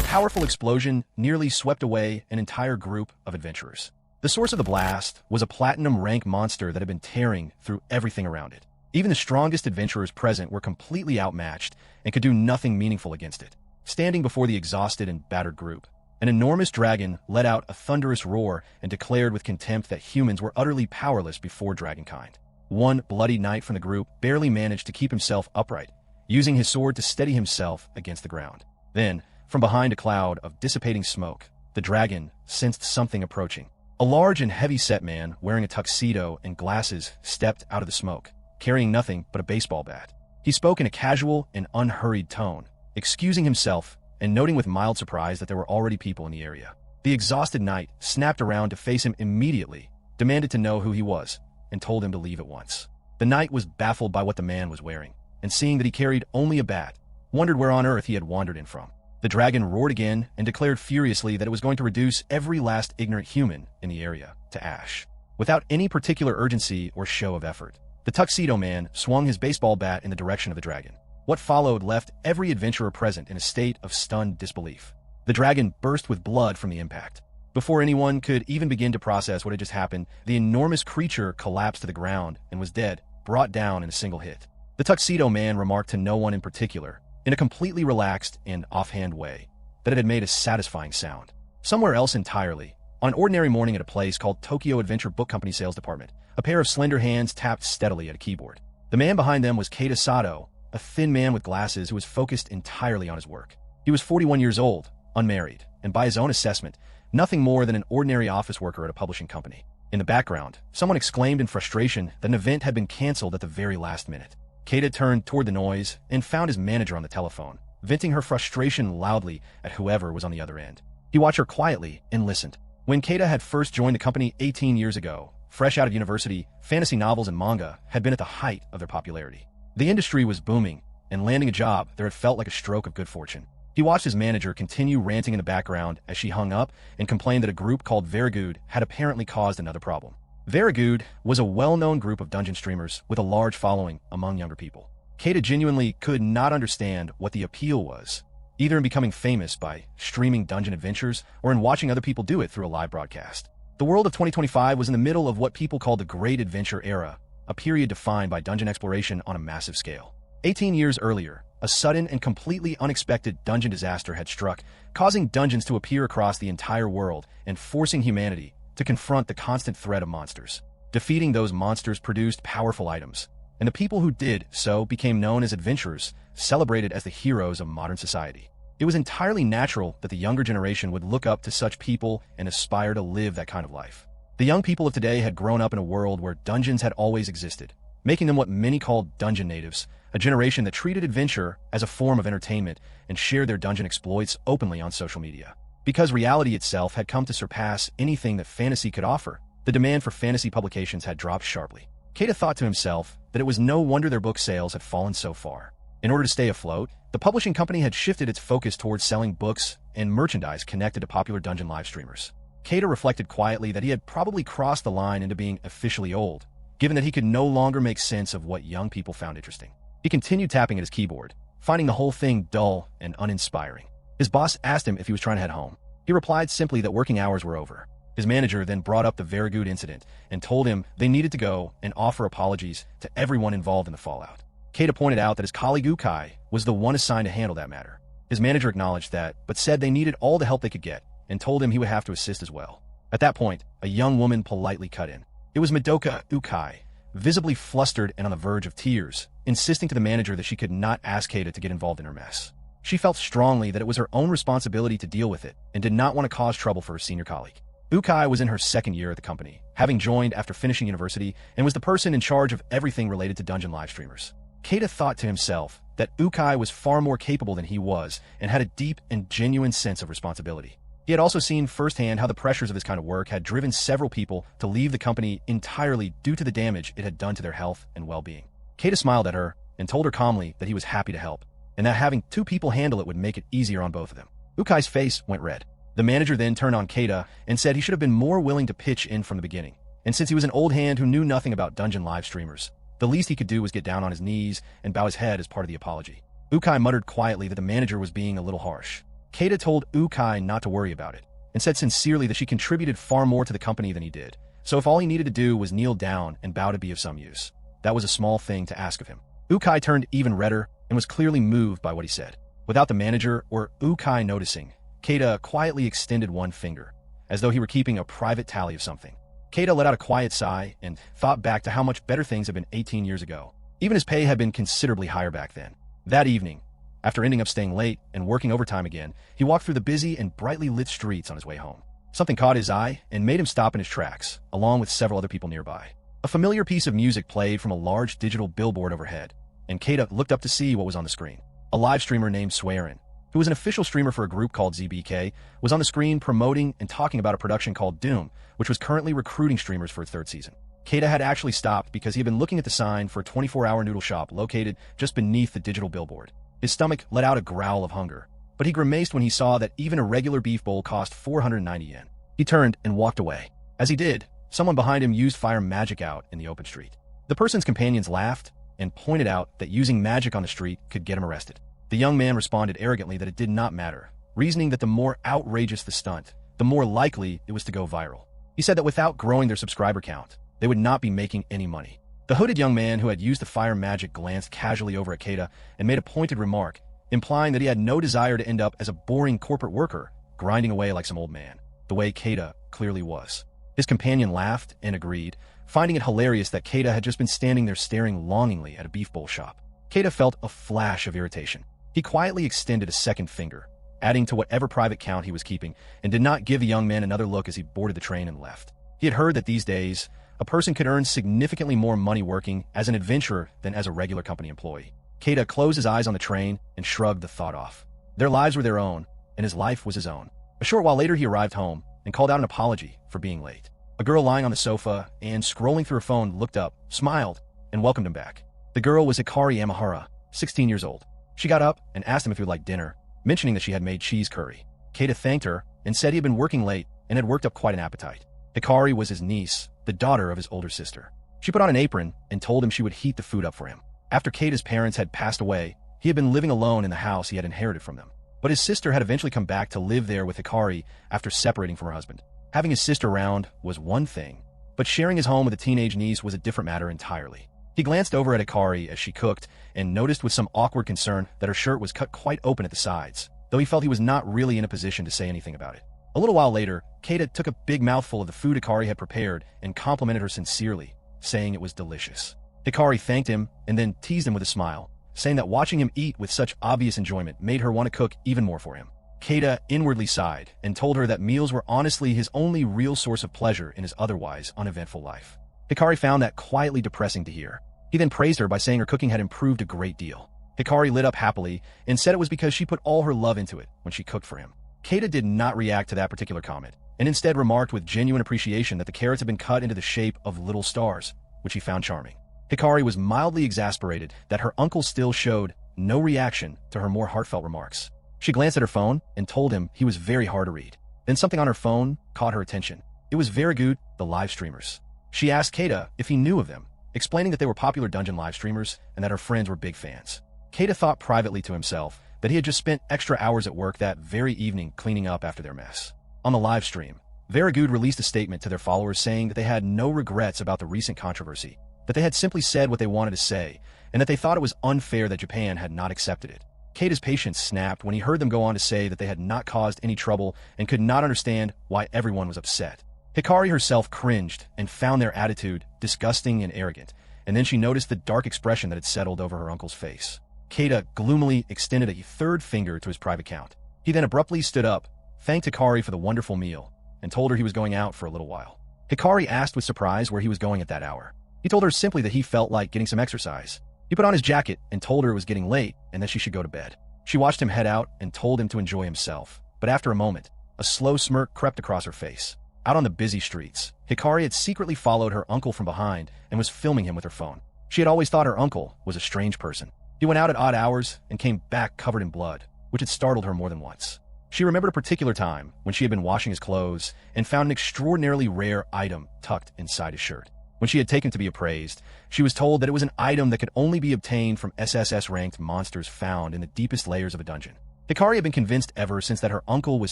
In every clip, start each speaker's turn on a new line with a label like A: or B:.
A: powerful explosion nearly swept away an entire group of adventurers. The source of the blast was a platinum rank monster that had been tearing through everything around it. Even the strongest adventurers present were completely outmatched and could do nothing meaningful against it. Standing before the exhausted and battered group, an enormous dragon let out a thunderous roar and declared with contempt that humans were utterly powerless before dragonkind. One bloody knight from the group barely managed to keep himself upright, using his sword to steady himself against the ground. Then, from behind a cloud of dissipating smoke, the dragon sensed something approaching. A large and heavy-set man wearing a tuxedo and glasses stepped out of the smoke, carrying nothing but a baseball bat. He spoke in a casual and unhurried tone, excusing himself and noting with mild surprise that there were already people in the area. The exhausted knight snapped around to face him immediately, demanded to know who he was, and told him to leave at once. The knight was baffled by what the man was wearing, and seeing that he carried only a bat, wondered where on earth he had wandered in from. The dragon roared again and declared furiously that it was going to reduce every last ignorant human in the area to ash. Without any particular urgency or show of effort, the tuxedo man swung his baseball bat in the direction of the dragon. What followed left every adventurer present in a state of stunned disbelief. The dragon burst with blood from the impact. Before anyone could even begin to process what had just happened, the enormous creature collapsed to the ground and was dead, brought down in a single hit. The tuxedo man remarked to no one in particular, in a completely relaxed and offhand way, that it had made a satisfying sound. Somewhere else entirely, on an ordinary morning at a place called Tokyo Adventure Book Company Sales Department, a pair of slender hands tapped steadily at a keyboard. The man behind them was Keita Sato, a thin man with glasses who was focused entirely on his work. He was 41 years old, unmarried, and by his own assessment, nothing more than an ordinary office worker at a publishing company. In the background, someone exclaimed in frustration that an event had been canceled at the very last minute. Keita turned toward the noise and found his manager on the telephone, venting her frustration loudly at whoever was on the other end. He watched her quietly and listened. When Keita had first joined the company 18 years ago, fresh out of university, fantasy novels and manga had been at the height of their popularity. The industry was booming, and landing a job there had felt like a stroke of good fortune. He watched his manager continue ranting in the background as she hung up and complained that a group called Vergood had apparently caused another problem. Vergood was a well-known group of dungeon streamers with a large following among younger people. Keita genuinely could not understand what the appeal was, either in becoming famous by streaming dungeon adventures or in watching other people do it through a live broadcast. The world of 2025 was in the middle of what people called the Great Adventure Era, a period defined by dungeon exploration on a massive scale. 18 years earlier, a sudden and completely unexpected dungeon disaster had struck, causing dungeons to appear across the entire world and forcing humanity to confront the constant threat of monsters. Defeating those monsters produced powerful items, and the people who did so became known as adventurers, celebrated as the heroes of modern society. It was entirely natural that the younger generation would look up to such people and aspire to live that kind of life. The young people of today had grown up in a world where dungeons had always existed, making them what many called dungeon natives, a generation that treated adventure as a form of entertainment and shared their dungeon exploits openly on social media. Because reality itself had come to surpass anything that fantasy could offer, the demand for fantasy publications had dropped sharply. Keita thought to himself that it was no wonder their book sales had fallen so far. In order to stay afloat, the publishing company had shifted its focus towards selling books and merchandise connected to popular dungeon live streamers. Keita reflected quietly that he had probably crossed the line into being officially old, given that he could no longer make sense of what young people found interesting. He continued tapping at his keyboard, finding the whole thing dull and uninspiring. His boss asked him if he was trying to head home. He replied simply that working hours were over. His manager then brought up the Vergood incident and told him they needed to go and offer apologies to everyone involved in the fallout. Keita pointed out that his colleague Hikari was the one assigned to handle that matter. His manager acknowledged that, but said they needed all the help they could get, and told him he would have to assist as well. At that point, a young woman politely cut in. It was Madoka Hikari, visibly flustered and on the verge of tears, insisting to the manager that she could not ask Keita to get involved in her mess. She felt strongly that it was her own responsibility to deal with it and did not want to cause trouble for her senior colleague. Hikari was in her second year at the company, having joined after finishing university, and was the person in charge of everything related to dungeon live streamers. Keita thought to himself that Hikari was far more capable than he was and had a deep and genuine sense of responsibility. He had also seen firsthand how the pressures of this kind of work had driven several people to leave the company entirely due to the damage it had done to their health and well-being. Keita smiled at her and told her calmly that he was happy to help, and that having two people handle it would make it easier on both of them. Hikari's face went red. The manager then turned on Keita and said he should have been more willing to pitch in from the beginning, and since he was an old hand who knew nothing about dungeon live streamers, the least he could do was get down on his knees and bow his head as part of the apology. Hikari muttered quietly that the manager was being a little harsh. Keita told Ukai not to worry about it, and said sincerely that she contributed far more to the company than he did, so if all he needed to do was kneel down and bow to be of some use, that was a small thing to ask of him. Ukai turned even redder and was clearly moved by what he said. Without the manager or Ukai noticing, Keita quietly extended one finger, as though he were keeping a private tally of something. Keita let out a quiet sigh and thought back to how much better things had been 18 years ago. Even his pay had been considerably higher back then. That evening, after ending up staying late and working overtime again, he walked through the busy and brightly lit streets on his way home. Something caught his eye and made him stop in his tracks, along with several other people nearby. A familiar piece of music played from a large digital billboard overhead, and Keita looked up to see what was on the screen. A live streamer named Swearin, who was an official streamer for a group called ZBK, was on the screen promoting and talking about a production called Doom, which was currently recruiting streamers for its third season. Keita had actually stopped because he had been looking at the sign for a 24-hour noodle shop located just beneath the digital billboard. His stomach let out a growl of hunger, but he grimaced when he saw that even a regular beef bowl cost 490 yen. He turned and walked away. As he did, someone behind him used fire magic out in the open street. The person's companions laughed and pointed out that using magic on the street could get him arrested. The young man responded arrogantly that it did not matter, reasoning that the more outrageous the stunt, the more likely it was to go viral. He said that without growing their subscriber count, they would not be making any money. The hooded young man who had used the fire magic glanced casually over at Keita and made a pointed remark, implying that he had no desire to end up as a boring corporate worker, grinding away like some old man, the way Keita clearly was. His companion laughed and agreed, finding it hilarious that Keita had just been standing there staring longingly at a beef bowl shop. Keita felt a flash of irritation. He quietly extended a second finger, adding to whatever private count he was keeping, and did not give the young man another look as he boarded the train and left. He had heard that these days, a person could earn significantly more money working as an adventurer than as a regular company employee. Keita closed his eyes on the train and shrugged the thought off. Their lives were their own, and his life was his own. A short while later, he arrived home and called out an apology for being late. A girl lying on the sofa and scrolling through her phone looked up, smiled, and welcomed him back. The girl was Hikari Amahara, 16 years old. She got up and asked him if he would like dinner, mentioning that she had made cheese curry. Keita thanked her and said he had been working late and had worked up quite an appetite. Hikari was his niece, the daughter of his older sister. She put on an apron and told him she would heat the food up for him. After Keita's parents had passed away, he had been living alone in the house he had inherited from them. But his sister had eventually come back to live there with Hikari after separating from her husband. Having his sister around was one thing, but sharing his home with a teenage niece was a different matter entirely. He glanced over at Hikari as she cooked and noticed with some awkward concern that her shirt was cut quite open at the sides, though he felt he was not really in a position to say anything about it. A little while later, Keita took a big mouthful of the food Hikari had prepared and complimented her sincerely, saying it was delicious. Hikari thanked him and then teased him with a smile, saying that watching him eat with such obvious enjoyment made her want to cook even more for him. Keita inwardly sighed and told her that meals were honestly his only real source of pleasure in his otherwise uneventful life. Hikari found that quietly depressing to hear. He then praised her by saying her cooking had improved a great deal. Hikari lit up happily and said it was because she put all her love into it when she cooked for him. Keita did not react to that particular comment, and instead remarked with genuine appreciation that the carrots had been cut into the shape of little stars, which he found charming. Hikari was mildly exasperated that her uncle still showed no reaction to her more heartfelt remarks. She glanced at her phone and told him he was very hard to read. Then something on her phone caught her attention. It was Very Good, the live streamers. She asked Keita if he knew of them, explaining that they were popular dungeon live streamers and that her friends were big fans. Keita thought privately to himself that he had just spent extra hours at work that very evening cleaning up after their mess. On the live stream, Very Good released a statement to their followers saying that they had no regrets about the recent controversy, that they had simply said what they wanted to say, and that they thought it was unfair that Japan had not accepted it. Keita's patience snapped when he heard them go on to say that they had not caused any trouble and could not understand why everyone was upset. Hikari herself cringed and found their attitude disgusting and arrogant, and then she noticed the dark expression that had settled over her uncle's face. Keita gloomily extended a third finger to his private count. He then abruptly stood up, thanked Hikari for the wonderful meal, and told her he was going out for a little while. Hikari asked with surprise where he was going at that hour. He told her simply that he felt like getting some exercise. He put on his jacket and told her it was getting late and that she should go to bed. She watched him head out and told him to enjoy himself, but after a moment, a slow smirk crept across her face. Out on the busy streets, Hikari had secretly followed her uncle from behind and was filming him with her phone. She had always thought her uncle was a strange person. He went out at odd hours and came back covered in blood, which had startled her more than once. She remembered a particular time when she had been washing his clothes and found an extraordinarily rare item tucked inside his shirt. When she had taken to be appraised, she was told that it was an item that could only be obtained from SSS-ranked monsters found in the deepest layers of a dungeon. Hikari had been convinced ever since that her uncle was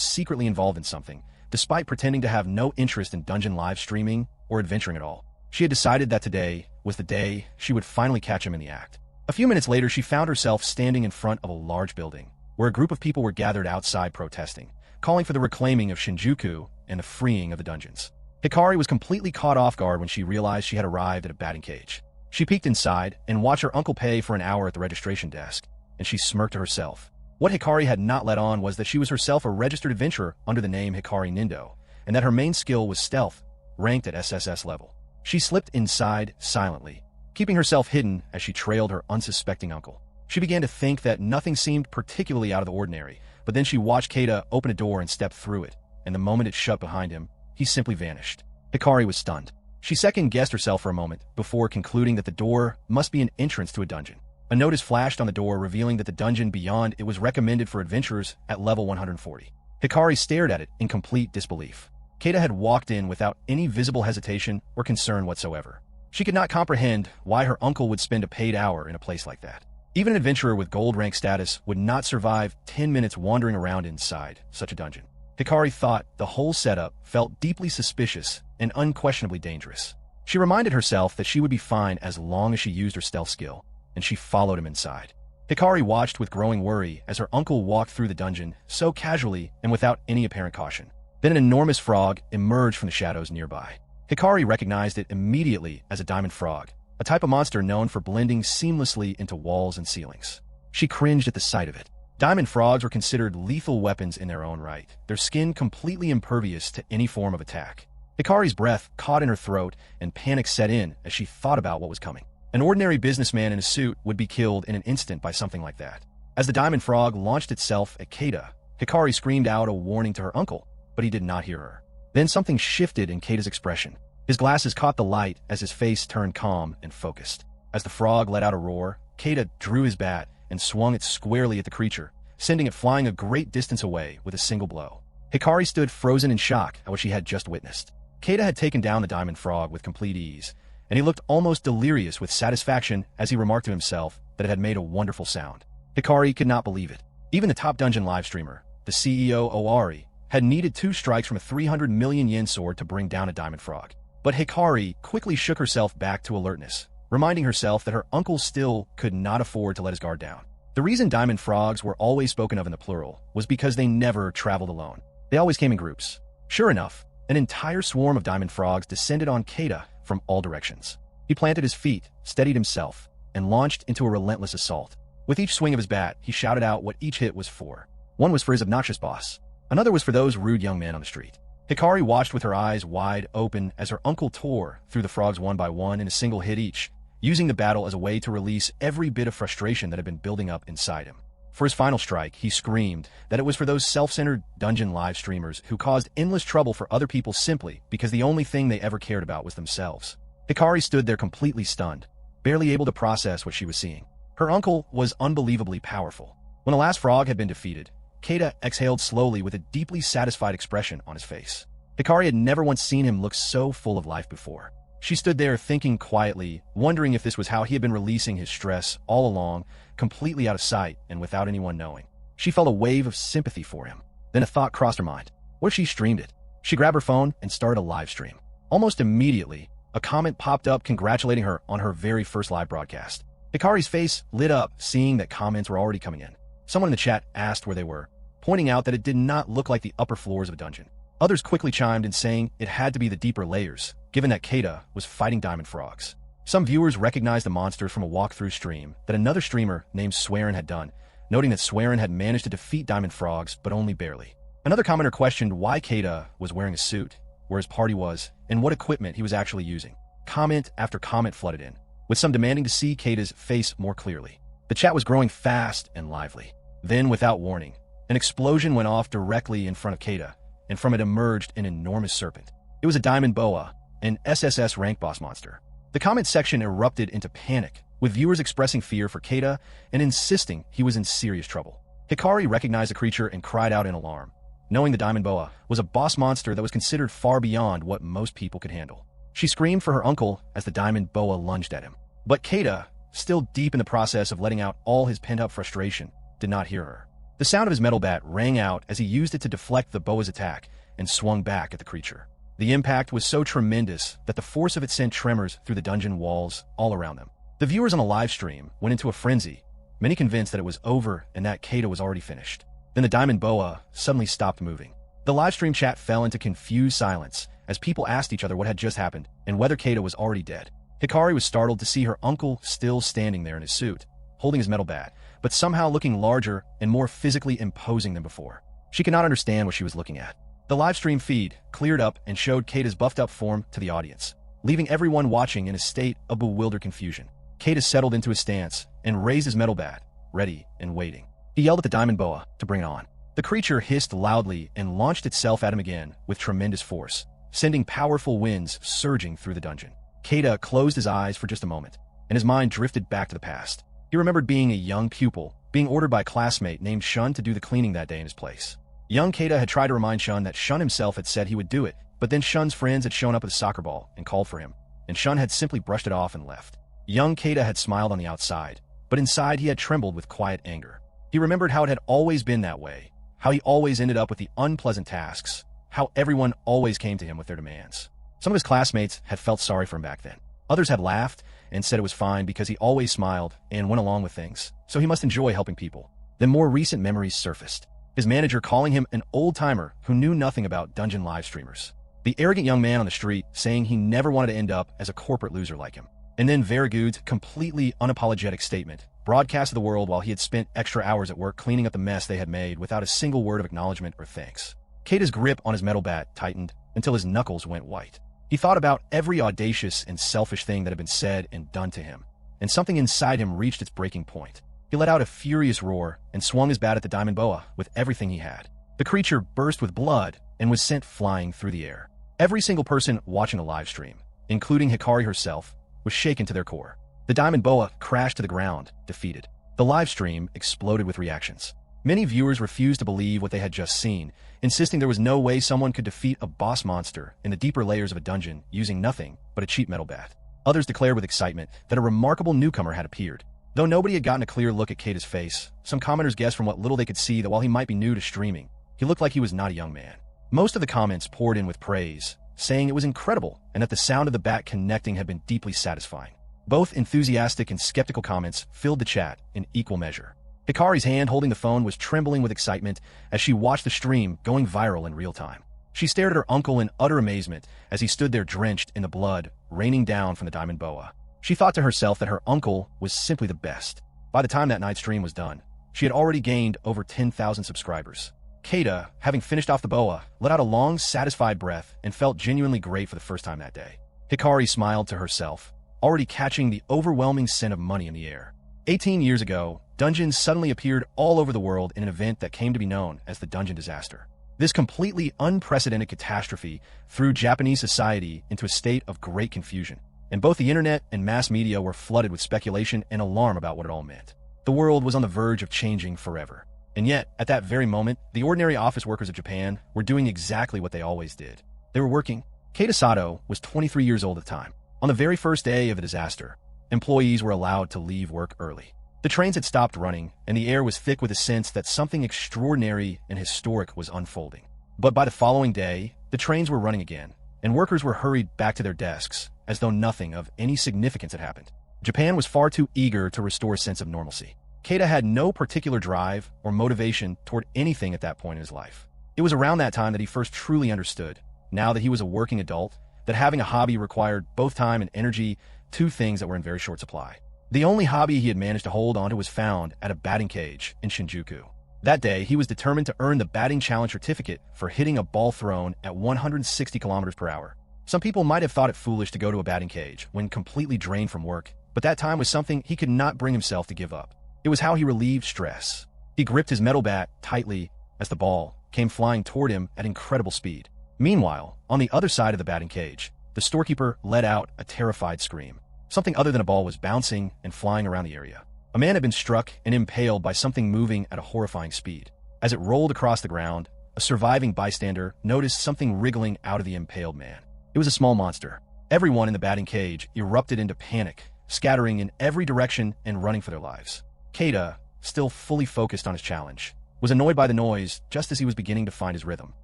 A: secretly involved in something, despite pretending to have no interest in dungeon live streaming or adventuring at all. She had decided that today was the day she would finally catch him in the act. A few minutes later, she found herself standing in front of a large building, where a group of people were gathered outside protesting, calling for the reclaiming of Shinjuku and the freeing of the dungeons. Hikari was completely caught off guard when she realized she had arrived at a batting cage. She peeked inside and watched her uncle pay for an hour at the registration desk, and she smirked to herself. What Hikari had not let on was that she was herself a registered adventurer under the name Hikari Nindo, and that her main skill was stealth, ranked at SSS level. She slipped inside silently, keeping herself hidden as she trailed her unsuspecting uncle. She began to think that nothing seemed particularly out of the ordinary, but then she watched Keita open a door and step through it, and the moment it shut behind him, he simply vanished. Hikari was stunned. She second-guessed herself for a moment before concluding that the door must be an entrance to a dungeon. A notice flashed on the door revealing that the dungeon beyond it was recommended for adventurers at level 140. Hikari stared at it in complete disbelief. Keita had walked in without any visible hesitation or concern whatsoever. She could not comprehend why her uncle would spend a paid hour in a place like that. Even an adventurer with gold rank status would not survive 10 minutes wandering around inside such a dungeon. Hikari thought the whole setup felt deeply suspicious and unquestionably dangerous. She reminded herself that she would be fine as long as she used her stealth skill, and she followed him inside. Hikari watched with growing worry as her uncle walked through the dungeon so casually and without any apparent caution. Then an enormous frog emerged from the shadows nearby. Hikari recognized it immediately as a diamond frog, a type of monster known for blending seamlessly into walls and ceilings. She cringed at the sight of it. Diamond frogs were considered lethal weapons in their own right, their skin completely impervious to any form of attack. Hikari's breath caught in her throat and panic set in as she thought about what was coming. An ordinary businessman in a suit would be killed in an instant by something like that. As the diamond frog launched itself at Keita, Hikari screamed out a warning to her uncle, but he did not hear her. Then something shifted in Keita's expression. His glasses caught the light as his face turned calm and focused. As the frog let out a roar, Keita drew his bat and swung it squarely at the creature, sending it flying a great distance away with a single blow. Hikari stood frozen in shock at what she had just witnessed. Keita had taken down the diamond frog with complete ease, and he looked almost delirious with satisfaction as he remarked to himself that it had made a wonderful sound. Hikari could not believe it. Even the top dungeon live streamer, the CEO Owari, had needed 2 strikes from a 300 million yen sword to bring down a diamond frog. But Hikari quickly shook herself back to alertness, reminding herself that her uncle still could not afford to let his guard down. The reason diamond frogs were always spoken of in the plural was because they never traveled alone. They always came in groups. Sure enough, an entire swarm of diamond frogs descended on Keita from all directions. He planted his feet, steadied himself, and launched into a relentless assault. With each swing of his bat, he shouted out what each hit was for. One was for his obnoxious boss. Another was for those rude young men on the street. Hikari watched with her eyes wide open as her uncle tore through the frogs one by one in a single hit each, using the battle as a way to release every bit of frustration that had been building up inside him. For his final strike, he screamed that it was for those self-centered dungeon live streamers who caused endless trouble for other people simply because the only thing they ever cared about was themselves. Hikari stood there completely stunned, barely able to process what she was seeing. Her uncle was unbelievably powerful. When the last frog had been defeated, Keita exhaled slowly with a deeply satisfied expression on his face. Hikari had never once seen him look so full of life before. She stood there thinking quietly, wondering if this was how he had been releasing his stress all along, completely out of sight and without anyone knowing. She felt a wave of sympathy for him. Then a thought crossed her mind. What if she streamed it? She grabbed her phone and started a live stream. Almost immediately, a comment popped up congratulating her on her very first live broadcast. Hikari's face lit up, seeing that comments were already coming in. Someone in the chat asked where they were, pointing out that it did not look like the upper floors of a dungeon. Others quickly chimed in saying it had to be the deeper layers, given that Keita was fighting diamond frogs. Some viewers recognized the monsters from a walkthrough stream that another streamer named Swearin had done, noting that Swearin had managed to defeat diamond frogs, but only barely. Another commenter questioned why Keita was wearing a suit, where his party was, and what equipment he was actually using. Comment after comment flooded in, with some demanding to see Keita's face more clearly. The chat was growing fast and lively. Then, without warning, an explosion went off directly in front of Keita, and from it emerged an enormous serpent. It was a diamond boa, an SSS rank boss monster. The comment section erupted into panic, with viewers expressing fear for Keita and insisting he was in serious trouble. Hikari recognized the creature and cried out in alarm, knowing the diamond boa was a boss monster that was considered far beyond what most people could handle. She screamed for her uncle as the diamond boa lunged at him. But Keita, still deep in the process of letting out all his pent-up frustration, did not hear her. The sound of his metal bat rang out as he used it to deflect the boa's attack and swung back at the creature. The impact was so tremendous that the force of it sent tremors through the dungeon walls all around them. The viewers on the live stream went into a frenzy, many convinced that it was over and that Keita was already finished. Then the diamond boa suddenly stopped moving. The live stream chat fell into confused silence as people asked each other what had just happened and whether Keita was already dead. Hikari was startled to see her uncle still standing there in his suit, holding his metal bat, but somehow looking larger and more physically imposing than before. She could not understand what she was looking at. The live stream feed cleared up and showed Keita's buffed-up form to the audience, leaving everyone watching in a state of bewildered confusion. Keita settled into his stance and raised his metal bat, ready and waiting. He yelled at the diamond boa to bring it on. The creature hissed loudly and launched itself at him again with tremendous force, sending powerful winds surging through the dungeon. Keita closed his eyes for just a moment, and his mind drifted back to the past. He remembered being a young pupil, being ordered by a classmate named Shun to do the cleaning that day in his place. Young Keita had tried to remind Shun that Shun himself had said he would do it, but then Shun's friends had shown up with a soccer ball and called for him, and Shun had simply brushed it off and left. Young Keita had smiled on the outside, but inside he had trembled with quiet anger. He remembered how it had always been that way, how he always ended up with the unpleasant tasks, how everyone always came to him with their demands. Some of his classmates had felt sorry for him back then. Others had laughed and said it was fine because he always smiled and went along with things, so he must enjoy helping people. Then more recent memories surfaced. His manager calling him an old-timer who knew nothing about dungeon live streamers. The arrogant young man on the street saying he never wanted to end up as a corporate loser like him. And then Verigud's completely unapologetic statement, broadcast to the world while he had spent extra hours at work cleaning up the mess they had made without a single word of acknowledgement or thanks. Keita's grip on his metal bat tightened until his knuckles went white. He thought about every audacious and selfish thing that had been said and done to him, and something inside him reached its breaking point. He let out a furious roar and swung his bat at the diamond boa with everything he had. The creature burst with blood and was sent flying through the air. Every single person watching the live stream, including Hikari herself, was shaken to their core. The diamond boa crashed to the ground, defeated. The live stream exploded with reactions. Many viewers refused to believe what they had just seen, insisting there was no way someone could defeat a boss monster in the deeper layers of a dungeon using nothing but a cheap metal bat. Others declared with excitement that a remarkable newcomer had appeared. Though nobody had gotten a clear look at Keita's face, some commenters guessed from what little they could see that while he might be new to streaming, he looked like he was not a young man. Most of the comments poured in with praise, saying it was incredible and that the sound of the bat connecting had been deeply satisfying. Both enthusiastic and skeptical comments filled the chat in equal measure. Hikari's hand holding the phone was trembling with excitement as she watched the stream going viral in real time. She stared at her uncle in utter amazement as he stood there drenched in the blood raining down from the diamond boa. She thought to herself that her uncle was simply the best. By the time that night's stream was done, she had already gained over 10,000 subscribers. Keita, having finished off the boa, let out a long, satisfied breath and felt genuinely great for the first time that day. Hikari smiled to herself, already catching the overwhelming scent of money in the air. 18 years ago, dungeons suddenly appeared all over the world in an event that came to be known as the Dungeon Disaster. This completely unprecedented catastrophe threw Japanese society into a state of great confusion, and both the internet and mass media were flooded with speculation and alarm about what it all meant. The world was on the verge of changing forever. And yet, at that very moment, the ordinary office workers of Japan were doing exactly what they always did. They were working. Keita Sato was 23 years old at the time. On the very first day of the disaster, employees were allowed to leave work early. The trains had stopped running, and the air was thick with a sense that something extraordinary and historic was unfolding. But by the following day, the trains were running again, and workers were hurried back to their desks, as though nothing of any significance had happened. Japan was far too eager to restore a sense of normalcy. Keita had no particular drive or motivation toward anything at that point in his life. It was around that time that he first truly understood, now that he was a working adult, that having a hobby required both time and energy, two things that were in very short supply. The only hobby he had managed to hold onto was found at a batting cage in Shinjuku. That day, he was determined to earn the batting challenge certificate for hitting a ball thrown at 160 kilometers per hour. Some people might have thought it foolish to go to a batting cage when completely drained from work, but that time was something he could not bring himself to give up. It was how he relieved stress. He gripped his metal bat tightly as the ball came flying toward him at incredible speed. Meanwhile, on the other side of the batting cage, the storekeeper let out a terrified scream. Something other than a ball was bouncing and flying around the area. A man had been struck and impaled by something moving at a horrifying speed. As it rolled across the ground, a surviving bystander noticed something wriggling out of the impaled man. It was a small monster. Everyone in the batting cage erupted into panic, scattering in every direction and running for their lives. Keita, still fully focused on his challenge, was annoyed by the noise just as he was beginning to find his rhythm.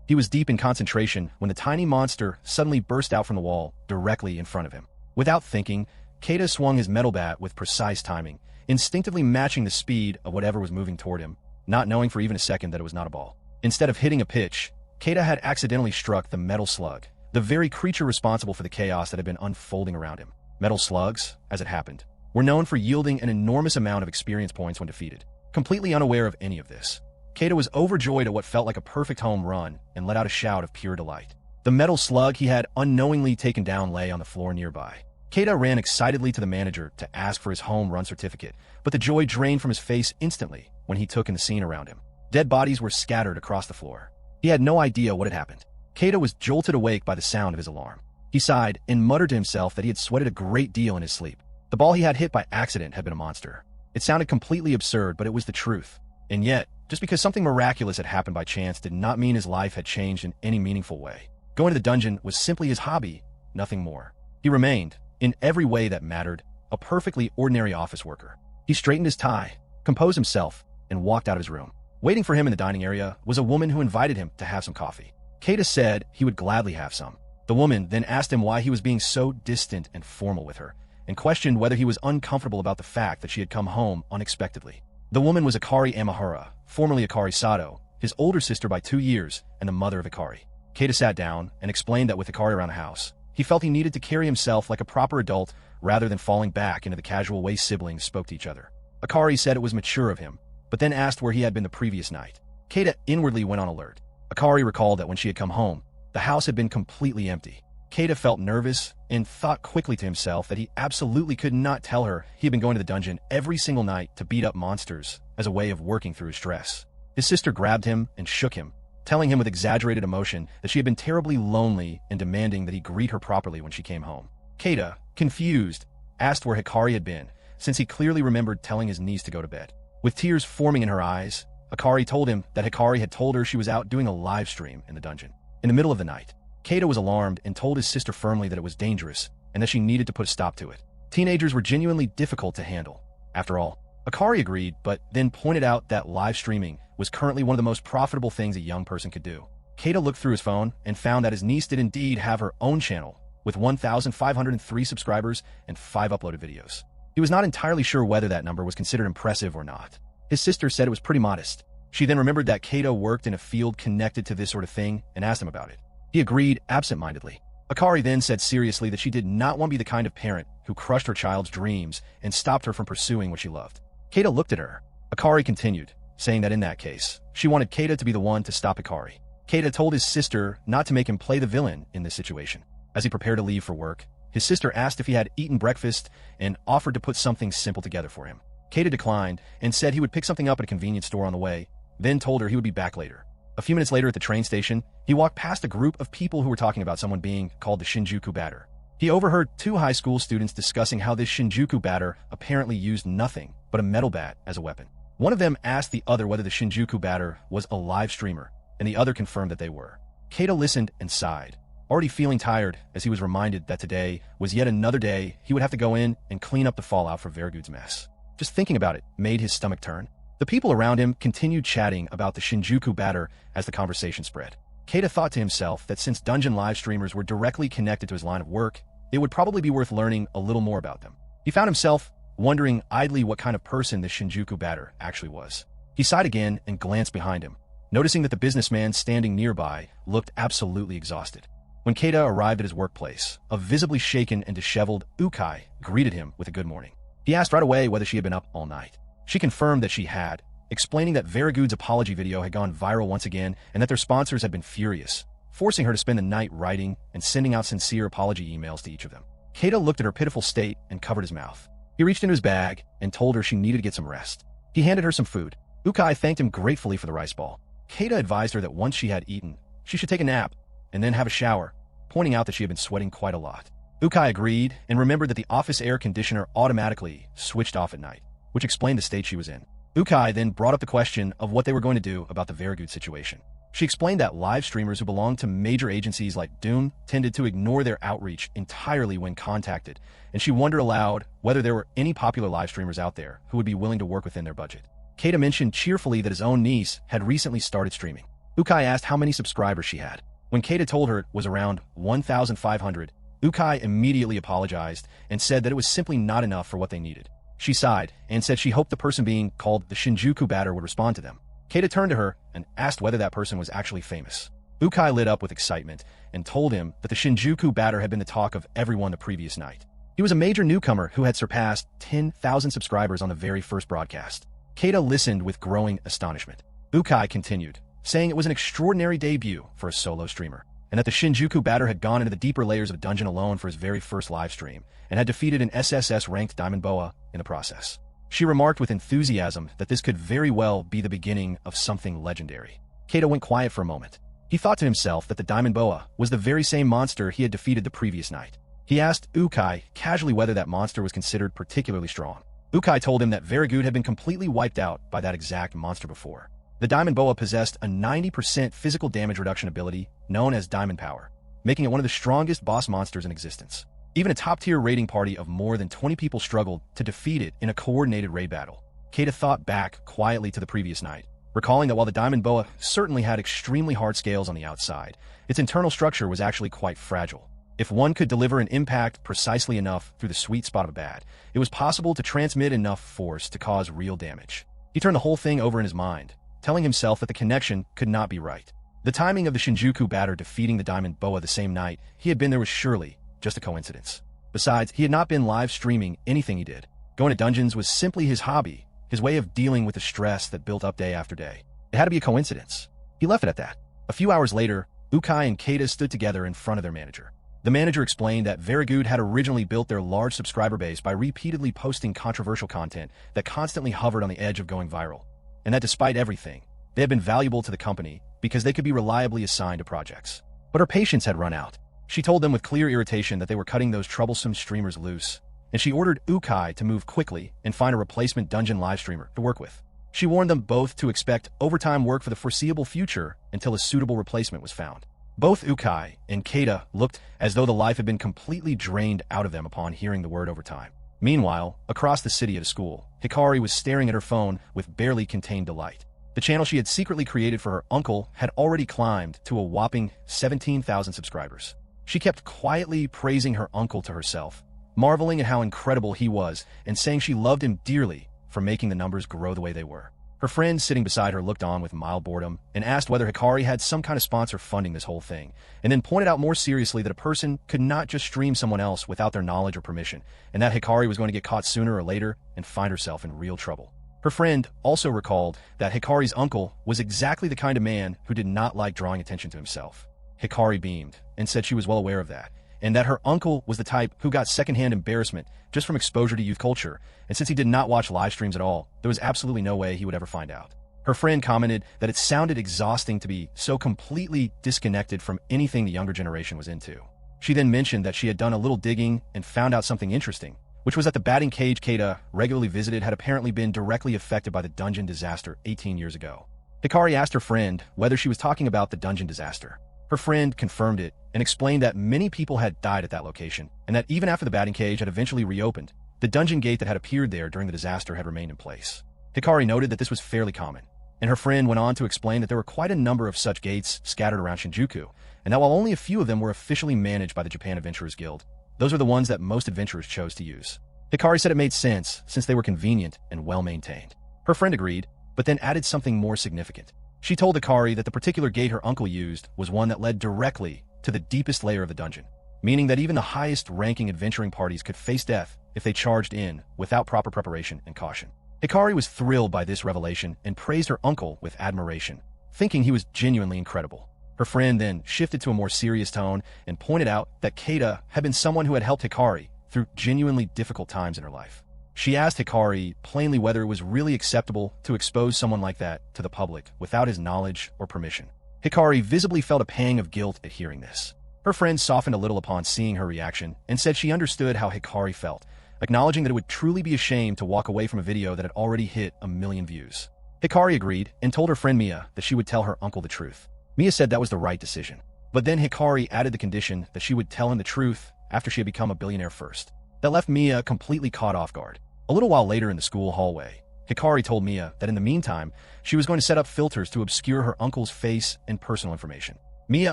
A: He was deep in concentration when the tiny monster suddenly burst out from the wall directly in front of him. Without thinking, Keita swung his metal bat with precise timing, instinctively matching the speed of whatever was moving toward him, not knowing for even a second that it was not a ball. Instead of hitting a pitch, Keita had accidentally struck the metal slug, the very creature responsible for the chaos that had been unfolding around him. Metal slugs, as it happened, were known for yielding an enormous amount of experience points when defeated. Completely unaware of any of this, Keita was overjoyed at what felt like a perfect home run and let out a shout of pure delight. The metal slug he had unknowingly taken down lay on the floor nearby. Keita ran excitedly to the manager to ask for his home run certificate, but the joy drained from his face instantly when he took in the scene around him. Dead bodies were scattered across the floor. He had no idea what had happened. Keita was jolted awake by the sound of his alarm. He sighed and muttered to himself that he had sweated a great deal in his sleep. The ball he had hit by accident had been a monster. It sounded completely absurd, but it was the truth. And yet, just because something miraculous had happened by chance did not mean his life had changed in any meaningful way. Going to the dungeon was simply his hobby, nothing more. He remained, in every way that mattered, a perfectly ordinary office worker. He straightened his tie, composed himself, and walked out of his room. Waiting for him in the dining area was a woman who invited him to have some coffee. Keita said he would gladly have some. The woman then asked him why he was being so distant and formal with her, and questioned whether he was uncomfortable about the fact that she had come home unexpectedly. The woman was Hikari Amahara, formerly Hikari Sato, his older sister by 2 years and the mother of Hikari. Keita sat down and explained that with Hikari around the house, he felt he needed to carry himself like a proper adult rather than falling back into the casual way siblings spoke to each other. Hikari said it was mature of him, but then asked where he had been the previous night. Keita inwardly went on alert. Hikari recalled that when she had come home, the house had been completely empty. Keita felt nervous and thought quickly to himself that he absolutely could not tell her he had been going to the dungeon every single night to beat up monsters as a way of working through his stress. His sister grabbed him and shook him, telling him with exaggerated emotion that she had been terribly lonely and demanding that he greet her properly when she came home. Keita, confused, asked where Hikari had been, since he clearly remembered telling his niece to go to bed. With tears forming in her eyes, Hikari told him that Hikari had told her she was out doing a live stream in the dungeon. In the middle of the night, Keita was alarmed and told his sister firmly that it was dangerous and that she needed to put a stop to it. Teenagers were genuinely difficult to handle. After all, Hikari agreed, but then pointed out that live streaming was currently one of the most profitable things a young person could do. Keita looked through his phone and found that his niece did indeed have her own channel with 1,503 subscribers and 5 uploaded videos. He was not entirely sure whether that number was considered impressive or not. His sister said it was pretty modest. She then remembered that Keita worked in a field connected to this sort of thing and asked him about it. He agreed absent-mindedly. Hikari then said seriously that she did not want to be the kind of parent who crushed her child's dreams and stopped her from pursuing what she loved. Keita looked at her. Hikari continued, saying that in that case, she wanted Keita to be the one to stop Hikari. Keita told his sister not to make him play the villain in this situation. As he prepared to leave for work, his sister asked if he had eaten breakfast and offered to put something simple together for him. Keita declined and said he would pick something up at a convenience store on the way, then told her he would be back later. A few minutes later at the train station, he walked past a group of people who were talking about someone being called the Shinjuku batter. He overheard 2 high school students discussing how this Shinjuku batter apparently used nothing but a metal bat as a weapon. One of them asked the other whether the Shinjuku batter was a live streamer, and the other confirmed that they were. Keita listened and sighed, already feeling tired as he was reminded that today was yet another day he would have to go in and clean up the fallout for Vergood's mess. Just thinking about it made his stomach turn. The people around him continued chatting about the Shinjuku batter as the conversation spread. Keita thought to himself that since dungeon live streamers were directly connected to his line of work, it would probably be worth learning a little more about them. He found himself wondering idly what kind of person the Shinjuku batter actually was. He sighed again and glanced behind him, noticing that the businessman standing nearby looked absolutely exhausted. When Keita arrived at his workplace, a visibly shaken and disheveled Ukai greeted him with a good morning. He asked right away whether she had been up all night. She confirmed that she had, explaining that Vergood's apology video had gone viral once again and that their sponsors had been furious, forcing her to spend the night writing and sending out sincere apology emails to each of them. Keita looked at her pitiful state and covered his mouth. He reached into his bag and told her she needed to get some rest. He handed her some food. Ukai thanked him gratefully for the rice ball. Keita advised her that once she had eaten, she should take a nap and then have a shower, pointing out that she had been sweating quite a lot. Ukai agreed and remembered that the office air conditioner automatically switched off at night, which explained the state she was in. Ukai then brought up the question of what they were going to do about the Vergood situation. She explained that live streamers who belonged to major agencies like Dune tended to ignore their outreach entirely when contacted, and she wondered aloud whether there were any popular live streamers out there who would be willing to work within their budget. Keita mentioned cheerfully that his own niece had recently started streaming. Ukai asked how many subscribers she had. When Keita told her it was around 1,500, Ukai immediately apologized and said that it was simply not enough for what they needed. She sighed and said she hoped the person being called the Shinjuku batter would respond to them. Keita turned to her and asked whether that person was actually famous. Ukai lit up with excitement and told him that the Shinjuku batter had been the talk of everyone the previous night. He was a major newcomer who had surpassed 10,000 subscribers on the very first broadcast. Keita listened with growing astonishment. Ukai continued, saying it was an extraordinary debut for a solo streamer, and that the Shinjuku batter had gone into the deeper layers of dungeon alone for his very first live stream, and had defeated an SSS-ranked Diamond Boa in the process. She remarked with enthusiasm that this could very well be the beginning of something legendary. Keita went quiet for a moment. He thought to himself that the Diamond Boa was the very same monster he had defeated the previous night. He asked Ukai casually whether that monster was considered particularly strong. Ukai told him that Very Good had been completely wiped out by that exact monster before. The Diamond Boa possessed a 90% physical damage reduction ability known as Diamond Power, making it one of the strongest boss monsters in existence. Even a top-tier raiding party of more than 20 people struggled to defeat it in a coordinated raid battle. Keita thought back quietly to the previous night, recalling that while the Diamond Boa certainly had extremely hard scales on the outside, its internal structure was actually quite fragile. If one could deliver an impact precisely enough through the sweet spot of a bat, it was possible to transmit enough force to cause real damage. He turned the whole thing over in his mind, telling himself that the connection could not be right. The timing of the Shinjuku batter defeating the Diamond Boa the same night he had been there was surely just a coincidence. Besides, he had not been live streaming anything he did. Going to dungeons was simply his hobby, his way of dealing with the stress that built up day after day. It had to be a coincidence. He left it at that. A few hours later, Ukai and Keita stood together in front of their manager. The manager explained that Very Good had originally built their large subscriber base by repeatedly posting controversial content that constantly hovered on the edge of going viral, and that despite everything, they had been valuable to the company because they could be reliably assigned to projects. But her patience had run out. She told them with clear irritation that they were cutting those troublesome streamers loose, and she ordered Ukai to move quickly and find a replacement dungeon live streamer to work with. She warned them both to expect overtime work for the foreseeable future until a suitable replacement was found. Both Ukai and Keita looked as though the life had been completely drained out of them upon hearing the word overtime. Meanwhile, across the city at a school, Hikari was staring at her phone with barely contained delight. The channel she had secretly created for her uncle had already climbed to a whopping 17,000 subscribers. She kept quietly praising her uncle to herself, marveling at how incredible he was and saying she loved him dearly for making the numbers grow the way they were. Her friend sitting beside her looked on with mild boredom and asked whether Hikari had some kind of sponsor funding this whole thing, and then pointed out more seriously that a person could not just stream someone else without their knowledge or permission, and that Hikari was going to get caught sooner or later and find herself in real trouble. Her friend also recalled that Hikari's uncle was exactly the kind of man who did not like drawing attention to himself. Hikari beamed and said she was well aware of that, and that her uncle was the type who got secondhand embarrassment just from exposure to youth culture, and since he did not watch live streams at all, there was absolutely no way he would ever find out. Her friend commented that it sounded exhausting to be so completely disconnected from anything the younger generation was into. She then mentioned that she had done a little digging and found out something interesting, which was that the batting cage Keita regularly visited had apparently been directly affected by the dungeon disaster 18 years ago. Hikari asked her friend whether she was talking about the dungeon disaster. Her friend confirmed it and explained that many people had died at that location, and that even after the batting cage had eventually reopened, the dungeon gate that had appeared there during the disaster had remained in place. Hikari noted that this was fairly common, and her friend went on to explain that there were quite a number of such gates scattered around Shinjuku, and that while only a few of them were officially managed by the Japan Adventurers Guild, those were the ones that most adventurers chose to use. Hikari said it made sense since they were convenient and well-maintained. Her friend agreed, but then added something more significant. She told Hikari that the particular gate her uncle used was one that led directly to the deepest layer of the dungeon, meaning that even the highest-ranking adventuring parties could face death if they charged in without proper preparation and caution. Hikari was thrilled by this revelation and praised her uncle with admiration, thinking he was genuinely incredible. Her friend then shifted to a more serious tone and pointed out that Keita had been someone who had helped Hikari through genuinely difficult times in her life. She asked Hikari plainly whether it was really acceptable to expose someone like that to the public without his knowledge or permission. Hikari visibly felt a pang of guilt at hearing this. Her friend softened a little upon seeing her reaction and said she understood how Hikari felt, acknowledging that it would truly be a shame to walk away from a video that had already hit 1 million views. Hikari agreed and told her friend Mia that she would tell her uncle the truth. Mia said that was the right decision, but then Hikari added the condition that she would tell him the truth after she had become a billionaire first. That left Mia completely caught off guard. A little while later in the school hallway, Hikari told Mia that in the meantime, she was going to set up filters to obscure her uncle's face and personal information. Mia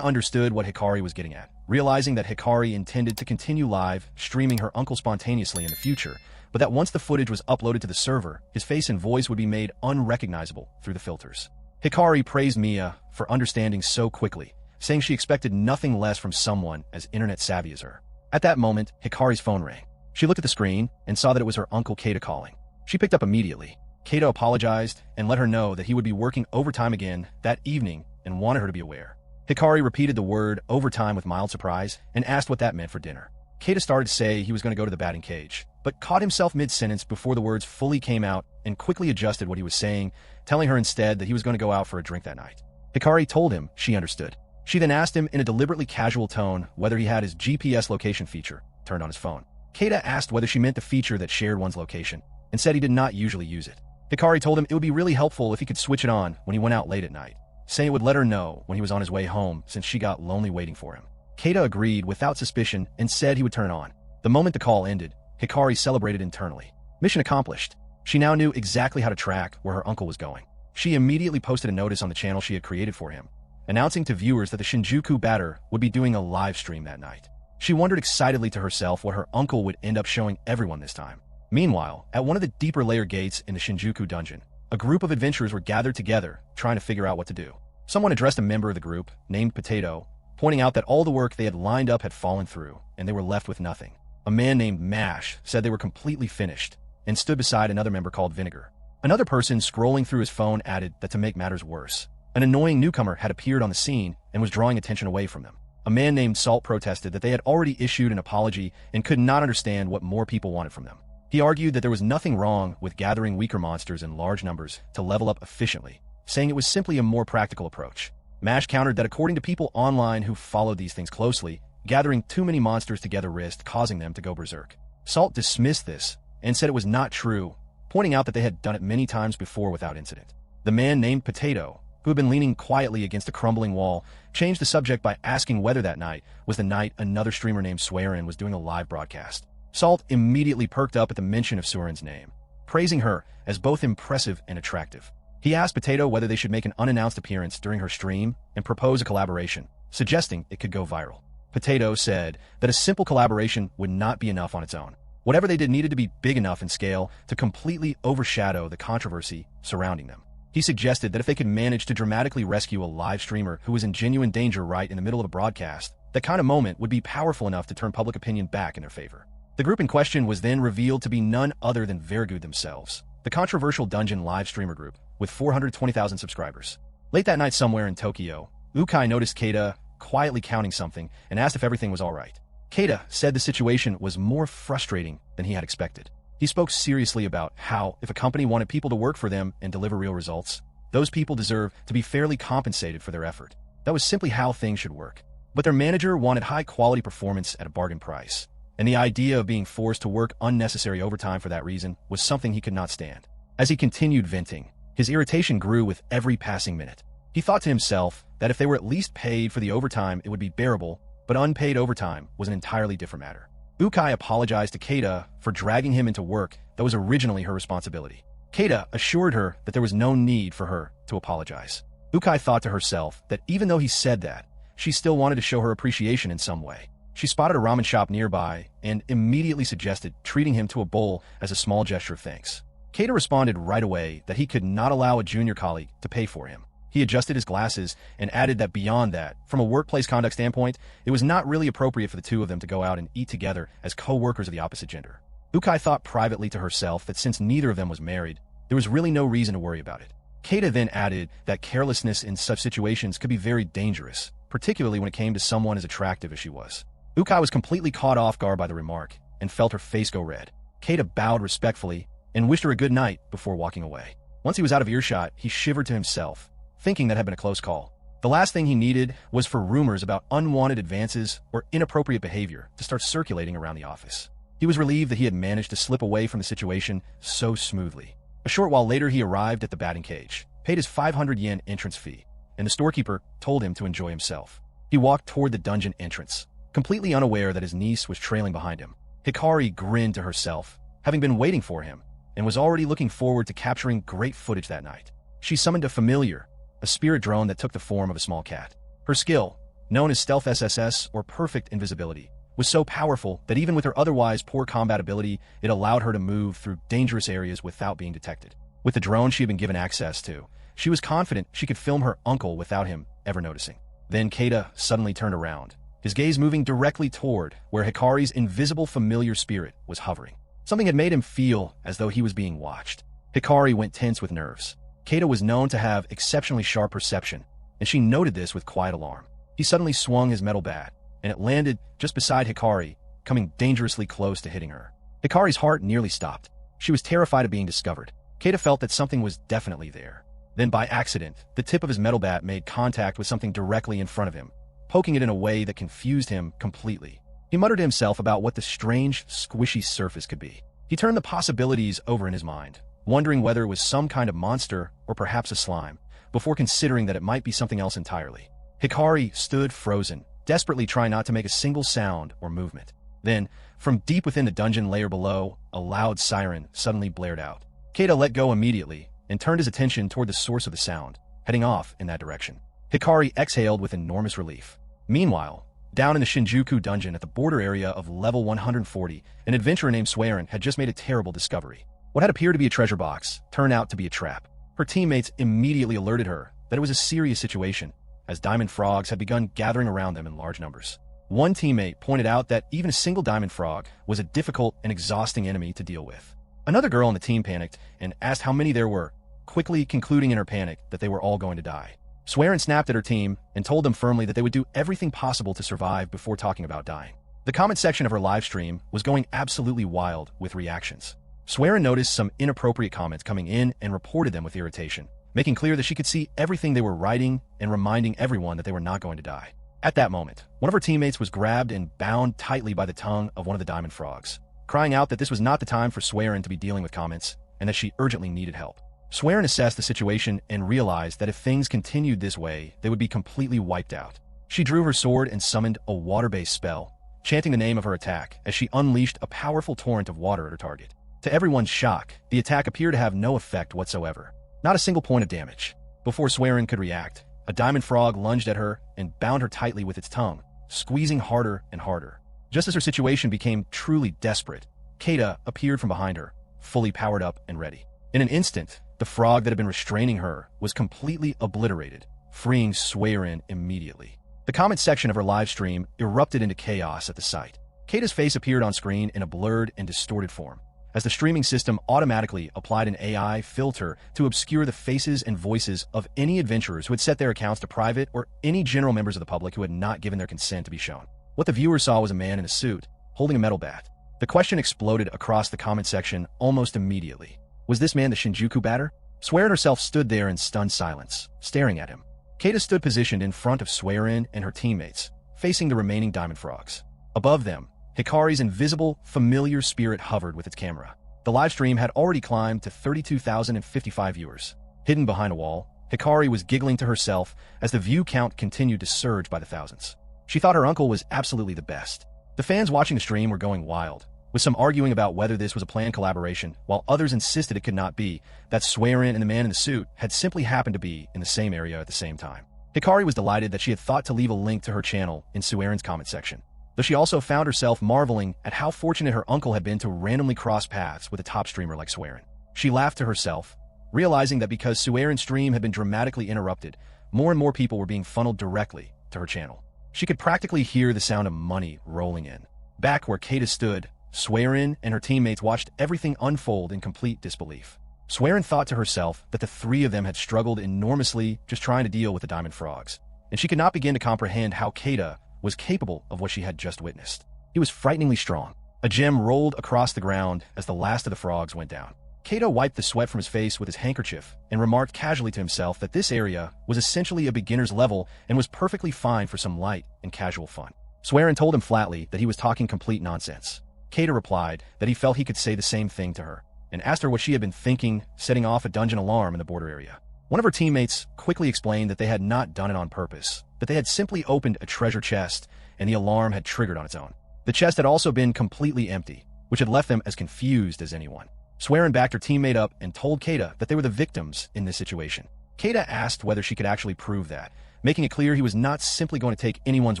A: understood what Hikari was getting at, realizing that Hikari intended to continue live, streaming her uncle spontaneously in the future, but that once the footage was uploaded to the server, his face and voice would be made unrecognizable through the filters. Hikari praised Mia for understanding so quickly, saying she expected nothing less from someone as internet-savvy as her. At that moment, Hikari's phone rang. She looked at the screen and saw that it was her uncle Keita calling. She picked up immediately. Keita apologized and let her know that he would be working overtime again that evening and wanted her to be aware. Hikari repeated the word overtime with mild surprise and asked what that meant for dinner. Keita started to say he was going to go to the batting cage, but caught himself mid-sentence before the words fully came out and quickly adjusted what he was saying, telling her instead that he was going to go out for a drink that night. Hikari told him she understood. She then asked him in a deliberately casual tone whether he had his GPS location feature turned on his phone. Keita asked whether she meant the feature that shared one's location, and said he did not usually use it. Hikari told him it would be really helpful if he could switch it on when he went out late at night, saying it would let her know when he was on his way home since she got lonely waiting for him. Keita agreed without suspicion and said he would turn it on. The moment the call ended, Hikari celebrated internally. Mission accomplished. She now knew exactly how to track where her uncle was going. She immediately posted a notice on the channel she had created for him, announcing to viewers that the Shinjuku batter would be doing a live stream that night. She wondered excitedly to herself what her uncle would end up showing everyone this time. Meanwhile, at one of the deeper layer gates in the Shinjuku dungeon, a group of adventurers were gathered together, trying to figure out what to do. Someone addressed a member of the group, named Potato, pointing out that all the work they had lined up had fallen through, and they were left with nothing. A man named Mash said they were completely finished, and stood beside another member called Vinegar. Another person scrolling through his phone added that to make matters worse, an annoying newcomer had appeared on the scene and was drawing attention away from them. A man named Salt protested that they had already issued an apology and could not understand what more people wanted from them. He argued that there was nothing wrong with gathering weaker monsters in large numbers to level up efficiently, saying it was simply a more practical approach. Mash countered that according to people online who followed these things closely, gathering too many monsters together risked causing them to go berserk. Salt dismissed this and said it was not true, pointing out that they had done it many times before without incident. The man named Potato, who had been leaning quietly against a crumbling wall, changed the subject by asking whether that night was the night another streamer named Swearin was doing a live broadcast. Salt immediately perked up at the mention of Surin's name, praising her as both impressive and attractive. He asked Potato whether they should make an unannounced appearance during her stream and propose a collaboration, suggesting it could go viral. Potato said that a simple collaboration would not be enough on its own. Whatever they did needed to be big enough in scale to completely overshadow the controversy surrounding them. He suggested that if they could manage to dramatically rescue a live streamer who was in genuine danger right in the middle of a broadcast, that kind of moment would be powerful enough to turn public opinion back in their favor. The group in question was then revealed to be none other than Vergood themselves, the controversial dungeon live streamer group with 420,000 subscribers. Late that night somewhere in Tokyo, Ukai noticed Keita quietly counting something and asked if everything was all right. Keita said the situation was more frustrating than he had expected. He spoke seriously about how, if a company wanted people to work for them and deliver real results, those people deserve to be fairly compensated for their effort. That was simply how things should work. But their manager wanted high-quality performance at a bargain price, and the idea of being forced to work unnecessary overtime for that reason was something he could not stand. As he continued venting, his irritation grew with every passing minute. He thought to himself that if they were at least paid for the overtime, it would be bearable, but unpaid overtime was an entirely different matter. Ukai apologized to Keita for dragging him into work that was originally her responsibility. Keita assured her that there was no need for her to apologize. Ukai thought to herself that even though he said that, she still wanted to show her appreciation in some way. She spotted a ramen shop nearby and immediately suggested treating him to a bowl as a small gesture of thanks. Keita responded right away that he could not allow a junior colleague to pay for him. He adjusted his glasses and added that beyond that, from a workplace conduct standpoint, it was not really appropriate for the two of them to go out and eat together as co-workers of the opposite gender. Ukai thought privately to herself that since neither of them was married, there was really no reason to worry about it. Keita then added that carelessness in such situations could be very dangerous, particularly when it came to someone as attractive as she was. Ukai was completely caught off guard by the remark and felt her face go red. Keita bowed respectfully and wished her a good night before walking away. Once he was out of earshot, he shivered to himself, thinking that had been a close call. The last thing he needed was for rumors about unwanted advances or inappropriate behavior to start circulating around the office. He was relieved that he had managed to slip away from the situation so smoothly. A short while later, he arrived at the batting cage, paid his 500 yen entrance fee, and the storekeeper told him to enjoy himself. He walked toward the dungeon entrance, completely unaware that his niece was trailing behind him. Hikari grinned to herself, having been waiting for him, and was already looking forward to capturing great footage that night. She summoned a familiar, a spirit drone that took the form of a small cat. Her skill, known as Stealth SSS or Perfect Invisibility, was so powerful that even with her otherwise poor combat ability, it allowed her to move through dangerous areas without being detected. With the drone she had been given access to, she was confident she could film her uncle without him ever noticing. Then Keita suddenly turned around, his gaze moving directly toward where Hikari's invisible familiar spirit was hovering. Something had made him feel as though he was being watched. Hikari went tense with nerves. Keita was known to have exceptionally sharp perception, and she noted this with quiet alarm. He suddenly swung his metal bat, and it landed just beside Hikari, coming dangerously close to hitting her. Hikari's heart nearly stopped. She was terrified of being discovered. Keita felt that something was definitely there. Then by accident, the tip of his metal bat made contact with something directly in front of him, poking it in a way that confused him completely. He muttered to himself about what the strange, squishy surface could be. He turned the possibilities over in his mind, wondering whether it was some kind of monster or perhaps a slime, before considering that it might be something else entirely. Hikari stood frozen, desperately trying not to make a single sound or movement. Then, from deep within the dungeon layer below, a loud siren suddenly blared out. Keita let go immediately and turned his attention toward the source of the sound, heading off in that direction. Hikari exhaled with enormous relief. Meanwhile, down in the Shinjuku dungeon at the border area of level 140, an adventurer named Swearin had just made a terrible discovery. What had appeared to be a treasure box turned out to be a trap. Her teammates immediately alerted her that it was a serious situation, as diamond frogs had begun gathering around them in large numbers. One teammate pointed out that even a single diamond frog was a difficult and exhausting enemy to deal with. Another girl on the team panicked and asked how many there were, quickly concluding in her panic that they were all going to die. Swearin snapped at her team and told them firmly that they would do everything possible to survive before talking about dying. The comment section of her live stream was going absolutely wild with reactions. Swearin noticed some inappropriate comments coming in and reported them with irritation, making clear that she could see everything they were writing and reminding everyone that they were not going to die. At that moment, one of her teammates was grabbed and bound tightly by the tongue of one of the diamond frogs, crying out that this was not the time for Swearin to be dealing with comments and that she urgently needed help. Swearin assessed the situation and realized that if things continued this way, they would be completely wiped out. She drew her sword and summoned a water-based spell, chanting the name of her attack as she unleashed a powerful torrent of water at her target. To everyone's shock, the attack appeared to have no effect whatsoever. Not a single point of damage. Before Swearin could react, a diamond frog lunged at her and bound her tightly with its tongue, squeezing harder and harder. Just as her situation became truly desperate, Keita appeared from behind her, fully powered up and ready. In an instant, the frog that had been restraining her was completely obliterated, freeing Swearin immediately. The comment section of her live stream erupted into chaos at the sight. Keita's face appeared on screen in a blurred and distorted form, as the streaming system automatically applied an AI filter to obscure the faces and voices of any adventurers who had set their accounts to private or any general members of the public who had not given their consent to be shown. What the viewers saw was a man in a suit, holding a metal bat. The question exploded across the comment section almost immediately. Was this man the Shinjuku batter? Swearin herself stood there in stunned silence, staring at him. Keita stood positioned in front of Swearin and her teammates, facing the remaining diamond frogs. Above them, Hikari's invisible, familiar spirit hovered with its camera. The live stream had already climbed to 32,055 viewers. Hidden behind a wall, Hikari was giggling to herself as the view count continued to surge by the thousands. She thought her uncle was absolutely the best. The fans watching the stream were going wild, with some arguing about whether this was a planned collaboration, while others insisted it could not be, that Swearin and the man in the suit had simply happened to be in the same area at the same time. Hikari was delighted that she had thought to leave a link to her channel in Swearin's comment section, though she also found herself marveling at how fortunate her uncle had been to randomly cross paths with a top streamer like Swearin. She laughed to herself, realizing that because Swearin's stream had been dramatically interrupted, more and more people were being funneled directly to her channel. She could practically hear the sound of money rolling in. Back where Keita stood, Swearin and her teammates watched everything unfold in complete disbelief. Swearin thought to herself that the three of them had struggled enormously just trying to deal with the diamond frogs, and she could not begin to comprehend how Keita was capable of what she had just witnessed. He was frighteningly strong. A gem rolled across the ground as the last of the frogs went down. Keita wiped the sweat from his face with his handkerchief and remarked casually to himself that this area was essentially a beginner's level and was perfectly fine for some light and casual fun. Swearin told him flatly that he was talking complete nonsense. Keita replied that he felt he could say the same thing to her, and asked her what she had been thinking, setting off a dungeon alarm in the border area. One of her teammates quickly explained that they had not done it on purpose, that they had simply opened a treasure chest, and the alarm had triggered on its own. The chest had also been completely empty, which had left them as confused as anyone. Swearin backed her teammate up and told Keita that they were the victims in this situation. Keita asked whether she could actually prove that, making it clear he was not simply going to take anyone's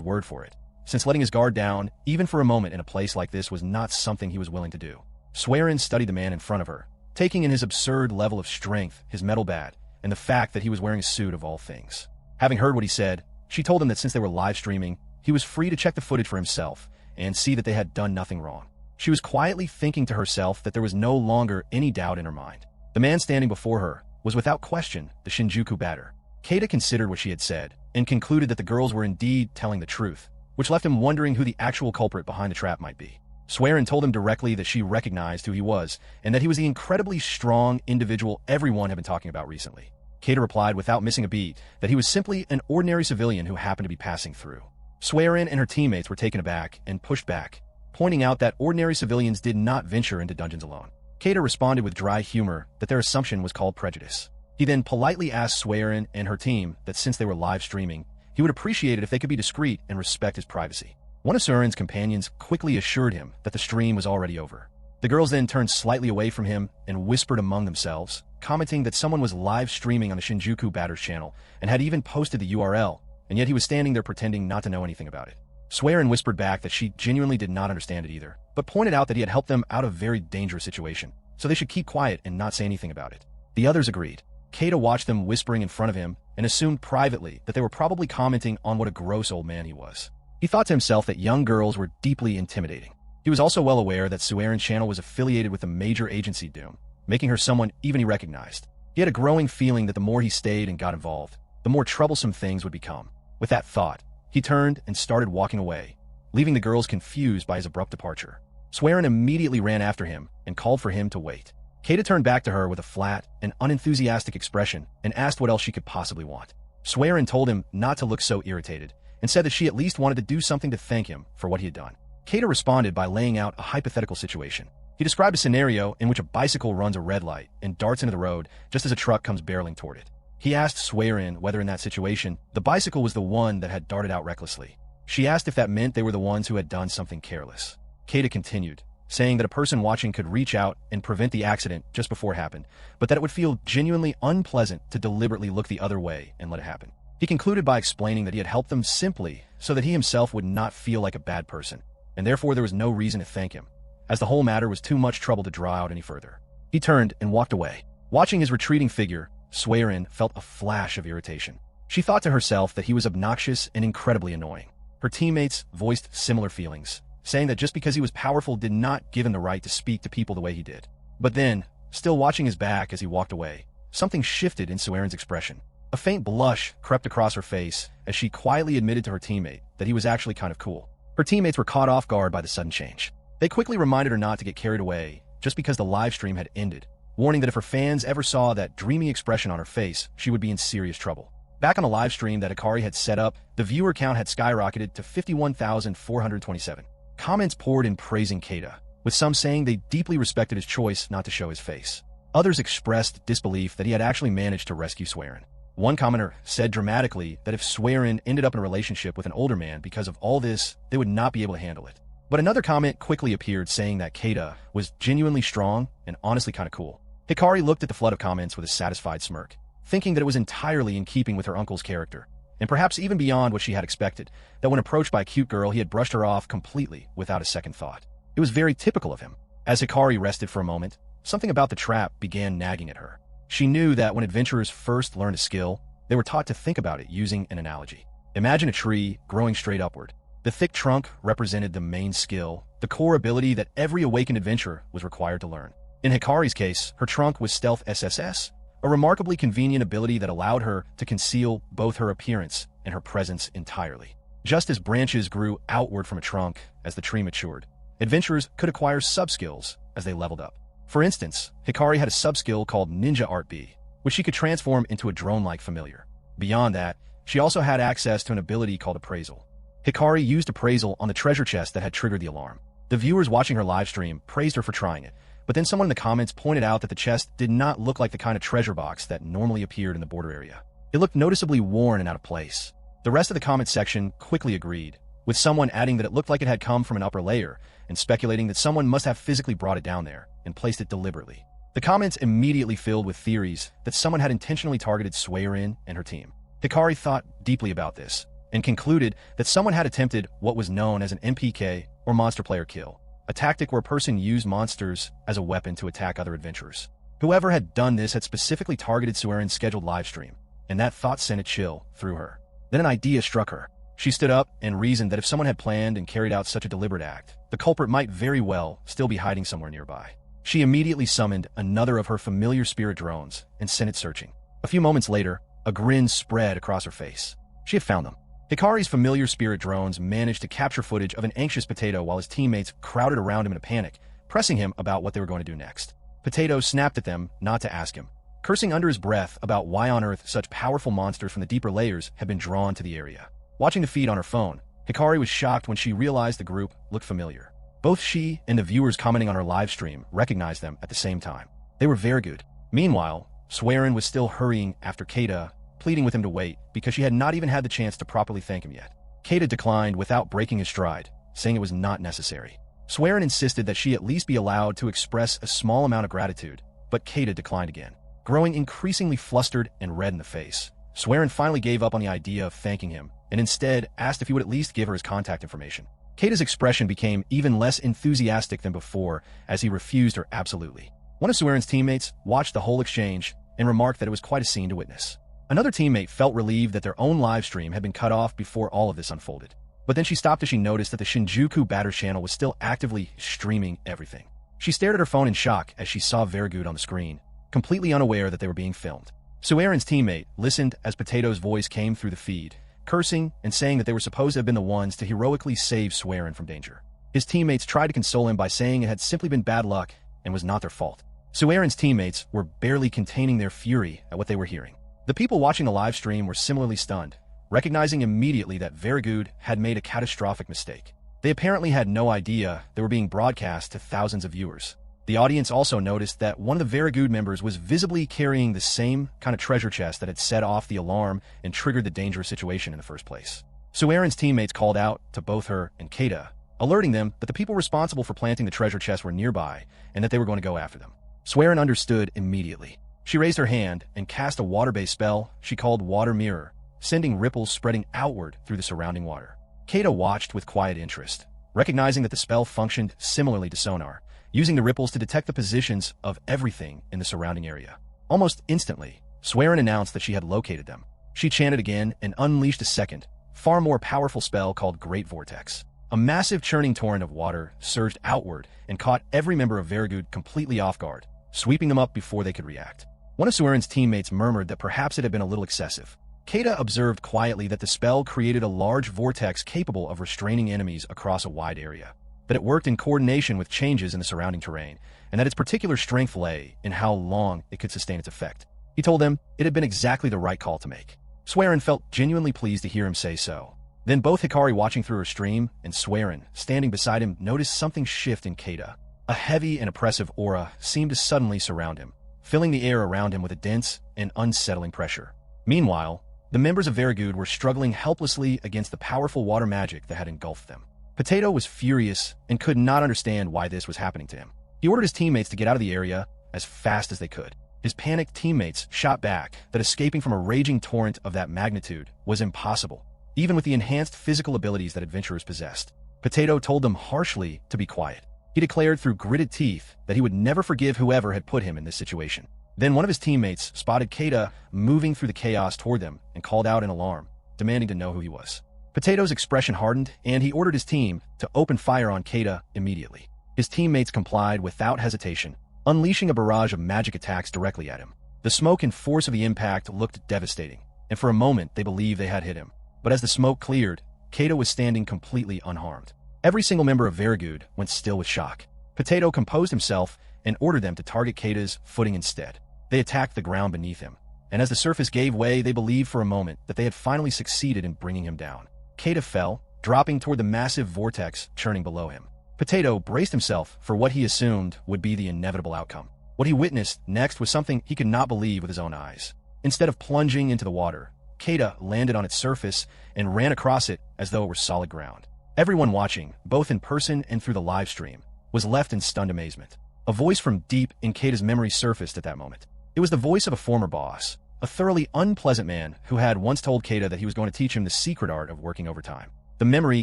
A: word for it, since letting his guard down, even for a moment in a place like this, was not something he was willing to do. Swearin studied the man in front of her, taking in his absurd level of strength, his metal bat, and the fact that he was wearing a suit of all things. Having heard what he said, she told him that since they were live streaming, he was free to check the footage for himself and see that they had done nothing wrong. She was quietly thinking to herself that there was no longer any doubt in her mind. The man standing before her was without question the Shinjuku batter. Keita considered what she had said and concluded that the girls were indeed telling the truth, which left him wondering who the actual culprit behind the trap might be. Swearin told him directly that she recognized who he was and that he was the incredibly strong individual everyone had been talking about recently. Keita replied without missing a beat that he was simply an ordinary civilian who happened to be passing through. Swearin and her teammates were taken aback and pushed back, pointing out that ordinary civilians did not venture into dungeons alone. Keita responded with dry humor that their assumption was called prejudice. He then politely asked Swearin and her team that since they were live streaming, he would appreciate it if they could be discreet and respect his privacy. One of Swearin's companions quickly assured him that the stream was already over. The girls then turned slightly away from him and whispered among themselves, commenting that someone was live streaming on the Shinjuku batter's channel and had even posted the URL, and yet he was standing there pretending not to know anything about it. Swearin whispered back that she genuinely did not understand it either, but pointed out that he had helped them out of a very dangerous situation, so they should keep quiet and not say anything about it. The others agreed. Keita watched them whispering in front of him and assumed privately that they were probably commenting on what a gross old man he was. He thought to himself that young girls were deeply intimidating. He was also well aware that Swearin's channel was affiliated with a major agency Doom, making her someone even he recognized. He had a growing feeling that the more he stayed and got involved, the more troublesome things would become. With that thought, he turned and started walking away, leaving the girls confused by his abrupt departure. Swearin immediately ran after him and called for him to wait. Keita turned back to her with a flat and unenthusiastic expression and asked what else she could possibly want. Swearin told him not to look so irritated and said that she at least wanted to do something to thank him for what he had done. Keita responded by laying out a hypothetical situation. He described a scenario in which a bicycle runs a red light and darts into the road just as a truck comes barreling toward it. He asked Swearin whether in that situation, the bicycle was the one that had darted out recklessly. She asked if that meant they were the ones who had done something careless. Keita continued, saying that a person watching could reach out and prevent the accident just before it happened, but that it would feel genuinely unpleasant to deliberately look the other way and let it happen. He concluded by explaining that he had helped them simply so that he himself would not feel like a bad person, and therefore there was no reason to thank him, as the whole matter was too much trouble to draw out any further. He turned and walked away. Watching his retreating figure, Swearin felt a flash of irritation. She thought to herself that he was obnoxious and incredibly annoying. Her teammates voiced similar feelings, saying that just because he was powerful did not give him the right to speak to people the way he did. But then, still watching his back as he walked away, something shifted in Swearin's expression. A faint blush crept across her face as she quietly admitted to her teammate that he was actually kind of cool. Her teammates were caught off guard by the sudden change. They quickly reminded her not to get carried away just because the live stream had ended, warning that if her fans ever saw that dreamy expression on her face, she would be in serious trouble. Back on the live stream that Hikari had set up, the viewer count had skyrocketed to 51,427. Comments poured in praising Keita, with some saying they deeply respected his choice not to show his face. Others expressed disbelief that he had actually managed to rescue Swearin. One commenter said dramatically that if Swearin ended up in a relationship with an older man because of all this, they would not be able to handle it. But another comment quickly appeared saying that Keita was genuinely strong and honestly kind of cool. Hikari looked at the flood of comments with a satisfied smirk, thinking that it was entirely in keeping with her uncle's character, and perhaps even beyond what she had expected, that when approached by a cute girl, he had brushed her off completely without a second thought. It was very typical of him. As Hikari rested for a moment, something about the trap began nagging at her. She knew that when adventurers first learned a skill, they were taught to think about it using an analogy. Imagine a tree growing straight upward. The thick trunk represented the main skill, the core ability that every awakened adventurer was required to learn. In Hikari's case, her trunk was Stealth SSS, a remarkably convenient ability that allowed her to conceal both her appearance and her presence entirely. Just as branches grew outward from a trunk as the tree matured, adventurers could acquire sub-skills as they leveled up. For instance, Hikari had a sub-skill called Ninja Art B, which she could transform into a drone-like familiar. Beyond that, she also had access to an ability called Appraisal. Hikari used Appraisal on the treasure chest that had triggered the alarm. The viewers watching her livestream praised her for trying it, but then someone in the comments pointed out that the chest did not look like the kind of treasure box that normally appeared in the border area. It looked noticeably worn and out of place. The rest of the comment section quickly agreed, with someone adding that it looked like it had come from an upper layer and speculating that someone must have physically brought it down there and placed it deliberately. The comments immediately filled with theories that someone had intentionally targeted Suerin and her team. Hikari thought deeply about this and concluded that someone had attempted what was known as an MPK, or monster player kill, a tactic where a person used monsters as a weapon to attack other adventurers. Whoever had done this had specifically targeted Suerin's scheduled livestream, and that thought sent a chill through her. Then an idea struck her. She stood up and reasoned that if someone had planned and carried out such a deliberate act, the culprit might very well still be hiding somewhere nearby. She immediately summoned another of her familiar spirit drones and sent it searching. A few moments later, a grin spread across her face. She had found them. Hikari's familiar spirit drones managed to capture footage of an anxious Potato while his teammates crowded around him in a panic, pressing him about what they were going to do next. Potato snapped at them not to ask him, cursing under his breath about why on earth such powerful monsters from the deeper layers had been drawn to the area. Watching the feed on her phone, Hikari was shocked when she realized the group looked familiar. Both she and the viewers commenting on her live stream recognized them at the same time. They were very good. Meanwhile, Suerin was still hurrying after Keita, pleading with him to wait because she had not even had the chance to properly thank him yet. Keita declined without breaking his stride, saying it was not necessary. Suerin insisted that she at least be allowed to express a small amount of gratitude, but Keita declined again. Growing increasingly flustered and red in the face, Suerin finally gave up on the idea of thanking him and instead asked if he would at least give her his contact information. Keita's expression became even less enthusiastic than before as he refused her absolutely. One of Suerin's teammates watched the whole exchange and remarked that it was quite a scene to witness. Another teammate felt relieved that their own live stream had been cut off before all of this unfolded. But then she stopped as she noticed that the Shinjuku Batter channel was still actively streaming everything. She stared at her phone in shock as she saw Vergood on the screen, completely unaware that they were being filmed. Suerin's teammate listened as Potato's voice came through the feed, cursing and saying that they were supposed to have been the ones to heroically save Suerin from danger. His teammates tried to console him by saying it had simply been bad luck and was not their fault. Suerin's teammates were barely containing their fury at what they were hearing. The people watching the live stream were similarly stunned, recognizing immediately that Vergood had made a catastrophic mistake. They apparently had no idea they were being broadcast to thousands of viewers. The audience also noticed that one of the Vergood members was visibly carrying the same kind of treasure chest that had set off the alarm and triggered the dangerous situation in the first place. Suerin's teammates called out to both her and Keita, alerting them that the people responsible for planting the treasure chest were nearby and that they were going to go after them. Suerin understood immediately. She raised her hand and cast a water-based spell she called Water Mirror, sending ripples spreading outward through the surrounding water. Keita watched with quiet interest, recognizing that the spell functioned similarly to sonar, using the ripples to detect the positions of everything in the surrounding area. Almost instantly, Suerin announced that she had located them. She chanted again and unleashed a second, far more powerful spell called Great Vortex. A massive churning torrent of water surged outward and caught every member of Vergood completely off guard, sweeping them up before they could react. One of Suerin's teammates murmured that perhaps it had been a little excessive. Keita observed quietly that the spell created a large vortex capable of restraining enemies across a wide area, that it worked in coordination with changes in the surrounding terrain, and that its particular strength lay in how long it could sustain its effect. He told them it had been exactly the right call to make. Suerin felt genuinely pleased to hear him say so. Then both Hikari watching through her stream and Suerin standing beside him noticed something shift in Keita. A heavy and oppressive aura seemed to suddenly surround him, filling the air around him with a dense and unsettling pressure. Meanwhile, the members of Vergood were struggling helplessly against the powerful water magic that had engulfed them. Potato was furious and could not understand why this was happening to him. He ordered his teammates to get out of the area as fast as they could. His panicked teammates shot back that escaping from a raging torrent of that magnitude was impossible, even with the enhanced physical abilities that adventurers possessed. Potato told them harshly to be quiet. He declared through gritted teeth that he would never forgive whoever had put him in this situation. Then one of his teammates spotted Keita moving through the chaos toward them and called out in alarm, demanding to know who he was. Potato's expression hardened, and he ordered his team to open fire on Keita immediately. His teammates complied without hesitation, unleashing a barrage of magic attacks directly at him. The smoke and force of the impact looked devastating, and for a moment they believed they had hit him. But as the smoke cleared, Keita was standing completely unharmed. Every single member of Vergood went still with shock. Potato composed himself and ordered them to target Keita's footing instead. They attacked the ground beneath him, and as the surface gave way, they believed for a moment that they had finally succeeded in bringing him down. Keita fell, dropping toward the massive vortex churning below him. Potato braced himself for what he assumed would be the inevitable outcome. What he witnessed next was something he could not believe with his own eyes. Instead of plunging into the water, Keita landed on its surface and ran across it as though it were solid ground. Everyone watching, both in person and through the live stream, was left in stunned amazement. A voice from deep in Keita's memory surfaced at that moment. It was the voice of a former boss, a thoroughly unpleasant man who had once told Keita that he was going to teach him the secret art of working overtime. The memory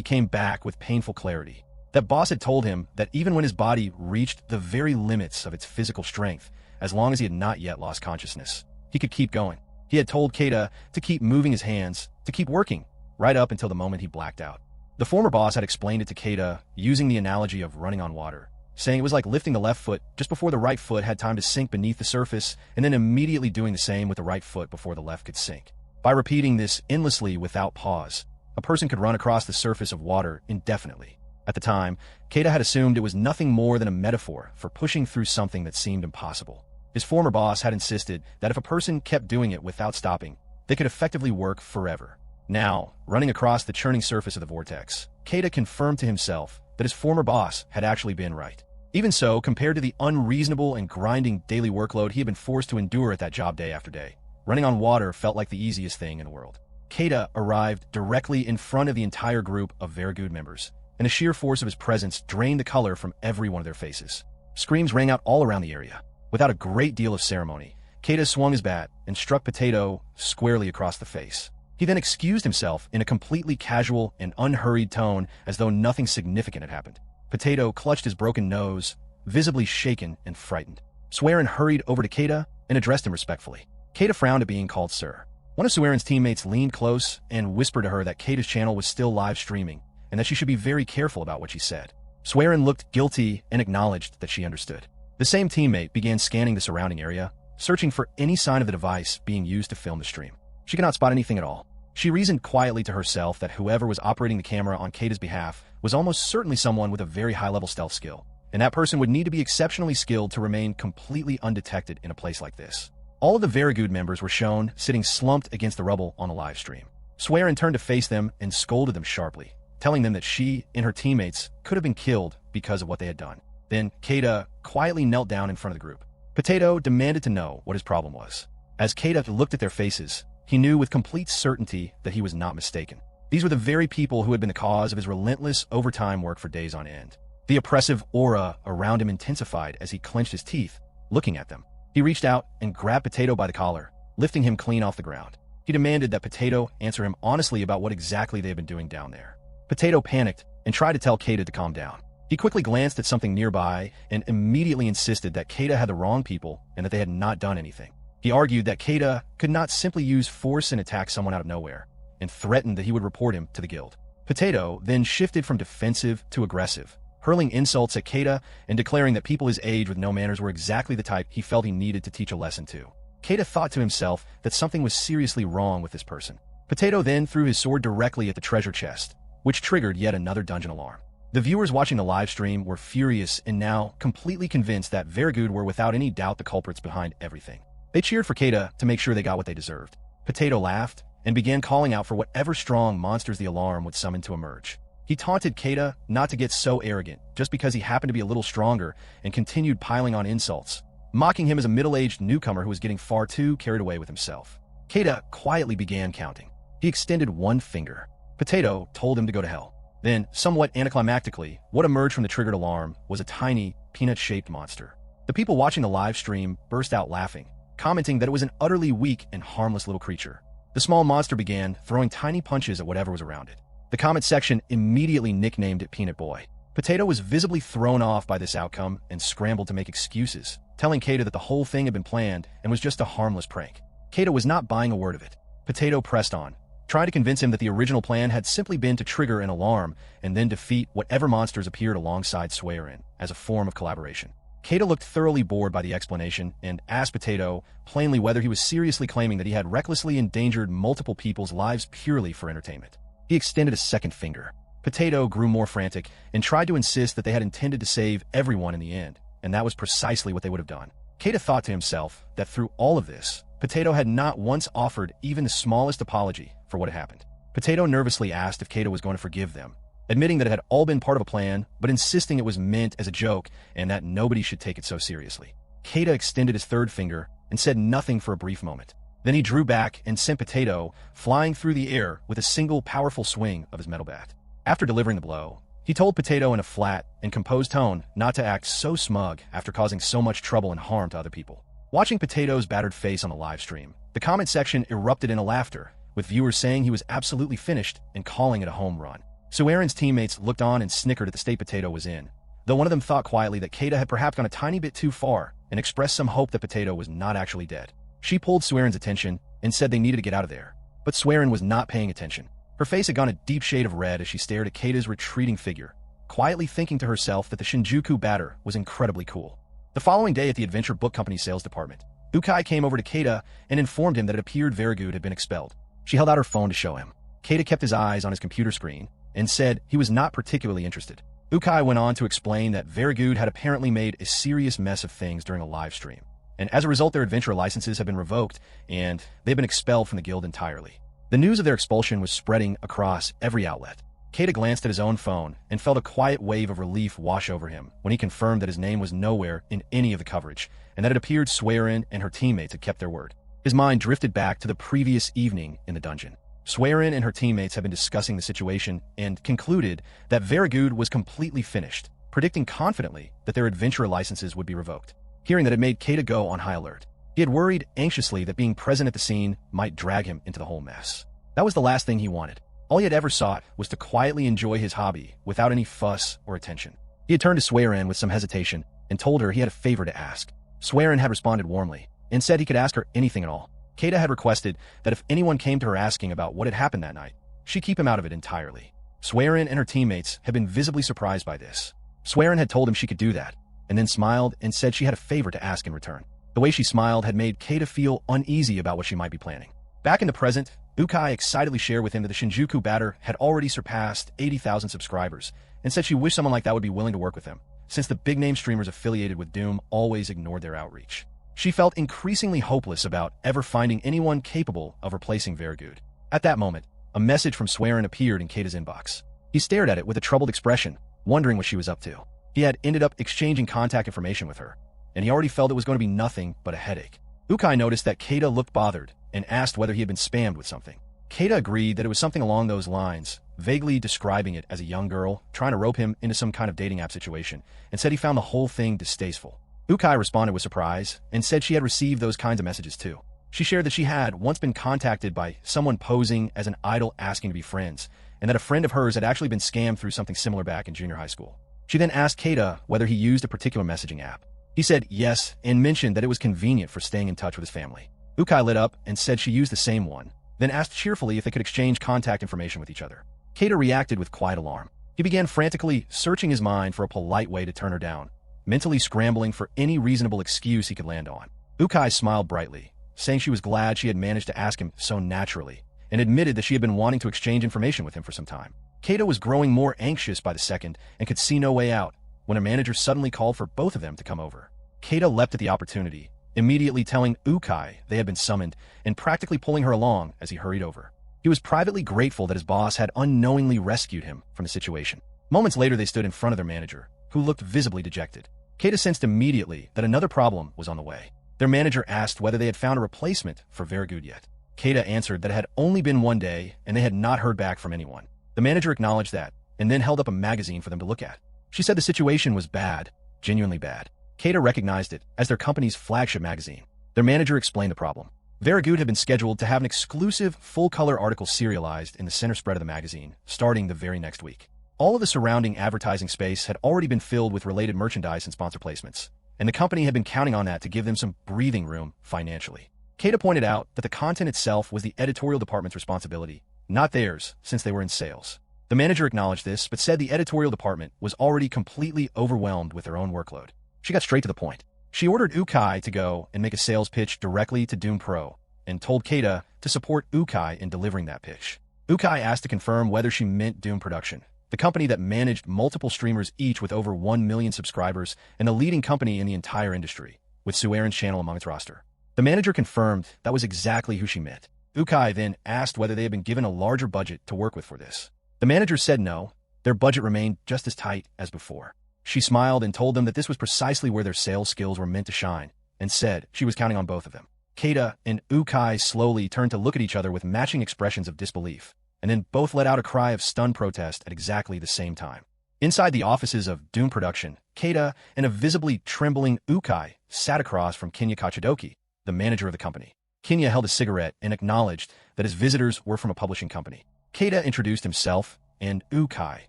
A: came back with painful clarity. That boss had told him that even when his body reached the very limits of its physical strength, as long as he had not yet lost consciousness, he could keep going. He had told Keita to keep moving his hands, to keep working, right up until the moment he blacked out. The former boss had explained it to Keita using the analogy of running on water, saying it was like lifting the left foot just before the right foot had time to sink beneath the surface, and then immediately doing the same with the right foot before the left could sink. By repeating this endlessly without pause, a person could run across the surface of water indefinitely. At the time, Keita had assumed it was nothing more than a metaphor for pushing through something that seemed impossible. His former boss had insisted that if a person kept doing it without stopping, they could effectively work forever. Now, running across the churning surface of the vortex, Keita confirmed to himself that his former boss had actually been right. Even so, compared to the unreasonable and grinding daily workload he had been forced to endure at that job day after day, running on water felt like the easiest thing in the world. Keita arrived directly in front of the entire group of Very Good members, and the sheer force of his presence drained the color from every one of their faces. Screams rang out all around the area. Without a great deal of ceremony, Keita swung his bat and struck Potato squarely across the face. He then excused himself in a completely casual and unhurried tone as though nothing significant had happened. Potato clutched his broken nose, visibly shaken and frightened. Suerin hurried over to Keita and addressed him respectfully. Keita frowned at being called sir. One of Suerin's teammates leaned close and whispered to her that Keita's channel was still live streaming and that she should be very careful about what she said. Suerin looked guilty and acknowledged that she understood. The same teammate began scanning the surrounding area, searching for any sign of the device being used to film the stream. She could not spot anything at all. She reasoned quietly to herself that whoever was operating the camera on Keita's behalf was almost certainly someone with a very high-level stealth skill, and that person would need to be exceptionally skilled to remain completely undetected in a place like this. All of the Very Good members were shown sitting slumped against the rubble on the live stream. Suerin turned to face them and scolded them sharply, telling them that she and her teammates could have been killed because of what they had done. Then Keita quietly knelt down in front of the group. Potato demanded to know what his problem was. As Keita looked at their faces, he knew with complete certainty that he was not mistaken. These were the very people who had been the cause of his relentless overtime work for days on end. The oppressive aura around him intensified as he clenched his teeth, looking at them. He reached out and grabbed Potato by the collar, lifting him clean off the ground. He demanded that Potato answer him honestly about what exactly they had been doing down there. Potato panicked and tried to tell Keita to calm down. He quickly glanced at something nearby and immediately insisted that Keita had the wrong people and that they had not done anything. He argued that Keita could not simply use force and attack someone out of nowhere, and threatened that he would report him to the guild. Potato then shifted from defensive to aggressive, hurling insults at Keita and declaring that people his age with no manners were exactly the type he felt he needed to teach a lesson to. Keita thought to himself that something was seriously wrong with this person. Potato then threw his sword directly at the treasure chest, which triggered yet another dungeon alarm. The viewers watching the live stream were furious and now completely convinced that Very Good were without any doubt the culprits behind everything. They cheered for Keita to make sure they got what they deserved. Potato laughed and began calling out for whatever strong monsters the alarm would summon to emerge. He taunted Keita not to get so arrogant just because he happened to be a little stronger and continued piling on insults, mocking him as a middle-aged newcomer who was getting far too carried away with himself. Keita quietly began counting. He extended one finger. Potato told him to go to hell. Then, somewhat anticlimactically, what emerged from the triggered alarm was a tiny, peanut-shaped monster. The people watching the live stream burst out laughing, commenting that it was an utterly weak and harmless little creature. The small monster began throwing tiny punches at whatever was around it. The comment section immediately nicknamed it Peanut Boy. Potato was visibly thrown off by this outcome and scrambled to make excuses, telling Keita that the whole thing had been planned and was just a harmless prank. Keita was not buying a word of it. Potato pressed on, trying to convince him that the original plan had simply been to trigger an alarm and then defeat whatever monsters appeared alongside Suerin as a form of collaboration. Keita looked thoroughly bored by the explanation and asked Potato plainly whether he was seriously claiming that he had recklessly endangered multiple people's lives purely for entertainment. He extended a second finger. Potato grew more frantic and tried to insist that they had intended to save everyone in the end, and that was precisely what they would have done. Keita thought to himself that through all of this, Potato had not once offered even the smallest apology for what had happened. Potato nervously asked if Keita was going to forgive them, admitting that it had all been part of a plan, but insisting it was meant as a joke and that nobody should take it so seriously. Keita extended his third finger and said nothing for a brief moment. Then he drew back and sent Potato flying through the air with a single powerful swing of his metal bat. After delivering the blow, He told Potato in a flat and composed tone not to act so smug after causing so much trouble and harm to other people. Watching Potato's battered face on the live stream, the comment section erupted into laughter, with viewers saying he was absolutely finished and calling it a home run. Suerin's teammates looked on and snickered at the state Potato was in, though one of them thought quietly that Keita had perhaps gone a tiny bit too far and expressed some hope that Potato was not actually dead. She pulled Suerin's attention and said they needed to get out of there, but Suerin was not paying attention. Her face had gone a deep shade of red as she stared at Keita's retreating figure, quietly thinking to herself that the Shinjuku batter was incredibly cool. The following day at the Adventure Book Company's sales department, Ukai came over to Keita and informed him that it appeared very good had been expelled. She held out her phone to show him. Keita kept his eyes on his computer screen and said he was not particularly interested. Ukai went on to explain that Vergood had apparently made a serious mess of things during a live stream, and as a result their adventure licenses have been revoked and they've been expelled from the guild entirely. The news of their expulsion was spreading across every outlet. Keita glanced at his own phone and felt a quiet wave of relief wash over him when he confirmed that his name was nowhere in any of the coverage, and that it appeared Suerin and her teammates had kept their word. His mind drifted back to the previous evening in the dungeon. Suerin and her teammates had been discussing the situation and concluded that Vergood was completely finished, predicting confidently that their adventurer licenses would be revoked. Hearing that, it made Keita go on high alert. He had worried anxiously that being present at the scene might drag him into the whole mess. That was the last thing he wanted. All he had ever sought was to quietly enjoy his hobby without any fuss or attention. He had turned to Suerin with some hesitation and told her he had a favor to ask. Suerin had responded warmly and said he could ask her anything at all. Keita had requested that if anyone came to her asking about what had happened that night, she keep him out of it entirely. Suerin and her teammates had been visibly surprised by this. Suerin had told him she could do that, and then smiled and said she had a favor to ask in return. The way she smiled had made Keita feel uneasy about what she might be planning. Back in the present, Ukai excitedly shared with him that the Shinjuku batter had already surpassed 80,000 subscribers, and said she wished someone like that would be willing to work with him, since the big-name streamers affiliated with Doom always ignored their outreach. She felt increasingly hopeless about ever finding anyone capable of replacing Vergood. At that moment, a message from Suerin appeared in Keita's inbox. He stared at it with a troubled expression, wondering what she was up to. He had ended up exchanging contact information with her, and he already felt it was going to be nothing but a headache. Ukai noticed that Keita looked bothered and asked whether he had been spammed with something. Keita agreed that it was something along those lines, vaguely describing it as a young girl trying to rope him into some kind of dating app situation, and said he found the whole thing distasteful. Ukai responded with surprise and said she had received those kinds of messages too. She shared that she had once been contacted by someone posing as an idol asking to be friends, and that a friend of hers had actually been scammed through something similar back in junior high school. She then asked Keita whether he used a particular messaging app. He said yes and mentioned that it was convenient for staying in touch with his family. Ukai lit up and said she used the same one, then asked cheerfully if they could exchange contact information with each other. Keita reacted with quiet alarm. He began frantically searching his mind for a polite way to turn her down, mentally scrambling for any reasonable excuse he could land on. Ukai smiled brightly, saying she was glad she had managed to ask him so naturally, and admitted that she had been wanting to exchange information with him for some time. Keita was growing more anxious by the second and could see no way out when her manager suddenly called for both of them to come over. Keita leapt at the opportunity, immediately telling Ukai they had been summoned and practically pulling her along as he hurried over. He was privately grateful that his boss had unknowingly rescued him from the situation. Moments later, they stood in front of their manager, who looked visibly dejected. Keita sensed immediately that another problem was on the way. Their manager asked whether they had found a replacement for Vergood yet. Keita answered that it had only been one day and they had not heard back from anyone. The manager acknowledged that and then held up a magazine for them to look at. She said the situation was bad, genuinely bad. Keita recognized it as their company's flagship magazine. Their manager explained the problem. Vergood had been scheduled to have an exclusive full-color article serialized in the center spread of the magazine, starting the very next week. All of the surrounding advertising space had already been filled with related merchandise and sponsor placements, and the company had been counting on that to give them some breathing room financially. Keita pointed out that the content itself was the editorial department's responsibility, not theirs, since they were in sales. The manager acknowledged this, but said the editorial department was already completely overwhelmed with their own workload. She got straight to the point. She ordered Ukai to go and make a sales pitch directly to Doom Pro, and told Keita to support Ukai in delivering that pitch. Ukai asked to confirm whether she meant Doom Production, the company that managed multiple streamers each with over 1 million subscribers and the leading company in the entire industry, with Suerin's channel among its roster. The manager confirmed that was exactly who she meant. Ukai then asked whether they had been given a larger budget to work with for this. The manager said no, their budget remained just as tight as before. She smiled and told them that this was precisely where their sales skills were meant to shine, and said she was counting on both of them. Keita and Ukai slowly turned to look at each other with matching expressions of disbelief, and then both let out a cry of stunned protest at exactly the same time. Inside the offices of Doom Production, Keita and a visibly trembling Ukai sat across from Kinya Kachidoki, the manager of the company. Kinya held a cigarette and acknowledged that his visitors were from a publishing company. Keita introduced himself, and Ukai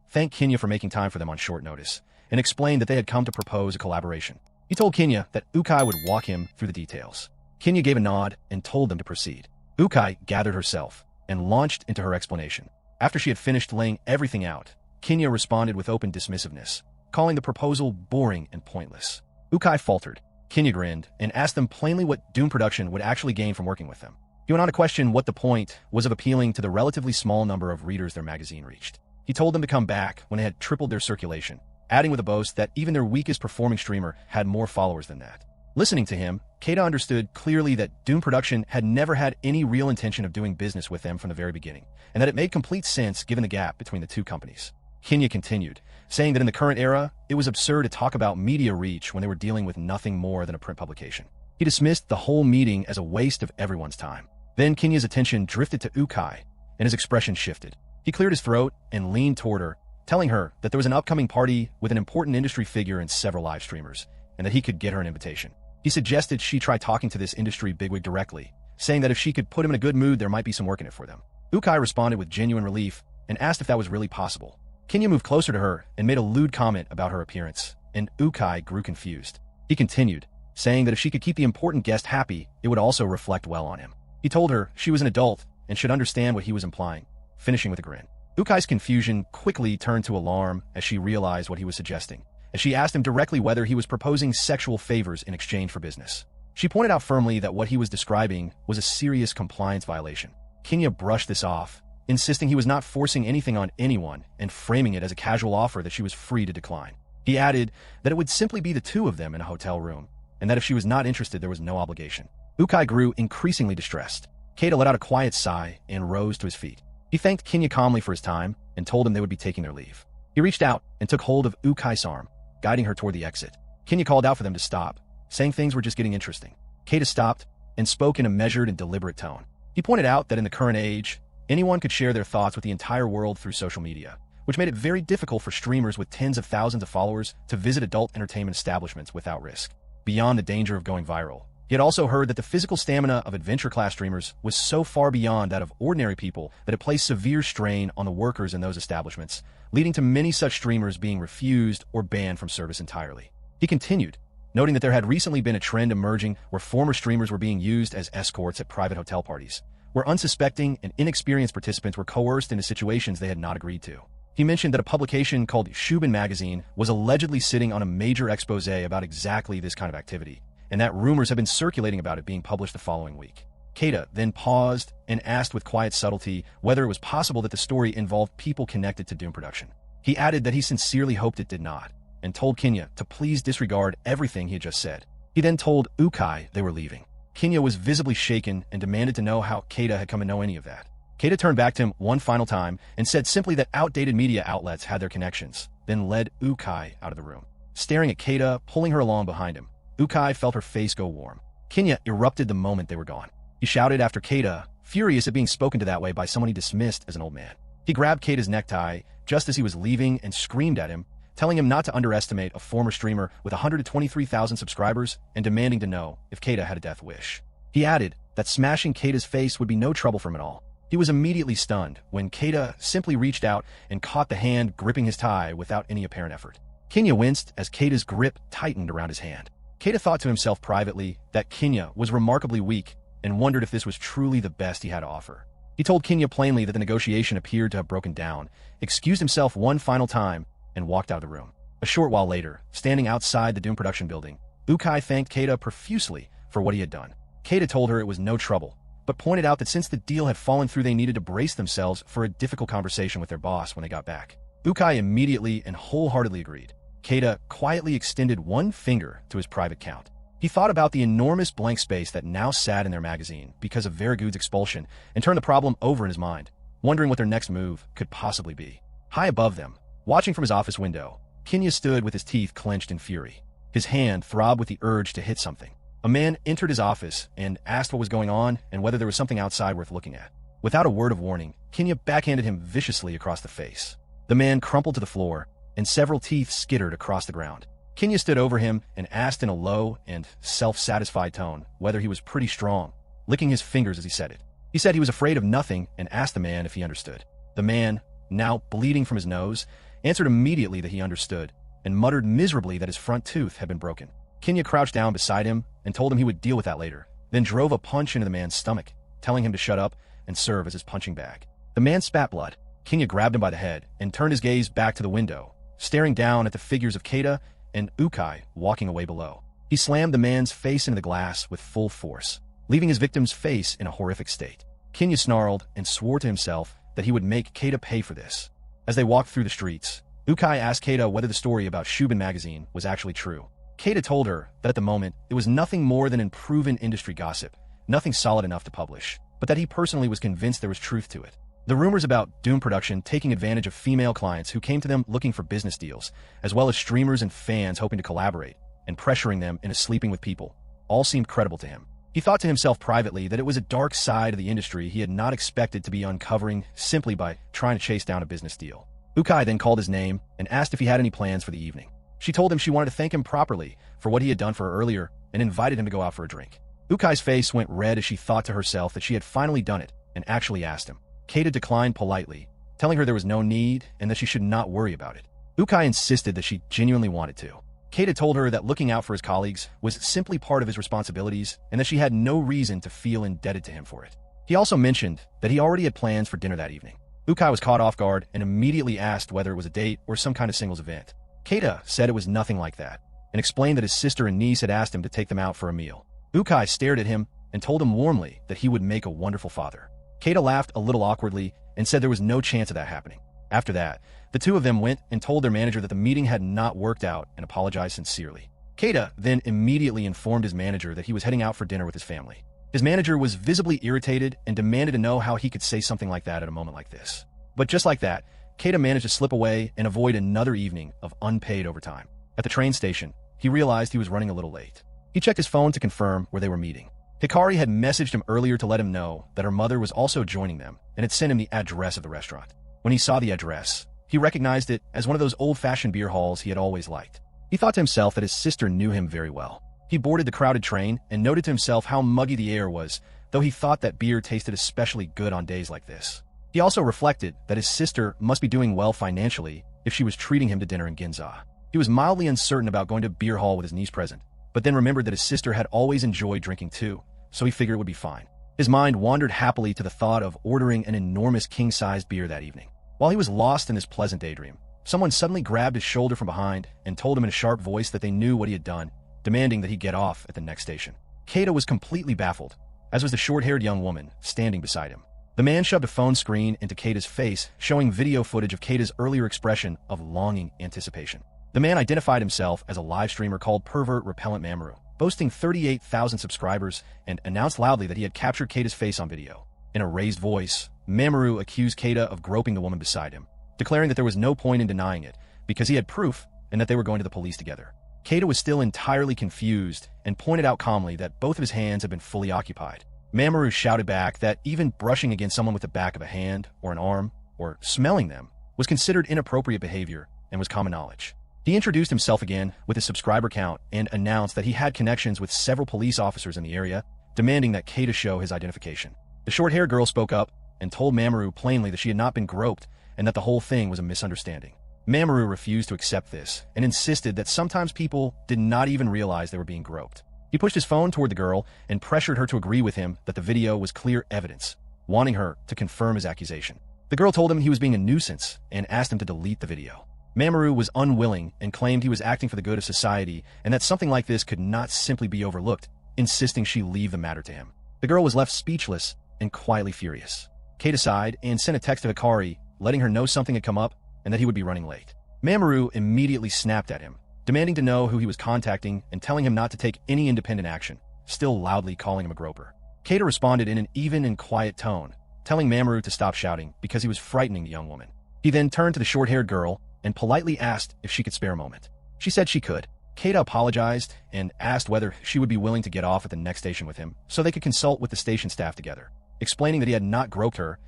A: thanked Kinya for making time for them on short notice, and explained that they had come to propose a collaboration. He told Kinya that Ukai would walk him through the details. Kinya gave a nod and told them to proceed. Ukai gathered herself and launched into her explanation. After she had finished laying everything out, Kinya responded with open dismissiveness, calling the proposal boring and pointless. Ukai faltered. Kinya grinned and asked them plainly what Doom Production would actually gain from working with them. He went on to question what the point was of appealing to the relatively small number of readers their magazine reached. He told them to come back when they had tripled their circulation, adding with a boast that even their weakest performing streamer had more followers than that. Listening to him, Keita understood clearly that Doom Production had never had any real intention of doing business with them from the very beginning, and that it made complete sense given the gap between the two companies. Kinya continued, saying that in the current era, it was absurd to talk about media reach when they were dealing with nothing more than a print publication. He dismissed the whole meeting as a waste of everyone's time. Then Kinya's attention drifted to Ukai, and his expression shifted. He cleared his throat and leaned toward her, telling her that there was an upcoming party with an important industry figure and several live streamers, and that he could get her an invitation. He suggested she try talking to this industry bigwig directly, saying that if she could put him in a good mood, there might be some work in it for them. Ukai responded with genuine relief and asked if that was really possible. Kinya moved closer to her and made a lewd comment about her appearance, and Ukai grew confused. He continued, saying that if she could keep the important guest happy, it would also reflect well on him. He told her she was an adult and should understand what he was implying, finishing with a grin. Ukai's confusion quickly turned to alarm as she realized what he was suggesting, as she asked him directly whether he was proposing sexual favors in exchange for business. She pointed out firmly that what he was describing was a serious compliance violation. Kinya brushed this off, insisting he was not forcing anything on anyone and framing it as a casual offer that she was free to decline. He added that it would simply be the two of them in a hotel room, and that if she was not interested, there was no obligation. Ukai grew increasingly distressed. Keita let out a quiet sigh and rose to his feet. He thanked Kinya calmly for his time and told him they would be taking their leave. He reached out and took hold of Ukai's arm, guiding her toward the exit. Kinya called out for them to stop, saying things were just getting interesting. Keita stopped and spoke in a measured and deliberate tone. He pointed out that in the current age, anyone could share their thoughts with the entire world through social media, which made it very difficult for streamers with tens of thousands of followers to visit adult entertainment establishments without risk. Beyond the danger of going viral, he had also heard that the physical stamina of adventure-class streamers was so far beyond that of ordinary people that it placed severe strain on the workers in those establishments, leading to many such streamers being refused or banned from service entirely. He continued, noting that there had recently been a trend emerging where former streamers were being used as escorts at private hotel parties, where unsuspecting and inexperienced participants were coerced into situations they had not agreed to. He mentioned that a publication called Shubin magazine was allegedly sitting on a major expose about exactly this kind of activity, and that rumors have been circulating about it being published the following week. Keita then paused and asked with quiet subtlety whether it was possible that the story involved people connected to Doom Production. He added that he sincerely hoped it did not, and told Kinya to please disregard everything he had just said. He then told Ukai they were leaving. Kinya was visibly shaken and demanded to know how Keita had come to know any of that. Keita turned back to him one final time and said simply that outdated media outlets had their connections, then led Ukai out of the room. Staring at Keita, pulling her along behind him, Ukai felt her face go warm. Kinya erupted the moment they were gone. He shouted after Keita, furious at being spoken to that way by someone he dismissed as an old man. He grabbed Keita's necktie just as he was leaving and screamed at him, telling him not to underestimate a former streamer with 123,000 subscribers and demanding to know if Keita had a death wish. He added that smashing Keita's face would be no trouble for him at all. He was immediately stunned when Keita simply reached out and caught the hand gripping his tie without any apparent effort. Kinya winced as Keita's grip tightened around his hand. Keita thought to himself privately that Kinya was remarkably weak and wondered if this was truly the best he had to offer. He told Kinya plainly that the negotiation appeared to have broken down, excused himself one final time, and walked out of the room. A short while later, standing outside the Doom Production building, Ukai thanked Keita profusely for what he had done. Keita told her it was no trouble, but pointed out that since the deal had fallen through, they needed to brace themselves for a difficult conversation with their boss when they got back. Ukai immediately and wholeheartedly agreed. Keita quietly extended one finger to his private count. He thought about the enormous blank space that now sat in their magazine because of Vergood's expulsion and turned the problem over in his mind, wondering what their next move could possibly be. High above them, watching from his office window, Kinya stood with his teeth clenched in fury. His hand throbbed with the urge to hit something. A man entered his office and asked what was going on and whether there was something outside worth looking at. Without a word of warning, Kinya backhanded him viciously across the face. The man crumpled to the floor, and several teeth skittered across the ground. Keita stood over him and asked in a low and self-satisfied tone whether he was pretty strong, licking his fingers as he said it. He said he was afraid of nothing and asked the man if he understood. The man, now bleeding from his nose, answered immediately that he understood and muttered miserably that his front tooth had been broken. Keita crouched down beside him and told him he would deal with that later, then drove a punch into the man's stomach, telling him to shut up and serve as his punching bag. The man spat blood. Keita grabbed him by the head and turned his gaze back to the window, staring down at the figures of Keita and Hikari walking away below. He slammed the man's face into the glass with full force, leaving his victim's face in a horrific state. Keita snarled and swore to himself that he would make Keita pay for this. As they walked through the streets, Hikari asked Keita whether the story about Shubin magazine was actually true. Keita told her that at the moment it was nothing more than unproven industry gossip, nothing solid enough to publish, but that he personally was convinced there was truth to it. The rumors about Doom Production taking advantage of female clients who came to them looking for business deals, as well as streamers and fans hoping to collaborate, and pressuring them into sleeping with people, all seemed credible to him. He thought to himself privately that it was a dark side of the industry he had not expected to be uncovering simply by trying to chase down a business deal. Hikari then called his name and asked if he had any plans for the evening. She told him she wanted to thank him properly for what he had done for her earlier and invited him to go out for a drink. Hikari's face went red as she thought to herself that she had finally done it and actually asked him. Keita declined politely, telling her there was no need and that she should not worry about it. Hikari insisted that she genuinely wanted to. Keita told her that looking out for his colleagues was simply part of his responsibilities and that she had no reason to feel indebted to him for it. He also mentioned that he already had plans for dinner that evening. Hikari was caught off guard and immediately asked whether it was a date or some kind of singles event. Keita said it was nothing like that and explained that his sister and niece had asked him to take them out for a meal. Hikari stared at him and told him warmly that he would make a wonderful father. Keita laughed a little awkwardly and said there was no chance of that happening. After that, the two of them went and told their manager that the meeting had not worked out and apologized sincerely. Keita then immediately informed his manager that he was heading out for dinner with his family. His manager was visibly irritated and demanded to know how he could say something like that at a moment like this. But just like that, Keita managed to slip away and avoid another evening of unpaid overtime. At the train station, he realized he was running a little late. He checked his phone to confirm where they were meeting. Hikari had messaged him earlier to let him know that her mother was also joining them and had sent him the address of the restaurant. When he saw the address, he recognized it as one of those old-fashioned beer halls he had always liked. He thought to himself that his sister knew him very well. He boarded the crowded train and noted to himself how muggy the air was, though he thought that beer tasted especially good on days like this. He also reflected that his sister must be doing well financially if she was treating him to dinner in Ginza. He was mildly uncertain about going to a beer hall with his niece present, but then remembered that his sister had always enjoyed drinking too, so he figured it would be fine. His mind wandered happily to the thought of ordering an enormous king-sized beer that evening. While he was lost in this pleasant daydream, someone suddenly grabbed his shoulder from behind and told him in a sharp voice that they knew what he had done, demanding that he get off at the next station. Keita was completely baffled, as was the short-haired young woman standing beside him. The man shoved a phone screen into Keita's face, showing video footage of Keita's earlier expression of longing anticipation. The man identified himself as a live streamer called Pervert Repellent Mamoru, boasting 38,000 subscribers, and announced loudly that he had captured Keita's face on video. In a raised voice, Mamoru accused Keita of groping the woman beside him, declaring that there was no point in denying it because he had proof and that they were going to the police together. Keita was still entirely confused and pointed out calmly that both of his hands had been fully occupied. Mamoru shouted back that even brushing against someone with the back of a hand or an arm or smelling them was considered inappropriate behavior and was common knowledge. He introduced himself again with his subscriber count and announced that he had connections with several police officers in the area, demanding that Keita show his identification. The short-haired girl spoke up and told Mamoru plainly that she had not been groped and that the whole thing was a misunderstanding. Mamoru refused to accept this and insisted that sometimes people did not even realize they were being groped. He pushed his phone toward the girl and pressured her to agree with him that the video was clear evidence, wanting her to confirm his accusation. The girl told him he was being a nuisance and asked him to delete the video. Mamoru was unwilling and claimed he was acting for the good of society and that something like this could not simply be overlooked, insisting she leave the matter to him. The girl was left speechless and quietly furious. Keita sighed and sent a text to Hikari, letting her know something had come up and that he would be running late. Mamoru immediately snapped at him, demanding to know who he was contacting and telling him not to take any independent action, still loudly calling him a groper. Keita responded in an even and quiet tone, telling Mamoru to stop shouting because he was frightening the young woman. He then turned to the short-haired girl and politely asked if she could spare a moment. She said she could. Keita apologized and asked whether she would be willing to get off at the next station with him so they could consult with the station staff together, explaining that he had not groped her,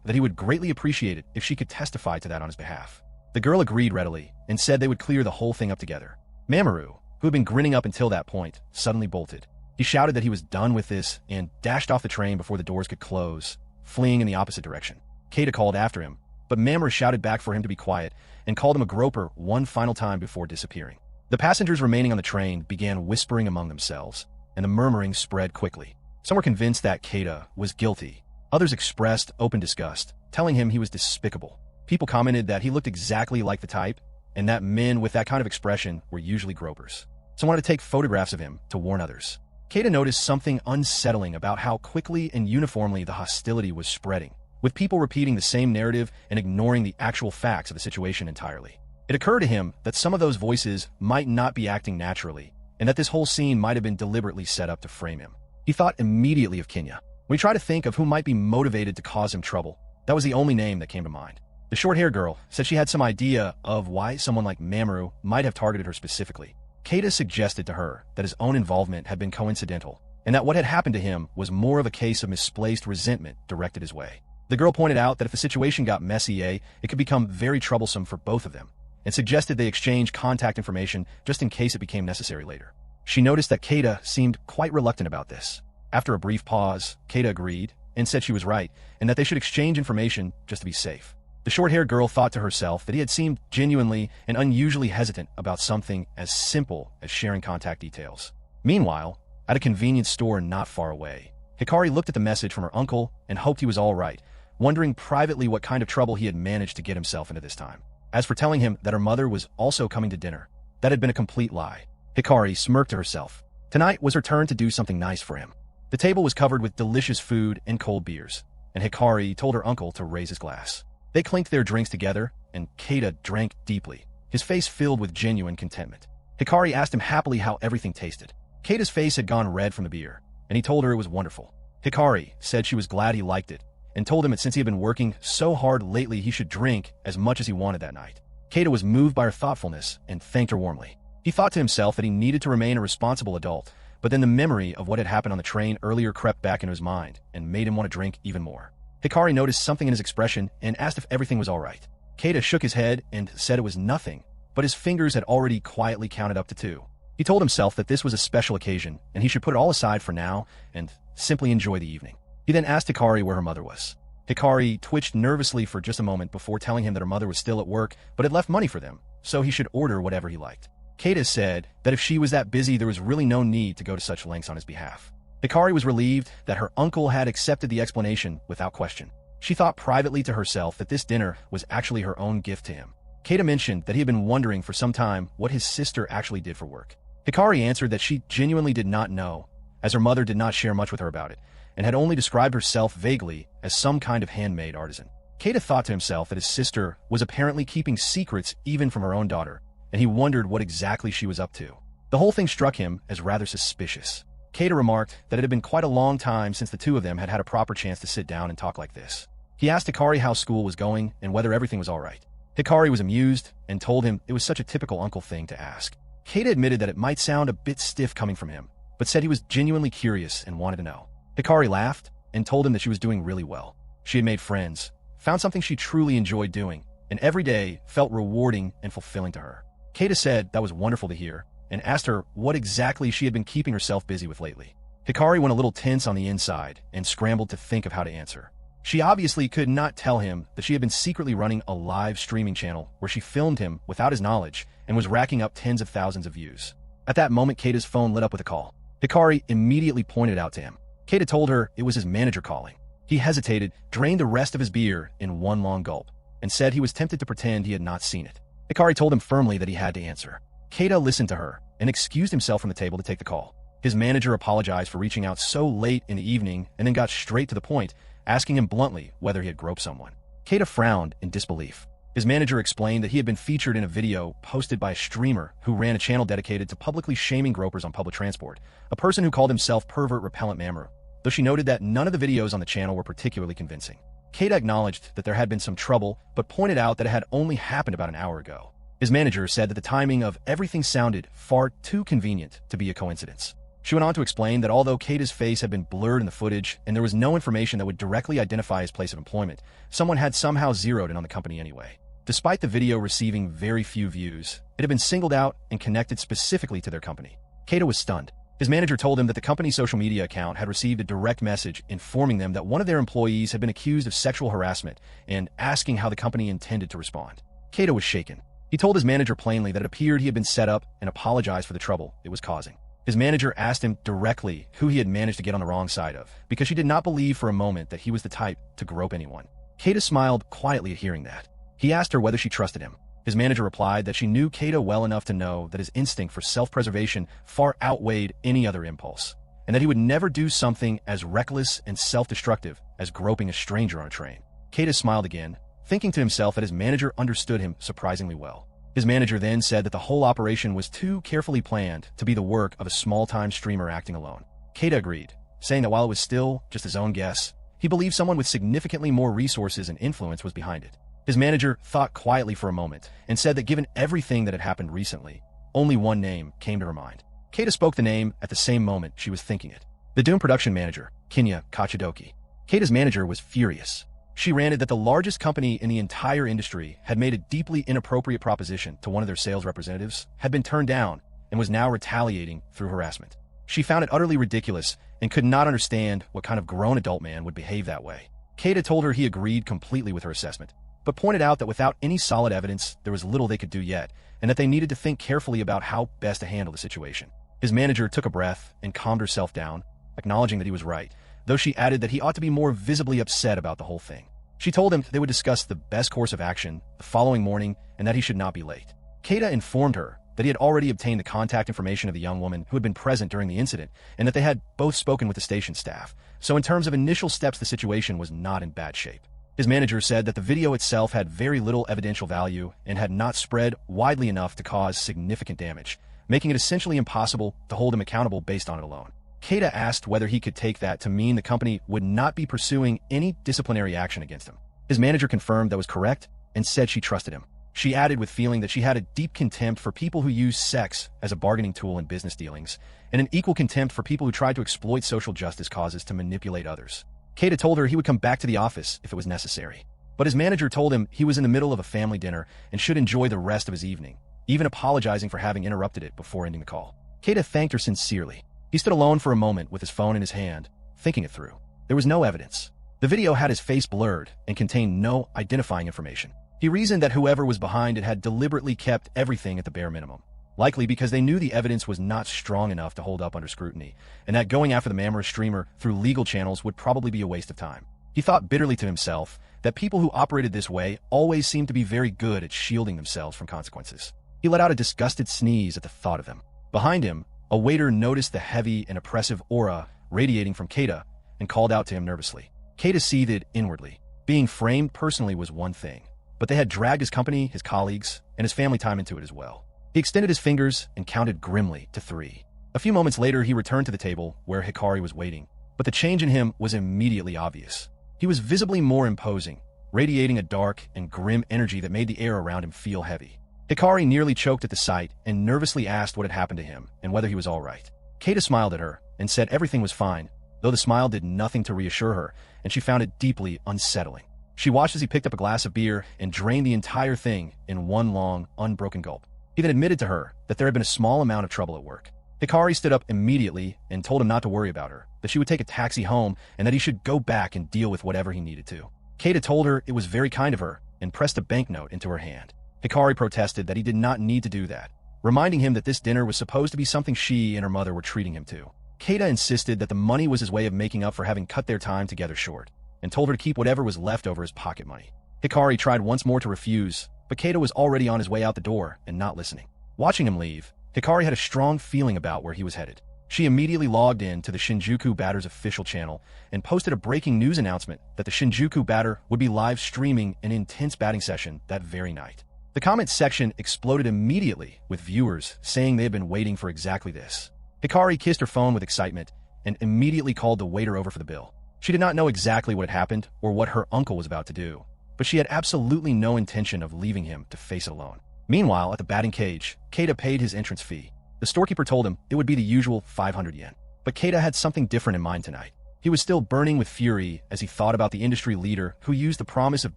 A: that he would greatly appreciate it if she could testify to that on his behalf. The girl agreed readily and said they would clear the whole thing up together. Mamoru, who had been grinning up until that point, suddenly bolted. He shouted that he was done with this and dashed off the train before the doors could close, fleeing in the opposite direction. Keita called after him, but Mamoru shouted back for him to be quiet and called him a groper one final time before disappearing. The passengers remaining on the train began whispering among themselves, and the murmuring spread quickly. Some were convinced that Keita was guilty. Others expressed open disgust, telling him he was despicable. People commented that he looked exactly like the type, and that men with that kind of expression were usually gropers. Some wanted to take photographs of him to warn others. Keita noticed something unsettling about how quickly and uniformly the hostility was spreading, with people repeating the same narrative and ignoring the actual facts of the situation entirely. It occurred to him that some of those voices might not be acting naturally, and that this whole scene might have been deliberately set up to frame him. He thought immediately of Kinya. When he tried to think of who might be motivated to cause him trouble, that was the only name that came to mind. The short-haired girl said she had some idea of why someone like Mamoru might have targeted her specifically. Keita suggested to her that his own involvement had been coincidental, and that what had happened to him was more of a case of misplaced resentment directed his way. The girl pointed out that if the situation got messy, it could become very troublesome for both of them, and suggested they exchange contact information just in case it became necessary later. She noticed that Keita seemed quite reluctant about this. After a brief pause, Keita agreed and said she was right, and that they should exchange information just to be safe. The short-haired girl thought to herself that he had seemed genuinely and unusually hesitant about something as simple as sharing contact details. Meanwhile, at a convenience store not far away, Hikari looked at the message from her uncle and hoped he was all right, wondering privately what kind of trouble he had managed to get himself into this time. As for telling him that her mother was also coming to dinner, that had been a complete lie. Hikari smirked to herself. Tonight was her turn to do something nice for him. The table was covered with delicious food and cold beers, and Hikari told her uncle to raise his glass. They clinked their drinks together, and Keita drank deeply, his face filled with genuine contentment. Hikari asked him happily how everything tasted. Keita's face had gone red from the beer, and he told her it was wonderful. Hikari said she was glad he liked it, and told him that since he had been working so hard lately, he should drink as much as he wanted that night. Keita was moved by her thoughtfulness and thanked her warmly. He thought to himself that he needed to remain a responsible adult, but then the memory of what had happened on the train earlier crept back into his mind and made him want to drink even more. Hikari noticed something in his expression and asked if everything was all right. Keita shook his head and said it was nothing, but his fingers had already quietly counted up to 2. He told himself that this was a special occasion and he should put it all aside for now and simply enjoy the evening. He then asked Hikari where her mother was. Hikari twitched nervously for just a moment before telling him that her mother was still at work but had left money for them, so he should order whatever he liked. Keita said that if she was that busy, there was really no need to go to such lengths on his behalf. Hikari was relieved that her uncle had accepted the explanation without question. She thought privately to herself that this dinner was actually her own gift to him. Keita mentioned that he had been wondering for some time what his sister actually did for work. Hikari answered that she genuinely did not know, as her mother did not share much with her about it, and had only described herself vaguely as some kind of handmade artisan. Keita thought to himself that his sister was apparently keeping secrets even from her own daughter, and he wondered what exactly she was up to. The whole thing struck him as rather suspicious. Keita remarked that it had been quite a long time since the two of them had had a proper chance to sit down and talk like this. He asked Hikari how school was going and whether everything was all right. Hikari was amused and told him it was such a typical uncle thing to ask. Keita admitted that it might sound a bit stiff coming from him, but said he was genuinely curious and wanted to know. Hikari laughed and told him that she was doing really well. She had made friends, found something she truly enjoyed doing, and every day felt rewarding and fulfilling to her. Keita said that was wonderful to hear, and asked her what exactly she had been keeping herself busy with lately. Hikari went a little tense on the inside and scrambled to think of how to answer. She obviously could not tell him that she had been secretly running a live streaming channel where she filmed him without his knowledge and was racking up tens of thousands of views. At that moment, Keita's phone lit up with a call. Hikari immediately pointed it out to him. Keita told her it was his manager calling. He hesitated, drained the rest of his beer in one long gulp, and said he was tempted to pretend he had not seen it. Hikari told him firmly that he had to answer. Keita listened to her and excused himself from the table to take the call. His manager apologized for reaching out so late in the evening and then got straight to the point, asking him bluntly whether he had groped someone. Keita frowned in disbelief. His manager explained that he had been featured in a video posted by a streamer who ran a channel dedicated to publicly shaming gropers on public transport, a person who called himself pervert repellent Mamoru, though she noted that none of the videos on the channel were particularly convincing. Keita acknowledged that there had been some trouble, but pointed out that it had only happened about an hour ago. His manager said that the timing of everything sounded far too convenient to be a coincidence. She went on to explain that although Keita's face had been blurred in the footage and there was no information that would directly identify his place of employment, someone had somehow zeroed in on the company anyway. Despite the video receiving very few views, it had been singled out and connected specifically to their company. Keita was stunned. His manager told him that the company's social media account had received a direct message informing them that one of their employees had been accused of sexual harassment and asking how the company intended to respond. Keita was shaken. He told his manager plainly that it appeared he had been set up and apologized for the trouble it was causing. His manager asked him directly who he had managed to get on the wrong side of, because she did not believe for a moment that he was the type to grope anyone. Keita smiled quietly at hearing that. He asked her whether she trusted him. His manager replied that she knew Keita well enough to know that his instinct for self-preservation far outweighed any other impulse, and that he would never do something as reckless and self-destructive as groping a stranger on a train. Keita smiled again, thinking to himself that his manager understood him surprisingly well. His manager then said that the whole operation was too carefully planned to be the work of a small-time streamer acting alone. Keita agreed, saying that while it was still just his own guess, he believed someone with significantly more resources and influence was behind it. His manager thought quietly for a moment and said that given everything that had happened recently, only one name came to her mind. Keita spoke the name at the same moment she was thinking it. The Doom production manager, Kinya Kachidoki. Keita's manager was furious. She ranted that the largest company in the entire industry had made a deeply inappropriate proposition to one of their sales representatives, had been turned down, and was now retaliating through harassment. She found it utterly ridiculous and could not understand what kind of grown adult man would behave that way. Keita told her he agreed completely with her assessment, but pointed out that without any solid evidence, there was little they could do yet, and that they needed to think carefully about how best to handle the situation. His manager took a breath and calmed herself down, acknowledging that he was right, though she added that he ought to be more visibly upset about the whole thing. She told him they would discuss the best course of action the following morning and that he should not be late. Keita informed her that he had already obtained the contact information of the young woman who had been present during the incident and that they had both spoken with the station staff, so in terms of initial steps the situation was not in bad shape. His manager said that the video itself had very little evidential value and had not spread widely enough to cause significant damage, making it essentially impossible to hold him accountable based on it alone. Keita asked whether he could take that to mean the company would not be pursuing any disciplinary action against him. His manager confirmed that was correct and said she trusted him. She added with feeling that she had a deep contempt for people who use sex as a bargaining tool in business dealings, and an equal contempt for people who tried to exploit social justice causes to manipulate others. Keita told her he would come back to the office if it was necessary, but his manager told him he was in the middle of a family dinner and should enjoy the rest of his evening, even apologizing for having interrupted it before ending the call. Keita thanked her sincerely. He stood alone for a moment with his phone in his hand, thinking it through. There was no evidence. The video had his face blurred and contained no identifying information. He reasoned that whoever was behind it had deliberately kept everything at the bare minimum, likely because they knew the evidence was not strong enough to hold up under scrutiny, and that going after the Mammoth streamer through legal channels would probably be a waste of time. He thought bitterly to himself that people who operated this way always seemed to be very good at shielding themselves from consequences. He let out a disgusted sneeze at the thought of them. Behind him, a waiter noticed the heavy and oppressive aura radiating from Keita and called out to him nervously. Keita seethed inwardly. Being framed personally was one thing, but they had dragged his company, his colleagues, and his family time into it as well. He extended his fingers and counted grimly to 3. A few moments later, he returned to the table where Hikari was waiting, but the change in him was immediately obvious. He was visibly more imposing, radiating a dark and grim energy that made the air around him feel heavy. Hikari nearly choked at the sight and nervously asked what had happened to him and whether he was all right. Keita smiled at her and said everything was fine, though the smile did nothing to reassure her, and she found it deeply unsettling. She watched as he picked up a glass of beer and drained the entire thing in one long, unbroken gulp. He then admitted to her that there had been a small amount of trouble at work. Hikari stood up immediately and told him not to worry about her, that she would take a taxi home and that he should go back and deal with whatever he needed to. Keita told her it was very kind of her and pressed a banknote into her hand. Hikari protested that he did not need to do that, reminding him that this dinner was supposed to be something she and her mother were treating him to. Keita insisted that the money was his way of making up for having cut their time together short, and told her to keep whatever was left over as pocket money. Hikari tried once more to refuse, but Keita was already on his way out the door and not listening. Watching him leave, Hikari had a strong feeling about where he was headed. She immediately logged in to the Shinjuku Batter's official channel and posted a breaking news announcement that the Shinjuku Batter would be live streaming an intense batting session that very night. The comments section exploded immediately, with viewers saying they had been waiting for exactly this. Hikari kissed her phone with excitement and immediately called the waiter over for the bill. She did not know exactly what had happened or what her uncle was about to do, but she had absolutely no intention of leaving him to face it alone. Meanwhile, at the batting cage, Keita paid his entrance fee. The storekeeper told him it would be the usual 500 yen. But Keita had something different in mind tonight. He was still burning with fury as he thought about the industry leader who used the promise of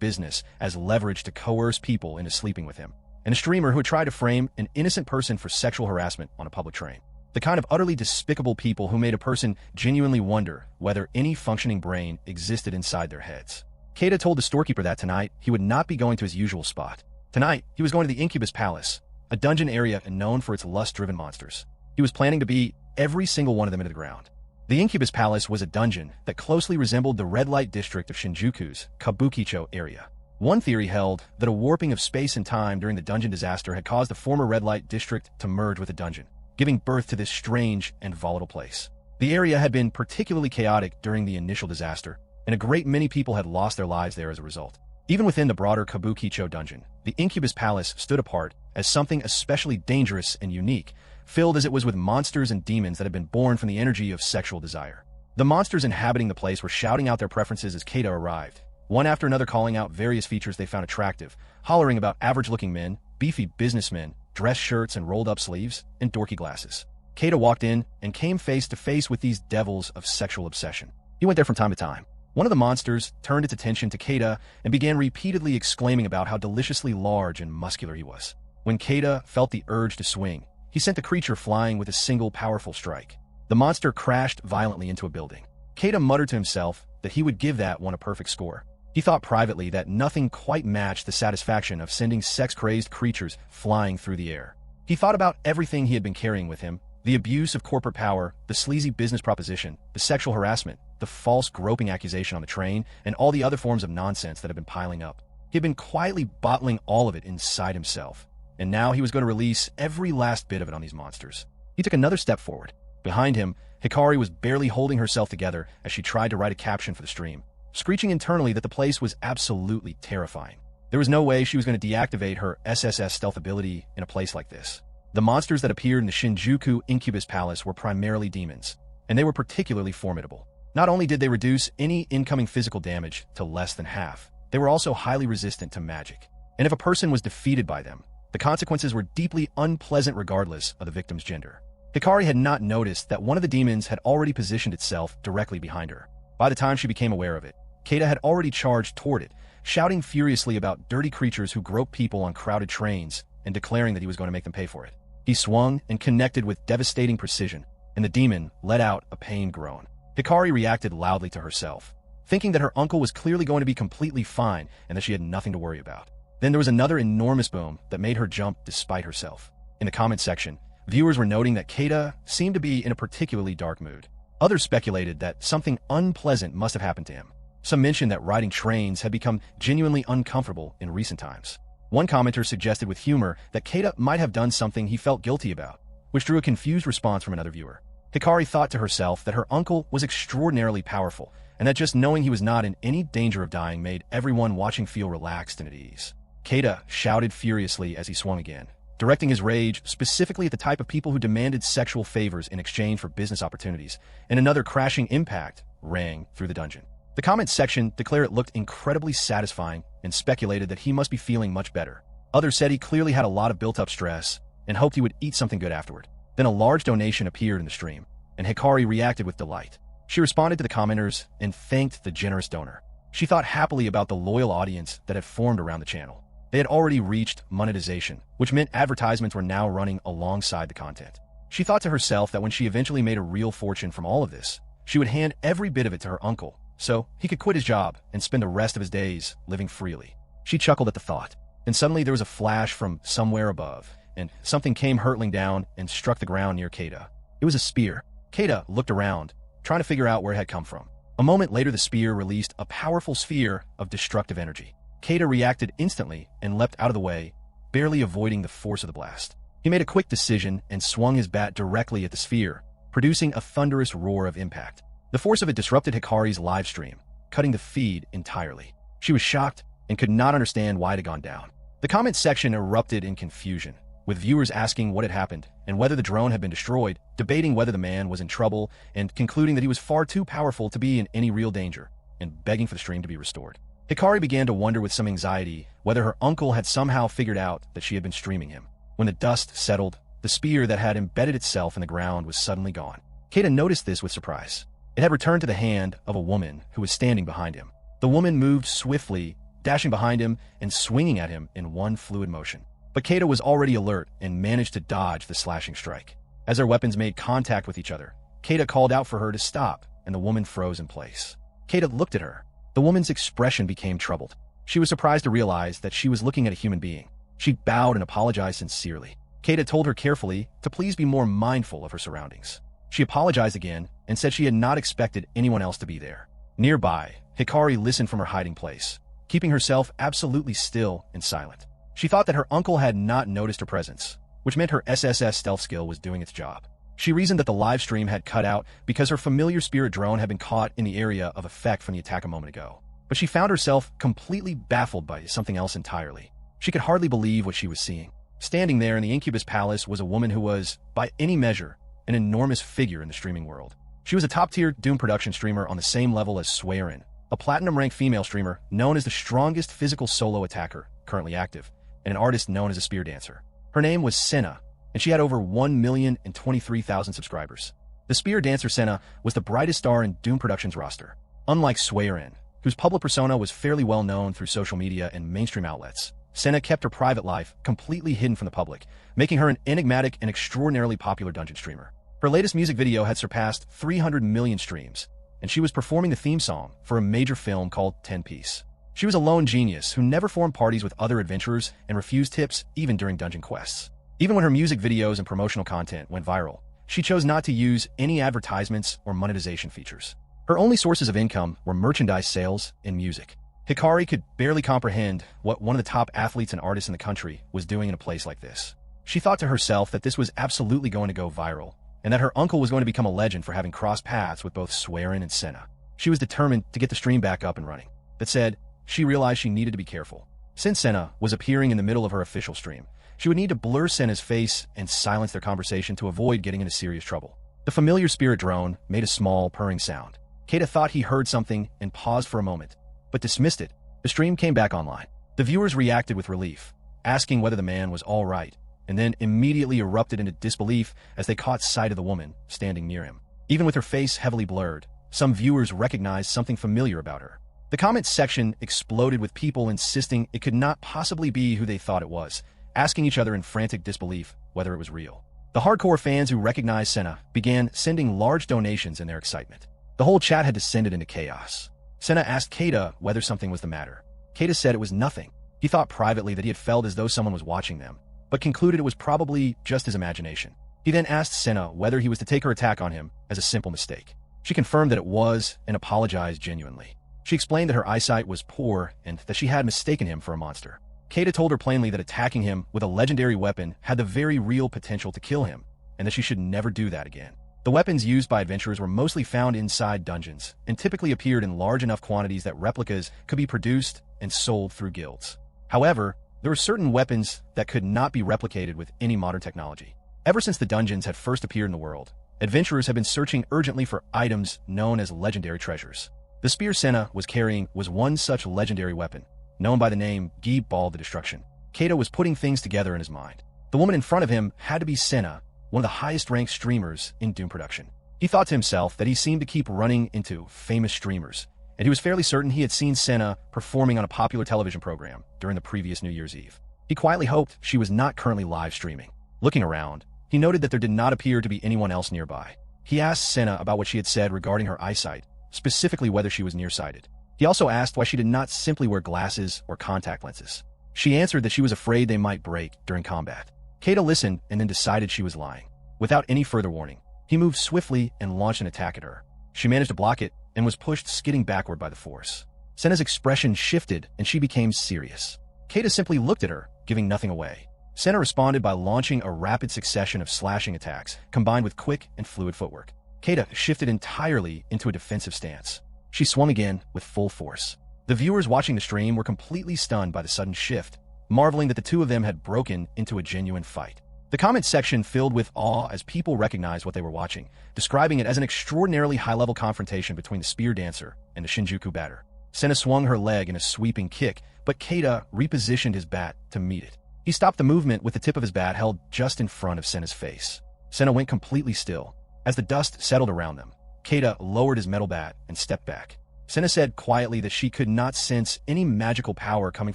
A: business as leverage to coerce people into sleeping with him, and a streamer who had tried to frame an innocent person for sexual harassment on a public train. The kind of utterly despicable people who made a person genuinely wonder whether any functioning brain existed inside their heads. Keita told the storekeeper that tonight he would not be going to his usual spot. Tonight, he was going to the Incubus Palace, a dungeon area known for its lust-driven monsters. He was planning to beat every single one of them into the ground. The Incubus Palace was a dungeon that closely resembled the red light district of Shinjuku's Kabukicho area. One theory held that a warping of space and time during the dungeon disaster had caused the former red light district to merge with the dungeon, giving birth to this strange and volatile place. The area had been particularly chaotic during the initial disaster, and a great many people had lost their lives there as a result. Even within the broader Kabukicho dungeon, the Incubus Palace stood apart as something especially dangerous and unique, filled as it was with monsters and demons that had been born from the energy of sexual desire. The monsters inhabiting the place were shouting out their preferences as Keita arrived, one after another calling out various features they found attractive, hollering about average-looking men, beefy businessmen, dress shirts and rolled-up sleeves, and dorky glasses. Keita walked in and came face to face with these devils of sexual obsession. He went there from time to time. One of the monsters turned its attention to Keita and began repeatedly exclaiming about how deliciously large and muscular he was. When Keita felt the urge to swing, he sent the creature flying with a single powerful strike. The monster crashed violently into a building. Keita muttered to himself that he would give that one a perfect score. He thought privately that nothing quite matched the satisfaction of sending sex-crazed creatures flying through the air. He thought about everything he had been carrying with him, the abuse of corporate power, the sleazy business proposition, the sexual harassment, the false groping accusation on the train, and all the other forms of nonsense that had been piling up. He had been quietly bottling all of it inside himself, and now he was going to release every last bit of it on these monsters. He took another step forward. Behind him, Hikari was barely holding herself together as she tried to write a caption for the stream, screeching internally that the place was absolutely terrifying. There was no way she was going to deactivate her SSS stealth ability in a place like this. The monsters that appeared in the Shinjuku Incubus Palace were primarily demons, and they were particularly formidable. Not only did they reduce any incoming physical damage to less than half, they were also highly resistant to magic. And if a person was defeated by them, the consequences were deeply unpleasant regardless of the victim's gender. Hikari had not noticed that one of the demons had already positioned itself directly behind her. By the time she became aware of it, Keita had already charged toward it, shouting furiously about dirty creatures who grope people on crowded trains and declaring that he was going to make them pay for it. He swung and connected with devastating precision, and the demon let out a pained groan. Hikari reacted loudly to herself, thinking that her uncle was clearly going to be completely fine and that she had nothing to worry about. Then there was another enormous boom that made her jump despite herself. In the comments section, viewers were noting that Keita seemed to be in a particularly dark mood. Others speculated that something unpleasant must have happened to him. Some mentioned that riding trains had become genuinely uncomfortable in recent times. One commenter suggested with humor that Keita might have done something he felt guilty about, which drew a confused response from another viewer. Hikari thought to herself that her uncle was extraordinarily powerful, and that just knowing he was not in any danger of dying made everyone watching feel relaxed and at ease. Keita shouted furiously as he swung again, directing his rage specifically at the type of people who demanded sexual favors in exchange for business opportunities, and another crashing impact rang through the dungeon. The comments section declared it looked incredibly satisfying and speculated that he must be feeling much better. Others said he clearly had a lot of built-up stress and hoped he would eat something good afterward. Then a large donation appeared in the stream, and Hikari reacted with delight. She responded to the commenters and thanked the generous donor. She thought happily about the loyal audience that had formed around the channel. They had already reached monetization, which meant advertisements were now running alongside the content. She thought to herself that when she eventually made a real fortune from all of this, she would hand every bit of it to her uncle, so he could quit his job and spend the rest of his days living freely. She chuckled at the thought, and suddenly there was a flash from somewhere above, and something came hurtling down and struck the ground near Keita. It was a spear. Keita looked around, trying to figure out where it had come from. A moment later, the spear released a powerful sphere of destructive energy. Keita reacted instantly and leapt out of the way, barely avoiding the force of the blast. He made a quick decision and swung his bat directly at the sphere, producing a thunderous roar of impact. The force of it disrupted Hikari's live stream, cutting the feed entirely. She was shocked and could not understand why it had gone down. The comment section erupted in confusion, with viewers asking what had happened and whether the drone had been destroyed, debating whether the man was in trouble, and concluding that he was far too powerful to be in any real danger, and begging for the stream to be restored. Hikari began to wonder with some anxiety whether her uncle had somehow figured out that she had been streaming him. When the dust settled, the spear that had embedded itself in the ground was suddenly gone. Keita noticed this with surprise. It had returned to the hand of a woman who was standing behind him. The woman moved swiftly, dashing behind him and swinging at him in one fluid motion. But Keita was already alert and managed to dodge the slashing strike. As their weapons made contact with each other, Keita called out for her to stop, and the woman froze in place. Keita looked at her. The woman's expression became troubled. She was surprised to realize that she was looking at a human being. She bowed and apologized sincerely. Keita told her carefully to please be more mindful of her surroundings. She apologized again and said she had not expected anyone else to be there. Nearby, Hikari listened from her hiding place, keeping herself absolutely still and silent. She thought that her uncle had not noticed her presence, which meant her SSS stealth skill was doing its job. She reasoned that the live stream had cut out because her familiar spirit drone had been caught in the area of effect from the attack a moment ago. But she found herself completely baffled by something else entirely. She could hardly believe what she was seeing. Standing there in the Incubus Palace was a woman who was, by any measure, an enormous figure in the streaming world. She was a top-tier Doom production streamer on the same level as Swearin, a platinum-ranked female streamer known as the strongest physical solo attacker currently active, and an artist known as a spear dancer. Her name was Senna, and she had over 1,023,000 subscribers. The spear dancer Senna was the brightest star in Doom Productions roster. Unlike Swearin, whose public persona was fairly well known through social media and mainstream outlets, Senna kept her private life completely hidden from the public, making her an enigmatic and extraordinarily popular dungeon streamer. Her latest music video had surpassed 300 million streams, and she was performing the theme song for a major film called 10 Piece. She was a lone genius who never formed parties with other adventurers and refused tips even during dungeon quests. Even when her music videos and promotional content went viral, she chose not to use any advertisements or monetization features. Her only sources of income were merchandise sales and music. Hikari could barely comprehend what one of the top athletes and artists in the country was doing in a place like this. She thought to herself that this was absolutely going to go viral, and that her uncle was going to become a legend for having crossed paths with both Swearin and Senna. She was determined to get the stream back up and running. That said, she realized she needed to be careful. Since Senna was appearing in the middle of her official stream, she would need to blur Senna's face and silence their conversation to avoid getting into serious trouble. The familiar spirit drone made a small, purring sound. Keita thought he heard something and paused for a moment, but dismissed it. The stream came back online. The viewers reacted with relief, asking whether the man was all right, and then immediately erupted into disbelief as they caught sight of the woman standing near him. Even with her face heavily blurred, some viewers recognized something familiar about her. The comments section exploded with people insisting it could not possibly be who they thought it was, asking each other in frantic disbelief whether it was real. The hardcore fans who recognized Senna began sending large donations in their excitement. The whole chat had descended into chaos. Senna asked Keita whether something was the matter. Keita said it was nothing. He thought privately that he had felt as though someone was watching them, but concluded it was probably just his imagination. He then asked Senna whether he was to take her attack on him as a simple mistake. She confirmed that it was and apologized genuinely. She explained that her eyesight was poor and that she had mistaken him for a monster. Keita told her plainly that attacking him with a legendary weapon had the very real potential to kill him, and that she should never do that again. The weapons used by adventurers were mostly found inside dungeons, and typically appeared in large enough quantities that replicas could be produced and sold through guilds. However, there were certain weapons that could not be replicated with any modern technology. Ever since the dungeons had first appeared in the world, adventurers have been searching urgently for items known as legendary treasures. The spear Senna was carrying was one such legendary weapon, known by the name Gi Ball the Destruction. Keita was putting things together in his mind. The woman in front of him had to be Senna, one of the highest-ranked streamers in Doom production. He thought to himself that he seemed to keep running into famous streamers, and he was fairly certain he had seen Senna performing on a popular television program during the previous New Year's Eve. He quietly hoped she was not currently live streaming. Looking around, he noted that there did not appear to be anyone else nearby. He asked Senna about what she had said regarding her eyesight, specifically whether she was nearsighted. He also asked why she did not simply wear glasses or contact lenses. She answered that she was afraid they might break during combat. Keita listened and then decided she was lying. Without any further warning, he moved swiftly and launched an attack at her. She managed to block it and was pushed skidding backward by the force. Senna's expression shifted and she became serious. Keita simply looked at her, giving nothing away. Senna responded by launching a rapid succession of slashing attacks, combined with quick and fluid footwork. Keita shifted entirely into a defensive stance. She swung again with full force. The viewers watching the stream were completely stunned by the sudden shift, marveling that the two of them had broken into a genuine fight. The comment section filled with awe as people recognized what they were watching, describing it as an extraordinarily high-level confrontation between the spear dancer and the Shinjuku batter. Senna swung her leg in a sweeping kick, but Keita repositioned his bat to meet it. He stopped the movement with the tip of his bat held just in front of Senna's face. Senna went completely still. As the dust settled around them, Keita lowered his metal bat and stepped back. Senna said quietly that she could not sense any magical power coming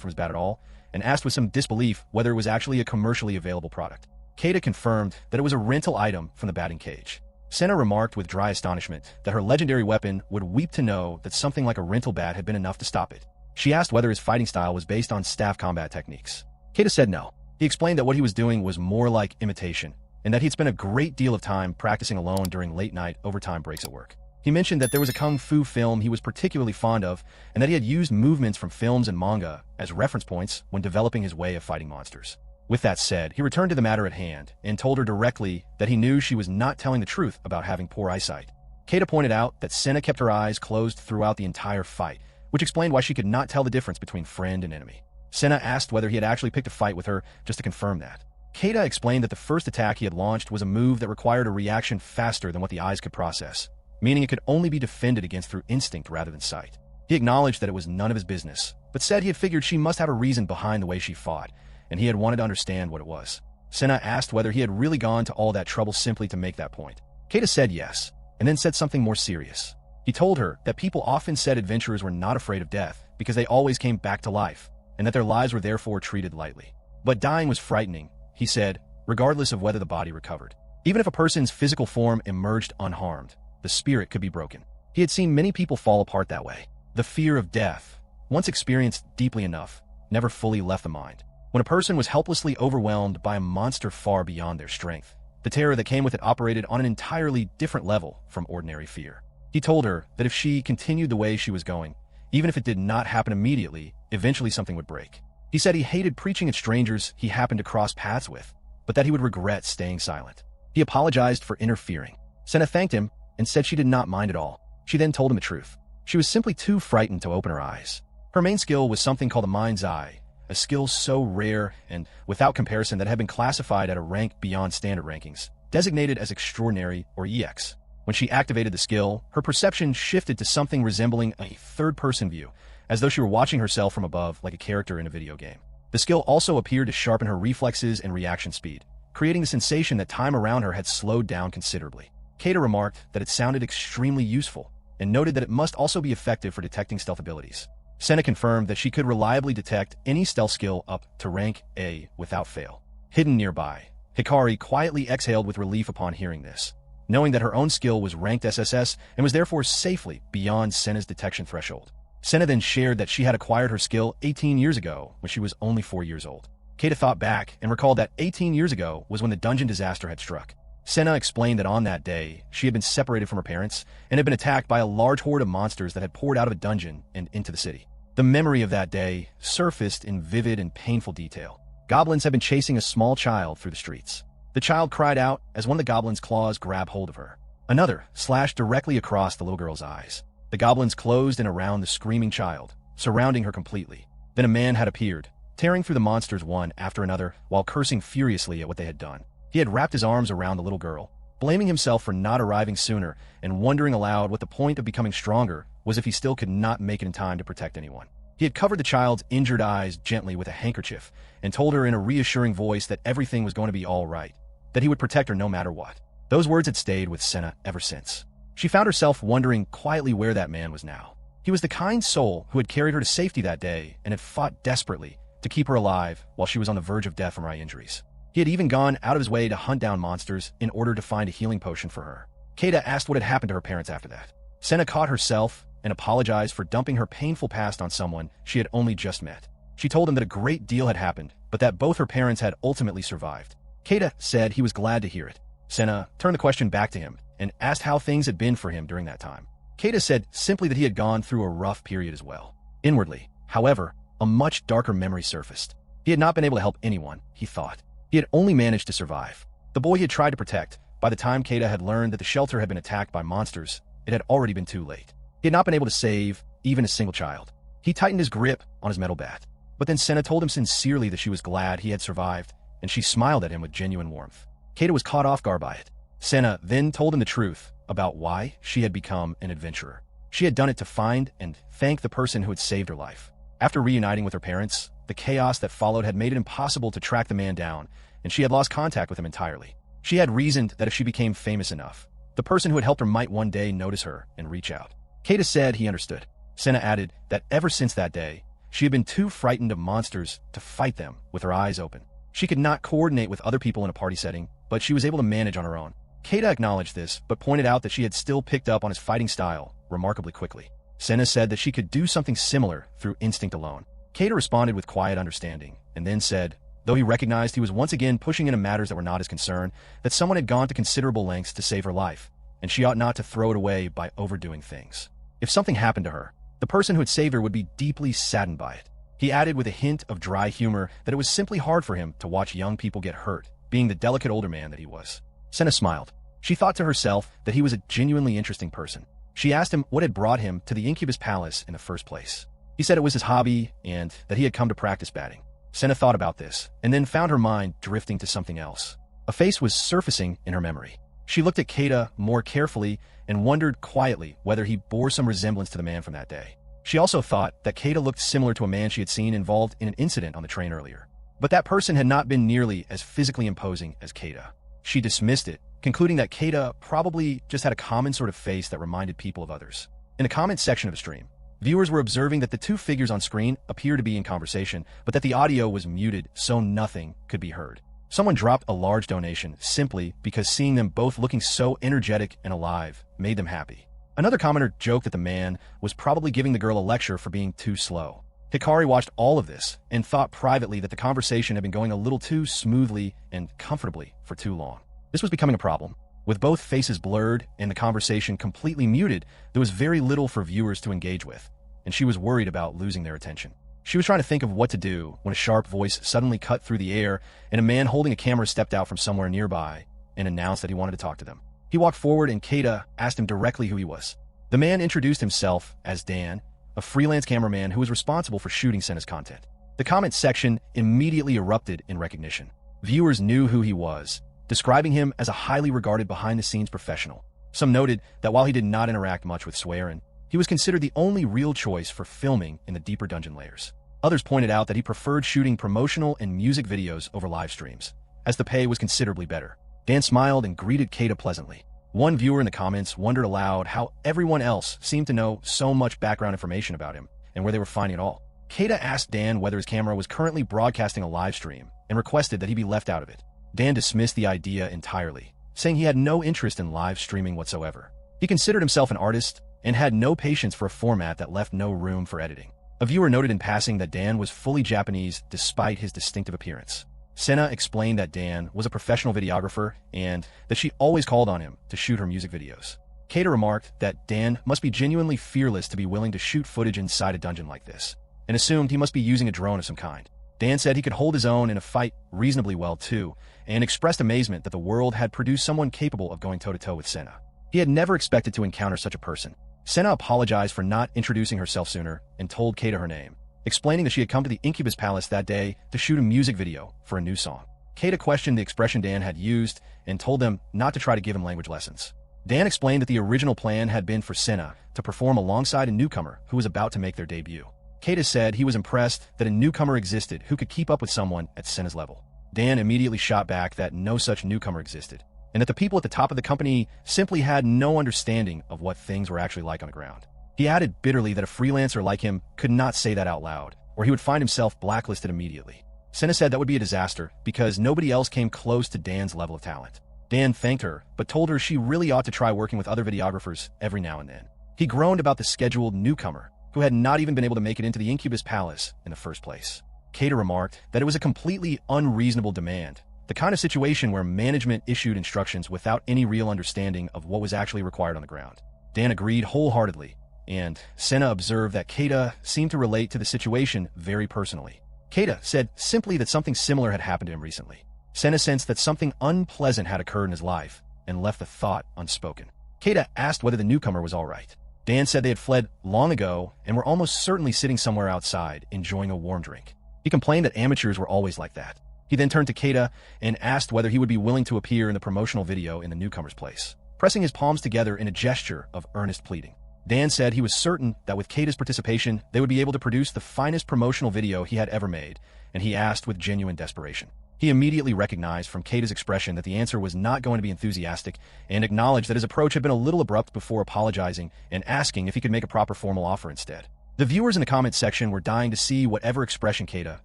A: from his bat at all, and asked with some disbelief whether it was actually a commercially available product. Keita confirmed that it was a rental item from the batting cage. Senna remarked with dry astonishment that her legendary weapon would weep to know that something like a rental bat had been enough to stop it. She asked whether his fighting style was based on staff combat techniques. Keita said no. He explained that what he was doing was more like imitation, and that he'd spent a great deal of time practicing alone during late-night overtime breaks at work. He mentioned that there was a kung fu film he was particularly fond of, and that he had used movements from films and manga as reference points when developing his way of fighting monsters. With that said, he returned to the matter at hand and told her directly that he knew she was not telling the truth about having poor eyesight. Keita pointed out that Senna kept her eyes closed throughout the entire fight, which explained why she could not tell the difference between friend and enemy. Senna asked whether he had actually picked a fight with her just to confirm that. Keita explained that the first attack he had launched was a move that required a reaction faster than what the eyes could process, meaning it could only be defended against through instinct rather than sight. He acknowledged that it was none of his business, but said he had figured she must have a reason behind the way she fought, and he had wanted to understand what it was. Senna asked whether he had really gone to all that trouble simply to make that point. Keita said yes, and then said something more serious. He told her that people often said adventurers were not afraid of death because they always came back to life, and that their lives were therefore treated lightly. But dying was frightening, he said, regardless of whether the body recovered. Even if a person's physical form emerged unharmed, the spirit could be broken. He had seen many people fall apart that way. The fear of death, once experienced deeply enough, never fully left the mind. When a person was helplessly overwhelmed by a monster far beyond their strength, the terror that came with it operated on an entirely different level from ordinary fear. He told her that if she continued the way she was going, even if it did not happen immediately, eventually something would break. He said he hated preaching at strangers he happened to cross paths with, but that he would regret staying silent. He apologized for interfering. Senna thanked him and said she did not mind at all. She then told him the truth. She was simply too frightened to open her eyes. Her main skill was something called the mind's eye, a skill so rare and without comparison that had been classified at a rank beyond standard rankings, designated as extraordinary or EX. When she activated the skill, her perception shifted to something resembling a third-person view, as though she were watching herself from above like a character in a video game. The skill also appeared to sharpen her reflexes and reaction speed, creating the sensation that time around her had slowed down considerably. Keita remarked that it sounded extremely useful, and noted that it must also be effective for detecting stealth abilities. Senna confirmed that she could reliably detect any stealth skill up to rank A without fail. Hidden nearby, Hikari quietly exhaled with relief upon hearing this, knowing that her own skill was ranked SSS and was therefore safely beyond Senna's detection threshold. Senna then shared that she had acquired her skill 18 years ago when she was only 4 years old. Keita thought back and recalled that 18 years ago was when the dungeon disaster had struck. Senna explained that on that day, she had been separated from her parents and had been attacked by a large horde of monsters that had poured out of a dungeon and into the city. The memory of that day surfaced in vivid and painful detail. Goblins had been chasing a small child through the streets. The child cried out as one of the goblins' claws grabbed hold of her. Another slashed directly across the little girl's eyes. The goblins closed in around the screaming child, surrounding her completely. Then a man had appeared, tearing through the monsters one after another while cursing furiously at what they had done. He had wrapped his arms around the little girl, blaming himself for not arriving sooner and wondering aloud what the point of becoming stronger was if he still could not make it in time to protect anyone. He had covered the child's injured eyes gently with a handkerchief and told her in a reassuring voice that everything was going to be all right, that he would protect her no matter what. Those words had stayed with Senna ever since. She found herself wondering quietly where that man was now. He was the kind soul who had carried her to safety that day and had fought desperately to keep her alive while she was on the verge of death from eye injuries. He had even gone out of his way to hunt down monsters in order to find a healing potion for her. Keita asked what had happened to her parents after that. Senna caught herself and apologized for dumping her painful past on someone she had only just met. She told him that a great deal had happened, but that both her parents had ultimately survived. Keita said he was glad to hear it. Senna turned the question back to him and asked how things had been for him during that time. Keita said simply that he had gone through a rough period as well. Inwardly, however, a much darker memory surfaced. He had not been able to help anyone, he thought. He had only managed to survive. The boy he had tried to protect, by the time Keita had learned that the shelter had been attacked by monsters, it had already been too late. He had not been able to save even a single child. He tightened his grip on his metal bat. But then Senna told him sincerely that she was glad he had survived, and she smiled at him with genuine warmth. Keita was caught off guard by it. Senna then told him the truth about why she had become an adventurer. She had done it to find and thank the person who had saved her life. After reuniting with her parents, the chaos that followed had made it impossible to track the man down, and she had lost contact with him entirely. She had reasoned that if she became famous enough, The person who had helped her might one day notice her and reach out. Keita said he understood. Senna added that ever since that day, she had been too frightened of monsters to fight them with her eyes open. She could not coordinate with other people in a party setting, but she was able to manage on her own. Keita acknowledged this, but pointed out that she had still picked up on his fighting style remarkably quickly. Senna said that she could do something similar through instinct alone. Keita responded with quiet understanding, and then said, though he recognized he was once again pushing into matters that were not his concern, that someone had gone to considerable lengths to save her life, and she ought not to throw it away by overdoing things. If something happened to her, the person who had saved her would be deeply saddened by it. He added with a hint of dry humor that it was simply hard for him to watch young people get hurt, being the delicate older man that he was. Senna smiled. She thought to herself that he was a genuinely interesting person. She asked him what had brought him to the Incubus Palace in the first place. He said it was his hobby and that he had come to practice batting. Senna thought about this, and then found her mind drifting to something else. A face was surfacing in her memory. She looked at Keita more carefully and wondered quietly whether he bore some resemblance to the man from that day. She also thought that Keita looked similar to a man she had seen involved in an incident on the train earlier. But that person had not been nearly as physically imposing as Keita. She dismissed it, concluding that Keita probably just had a common sort of face that reminded people of others. In the comments section of the stream, viewers were observing that the two figures on screen appeared to be in conversation, but that the audio was muted so nothing could be heard. Someone dropped a large donation simply because seeing them both looking so energetic and alive made them happy. Another commenter joked that the man was probably giving the girl a lecture for being too slow. Hikari watched all of this and thought privately that the conversation had been going a little too smoothly and comfortably for too long. This was becoming a problem. With both faces blurred and the conversation completely muted, there was very little for viewers to engage with, and she was worried about losing their attention. She was trying to think of what to do when a sharp voice suddenly cut through the air and a man holding a camera stepped out from somewhere nearby and announced that he wanted to talk to them. He walked forward and Keita asked him directly who he was. The man introduced himself as Dan, a freelance cameraman who was responsible for shooting Senna's content. The comment section immediately erupted in recognition. Viewers knew who he was, describing him as a highly regarded behind-the-scenes professional. Some noted that while he did not interact much with Swearin, he was considered the only real choice for filming in the deeper dungeon layers. Others pointed out that he preferred shooting promotional and music videos over live streams, as the pay was considerably better. Dan smiled and greeted Keita pleasantly. One viewer in the comments wondered aloud how everyone else seemed to know so much background information about him and where they were finding it all. Keita asked Dan whether his camera was currently broadcasting a live stream and requested that he be left out of it. Dan dismissed the idea entirely, saying he had no interest in live streaming whatsoever. He considered himself an artist and had no patience for a format that left no room for editing. A viewer noted in passing that Dan was fully Japanese despite his distinctive appearance. Senna explained that Dan was a professional videographer and that she always called on him to shoot her music videos. Keita remarked that Dan must be genuinely fearless to be willing to shoot footage inside a dungeon like this, and assumed he must be using a drone of some kind. Dan said he could hold his own in a fight reasonably well too, and expressed amazement that the world had produced someone capable of going toe-to-toe with Senna. He had never expected to encounter such a person. Senna apologized for not introducing herself sooner and told Keita her name, explaining that she had come to the Incubus Palace that day to shoot a music video for a new song. Keita questioned the expression Dan had used and told them not to try to give him language lessons. Dan explained that the original plan had been for Senna to perform alongside a newcomer who was about to make their debut. Keita said he was impressed that a newcomer existed who could keep up with someone at Senna's level. Dan immediately shot back that no such newcomer existed, and that the people at the top of the company simply had no understanding of what things were actually like on the ground. He added bitterly that a freelancer like him could not say that out loud, or he would find himself blacklisted immediately. Senna said that would be a disaster because nobody else came close to Dan's level of talent. Dan thanked her, but told her she really ought to try working with other videographers every now and then. He groaned about the scheduled newcomer, who had not even been able to make it into the Incubus Palace in the first place. Keita remarked that it was a completely unreasonable demand, the kind of situation where management issued instructions without any real understanding of what was actually required on the ground. Dan agreed wholeheartedly, and Senna observed that Keita seemed to relate to the situation very personally. Keita said simply that something similar had happened to him recently. Senna sensed that something unpleasant had occurred in his life and left the thought unspoken. Keita asked whether the newcomer was all right. Dan said they had fled long ago and were almost certainly sitting somewhere outside enjoying a warm drink. He complained that amateurs were always like that. He then turned to Keita and asked whether he would be willing to appear in the promotional video in the newcomer's place, pressing his palms together in a gesture of earnest pleading. Dan said he was certain that with Keita's participation, they would be able to produce the finest promotional video he had ever made, and he asked with genuine desperation. He immediately recognized from Keita's expression that the answer was not going to be enthusiastic and acknowledged that his approach had been a little abrupt before apologizing and asking if he could make a proper formal offer instead. The viewers in the comments section were dying to see whatever expression Keita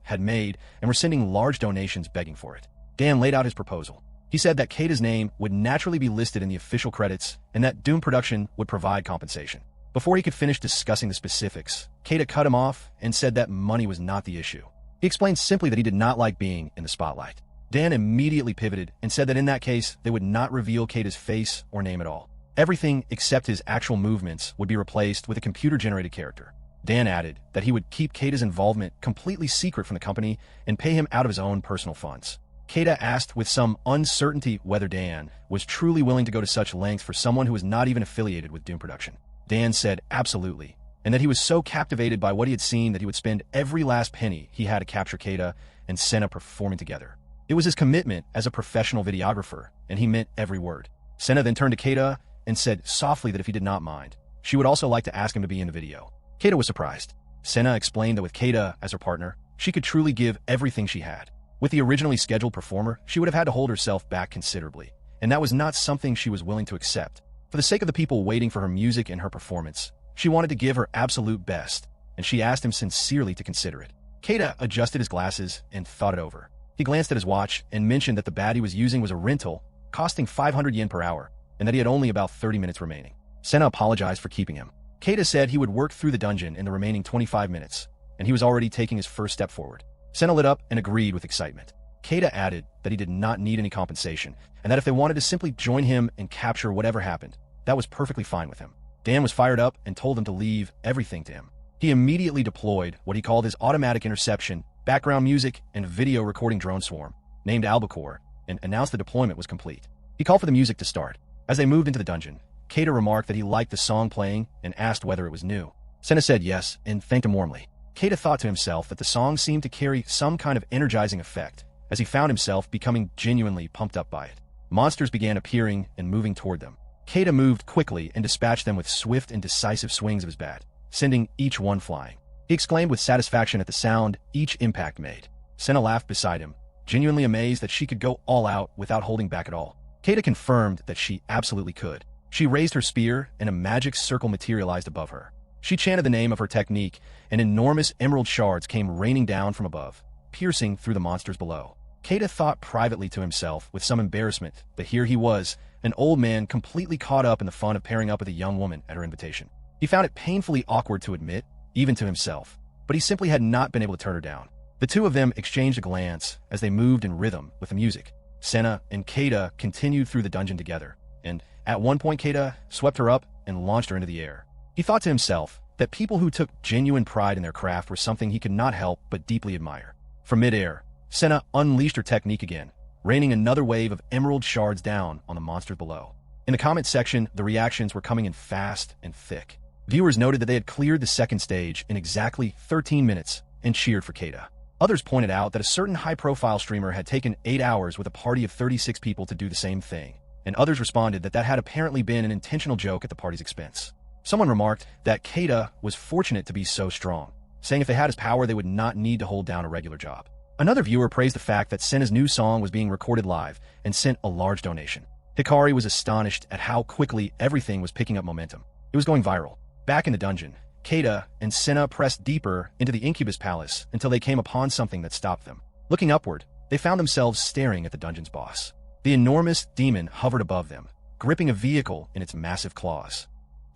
A: had made and were sending large donations begging for it. Dan laid out his proposal. He said that Keita's name would naturally be listed in the official credits and that Doom Production would provide compensation. Before he could finish discussing the specifics, Keita cut him off and said that money was not the issue. He explained simply that he did not like being in the spotlight. Dan immediately pivoted and said that in that case, they would not reveal Keita's face or name at all. Everything except his actual movements would be replaced with a computer-generated character. Dan added that he would keep Keita's involvement completely secret from the company and pay him out of his own personal funds. Keita asked with some uncertainty whether Dan was truly willing to go to such lengths for someone who was not even affiliated with Doom Production. Dan said absolutely, and that he was so captivated by what he had seen that he would spend every last penny he had to capture Keita and Senna performing together. It was his commitment as a professional videographer, and he meant every word. Senna then turned to Keita and said softly that if he did not mind, she would also like to ask him to be in the video. Keita was surprised. Senna explained that with Keita as her partner, she could truly give everything she had. With the originally scheduled performer, she would have had to hold herself back considerably, and that was not something she was willing to accept. For the sake of the people waiting for her music and her performance, she wanted to give her absolute best, and she asked him sincerely to consider it. Keita adjusted his glasses and thought it over. He glanced at his watch and mentioned that the bat he was using was a rental, costing 500 yen per hour, and that he had only about 30 minutes remaining. Senna apologized for keeping him. Keita said he would work through the dungeon in the remaining 25 minutes, and he was already taking his first step forward. Senna lit up and agreed with excitement. Keita added that he did not need any compensation, and that if they wanted to simply join him and capture whatever happened, that was perfectly fine with him. Dan was fired up and told him to leave everything to him. He immediately deployed what he called his automatic interception, background music, and video recording drone swarm, named Albacore, and announced the deployment was complete. He called for the music to start. As they moved into the dungeon, Keita remarked that he liked the song playing and asked whether it was new. Senna said yes and thanked him warmly. Keita thought to himself that the song seemed to carry some kind of energizing effect, as he found himself becoming genuinely pumped up by it. Monsters began appearing and moving toward them. Keita moved quickly and dispatched them with swift and decisive swings of his bat, sending each one flying. He exclaimed with satisfaction at the sound each impact made. Senna laughed beside him, genuinely amazed that she could go all out without holding back at all. Keita confirmed that she absolutely could. She raised her spear, and a magic circle materialized above her. She chanted the name of her technique, and enormous emerald shards came raining down from above, piercing through the monsters below. Keita thought privately to himself with some embarrassment that here he was, an old man completely caught up in the fun of pairing up with a young woman at her invitation. He found it painfully awkward to admit, even to himself, but he simply had not been able to turn her down. The two of them exchanged a glance as they moved in rhythm with the music. Senna and Keita continued through the dungeon together, and at one point Keita swept her up and launched her into the air. He thought to himself that people who took genuine pride in their craft were something he could not help but deeply admire. From midair, Senna unleashed her technique again, raining another wave of emerald shards down on the monsters below. In the comment section, the reactions were coming in fast and thick. Viewers noted that they had cleared the second stage in exactly 13 minutes and cheered for Keita. Others pointed out that a certain high-profile streamer had taken 8 hours with a party of 36 people to do the same thing, and others responded that that had apparently been an intentional joke at the party's expense. Someone remarked that Keita was fortunate to be so strong, saying if they had his power, they would not need to hold down a regular job. Another viewer praised the fact that Senna's new song was being recorded live and sent a large donation. Hikari was astonished at how quickly everything was picking up momentum. It was going viral. Back in the dungeon, Keita and Senna pressed deeper into the Incubus Palace until they came upon something that stopped them. Looking upward, they found themselves staring at the dungeon's boss. The enormous demon hovered above them, gripping a vehicle in its massive claws.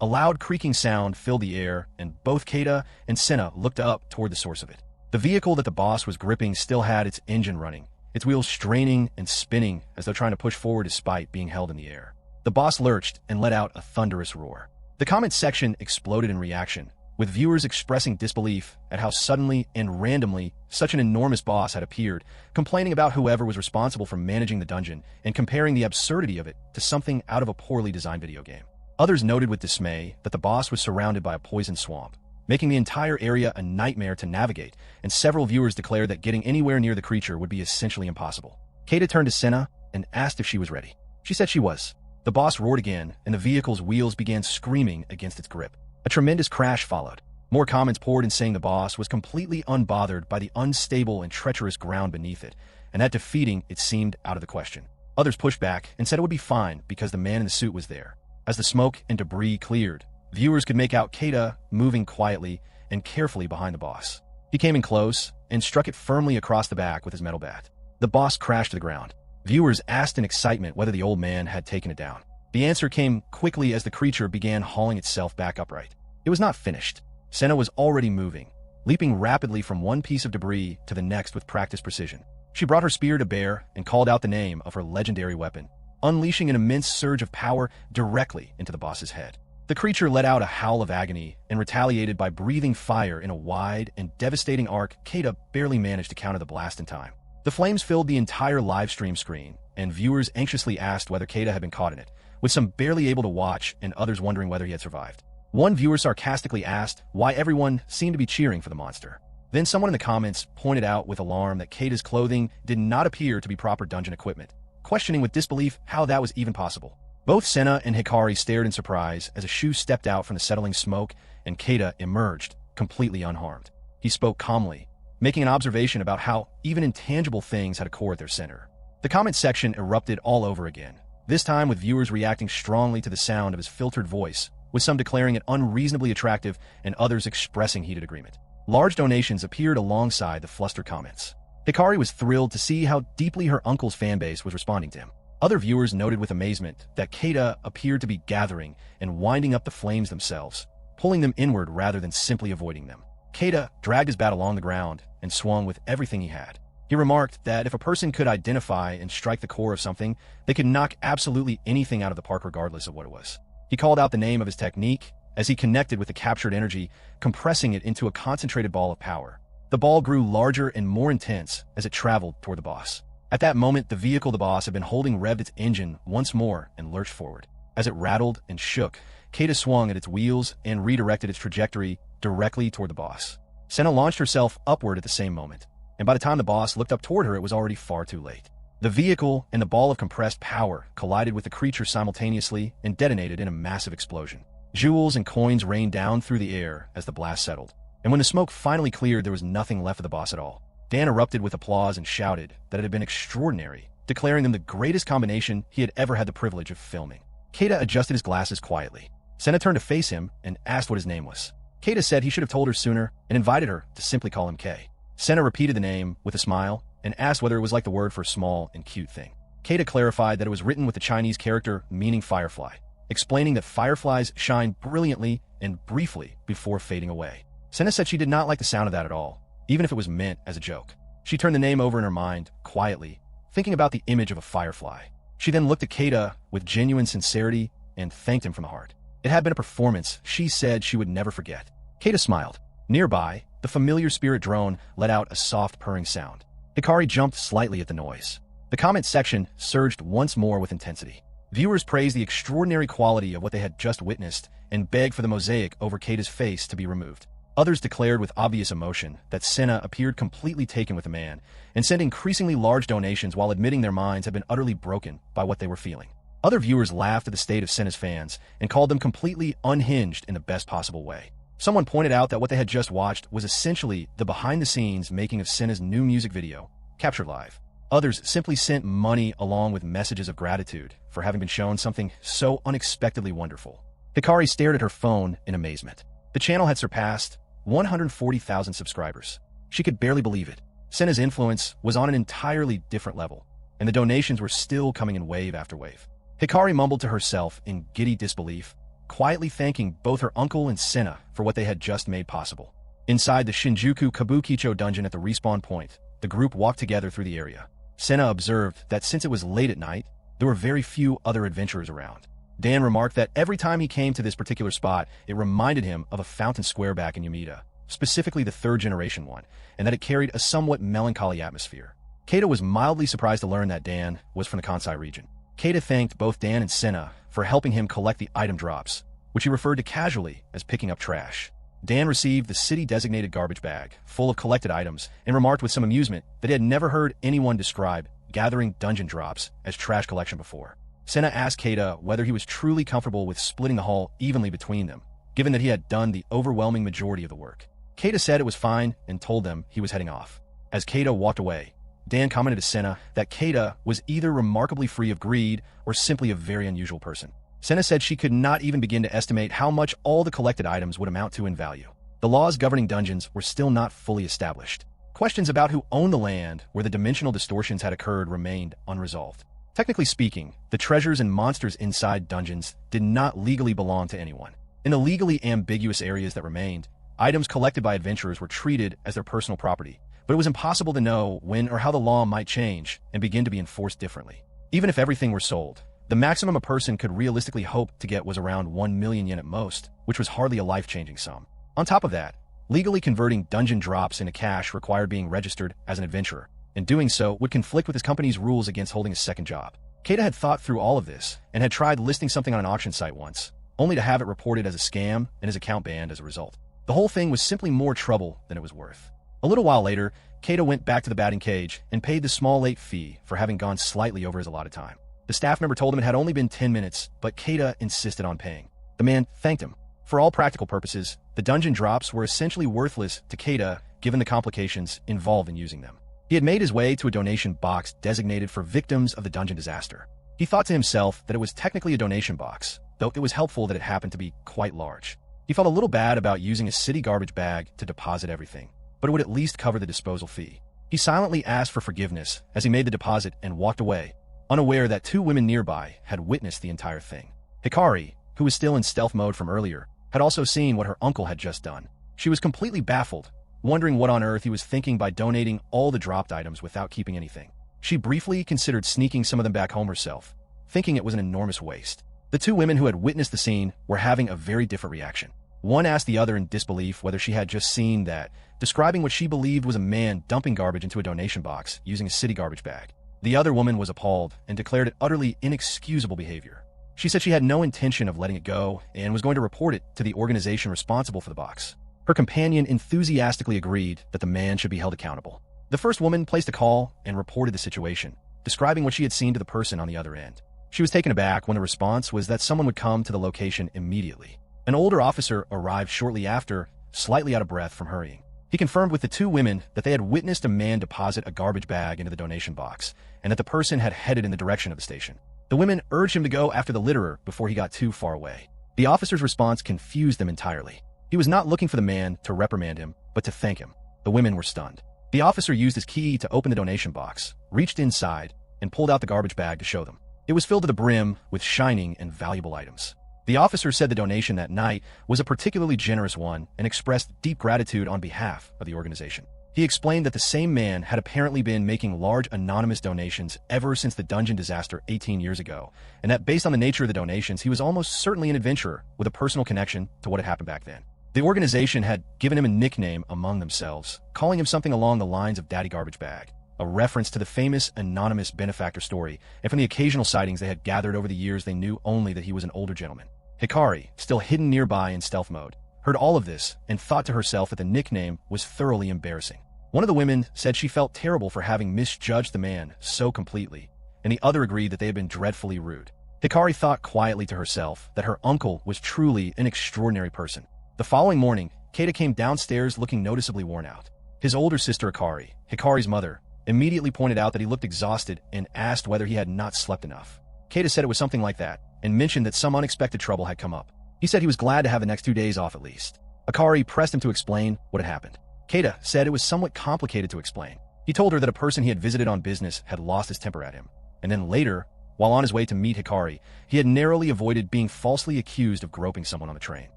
A: A loud creaking sound filled the air, and both Keita and Senna looked up toward the source of it. The vehicle that the boss was gripping still had its engine running, its wheels straining and spinning as though trying to push forward despite being held in the air. The boss lurched and let out a thunderous roar. The comment section exploded in reaction, with viewers expressing disbelief at how suddenly and randomly such an enormous boss had appeared, complaining about whoever was responsible for managing the dungeon and comparing the absurdity of it to something out of a poorly designed video game. Others noted with dismay that the boss was surrounded by a poison swamp, making the entire area a nightmare to navigate, and several viewers declared that getting anywhere near the creature would be essentially impossible. Keita turned to Senna and asked if she was ready. She said she was. The boss roared again, and the vehicle's wheels began screaming against its grip. A tremendous crash followed. More comments poured in saying the boss was completely unbothered by the unstable and treacherous ground beneath it, and that defeating it seemed out of the question. Others pushed back and said it would be fine because the man in the suit was there. As the smoke and debris cleared, viewers could make out Keita moving quietly and carefully behind the boss. He came in close and struck it firmly across the back with his metal bat. The boss crashed to the ground. Viewers asked in excitement whether the old man had taken it down. The answer came quickly as the creature began hauling itself back upright. It was not finished. Senna was already moving, leaping rapidly from one piece of debris to the next with practiced precision. She brought her spear to bear and called out the name of her legendary weapon, unleashing an immense surge of power directly into the boss's head. The creature let out a howl of agony and retaliated by breathing fire in a wide and devastating arc. Keita barely managed to counter the blast in time. The flames filled the entire live stream screen, and viewers anxiously asked whether Keita had been caught in it, with some barely able to watch and others wondering whether he had survived. One viewer sarcastically asked why everyone seemed to be cheering for the monster. Then someone in the comments pointed out with alarm that Keita's clothing did not appear to be proper dungeon equipment, questioning with disbelief how that was even possible. Both Senna and Hikari stared in surprise as a shoe stepped out from the settling smoke and Keita emerged, completely unharmed. He spoke calmly, making an observation about how even intangible things had a core at their center. The comment section erupted all over again, this time with viewers reacting strongly to the sound of his filtered voice, with some declaring it unreasonably attractive and others expressing heated agreement. Large donations appeared alongside the flustered comments. Hikari was thrilled to see how deeply her uncle's fanbase was responding to him. Other viewers noted with amazement that Keita appeared to be gathering and winding up the flames themselves, pulling them inward rather than simply avoiding them. Keita dragged his bat along the ground and swung with everything he had. He remarked that if a person could identify and strike the core of something, they could knock absolutely anything out of the park regardless of what it was. He called out the name of his technique as he connected with the captured energy, compressing it into a concentrated ball of power. The ball grew larger and more intense as it traveled toward the boss. At that moment, the vehicle the boss had been holding revved its engine once more and lurched forward. As it rattled and shook, Keita swung at its wheels and redirected its trajectory directly toward the boss. Senna launched herself upward at the same moment, and by the time the boss looked up toward her, it was already far too late. The vehicle and the ball of compressed power collided with the creature simultaneously and detonated in a massive explosion. Jewels and coins rained down through the air as the blast settled, and when the smoke finally cleared, there was nothing left of the boss at all. Dan erupted with applause and shouted that it had been extraordinary, declaring them the greatest combination he had ever had the privilege of filming. Keita adjusted his glasses quietly. Senna turned to face him and asked what his name was. Keita said he should have told her sooner and invited her to simply call him K. Senna repeated the name with a smile and asked whether it was like the word for small and cute thing. Keita clarified that it was written with the Chinese character meaning firefly, explaining that fireflies shine brilliantly and briefly before fading away. Senna said she did not like the sound of that at all, even if it was meant as a joke. She turned the name over in her mind, quietly, thinking about the image of a firefly. She then looked at Keita with genuine sincerity and thanked him from the heart. It had been a performance she said she would never forget. Keita smiled. Nearby, the familiar spirit drone let out a soft purring sound. Hikari jumped slightly at the noise. The comment section surged once more with intensity. Viewers praised the extraordinary quality of what they had just witnessed and begged for the mosaic over Keita's face to be removed. Others declared with obvious emotion that Senna appeared completely taken with the man and sent increasingly large donations while admitting their minds had been utterly broken by what they were feeling. Other viewers laughed at the state of Senna's fans and called them completely unhinged in the best possible way. Someone pointed out that what they had just watched was essentially the behind-the-scenes making of Senna's new music video, captured live. Others simply sent money along with messages of gratitude for having been shown something so unexpectedly wonderful. Hikari stared at her phone in amazement. The channel had surpassed 140,000 subscribers. She could barely believe it. Senna's influence was on an entirely different level, and the donations were still coming in wave after wave. Hikari mumbled to herself in giddy disbelief, quietly thanking both her uncle and Senna for what they had just made possible. Inside the Shinjuku Kabukicho dungeon at the respawn point, the group walked together through the area. Senna observed that since it was late at night, there were very few other adventurers around. Dan remarked that every time he came to this particular spot, it reminded him of a fountain square back in Yamita, specifically the third-generation one, and that it carried a somewhat melancholy atmosphere. Keita was mildly surprised to learn that Dan was from the Kansai region. Keita thanked both Dan and Senna for helping him collect the item drops, which he referred to casually as picking up trash. Dan received the city-designated garbage bag, full of collected items, and remarked with some amusement that he had never heard anyone describe gathering dungeon drops as trash collection before. Senna asked Keita whether he was truly comfortable with splitting the haul evenly between them, given that he had done the overwhelming majority of the work. Keita said it was fine and told them he was heading off. As Keita walked away, Dan commented to Senna that Keita was either remarkably free of greed or simply a very unusual person. Senna said she could not even begin to estimate how much all the collected items would amount to in value. The laws governing dungeons were still not fully established. Questions about who owned the land where the dimensional distortions had occurred remained unresolved. Technically speaking, the treasures and monsters inside dungeons did not legally belong to anyone. In the legally ambiguous areas that remained, items collected by adventurers were treated as their personal property, but it was impossible to know when or how the law might change and begin to be enforced differently. Even if everything were sold, the maximum a person could realistically hope to get was around 1 million yen at most, which was hardly a life-changing sum. On top of that, legally converting dungeon drops into cash required being registered as an adventurer, and doing so would conflict with his company's rules against holding a second job. Keita had thought through all of this and had tried listing something on an auction site once, only to have it reported as a scam and his account banned as a result. The whole thing was simply more trouble than it was worth. A little while later, Keita went back to the batting cage and paid the small late fee for having gone slightly over his allotted time. The staff member told him it had only been 10 minutes, but Keita insisted on paying. The man thanked him. For all practical purposes, the dungeon drops were essentially worthless to Keita given the complications involved in using them. He had made his way to a donation box designated for victims of the dungeon disaster. He thought to himself that it was technically a donation box, though it was helpful that it happened to be quite large. He felt a little bad about using a city garbage bag to deposit everything, but it would at least cover the disposal fee. He silently asked for forgiveness as he made the deposit and walked away, unaware that 2 women nearby had witnessed the entire thing. Hikari, who was still in stealth mode from earlier, had also seen what her uncle had just done. She was completely baffled, wondering what on earth he was thinking by donating all the dropped items without keeping anything. She briefly considered sneaking some of them back home herself, thinking it was an enormous waste. The 2 women who had witnessed the scene were having a very different reaction. One asked the other in disbelief whether she had just seen that, describing what she believed was a man dumping garbage into a donation box using a city garbage bag. The other woman was appalled and declared it utterly inexcusable behavior. She said she had no intention of letting it go and was going to report it to the organization responsible for the box. Her companion enthusiastically agreed that the man should be held accountable. The first woman placed a call and reported the situation, describing what she had seen to the person on the other end. She was taken aback when the response was that someone would come to the location immediately. An older officer arrived shortly after, slightly out of breath from hurrying. He confirmed with the 2 women that they had witnessed a man deposit a garbage bag into the donation box, and that the person had headed in the direction of the station. The women urged him to go after the litterer before he got too far away. The officer's response confused them entirely. He was not looking for the man to reprimand him, but to thank him. The women were stunned. The officer used his key to open the donation box, reached inside, and pulled out the garbage bag to show them. It was filled to the brim with shining and valuable items. The officer said the donation that night was a particularly generous one and expressed deep gratitude on behalf of the organization. He explained that the same man had apparently been making large anonymous donations ever since the dungeon disaster 18 years ago, and that based on the nature of the donations, he was almost certainly an adventurer with a personal connection to what had happened back then. The organization had given him a nickname among themselves, calling him something along the lines of Daddy Garbage Bag, a reference to the famous anonymous benefactor story, and from the occasional sightings they had gathered over the years they knew only that he was an older gentleman. Hikari, still hidden nearby in stealth mode, heard all of this and thought to herself that the nickname was thoroughly embarrassing. One of the women said she felt terrible for having misjudged the man so completely, and the other agreed that they had been dreadfully rude. Hikari thought quietly to herself that her uncle was truly an extraordinary person. The following morning, Keita came downstairs looking noticeably worn out. His older sister Hikari, Hikari's mother, immediately pointed out that he looked exhausted and asked whether he had not slept enough. Keita said it was something like that, and mentioned that some unexpected trouble had come up. He said he was glad to have the next 2 days off at least. Hikari pressed him to explain what had happened. Keita said it was somewhat complicated to explain. He told her that a person he had visited on business had lost his temper at him, and then later, while on his way to meet Hikari, he had narrowly avoided being falsely accused of groping someone on the train.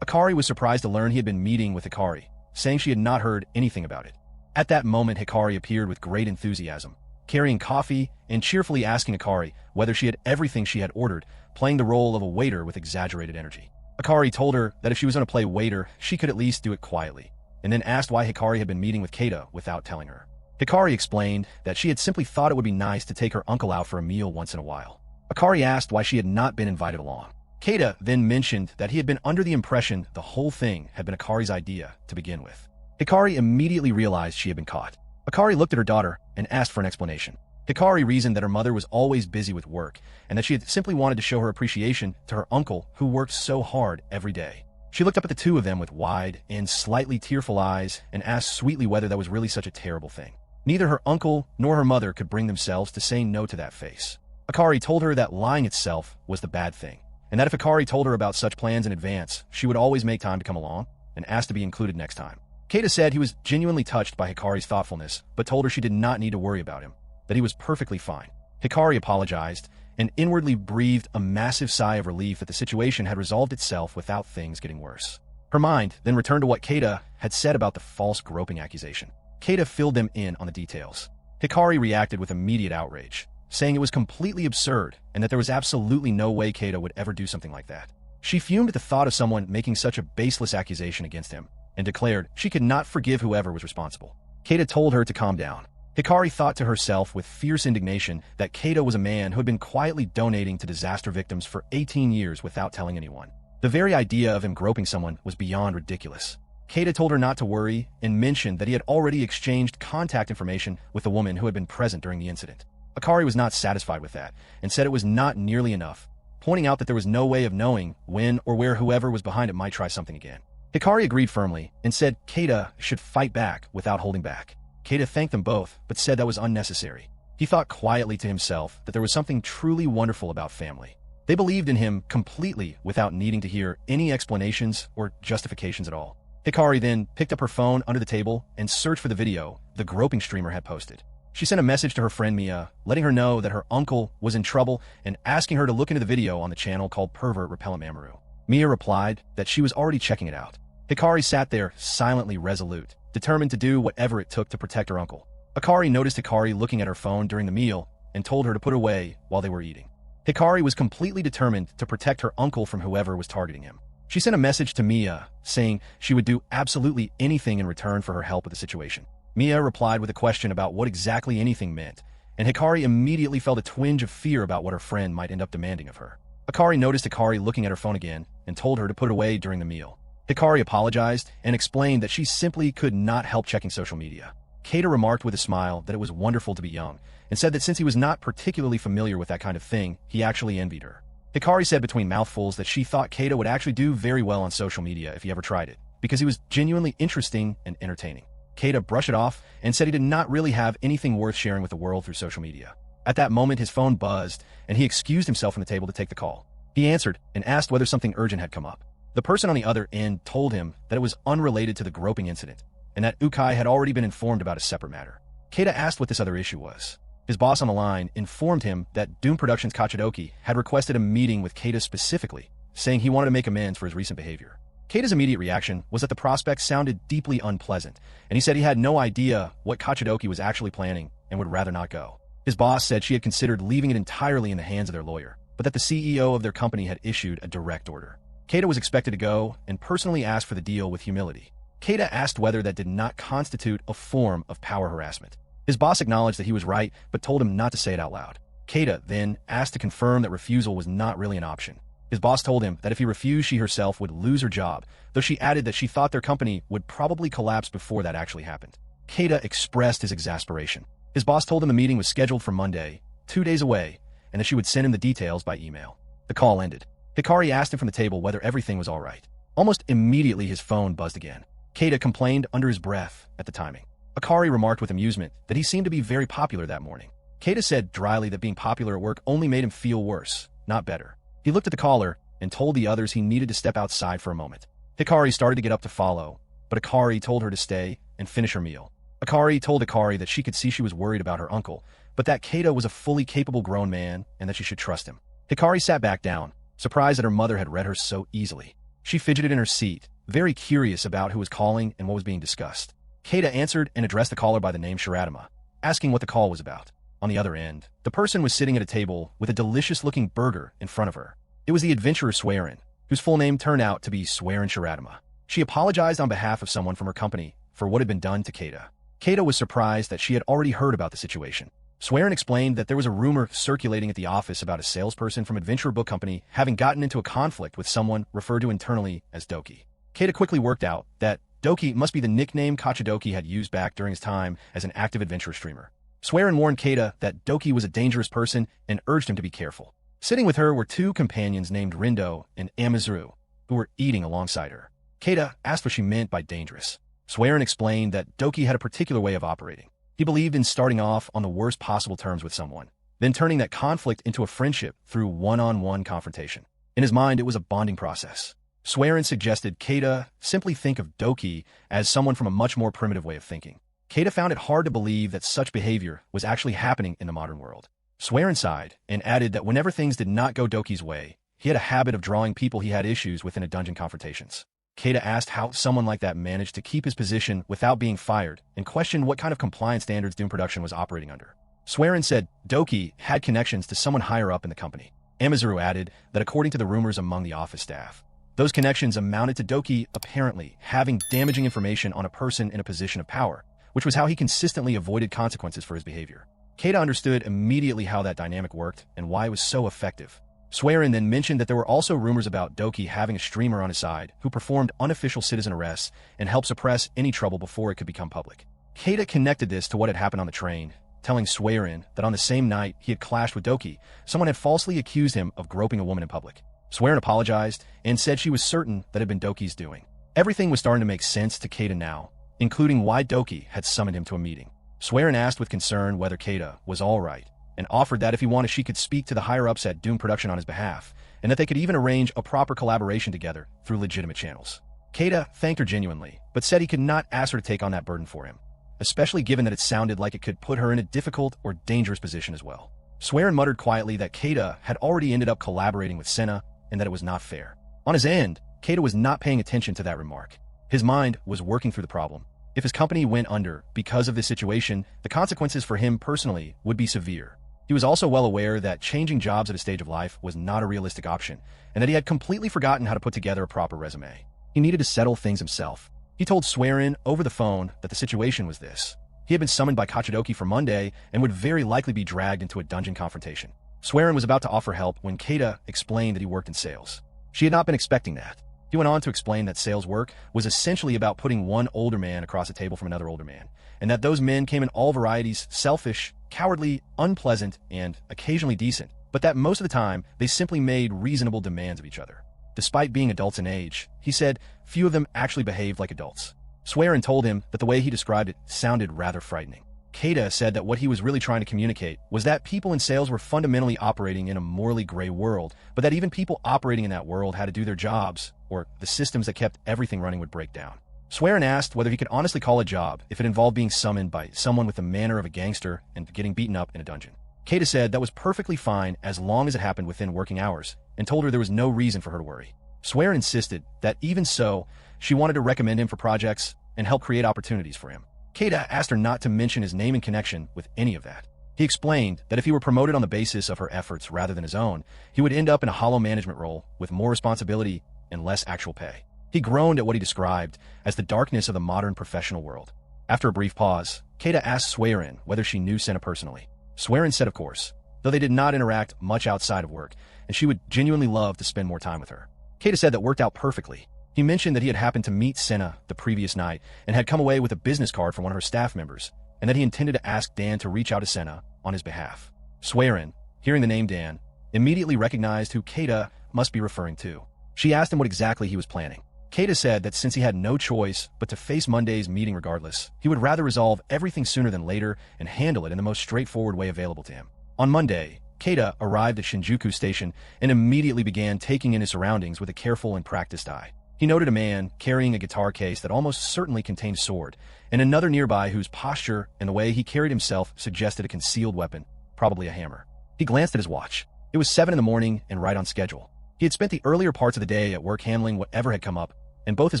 A: Hikari was surprised to learn he had been meeting with Hikari, saying she had not heard anything about it. At that moment, Hikari appeared with great enthusiasm, carrying coffee and cheerfully asking Hikari whether she had everything she had ordered, playing the role of a waiter with exaggerated energy. Hikari told her that if she was going to play waiter, she could at least do it quietly, and then asked why Hikari had been meeting with Keita without telling her. Hikari explained that she had simply thought it would be nice to take her uncle out for a meal once in a while. Hikari asked why she had not been invited along. Keita then mentioned that he had been under the impression the whole thing had been Hikari's idea to begin with. Hikari immediately realized she had been caught. Hikari looked at her daughter and asked for an explanation. Hikari reasoned that her mother was always busy with work and that she had simply wanted to show her appreciation to her uncle who worked so hard every day. She looked up at the two of them with wide and slightly tearful eyes and asked sweetly whether that was really such a terrible thing. Neither her uncle nor her mother could bring themselves to say no to that face. Hikari told her that lying itself was the bad thing, and that if Hikari told her about such plans in advance, she would always make time to come along and ask to be included next time. Keita said he was genuinely touched by Hikari's thoughtfulness, but told her she did not need to worry about him, that he was perfectly fine. Hikari apologized and inwardly breathed a massive sigh of relief that the situation had resolved itself without things getting worse. Her mind then returned to what Keita had said about the false groping accusation. Keita filled them in on the details. Hikari reacted with immediate outrage, saying it was completely absurd and that there was absolutely no way Keita would ever do something like that. She fumed at the thought of someone making such a baseless accusation against him and declared she could not forgive whoever was responsible. Keita told her to calm down. Hikari thought to herself with fierce indignation that Keita was a man who had been quietly donating to disaster victims for 18 years without telling anyone. The very idea of him groping someone was beyond ridiculous. Keita told her not to worry and mentioned that he had already exchanged contact information with the woman who had been present during the incident. Hikari was not satisfied with that and said it was not nearly enough, pointing out that there was no way of knowing when or where whoever was behind it might try something again. Hikari agreed firmly and said Keita should fight back without holding back. Keita thanked them both, but said that was unnecessary. He thought quietly to himself that there was something truly wonderful about family. They believed in him completely without needing to hear any explanations or justifications at all. Hikari then picked up her phone under the table and searched for the video the groping streamer had posted. She sent a message to her friend Mia, letting her know that her uncle was in trouble and asking her to look into the video on the channel called Pervert Repellent Mamoru. Mia replied that she was already checking it out. Hikari sat there silently resolute, determined to do whatever it took to protect her uncle. Hikari noticed Hikari looking at her phone during the meal and told her to put it away while they were eating. Hikari was completely determined to protect her uncle from whoever was targeting him. She sent a message to Mia, saying she would do absolutely anything in return for her help with the situation. Mia replied with a question about what exactly anything meant, and Hikari immediately felt a twinge of fear about what her friend might end up demanding of her. Hikari noticed Hikari looking at her phone again and told her to put it away during the meal. Hikari apologized and explained that she simply could not help checking social media. Keita remarked with a smile that it was wonderful to be young, and said that since he was not particularly familiar with that kind of thing, he actually envied her. Hikari said between mouthfuls that she thought Keita would actually do very well on social media if he ever tried it, because he was genuinely interesting and entertaining. Keita brushed it off and said he did not really have anything worth sharing with the world through social media. At that moment, his phone buzzed, and he excused himself from the table to take the call. He answered and asked whether something urgent had come up. The person on the other end told him that it was unrelated to the groping incident, and that Ukai had already been informed about a separate matter. Keita asked what this other issue was. His boss on the line informed him that Doom Productions Kachidoki had requested a meeting with Keita specifically, saying he wanted to make amends for his recent behavior. Keita's immediate reaction was that the prospect sounded deeply unpleasant, and he said he had no idea what Kachidoki was actually planning and would rather not go. His boss said she had considered leaving it entirely in the hands of their lawyer, but that the CEO of their company had issued a direct order. Keita was expected to go and personally ask for the deal with humility. Keita asked whether that did not constitute a form of power harassment. His boss acknowledged that he was right, but told him not to say it out loud. Keita then asked to confirm that refusal was not really an option. His boss told him that if he refused, she herself would lose her job, though she added that she thought their company would probably collapse before that actually happened. Keita expressed his exasperation. His boss told him the meeting was scheduled for Monday, 2 days away, and that she would send him the details by email. The call ended. Hikari asked him from the table whether everything was all right. Almost immediately, his phone buzzed again. Keita complained under his breath at the timing. Hikari remarked with amusement that he seemed to be very popular that morning. Keita said dryly that being popular at work only made him feel worse, not better. He looked at the caller and told the others he needed to step outside for a moment. Hikari started to get up to follow, but Hikari told her to stay and finish her meal. Hikari told Hikari that she could see she was worried about her uncle, but that Keita was a fully capable grown man and that she should trust him. Hikari sat back down, surprised that her mother had read her so easily. She fidgeted in her seat, very curious about who was calling and what was being discussed. Keita answered and addressed the caller by the name Shiratama, asking what the call was about. On the other end, the person was sitting at a table with a delicious-looking burger in front of her. It was the adventurer Swearin, whose full name turned out to be Swearin Shiratama. She apologized on behalf of someone from her company for what had been done to Keita. Keita was surprised that she had already heard about the situation. Swearin explained that there was a rumor circulating at the office about a salesperson from Adventure Book Company having gotten into a conflict with someone referred to internally as Doki. Keita quickly worked out that Doki must be the nickname Kachidoki had used back during his time as an active adventure streamer. Swearin warned Keita that Doki was a dangerous person and urged him to be careful. Sitting with her were two companions named Rindo and Amazuru, who were eating alongside her. Keita asked what she meant by dangerous. Swearin explained that Doki had a particular way of operating. He believed in starting off on the worst possible terms with someone, then turning that conflict into a friendship through one-on-one confrontation. In his mind, it was a bonding process. Swearin suggested Keita simply think of Doki as someone from a much more primitive way of thinking. Keita found it hard to believe that such behavior was actually happening in the modern world. Swearin sighed and added that whenever things did not go Doki's way, he had a habit of drawing people he had issues with in dungeon confrontations. Keita asked how someone like that managed to keep his position without being fired and questioned what kind of compliance standards Doom Production was operating under. Swearin said Doki had connections to someone higher up in the company. Amazuru added that according to the rumors among the office staff, those connections amounted to Doki apparently having damaging information on a person in a position of power, which was how he consistently avoided consequences for his behavior. Keita understood immediately how that dynamic worked and why it was so effective. Swearin then mentioned that there were also rumors about Doki having a streamer on his side who performed unofficial citizen arrests and helped suppress any trouble before it could become public. Keita connected this to what had happened on the train, telling Swearin that on the same night he had clashed with Doki, someone had falsely accused him of groping a woman in public. Swearin apologized and said she was certain that it had been Doki's doing. Everything was starting to make sense to Keita now, including why Doki had summoned him to a meeting. Swearin asked with concern whether Keita was all right, and offered that if he wanted she could speak to the higher-ups at Doom Production on his behalf, and that they could even arrange a proper collaboration together through legitimate channels. Keita thanked her genuinely, but said he could not ask her to take on that burden for him, especially given that it sounded like it could put her in a difficult or dangerous position as well. Swearin muttered quietly that Keita had already ended up collaborating with Senna, and that it was not fair. On his end, Keita was not paying attention to that remark. His mind was working through the problem. If his company went under because of this situation, the consequences for him personally would be severe. He was also well aware that changing jobs at a stage of life was not a realistic option, and that he had completely forgotten how to put together a proper resume. He needed to settle things himself. He told Swearin over the phone that the situation was this. He had been summoned by Kachidoki for Monday and would very likely be dragged into a dungeon confrontation. Swearin was about to offer help when Keita explained that he worked in sales. She had not been expecting that. He went on to explain that sales work was essentially about putting one older man across a table from another older man, and that those men came in all varieties, selfish, cowardly, unpleasant, and occasionally decent, but that most of the time they simply made reasonable demands of each other. Despite being adults in age, he said few of them actually behaved like adults. Swearin told him that the way he described it sounded rather frightening. Keita said that what he was really trying to communicate was that people in sales were fundamentally operating in a morally gray world, but that even people operating in that world had to do their jobs, or the systems that kept everything running would break down. Swearin asked whether he could honestly call a job if it involved being summoned by someone with the manner of a gangster and getting beaten up in a dungeon. Keita said that was perfectly fine as long as it happened within working hours, and told her there was no reason for her to worry. Swearin insisted that even so, she wanted to recommend him for projects and help create opportunities for him. Keita asked her not to mention his name in connection with any of that. He explained that if he were promoted on the basis of her efforts rather than his own, he would end up in a hollow management role with more responsibility and less actual pay. He groaned at what he described as the darkness of the modern professional world. After a brief pause, Keita asked Swearin whether she knew Senna personally. Swearin said of course, though they did not interact much outside of work, and she would genuinely love to spend more time with her. Keita said that worked out perfectly. He mentioned that he had happened to meet Senna the previous night and had come away with a business card from one of her staff members, and that he intended to ask Dan to reach out to Senna on his behalf. Swearin, hearing the name Dan, immediately recognized who Keita must be referring to. She asked him what exactly he was planning. Keita said that since he had no choice but to face Monday's meeting regardless, he would rather resolve everything sooner than later and handle it in the most straightforward way available to him. On Monday, Keita arrived at Shinjuku Station and immediately began taking in his surroundings with a careful and practiced eye. He noted a man carrying a guitar case that almost certainly contained a sword, and another nearby whose posture and the way he carried himself suggested a concealed weapon, probably a hammer. He glanced at his watch. It was 7 in the morning and right on schedule. He had spent the earlier parts of the day at work handling whatever had come up, and both his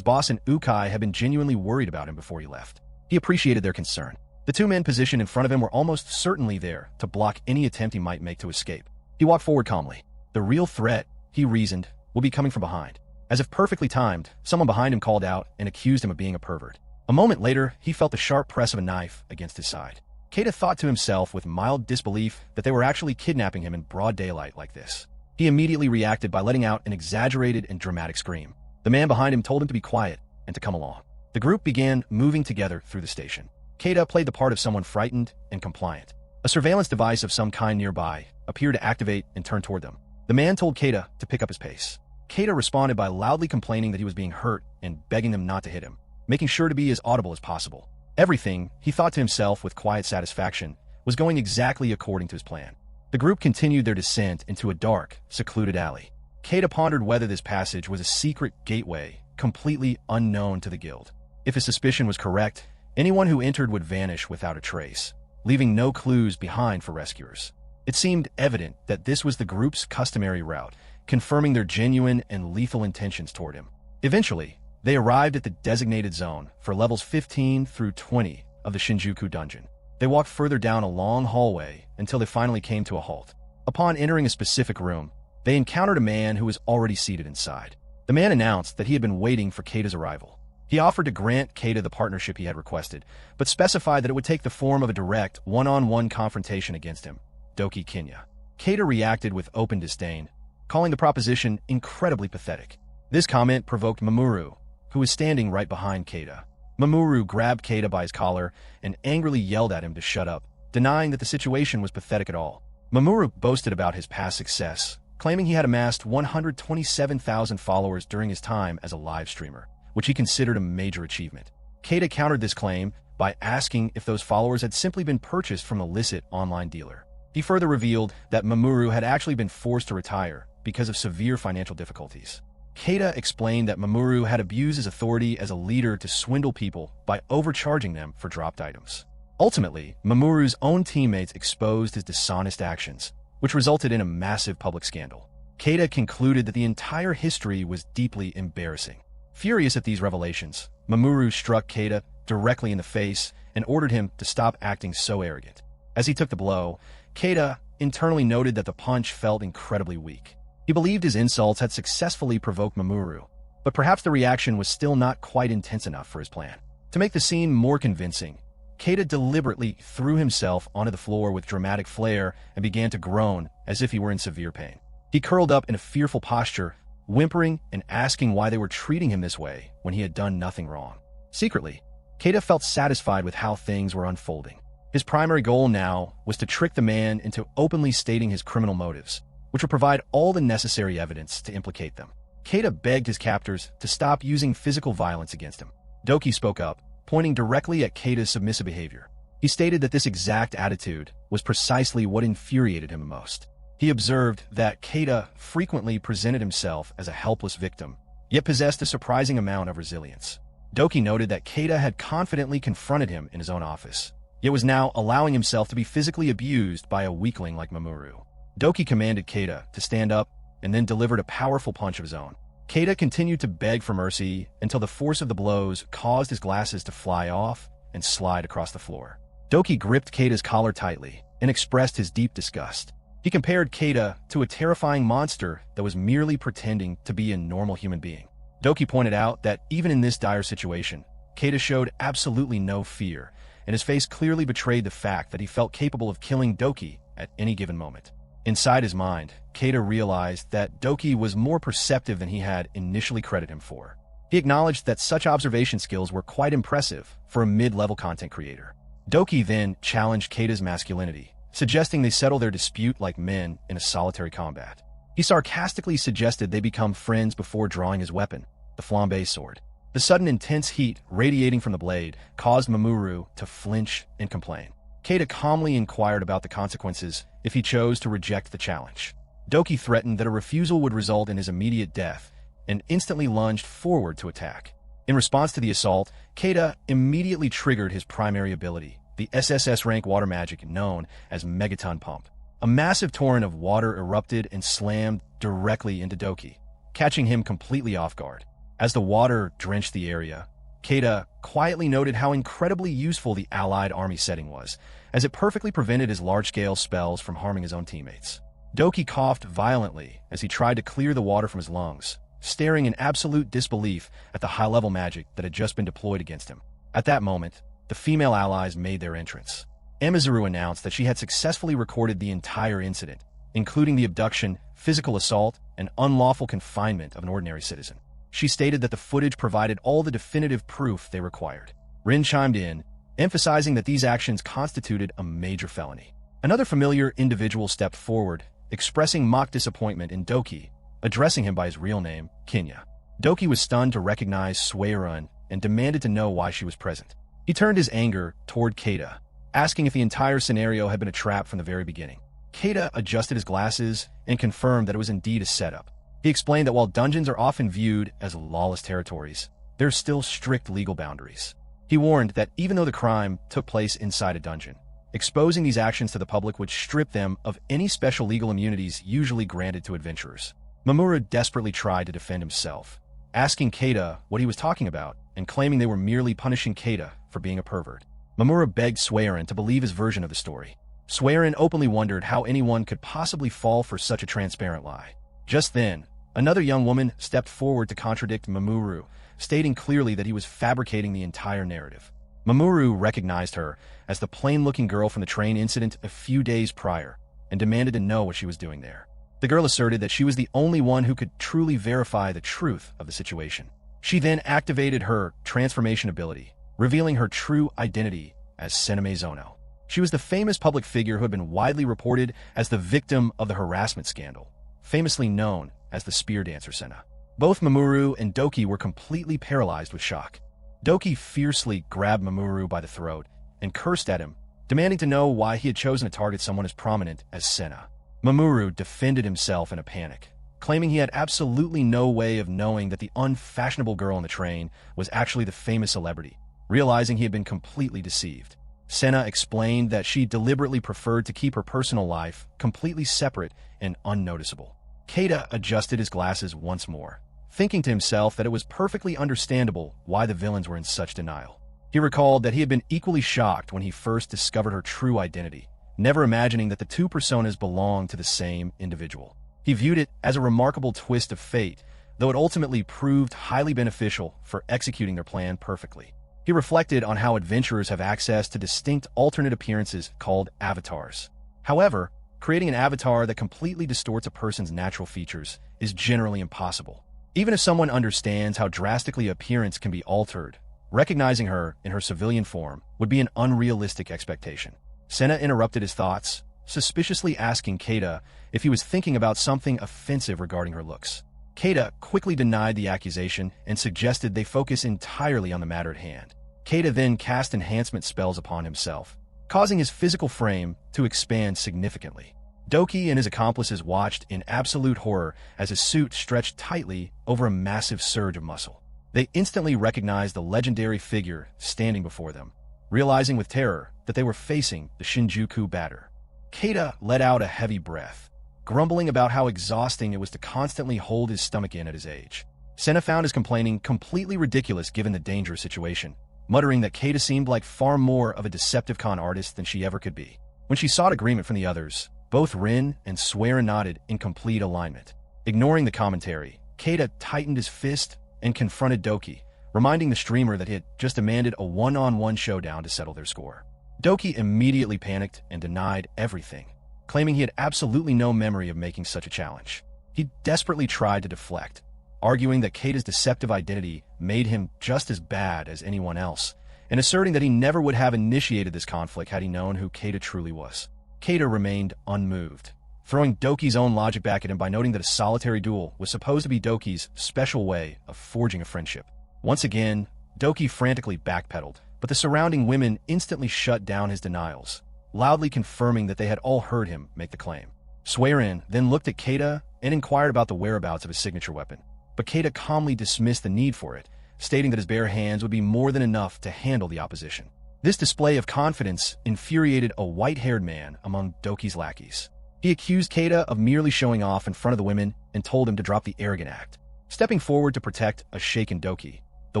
A: boss and Ukai had been genuinely worried about him before he left. He appreciated their concern. The two men positioned in front of him were almost certainly there to block any attempt he might make to escape. He walked forward calmly. The real threat, he reasoned, will be coming from behind. As if perfectly timed, someone behind him called out and accused him of being a pervert. A moment later, he felt the sharp press of a knife against his side. Keita thought to himself with mild disbelief that they were actually kidnapping him in broad daylight like this. He immediately reacted by letting out an exaggerated and dramatic scream. The man behind him told him to be quiet and to come along. The group began moving together through the station. Keita played the part of someone frightened and compliant. A surveillance device of some kind nearby appeared to activate and turn toward them. The man told Keita to pick up his pace. Keita responded by loudly complaining that he was being hurt and begging them not to hit him, making sure to be as audible as possible. Everything, he thought to himself with quiet satisfaction, was going exactly according to his plan. The group continued their descent into a dark, secluded alley. Keita pondered whether this passage was a secret gateway, completely unknown to the guild. If his suspicion was correct, anyone who entered would vanish without a trace, leaving no clues behind for rescuers. It seemed evident that this was the group's customary route, confirming their genuine and lethal intentions toward him. Eventually, they arrived at the designated zone for levels 15 through 20 of the Shinjuku dungeon. They walked further down a long hallway until they finally came to a halt. Upon entering a specific room, they encountered a man who was already seated inside. The man announced that he had been waiting for Keita's arrival. He offered to grant Keita the partnership he had requested, but specified that it would take the form of a direct, one-on-one confrontation against him. Doki Kenya. Keita reacted with open disdain, calling the proposition incredibly pathetic. This comment provoked Mamoru, who was standing right behind Keita. Mamoru grabbed Keita by his collar and angrily yelled at him to shut up, denying that the situation was pathetic at all. Mamoru boasted about his past success, claiming he had amassed 127,000 followers during his time as a live streamer, which he considered a major achievement. Keita countered this claim by asking if those followers had simply been purchased from an illicit online dealer. He further revealed that Mamoru had actually been forced to retire because of severe financial difficulties. Keita explained that Mamoru had abused his authority as a leader to swindle people by overcharging them for dropped items. Ultimately, Mamoru's own teammates exposed his dishonest actions, which resulted in a massive public scandal. Keita concluded that the entire history was deeply embarrassing. Furious at these revelations, Mamoru struck Keita directly in the face and ordered him to stop acting so arrogant. As he took the blow, Keita internally noted that the punch felt incredibly weak. He believed his insults had successfully provoked Mamoru, but perhaps the reaction was still not quite intense enough for his plan. To make the scene more convincing, Keita deliberately threw himself onto the floor with dramatic flair and began to groan as if he were in severe pain. He curled up in a fearful posture, whimpering and asking why they were treating him this way when he had done nothing wrong. Secretly, Keita felt satisfied with how things were unfolding. His primary goal now was to trick the man into openly stating his criminal motives, which would provide all the necessary evidence to implicate them. Keita begged his captors to stop using physical violence against him. Doki spoke up, pointing directly at Keita's submissive behavior. He stated that this exact attitude was precisely what infuriated him the most. He observed that Keita frequently presented himself as a helpless victim, yet possessed a surprising amount of resilience. Doki noted that Keita had confidently confronted him in his own office, yet was now allowing himself to be physically abused by a weakling like Mamoru. Doki commanded Keita to stand up and then delivered a powerful punch of his own. Keita continued to beg for mercy until the force of the blows caused his glasses to fly off and slide across the floor. Doki gripped Keita's collar tightly and expressed his deep disgust. He compared Keita to a terrifying monster that was merely pretending to be a normal human being. Doki pointed out that even in this dire situation, Keita showed absolutely no fear, and his face clearly betrayed the fact that he felt capable of killing Doki at any given moment. Inside his mind, Keita realized that Doki was more perceptive than he had initially credited him for. He acknowledged that such observation skills were quite impressive for a mid-level content creator. Doki then challenged Keita's masculinity, suggesting they settle their dispute like men in a solitary combat. He sarcastically suggested they become friends before drawing his weapon, the flambe sword. The sudden intense heat radiating from the blade caused Mamoru to flinch and complain. Keita calmly inquired about the consequences if he chose to reject the challenge. Doki threatened that a refusal would result in his immediate death and instantly lunged forward to attack. In response to the assault, Keita immediately triggered his primary ability, the SSS rank water magic known as Megaton Pump. A massive torrent of water erupted and slammed directly into Doki, catching him completely off guard. As the water drenched the area, Keita quietly noted how incredibly useful the allied army setting was, as it perfectly prevented his large-scale spells from harming his own teammates. Doki coughed violently as he tried to clear the water from his lungs, staring in absolute disbelief at the high-level magic that had just been deployed against him. At that moment, the female allies made their entrance. Emizuru announced that she had successfully recorded the entire incident, including the abduction, physical assault, and unlawful confinement of an ordinary citizen. She stated that the footage provided all the definitive proof they required. Rin chimed in, emphasizing that these actions constituted a major felony. Another familiar individual stepped forward, expressing mock disappointment in Doki, addressing him by his real name, Kenya. Doki was stunned to recognize Suerun and demanded to know why she was present. He turned his anger toward Keita, asking if the entire scenario had been a trap from the very beginning. Keita adjusted his glasses and confirmed that it was indeed a setup. He explained that while dungeons are often viewed as lawless territories, there are still strict legal boundaries. He warned that even though the crime took place inside a dungeon, exposing these actions to the public would strip them of any special legal immunities usually granted to adventurers. Mamoru desperately tried to defend himself, asking Keita what he was talking about and claiming they were merely punishing Keita for being a pervert. Mamoru begged Swearin to believe his version of the story. Swearin openly wondered how anyone could possibly fall for such a transparent lie. Just then, another young woman stepped forward to contradict Mamoru, stating clearly that he was fabricating the entire narrative. Mamoru recognized her as the plain-looking girl from the train incident a few days prior and demanded to know what she was doing there. The girl asserted that she was the only one who could truly verify the truth of the situation. She then activated her transformation ability, revealing her true identity as Sename Zono. She was the famous public figure who had been widely reported as the victim of the harassment scandal, famously known as the spear dancer Senna. Both Mamoru and Doki were completely paralyzed with shock. Doki fiercely grabbed Mamoru by the throat and cursed at him, demanding to know why he had chosen to target someone as prominent as Senna. Mamoru defended himself in a panic, claiming he had absolutely no way of knowing that the unfashionable girl on the train was actually the famous celebrity, realizing he had been completely deceived. Senna explained that she deliberately preferred to keep her personal life completely separate and unnoticeable. Keita adjusted his glasses once more, thinking to himself that it was perfectly understandable why the villains were in such denial. He recalled that he had been equally shocked when he first discovered her true identity, never imagining that the two personas belonged to the same individual. He viewed it as a remarkable twist of fate, though it ultimately proved highly beneficial for executing their plan perfectly. He reflected on how adventurers have access to distinct alternate appearances called avatars. However, creating an avatar that completely distorts a person's natural features is generally impossible. Even if someone understands how drastically appearance can be altered, recognizing her in her civilian form would be an unrealistic expectation. Senna interrupted his thoughts, suspiciously asking Keita if he was thinking about something offensive regarding her looks. Keita quickly denied the accusation and suggested they focus entirely on the matter at hand. Keita then cast enhancement spells upon himself, causing his physical frame to expand significantly. Doki and his accomplices watched in absolute horror as his suit stretched tightly over a massive surge of muscle. They instantly recognized the legendary figure standing before them, realizing with terror that they were facing the Shinjuku batter. Keita let out a heavy breath, grumbling about how exhausting it was to constantly hold his stomach in at his age. Senna found his complaining completely ridiculous given the dangerous situation, muttering that Keita seemed like far more of a deceptive con artist than she ever could be. When she sought agreement from the others, both Rin and Swearin nodded in complete alignment. Ignoring the commentary, Keita tightened his fist and confronted Doki, reminding the streamer that he had just demanded a one-on-one showdown to settle their score. Doki immediately panicked and denied everything, claiming he had absolutely no memory of making such a challenge. He desperately tried to deflect, arguing that Keita's deceptive identity made him just as bad as anyone else, and asserting that he never would have initiated this conflict had he known who Keita truly was. Keita remained unmoved, throwing Doki's own logic back at him by noting that a solitary duel was supposed to be Doki's special way of forging a friendship. Once again, Doki frantically backpedaled, but the surrounding women instantly shut down his denials, loudly confirming that they had all heard him make the claim. Swearin then looked at Keita and inquired about the whereabouts of his signature weapon, but Keita calmly dismissed the need for it, stating that his bare hands would be more than enough to handle the opposition. This display of confidence infuriated a white-haired man among Doki's lackeys. He accused Keita of merely showing off in front of the women and told him to drop the arrogant act. Stepping forward to protect a shaken Doki, the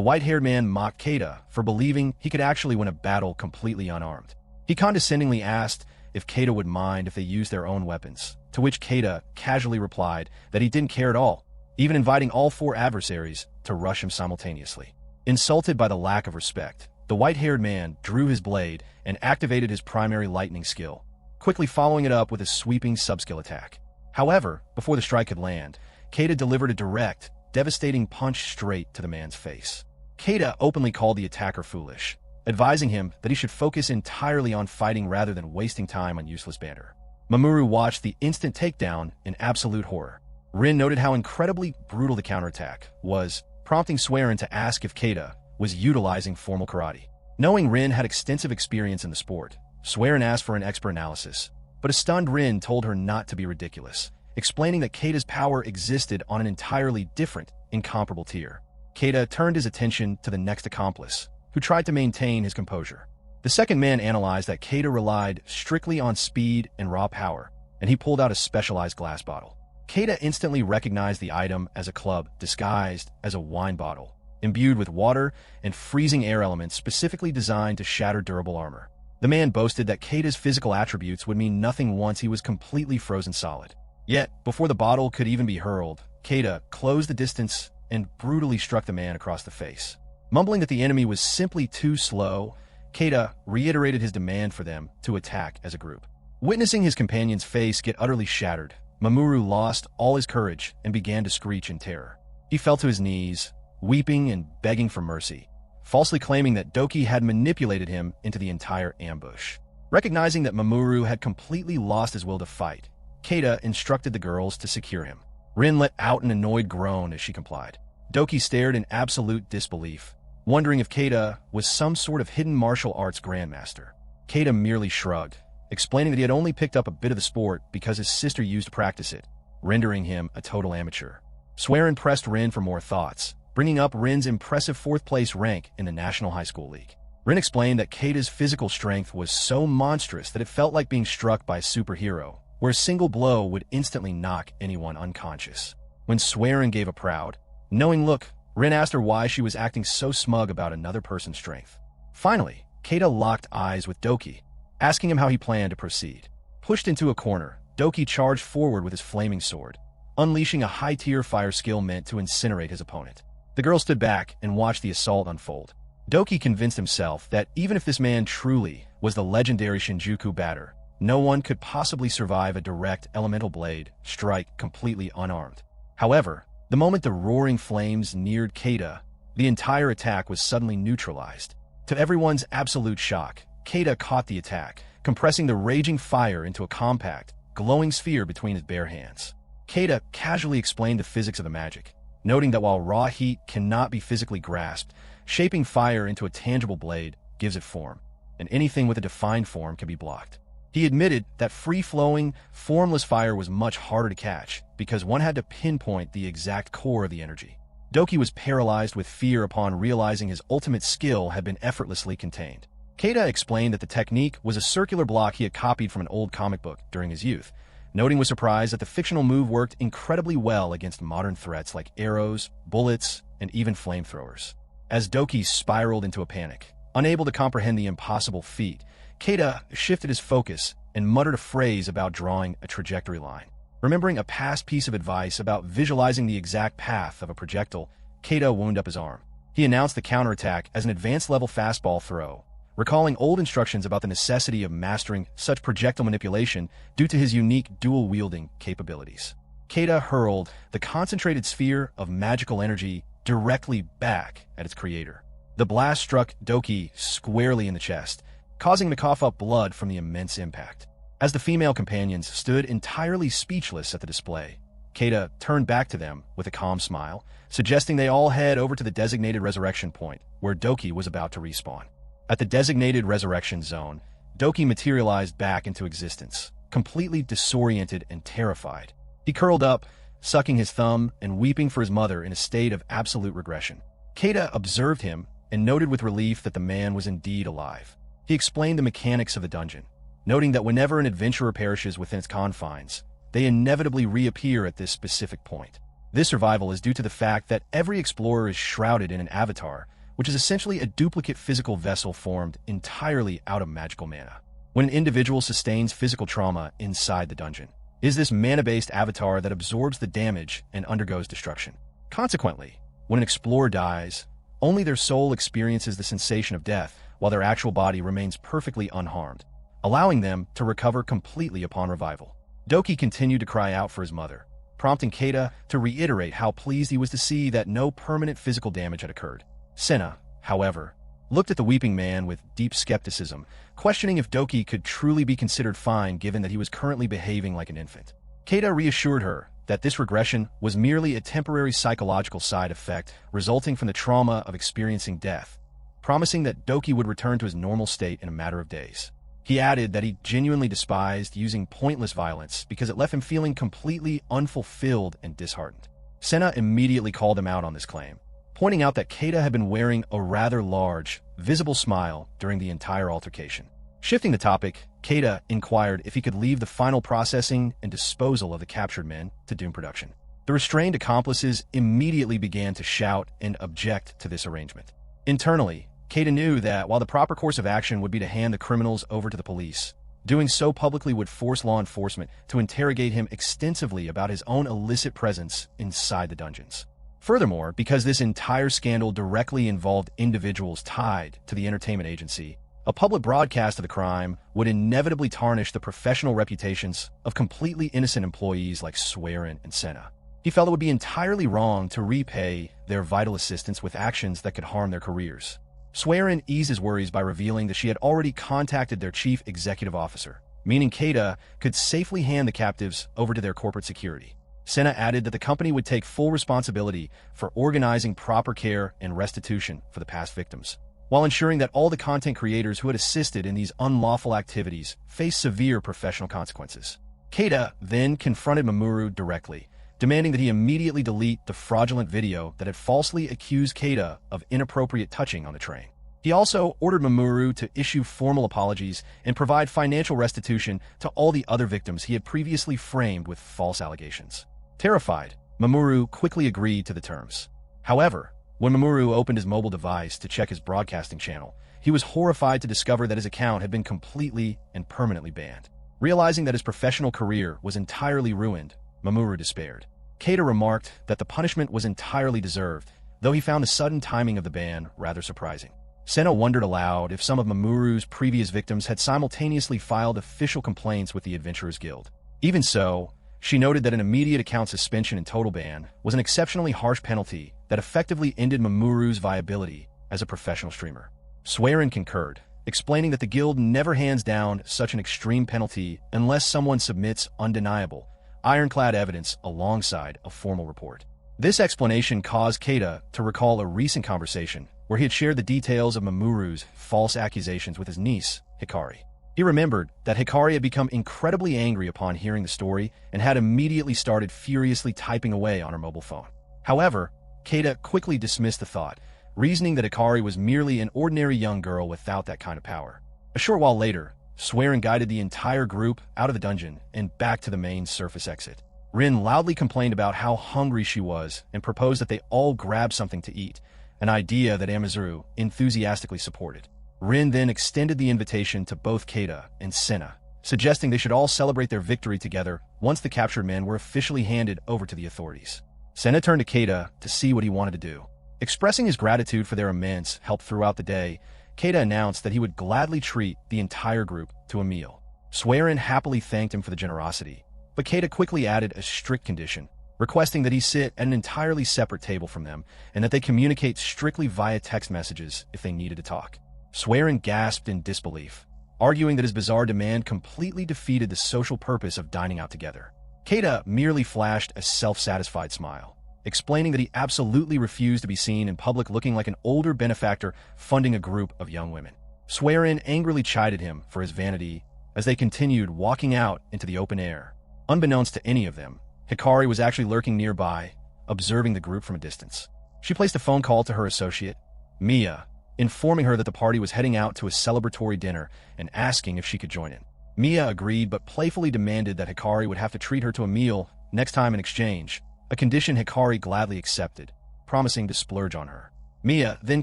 A: white-haired man mocked Keita for believing he could actually win a battle completely unarmed. He condescendingly asked if Keita would mind if they used their own weapons, to which Keita casually replied that he didn't care at all, even inviting all four adversaries to rush him simultaneously. Insulted by the lack of respect, the white-haired man drew his blade and activated his primary lightning skill, quickly following it up with a sweeping sub-skill attack. However, before the strike could land, Keita delivered a direct, devastating punch straight to the man's face. Keita openly called the attacker foolish, advising him that he should focus entirely on fighting rather than wasting time on useless banter. Mamoru watched the instant takedown in absolute horror. Rin noted how incredibly brutal the counterattack was, prompting Swearin to ask if Keita was utilizing formal karate. Knowing Rin had extensive experience in the sport, Swearin asked for an expert analysis, but a stunned Rin told her not to be ridiculous, explaining that Keita's power existed on an entirely different, incomparable tier. Keita turned his attention to the next accomplice, who tried to maintain his composure. The second man analyzed that Keita relied strictly on speed and raw power, and he pulled out a specialized glass bottle. Keita instantly recognized the item as a club disguised as a wine bottle, imbued with water and freezing air elements specifically designed to shatter durable armor. The man boasted that Keita's physical attributes would mean nothing once he was completely frozen solid. Yet, before the bottle could even be hurled, Keita closed the distance and brutally struck the man across the face. Mumbling that the enemy was simply too slow, Keita reiterated his demand for them to attack as a group. Witnessing his companion's face get utterly shattered, Mamoru lost all his courage and began to screech in terror. He fell to his knees, weeping and begging for mercy, falsely claiming that Doki had manipulated him into the entire ambush. Recognizing that Mamoru had completely lost his will to fight, Keita instructed the girls to secure him. Rin let out an annoyed groan as she complied. Doki stared in absolute disbelief, wondering if Keita was some sort of hidden martial arts grandmaster. Keita merely shrugged, explaining that he had only picked up a bit of the sport because his sister used to practice it, rendering him a total amateur. Swearin pressed Rin for more thoughts, bringing up Rin's impressive fourth-place rank in the National High School League. Rin explained that Keita's physical strength was so monstrous that it felt like being struck by a superhero, where a single blow would instantly knock anyone unconscious. When Swearin gave a proud, knowing look, Rin asked her why she was acting so smug about another person's strength. Finally, Keita locked eyes with Doki, asking him how he planned to proceed. Pushed into a corner, Doki charged forward with his flaming sword, unleashing a high-tier fire skill meant to incinerate his opponent. The girl stood back and watched the assault unfold. Doki convinced himself that even if this man truly was the legendary Shinjuku batter, no one could possibly survive a direct elemental blade strike completely unarmed. However, the moment the roaring flames neared Keita, the entire attack was suddenly neutralized. To everyone's absolute shock, Keita caught the attack, compressing the raging fire into a compact, glowing sphere between his bare hands. Keita casually explained the physics of the magic, noting that while raw heat cannot be physically grasped, shaping fire into a tangible blade gives it form, and anything with a defined form can be blocked. He admitted that free-flowing, formless fire was much harder to catch because one had to pinpoint the exact core of the energy. Doki was paralyzed with fear upon realizing his ultimate skill had been effortlessly contained. Keita explained that the technique was a circular block he had copied from an old comic book during his youth, noting with surprise that the fictional move worked incredibly well against modern threats like arrows, bullets, and even flamethrowers. As Doki spiraled into a panic, unable to comprehend the impossible feat, Keita shifted his focus and muttered a phrase about drawing a trajectory line. Remembering a past piece of advice about visualizing the exact path of a projectile, Keita wound up his arm. He announced the counterattack as an advanced-level fastball throw, recalling old instructions about the necessity of mastering such projectile manipulation due to his unique dual-wielding capabilities. Keita hurled the concentrated sphere of magical energy directly back at its creator. The blast struck Doki squarely in the chest, causing him to cough up blood from the immense impact. As the female companions stood entirely speechless at the display, Keita turned back to them with a calm smile, suggesting they all head over to the designated resurrection point, where Doki was about to respawn. At the designated resurrection zone, Doki materialized back into existence, completely disoriented and terrified. He curled up, sucking his thumb and weeping for his mother in a state of absolute regression. Keita observed him and noted with relief that the man was indeed alive. He explained the mechanics of the dungeon, noting that whenever an adventurer perishes within its confines, they inevitably reappear at this specific point. This survival is due to the fact that every explorer is shrouded in an avatar, which is essentially a duplicate physical vessel formed entirely out of magical mana. When an individual sustains physical trauma inside the dungeon, it is this mana-based avatar that absorbs the damage and undergoes destruction. Consequently, when an explorer dies, only their soul experiences the sensation of death, while their actual body remains perfectly unharmed, allowing them to recover completely upon revival. Doki continued to cry out for his mother, prompting Keita to reiterate how pleased he was to see that no permanent physical damage had occurred. Senna, however, looked at the weeping man with deep skepticism, questioning if Doki could truly be considered fine given that he was currently behaving like an infant. Keita reassured her that this regression was merely a temporary psychological side effect resulting from the trauma of experiencing death, promising that Doki would return to his normal state in a matter of days. He added that he genuinely despised using pointless violence because it left him feeling completely unfulfilled and disheartened. Senna immediately called him out on this claim, pointing out that Keita had been wearing a rather large, visible smile during the entire altercation. Shifting the topic, Keita inquired if he could leave the final processing and disposal of the captured men to Doom Production. The restrained accomplices immediately began to shout and object to this arrangement. Internally, Keita knew that while the proper course of action would be to hand the criminals over to the police, doing so publicly would force law enforcement to interrogate him extensively about his own illicit presence inside the dungeons. Furthermore, because this entire scandal directly involved individuals tied to the entertainment agency, a public broadcast of the crime would inevitably tarnish the professional reputations of completely innocent employees like Swearin and Senna. He felt it would be entirely wrong to repay their vital assistance with actions that could harm their careers. Swearin eased his worries by revealing that she had already contacted their chief executive officer, meaning Keita could safely hand the captives over to their corporate security. Senna added that the company would take full responsibility for organizing proper care and restitution for the past victims, while ensuring that all the content creators who had assisted in these unlawful activities faced severe professional consequences. Keita then confronted Mamoru directly, demanding that he immediately delete the fraudulent video that had falsely accused Keita of inappropriate touching on the train. He also ordered Mamoru to issue formal apologies and provide financial restitution to all the other victims he had previously framed with false allegations. Terrified, Mamoru quickly agreed to the terms. However, when Mamoru opened his mobile device to check his broadcasting channel, he was horrified to discover that his account had been completely and permanently banned. Realizing that his professional career was entirely ruined, Mamoru despaired. Keita remarked that the punishment was entirely deserved, though he found the sudden timing of the ban rather surprising. Senna wondered aloud if some of Mamoru's previous victims had simultaneously filed official complaints with the Adventurers Guild. Even so, she noted that an immediate account suspension and total ban was an exceptionally harsh penalty that effectively ended Mamoru's viability as a professional streamer. Swearin concurred, explaining that the guild never hands down such an extreme penalty unless someone submits undeniable, ironclad evidence alongside a formal report. This explanation caused Keita to recall a recent conversation where he had shared the details of Mamoru's false accusations with his niece, Hikari. He remembered that Hikari had become incredibly angry upon hearing the story and had immediately started furiously typing away on her mobile phone. However, Keita quickly dismissed the thought, reasoning that Hikari was merely an ordinary young girl without that kind of power. A short while later, Swearin guided the entire group out of the dungeon and back to the main surface exit. Rin loudly complained about how hungry she was and proposed that they all grab something to eat, an idea that Amazuru enthusiastically supported. Rin then extended the invitation to both Keita and Senna, suggesting they should all celebrate their victory together once the captured men were officially handed over to the authorities. Senna turned to Keita to see what he wanted to do. Expressing his gratitude for their immense help throughout the day, Keita announced that he would gladly treat the entire group to a meal. Swearin happily thanked him for the generosity, but Keita quickly added a strict condition, requesting that he sit at an entirely separate table from them and that they communicate strictly via text messages if they needed to talk. Swearin gasped in disbelief, arguing that his bizarre demand completely defeated the social purpose of dining out together. Keita merely flashed a self-satisfied smile, explaining that he absolutely refused to be seen in public looking like an older benefactor funding a group of young women. Swearin angrily chided him for his vanity as they continued walking out into the open air. Unbeknownst to any of them, Hikari was actually lurking nearby, observing the group from a distance. She placed a phone call to her associate, Mia, informing her that the party was heading out to a celebratory dinner and asking if she could join in. Mia agreed but playfully demanded that Hikari would have to treat her to a meal next time in exchange, a condition Hikari gladly accepted, promising to splurge on her. Mia then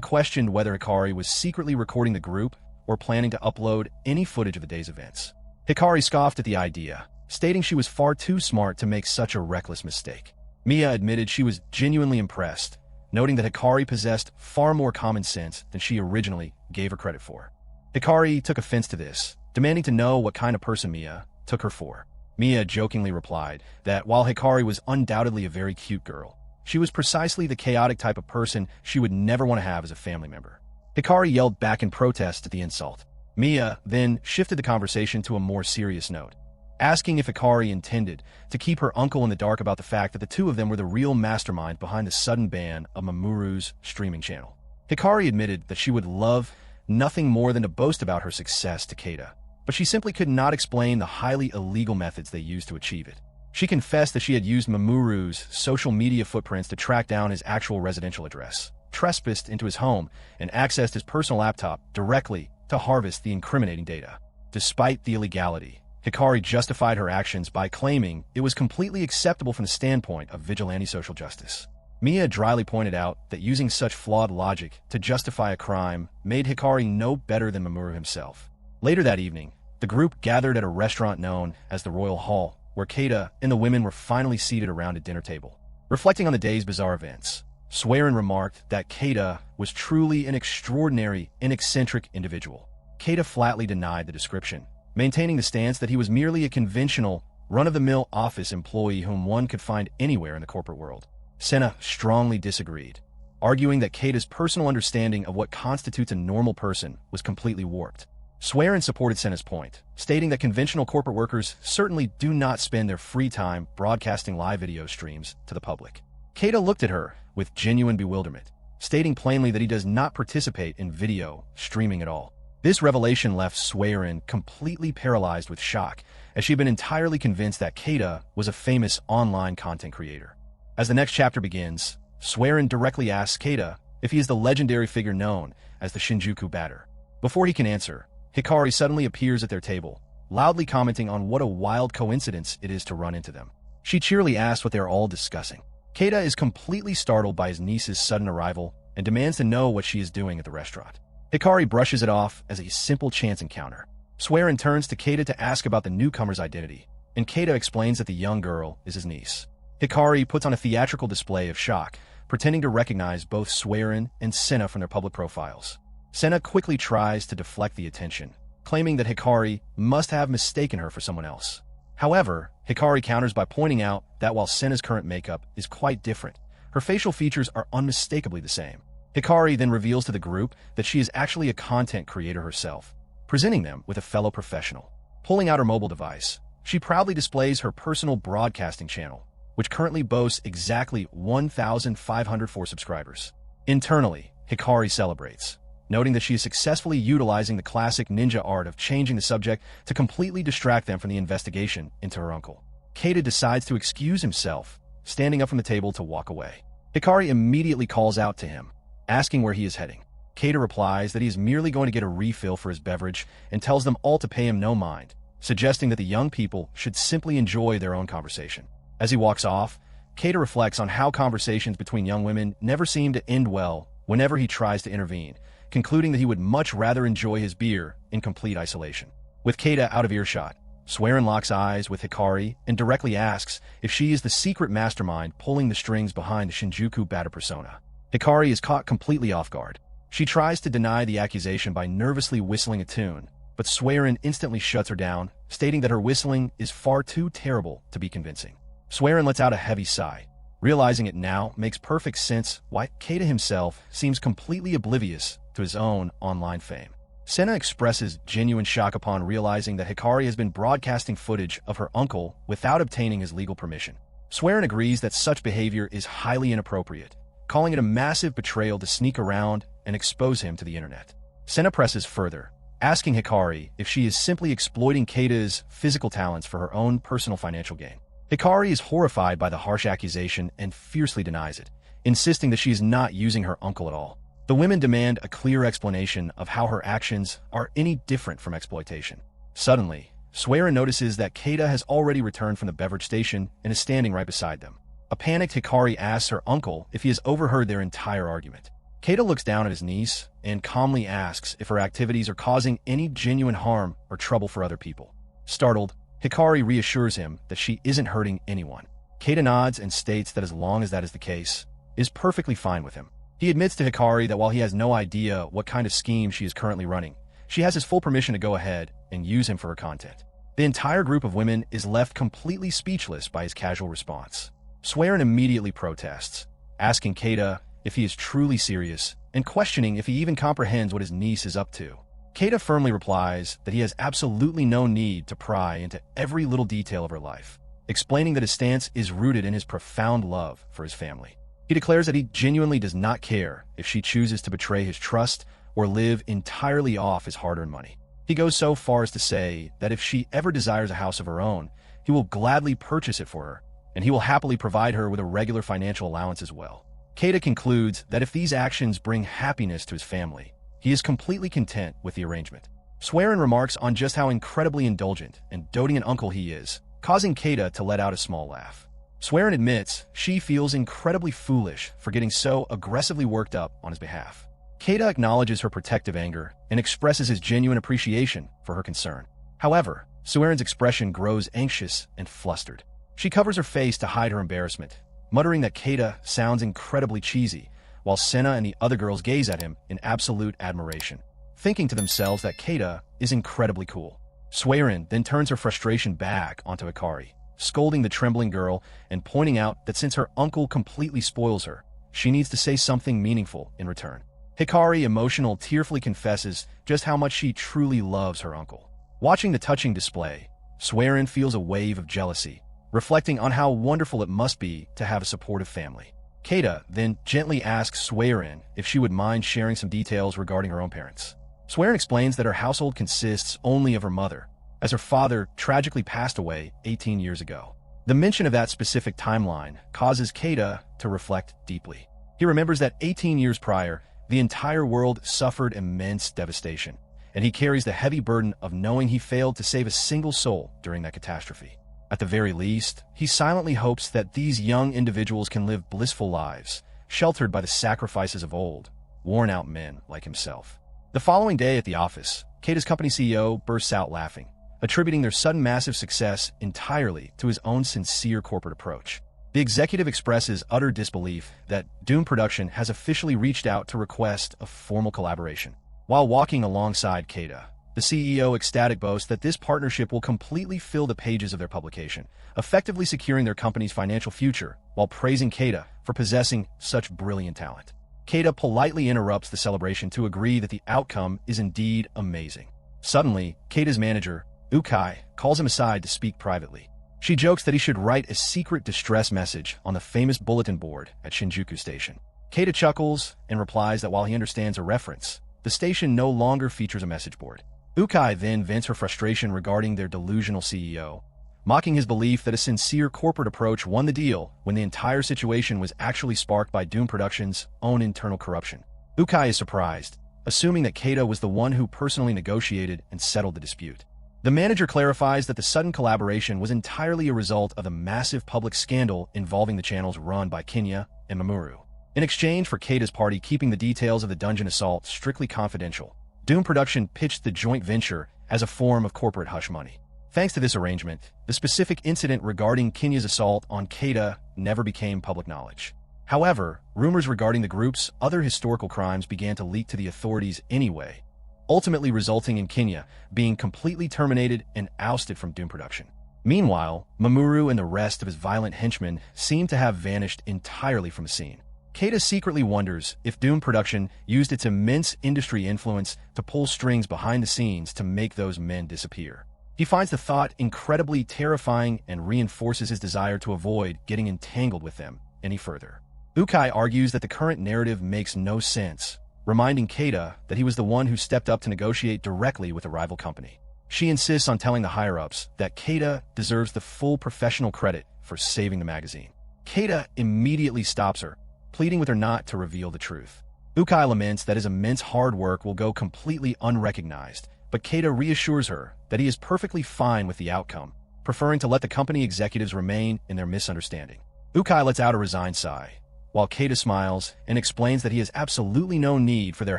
A: questioned whether Hikari was secretly recording the group or planning to upload any footage of the day's events. Hikari scoffed at the idea, stating she was far too smart to make such a reckless mistake. Mia admitted she was genuinely impressed, noting that Hikari possessed far more common sense than she originally gave her credit for. Hikari took offense to this, demanding to know what kind of person Mia took her for. Mia jokingly replied that while Hikari was undoubtedly a very cute girl, she was precisely the chaotic type of person she would never want to have as a family member. Hikari yelled back in protest at the insult. Mia then shifted the conversation to a more serious note, asking if Hikari intended to keep her uncle in the dark about the fact that the two of them were the real mastermind behind the sudden ban of Mamoru's streaming channel. Hikari admitted that she would love nothing more than to boast about her success to Keita, but she simply could not explain the highly illegal methods they used to achieve it. She confessed that she had used Mamoru's social media footprints to track down his actual residential address, trespassed into his home, and accessed his personal laptop directly to harvest the incriminating data. Despite the illegality, Hikari justified her actions by claiming it was completely acceptable from the standpoint of vigilante social justice. Mia dryly pointed out that using such flawed logic to justify a crime made Hikari no better than Mamoru himself. Later that evening, the group gathered at a restaurant known as the Royal Hall, where Keita and the women were finally seated around a dinner table. Reflecting on the day's bizarre events, Swearin remarked that Keita was truly an extraordinary and eccentric individual. Keita flatly denied the description, maintaining the stance that he was merely a conventional, run-of-the-mill office employee whom one could find anywhere in the corporate world. Senna strongly disagreed, arguing that Keita's personal understanding of what constitutes a normal person was completely warped. Swearin supported Senna's point, stating that conventional corporate workers certainly do not spend their free time broadcasting live video streams to the public. Keita looked at her with genuine bewilderment, stating plainly that he does not participate in video streaming at all. This revelation left Swearin completely paralyzed with shock, as she had been entirely convinced that Keita was a famous online content creator. As the next chapter begins, Swearin directly asks Keita if he is the legendary figure known as the Shinjuku Batter. Before he can answer, Hikari suddenly appears at their table, loudly commenting on what a wild coincidence it is to run into them. She cheerily asks what they are all discussing. Keita is completely startled by his niece's sudden arrival and demands to know what she is doing at the restaurant. Hikari brushes it off as a simple chance encounter. Swearin turns to Keita to ask about the newcomer's identity, and Keita explains that the young girl is his niece. Hikari puts on a theatrical display of shock, pretending to recognize both Swearin and Senna from their public profiles. Senna quickly tries to deflect the attention, claiming that Hikari must have mistaken her for someone else. However, Hikari counters by pointing out that while Senna's current makeup is quite different, her facial features are unmistakably the same. Hikari then reveals to the group that she is actually a content creator herself, presenting them with a fellow professional. Pulling out her mobile device, she proudly displays her personal broadcasting channel, which currently boasts exactly 1,504 subscribers. Internally, Hikari celebrates, noting that she is successfully utilizing the classic ninja art of changing the subject to completely distract them from the investigation into her uncle. Keita decides to excuse himself, standing up from the table to walk away. Hikari immediately calls out to him, asking where he is heading. Keita replies that he is merely going to get a refill for his beverage and tells them all to pay him no mind, suggesting that the young people should simply enjoy their own conversation. As he walks off, Keita reflects on how conversations between young women never seem to end well whenever he tries to intervene, concluding that he would much rather enjoy his beer in complete isolation. With Keita out of earshot, Swearin locks eyes with Hikari and directly asks if she is the secret mastermind pulling the strings behind the Shinjuku Batter persona. Hikari is caught completely off guard. She tries to deny the accusation by nervously whistling a tune, but Swearin instantly shuts her down, stating that her whistling is far too terrible to be convincing. Swearin lets out a heavy sigh, realizing it now makes perfect sense why Keita himself seems completely oblivious to his own online fame. Senna expresses genuine shock upon realizing that Hikari has been broadcasting footage of her uncle without obtaining his legal permission. Swearin agrees that such behavior is highly inappropriate, calling it a massive betrayal to sneak around and expose him to the internet. Senna presses further, asking Hikari if she is simply exploiting Keita's physical talents for her own personal financial gain. Hikari is horrified by the harsh accusation and fiercely denies it, insisting that she is not using her uncle at all. The women demand a clear explanation of how her actions are any different from exploitation. Suddenly, Swearin notices that Keita has already returned from the beverage station and is standing right beside them. A panicked Hikari asks her uncle if he has overheard their entire argument. Keita looks down at his niece and calmly asks if her activities are causing any genuine harm or trouble for other people. Startled, Hikari reassures him that she isn't hurting anyone. Keita nods and states that as long as that is the case, is perfectly fine with him. He admits to Hikari that while he has no idea what kind of scheme she is currently running, she has his full permission to go ahead and use him for her content. The entire group of women is left completely speechless by his casual response. Swearin immediately protests, asking Keita if he is truly serious and questioning if he even comprehends what his niece is up to. Keita firmly replies that he has absolutely no need to pry into every little detail of her life, explaining that his stance is rooted in his profound love for his family. He declares that he genuinely does not care if she chooses to betray his trust or live entirely off his hard-earned money. He goes so far as to say that if she ever desires a house of her own, he will gladly purchase it for her, and he will happily provide her with a regular financial allowance as well. Keita concludes that if these actions bring happiness to his family, he is completely content with the arrangement. Swearin remarks on just how incredibly indulgent and doting an uncle he is, causing Keita to let out a small laugh. Swearin admits she feels incredibly foolish for getting so aggressively worked up on his behalf. Keita acknowledges her protective anger and expresses his genuine appreciation for her concern. However, Swearin's expression grows anxious and flustered. She covers her face to hide her embarrassment, muttering that Keita sounds incredibly cheesy, while Senna and the other girls gaze at him in absolute admiration, thinking to themselves that Keita is incredibly cool. Swearin then turns her frustration back onto Hikari, scolding the trembling girl and pointing out that since her uncle completely spoils her, she needs to say something meaningful in return. Hikari, emotional, tearfully confesses just how much she truly loves her uncle. Watching the touching display, Swearin feels a wave of jealousy, reflecting on how wonderful it must be to have a supportive family. Keita then gently asks Swearin if she would mind sharing some details regarding her own parents. Swearin explains that her household consists only of her mother, as her father tragically passed away 18 years ago. The mention of that specific timeline causes Keita to reflect deeply. He remembers that 18 years prior, the entire world suffered immense devastation, and he carries the heavy burden of knowing he failed to save a single soul during that catastrophe. At the very least, he silently hopes that these young individuals can live blissful lives, sheltered by the sacrifices of old, worn-out men like himself. The following day at the office, Keita's company CEO bursts out laughing, attributing their sudden massive success entirely to his own sincere corporate approach. The executive expresses utter disbelief that Doom Production has officially reached out to request a formal collaboration. While walking alongside Keita, the CEO ecstatic boasts that this partnership will completely fill the pages of their publication, effectively securing their company's financial future while praising Keita for possessing such brilliant talent. Keita politely interrupts the celebration to agree that the outcome is indeed amazing. Suddenly, Keita's manager, Ukai, calls him aside to speak privately. She jokes that he should write a secret distress message on the famous bulletin board at Shinjuku Station. Keita chuckles and replies that while he understands a reference, the station no longer features a message board. Ukai then vents her frustration regarding their delusional CEO, mocking his belief that a sincere corporate approach won the deal when the entire situation was actually sparked by Doom Productions' own internal corruption. Ukai is surprised, assuming that Keita was the one who personally negotiated and settled the dispute. The manager clarifies that the sudden collaboration was entirely a result of the massive public scandal involving the channels run by Kinya and Mamoru. In exchange for Keita's party keeping the details of the dungeon assault strictly confidential, Doom Production pitched the joint venture as a form of corporate hush money. Thanks to this arrangement, the specific incident regarding Kinya's assault on Keita never became public knowledge. However, rumors regarding the group's other historical crimes began to leak to the authorities anyway, ultimately resulting in Kinya being completely terminated and ousted from Doom Production. Meanwhile, Mamoru and the rest of his violent henchmen seem to have vanished entirely from the scene. Keita secretly wonders if Doom Production used its immense industry influence to pull strings behind the scenes to make those men disappear. He finds the thought incredibly terrifying and reinforces his desire to avoid getting entangled with them any further. Ukai argues that the current narrative makes no sense, reminding Keita that he was the one who stepped up to negotiate directly with a rival company. She insists on telling the higher-ups that Keita deserves the full professional credit for saving the magazine. Keita immediately stops her, pleading with her not to reveal the truth. Ukai laments that his immense hard work will go completely unrecognized, but Keita reassures her that he is perfectly fine with the outcome, preferring to let the company executives remain in their misunderstanding. Ukai lets out a resigned sigh, while Keita smiles and explains that he has absolutely no need for their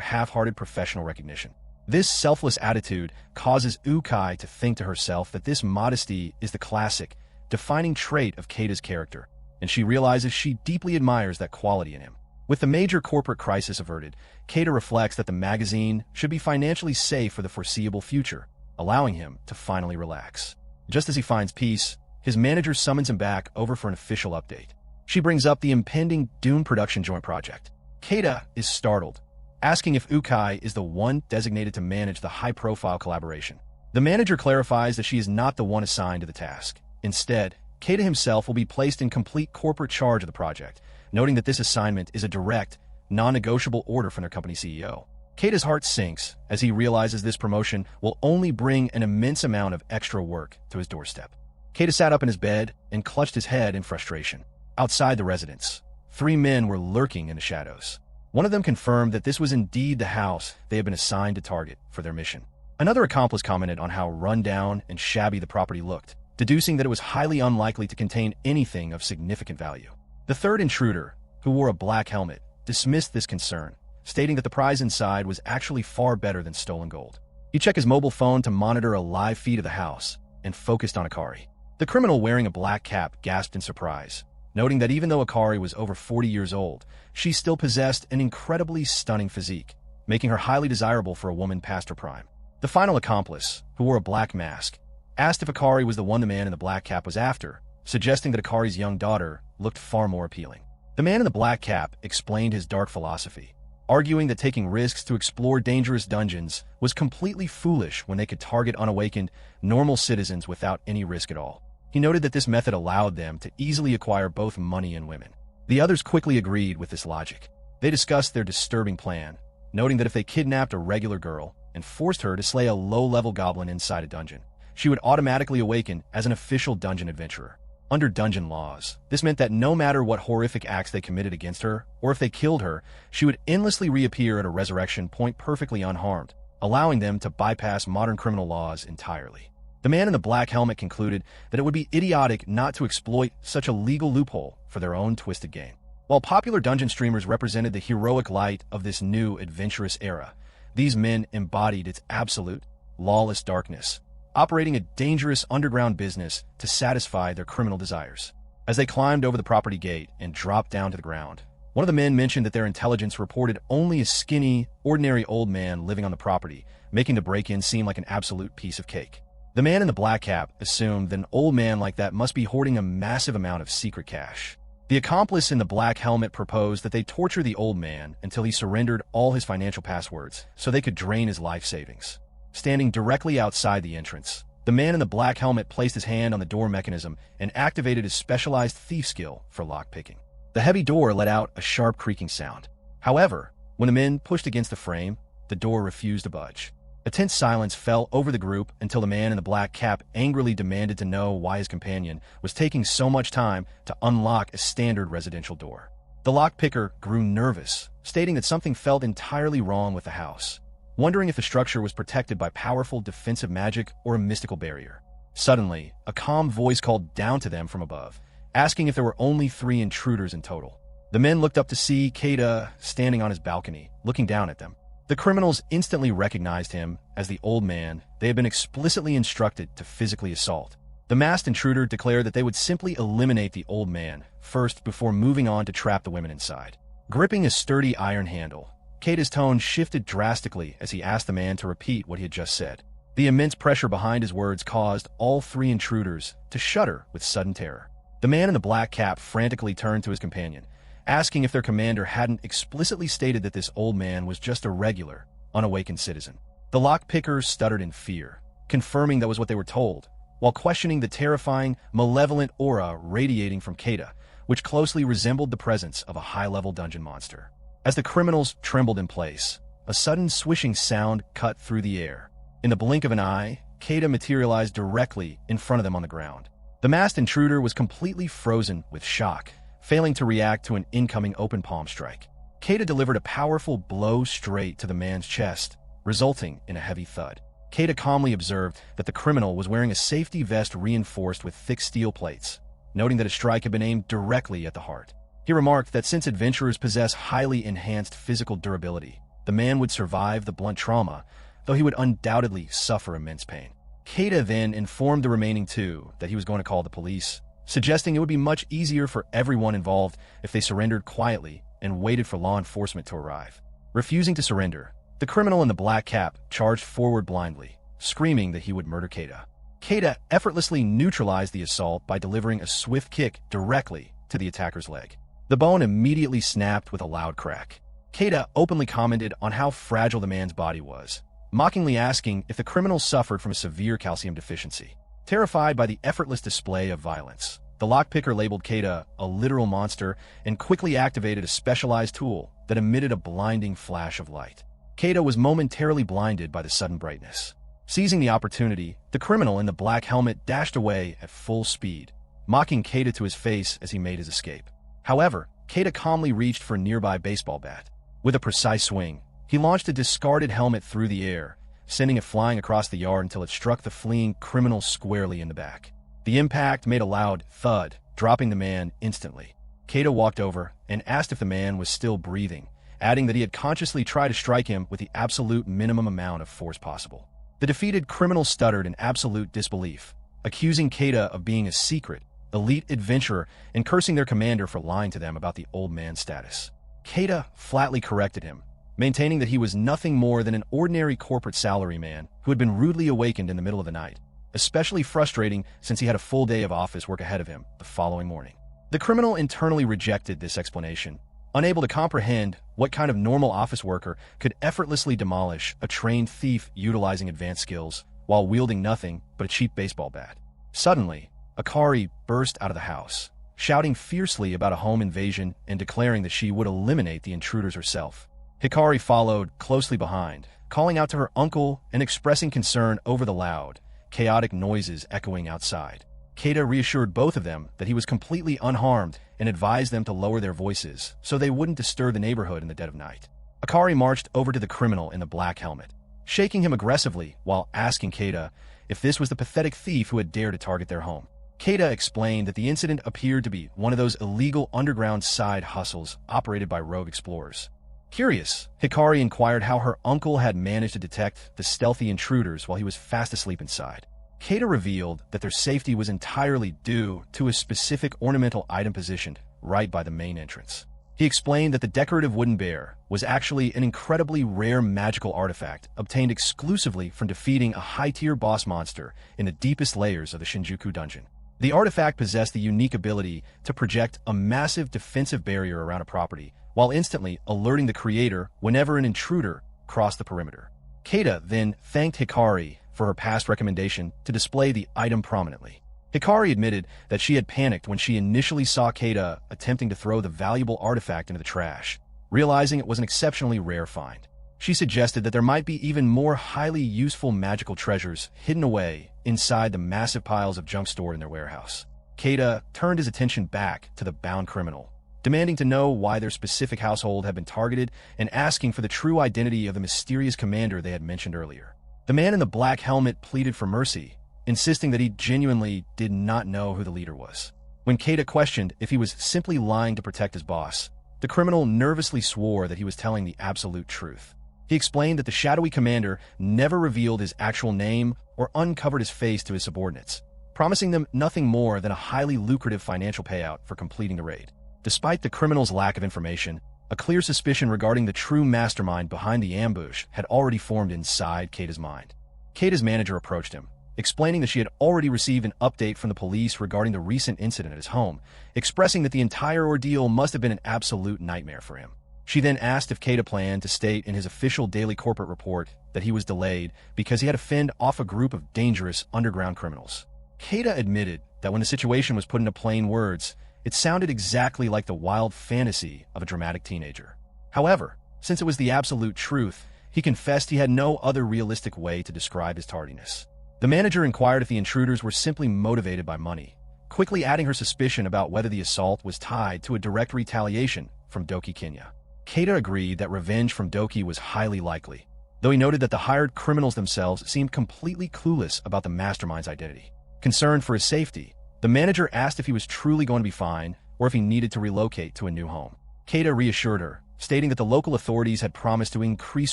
A: half-hearted professional recognition. This selfless attitude causes Ukai to think to herself that this modesty is the classic, defining trait of Keita's character, and she realizes she deeply admires that quality in him. With the major corporate crisis averted, Keita reflects that the magazine should be financially safe for the foreseeable future, allowing him to finally relax. Just as he finds peace, his manager summons him back over for an official update. She brings up the impending Doom Production joint project. Keita is startled, asking if Ukai is the one designated to manage the high-profile collaboration. The manager clarifies that she is not the one assigned to the task. Instead, Keita himself will be placed in complete corporate charge of the project, noting that this assignment is a direct, non-negotiable order from their company CEO. Keita's heart sinks as he realizes this promotion will only bring an immense amount of extra work to his doorstep. Keita sat up in his bed and clutched his head in frustration. Outside the residence, 3 men were lurking in the shadows. One of them confirmed that this was indeed the house they had been assigned to target for their mission. Another accomplice commented on how run-down and shabby the property looked, deducing that it was highly unlikely to contain anything of significant value. The third intruder, who wore a black helmet, dismissed this concern, stating that the prize inside was actually far better than stolen gold. He checked his mobile phone to monitor a live feed of the house and focused on Hikari. The criminal wearing a black cap gasped in surprise, noting that even though Hikari was over 40 years old, she still possessed an incredibly stunning physique, making her highly desirable for a woman past her prime. The final accomplice, who wore a black mask, asked if Hikari was the one the man in the black cap was after, suggesting that Hikari's young daughter looked far more appealing. The man in the black cap explained his dark philosophy, arguing that taking risks to explore dangerous dungeons was completely foolish when they could target unawakened, normal citizens without any risk at all. He noted that this method allowed them to easily acquire both money and women. The others quickly agreed with this logic. They discussed their disturbing plan, noting that if they kidnapped a regular girl and forced her to slay a low-level goblin inside a dungeon, she would automatically awaken as an official dungeon adventurer. Under dungeon laws, this meant that no matter what horrific acts they committed against her, or if they killed her, she would endlessly reappear at a resurrection point perfectly unharmed, allowing them to bypass modern criminal laws entirely. The man in the black helmet concluded that it would be idiotic not to exploit such a legal loophole for their own twisted gain. While popular dungeon streamers represented the heroic light of this new adventurous era, these men embodied its absolute, lawless darkness, operating a dangerous underground business to satisfy their criminal desires. As they climbed over the property gate and dropped down to the ground, one of the men mentioned that their intelligence reported only a skinny, ordinary old man living on the property, making the break-in seem like an absolute piece of cake. The man in the black cap assumed that an old man like that must be hoarding a massive amount of secret cash. The accomplice in the black helmet proposed that they torture the old man until he surrendered all his financial passwords so they could drain his life savings. Standing directly outside the entrance, the man in the black helmet placed his hand on the door mechanism and activated his specialized thief skill for lockpicking. The heavy door let out a sharp creaking sound. However, when the men pushed against the frame, the door refused to budge. A tense silence fell over the group until the man in the black cap angrily demanded to know why his companion was taking so much time to unlock a standard residential door. The lockpicker grew nervous, stating that something felt entirely wrong with the house, wondering if the structure was protected by powerful defensive magic or a mystical barrier. Suddenly, a calm voice called down to them from above, asking if there were only 3 intruders in total. The men looked up to see Keita standing on his balcony, looking down at them. The criminals instantly recognized him as the old man they had been explicitly instructed to physically assault. The masked intruder declared that they would simply eliminate the old man first before moving on to trap the women inside. Gripping a sturdy iron handle, Keita's tone shifted drastically as he asked the man to repeat what he had just said. The immense pressure behind his words caused all 3 intruders to shudder with sudden terror. The man in the black cap frantically turned to his companion, asking if their commander hadn't explicitly stated that this old man was just a regular, unawakened citizen. The lockpicker stuttered in fear, confirming that was what they were told, while questioning the terrifying, malevolent aura radiating from Keita, which closely resembled the presence of a high-level dungeon monster. As the criminals trembled in place, a sudden swishing sound cut through the air. In the blink of an eye, Keita materialized directly in front of them on the ground. The masked intruder was completely frozen with shock, failing to react to an incoming open palm strike. Keita delivered a powerful blow straight to the man's chest, resulting in a heavy thud. Keita calmly observed that the criminal was wearing a safety vest reinforced with thick steel plates, noting that a strike had been aimed directly at the heart. He remarked that since adventurers possess highly enhanced physical durability, the man would survive the blunt trauma, though he would undoubtedly suffer immense pain. Keita then informed the remaining 2 that he was going to call the police, suggesting it would be much easier for everyone involved if they surrendered quietly and waited for law enforcement to arrive. Refusing to surrender, the criminal in the black cap charged forward blindly, screaming that he would murder Keita. Keita effortlessly neutralized the assault by delivering a swift kick directly to the attacker's leg. The bone immediately snapped with a loud crack. Keita openly commented on how fragile the man's body was, mockingly asking if the criminal suffered from a severe calcium deficiency. Terrified by the effortless display of violence, The lockpicker labeled Keita a literal monster and quickly activated a specialized tool that emitted a blinding flash of light. Keita was momentarily blinded by the sudden brightness. Seizing the opportunity, the criminal in the black helmet dashed away at full speed, mocking Keita to his face as he made his escape. However, Keita calmly reached for a nearby baseball bat. With a precise swing, he launched a discarded helmet through the air, sending it flying across the yard until it struck the fleeing criminal squarely in the back. The impact made a loud thud, dropping the man instantly. Keita walked over and asked if the man was still breathing, adding that he had consciously tried to strike him with the absolute minimum amount of force possible. The defeated criminal stuttered in absolute disbelief, accusing Keita of being a secret, elite adventurer and cursing their commander for lying to them about the old man's status. Keita flatly corrected him, maintaining that he was nothing more than an ordinary corporate salaryman who had been rudely awakened in the middle of the night, especially frustrating since he had a full day of office work ahead of him the following morning. The criminal internally rejected this explanation, unable to comprehend what kind of normal office worker could effortlessly demolish a trained thief utilizing advanced skills while wielding nothing but a cheap baseball bat. Suddenly, Hikari burst out of the house, shouting fiercely about a home invasion and declaring that she would eliminate the intruders herself. Hikari followed closely behind, calling out to her uncle and expressing concern over the loud, chaotic noises echoing outside. Keita reassured both of them that he was completely unharmed and advised them to lower their voices so they wouldn't disturb the neighborhood in the dead of night. Hikari marched over to the criminal in the black helmet, shaking him aggressively while asking Keita if this was the pathetic thief who had dared to target their home. Keita explained that the incident appeared to be one of those illegal underground side hustles operated by rogue explorers. Curious, Hikari inquired how her uncle had managed to detect the stealthy intruders while he was fast asleep inside. Keita revealed that their safety was entirely due to a specific ornamental item positioned right by the main entrance. He explained that the decorative wooden bear was actually an incredibly rare magical artifact obtained exclusively from defeating a high-tier boss monster in the deepest layers of the Shinjuku dungeon. The artifact possessed the unique ability to project a massive defensive barrier around a property, while instantly alerting the creator whenever an intruder crossed the perimeter. Keita then thanked Hikari for her past recommendation to display the item prominently. Hikari admitted that she had panicked when she initially saw Keita attempting to throw the valuable artifact into the trash, realizing it was an exceptionally rare find. She suggested that there might be even more highly useful magical treasures hidden away inside the massive piles of junk stored in their warehouse. Keita turned his attention back to the bound criminal, demanding to know why their specific household had been targeted and asking for the true identity of the mysterious commander they had mentioned earlier. The man in the black helmet pleaded for mercy, insisting that he genuinely did not know who the leader was. When Keita questioned if he was simply lying to protect his boss, the criminal nervously swore that he was telling the absolute truth. He explained that the shadowy commander never revealed his actual name or uncovered his face to his subordinates, promising them nothing more than a highly lucrative financial payout for completing the raid. Despite the criminal's lack of information, a clear suspicion regarding the true mastermind behind the ambush had already formed inside Keita's mind. Keita's manager approached him, explaining that she had already received an update from the police regarding the recent incident at his home, expressing that the entire ordeal must have been an absolute nightmare for him. She then asked if Keita planned to state in his official daily corporate report that he was delayed because he had to fend off a group of dangerous underground criminals. Keita admitted that when the situation was put into plain words, it sounded exactly like the wild fantasy of a dramatic teenager. However, since it was the absolute truth, he confessed he had no other realistic way to describe his tardiness. The manager inquired if the intruders were simply motivated by money, quickly adding her suspicion about whether the assault was tied to a direct retaliation from Doki Kenya. Keita agreed that revenge from Doki was highly likely, though he noted that the hired criminals themselves seemed completely clueless about the mastermind's identity. Concerned for his safety, the manager asked if he was truly going to be fine or if he needed to relocate to a new home. Keita reassured her, stating that the local authorities had promised to increase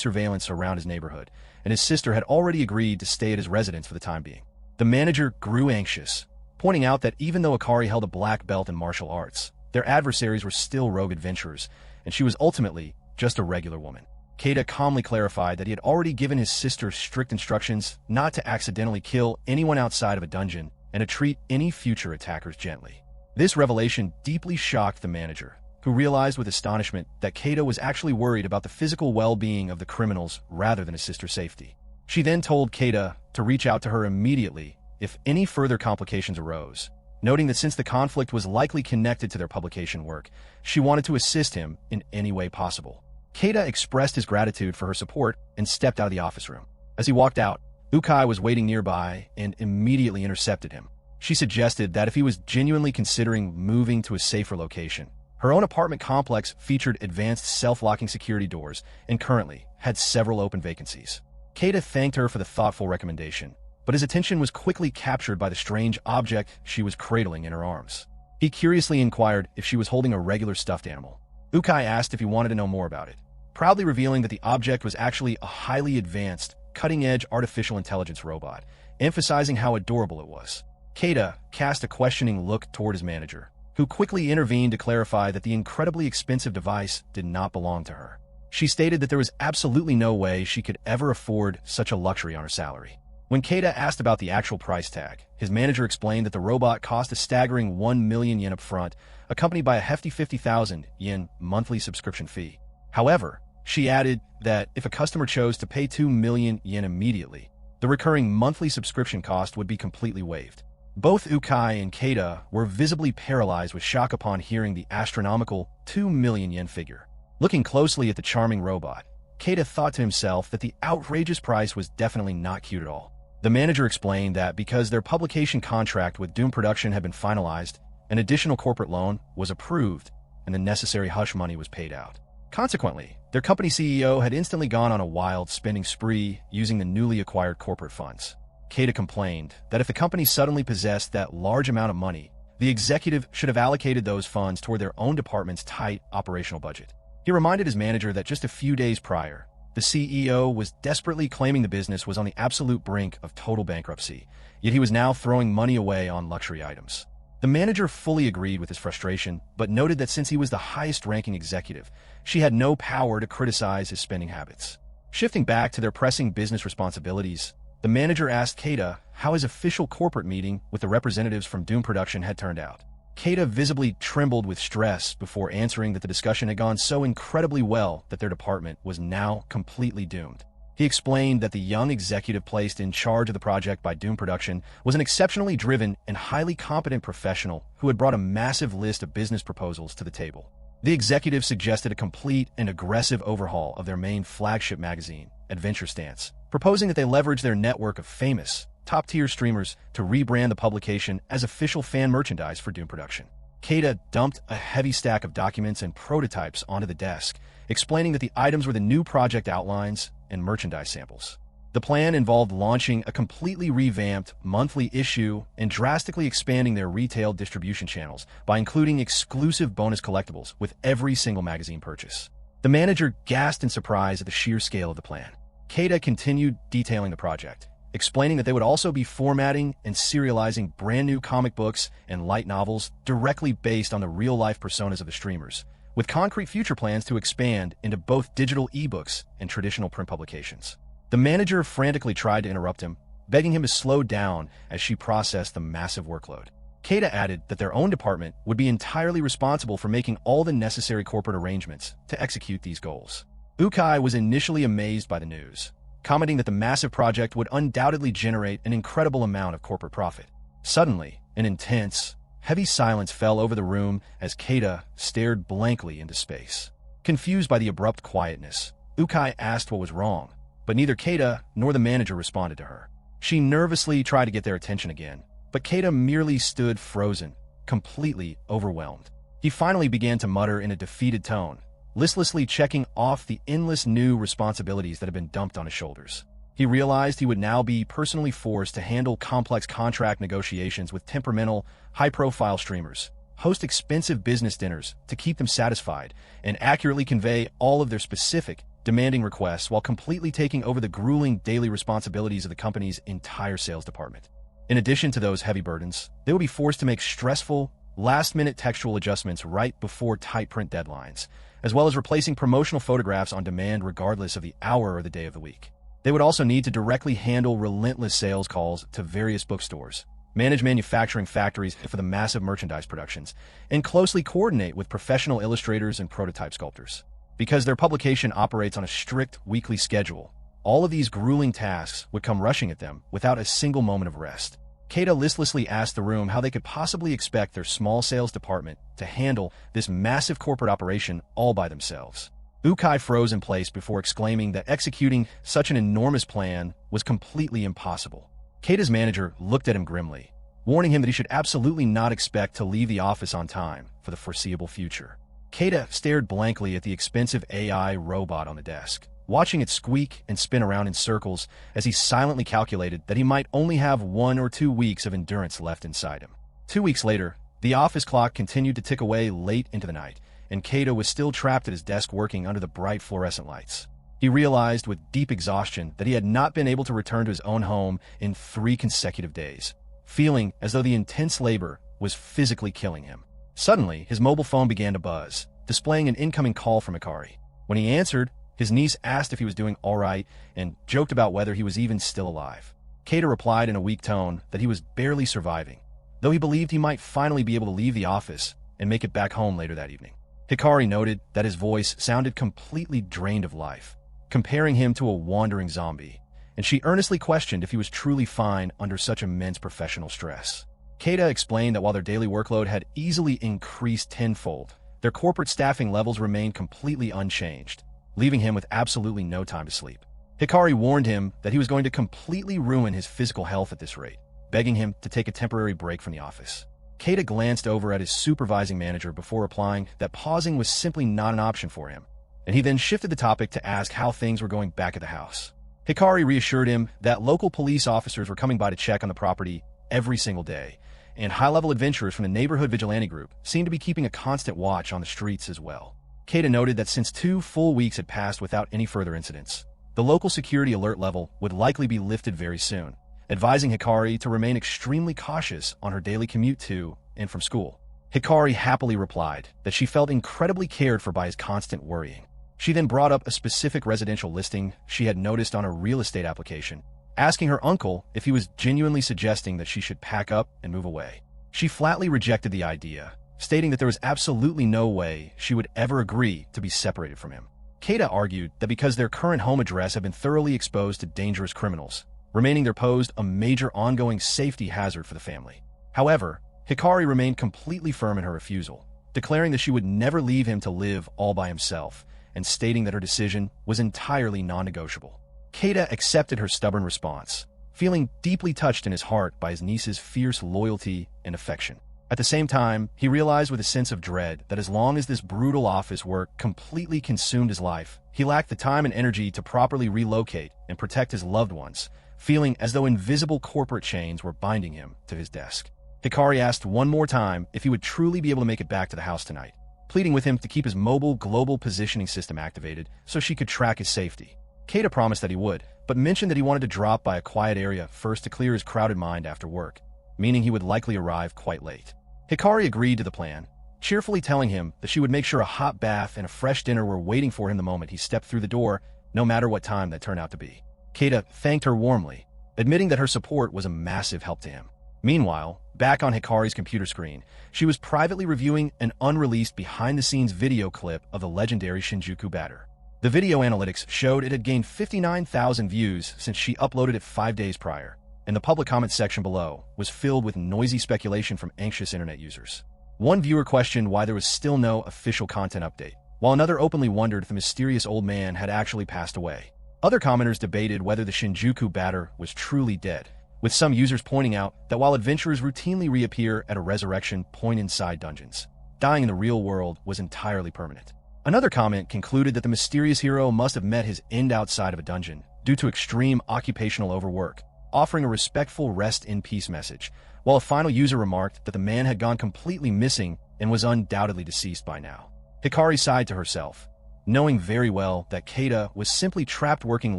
A: surveillance around his neighborhood, and his sister had already agreed to stay at his residence for the time being. The manager grew anxious, pointing out that even though Hikari held a black belt in martial arts, their adversaries were still rogue adventurers, and she was ultimately just a regular woman. Keita calmly clarified that he had already given his sister strict instructions not to accidentally kill anyone outside of a dungeon and to treat any future attackers gently. This revelation deeply shocked the manager, who realized with astonishment that Keita was actually worried about the physical well-being of the criminals rather than his sister's safety. She then told Keita to reach out to her immediately if any further complications arose, Noting that since the conflict was likely connected to their publication work, she wanted to assist him in any way possible. Keita expressed his gratitude for her support and stepped out of the office room. As he walked out, Ukai was waiting nearby and immediately intercepted him. She suggested that if he was genuinely considering moving to a safer location, her own apartment complex featured advanced self-locking security doors and currently had several open vacancies. Keita thanked her for the thoughtful recommendation, but his attention was quickly captured by the strange object she was cradling in her arms. He curiously inquired if she was holding a regular stuffed animal. Ukai asked if he wanted to know more about it, proudly revealing that the object was actually a highly advanced, cutting-edge artificial intelligence robot, emphasizing how adorable it was. Keita cast a questioning look toward his manager, who quickly intervened to clarify that the incredibly expensive device did not belong to her. She stated that there was absolutely no way she could ever afford such a luxury on her salary. When Keita asked about the actual price tag, his manager explained that the robot cost a staggering 1 million yen up front, accompanied by a hefty 50,000 yen monthly subscription fee. However, she added that if a customer chose to pay 2 million yen immediately, the recurring monthly subscription cost would be completely waived. Both Ukai and Keita were visibly paralyzed with shock upon hearing the astronomical 2 million yen figure. Looking closely at the charming robot, Keita thought to himself that the outrageous price was definitely not cute at all. The manager explained that because their publication contract with Doom Production had been finalized, an additional corporate loan was approved and the necessary hush money was paid out. Consequently, their company CEO had instantly gone on a wild spending spree using the newly acquired corporate funds. Keita complained that if the company suddenly possessed that large amount of money, the executive should have allocated those funds toward their own department's tight operational budget. He reminded his manager that just a few days prior, the CEO was desperately claiming the business was on the absolute brink of total bankruptcy, yet he was now throwing money away on luxury items. The manager fully agreed with his frustration, but noted that since he was the highest-ranking executive, she had no power to criticize his spending habits. Shifting back to their pressing business responsibilities, the manager asked Keita how his official corporate meeting with the representatives from Doom Production had turned out. Keita visibly trembled with stress before answering that the discussion had gone so incredibly well that their department was now completely doomed. He explained that the young executive placed in charge of the project by Doom Production was an exceptionally driven and highly competent professional who had brought a massive list of business proposals to the table. The executive suggested a complete and aggressive overhaul of their main flagship magazine, Adventure Stance, proposing that they leverage their network of famous, top-tier streamers to rebrand the publication as official fan merchandise for Doom Production. Keita dumped a heavy stack of documents and prototypes onto the desk, explaining that the items were the new project outlines and merchandise samples. The plan involved launching a completely revamped monthly issue and drastically expanding their retail distribution channels by including exclusive bonus collectibles with every single magazine purchase. The manager gasped in surprise at the sheer scale of the plan. Keita continued detailing the project, explaining that they would also be formatting and serializing brand new comic books and light novels directly based on the real-life personas of the streamers, with concrete future plans to expand into both digital ebooks and traditional print publications. The manager frantically tried to interrupt him, begging him to slow down as she processed the massive workload. Keita added that their own department would be entirely responsible for making all the necessary corporate arrangements to execute these goals. Ukai was initially amazed by the news, commenting that the massive project would undoubtedly generate an incredible amount of corporate profit. Suddenly, an intense, heavy silence fell over the room as Keita stared blankly into space. Confused by the abrupt quietness, Ukai asked what was wrong, but neither Keita nor the manager responded to her. She nervously tried to get their attention again, but Keita merely stood frozen, completely overwhelmed. He finally began to mutter in a defeated tone, listlessly checking off the endless new responsibilities that had been dumped on his shoulders. He realized he would now be personally forced to handle complex contract negotiations with temperamental, high-profile streamers, host expensive business dinners to keep them satisfied, and accurately convey all of their specific, demanding requests while completely taking over the grueling daily responsibilities of the company's entire sales department. In addition to those heavy burdens, they would be forced to make stressful, last-minute textual adjustments right before tight print deadlines, as well as replacing promotional photographs on demand regardless of the hour or the day of the week. They would also need to directly handle relentless sales calls to various bookstores, manage manufacturing factories for the massive merchandise productions, and closely coordinate with professional illustrators and prototype sculptors. Because their publication operates on a strict weekly schedule, all of these grueling tasks would come rushing at them without a single moment of rest. Keita listlessly asked the room how they could possibly expect their small sales department to handle this massive corporate operation all by themselves. Ukai froze in place before exclaiming that executing such an enormous plan was completely impossible. Keita's manager looked at him grimly, warning him that he should absolutely not expect to leave the office on time for the foreseeable future. Keita stared blankly at the expensive AI robot on the desk, watching it squeak and spin around in circles as he silently calculated that he might only have 1 or 2 weeks of endurance left inside him. 2 weeks later, the office clock continued to tick away late into the night, and Keita was still trapped at his desk working under the bright fluorescent lights. He realized with deep exhaustion that he had not been able to return to his own home in 3 consecutive days, feeling as though the intense labor was physically killing him. Suddenly, his mobile phone began to buzz, displaying an incoming call from Hikari. When he answered, his niece asked if he was doing all right and joked about whether he was even still alive. Keita replied in a weak tone that he was barely surviving, though he believed he might finally be able to leave the office and make it back home later that evening. Hikari noted that his voice sounded completely drained of life, comparing him to a wandering zombie, and she earnestly questioned if he was truly fine under such immense professional stress. Keita explained that while their daily workload had easily increased tenfold, their corporate staffing levels remained completely unchanged, leaving him with absolutely no time to sleep. Hikari warned him that he was going to completely ruin his physical health at this rate, begging him to take a temporary break from the office. Keita glanced over at his supervising manager before replying that pausing was simply not an option for him, and he then shifted the topic to ask how things were going back at the house. Hikari reassured him that local police officers were coming by to check on the property every single day, and high-level adventurers from the neighborhood vigilante group seemed to be keeping a constant watch on the streets as well. Keita noted that since 2 full weeks had passed without any further incidents, the local security alert level would likely be lifted very soon, advising Hikari to remain extremely cautious on her daily commute to and from school. Hikari happily replied that she felt incredibly cared for by his constant worrying. She then brought up a specific residential listing she had noticed on a real estate application, asking her uncle if he was genuinely suggesting that she should pack up and move away. She flatly rejected the idea, stating that there was absolutely no way she would ever agree to be separated from him. Keita argued that because their current home address had been thoroughly exposed to dangerous criminals, remaining there posed a major ongoing safety hazard for the family. However, Hikari remained completely firm in her refusal, declaring that she would never leave him to live all by himself, and stating that her decision was entirely non-negotiable. Keita accepted her stubborn response, feeling deeply touched in his heart by his niece's fierce loyalty and affection. At the same time, he realized with a sense of dread that as long as this brutal office work completely consumed his life, he lacked the time and energy to properly relocate and protect his loved ones, feeling as though invisible corporate chains were binding him to his desk. Hikari asked one more time if he would truly be able to make it back to the house tonight, pleading with him to keep his mobile global positioning system activated so she could track his safety. Keita promised that he would, but mentioned that he wanted to drop by a quiet area first to clear his crowded mind after work, meaning he would likely arrive quite late. Hikari agreed to the plan, cheerfully telling him that she would make sure a hot bath and a fresh dinner were waiting for him the moment he stepped through the door, no matter what time that turned out to be. Keita thanked her warmly, admitting that her support was a massive help to him. Meanwhile, back on Hikari's computer screen, she was privately reviewing an unreleased behind-the-scenes video clip of the legendary Shinjuku batter. The video analytics showed it had gained 59,000 views since she uploaded it 5 days prior, and the public comments section below was filled with noisy speculation from anxious internet users. One viewer questioned why there was still no official content update, while another openly wondered if the mysterious old man had actually passed away. Other commenters debated whether the Shinjuku batter was truly dead, with some users pointing out that while adventurers routinely reappear at a resurrection point inside dungeons, dying in the real world was entirely permanent. Another comment concluded that the mysterious hero must have met his end outside of a dungeon due to extreme occupational overwork, offering a respectful rest-in-peace message, while a final user remarked that the man had gone completely missing and was undoubtedly deceased by now. Hikari sighed to herself, knowing very well that Keita was simply trapped working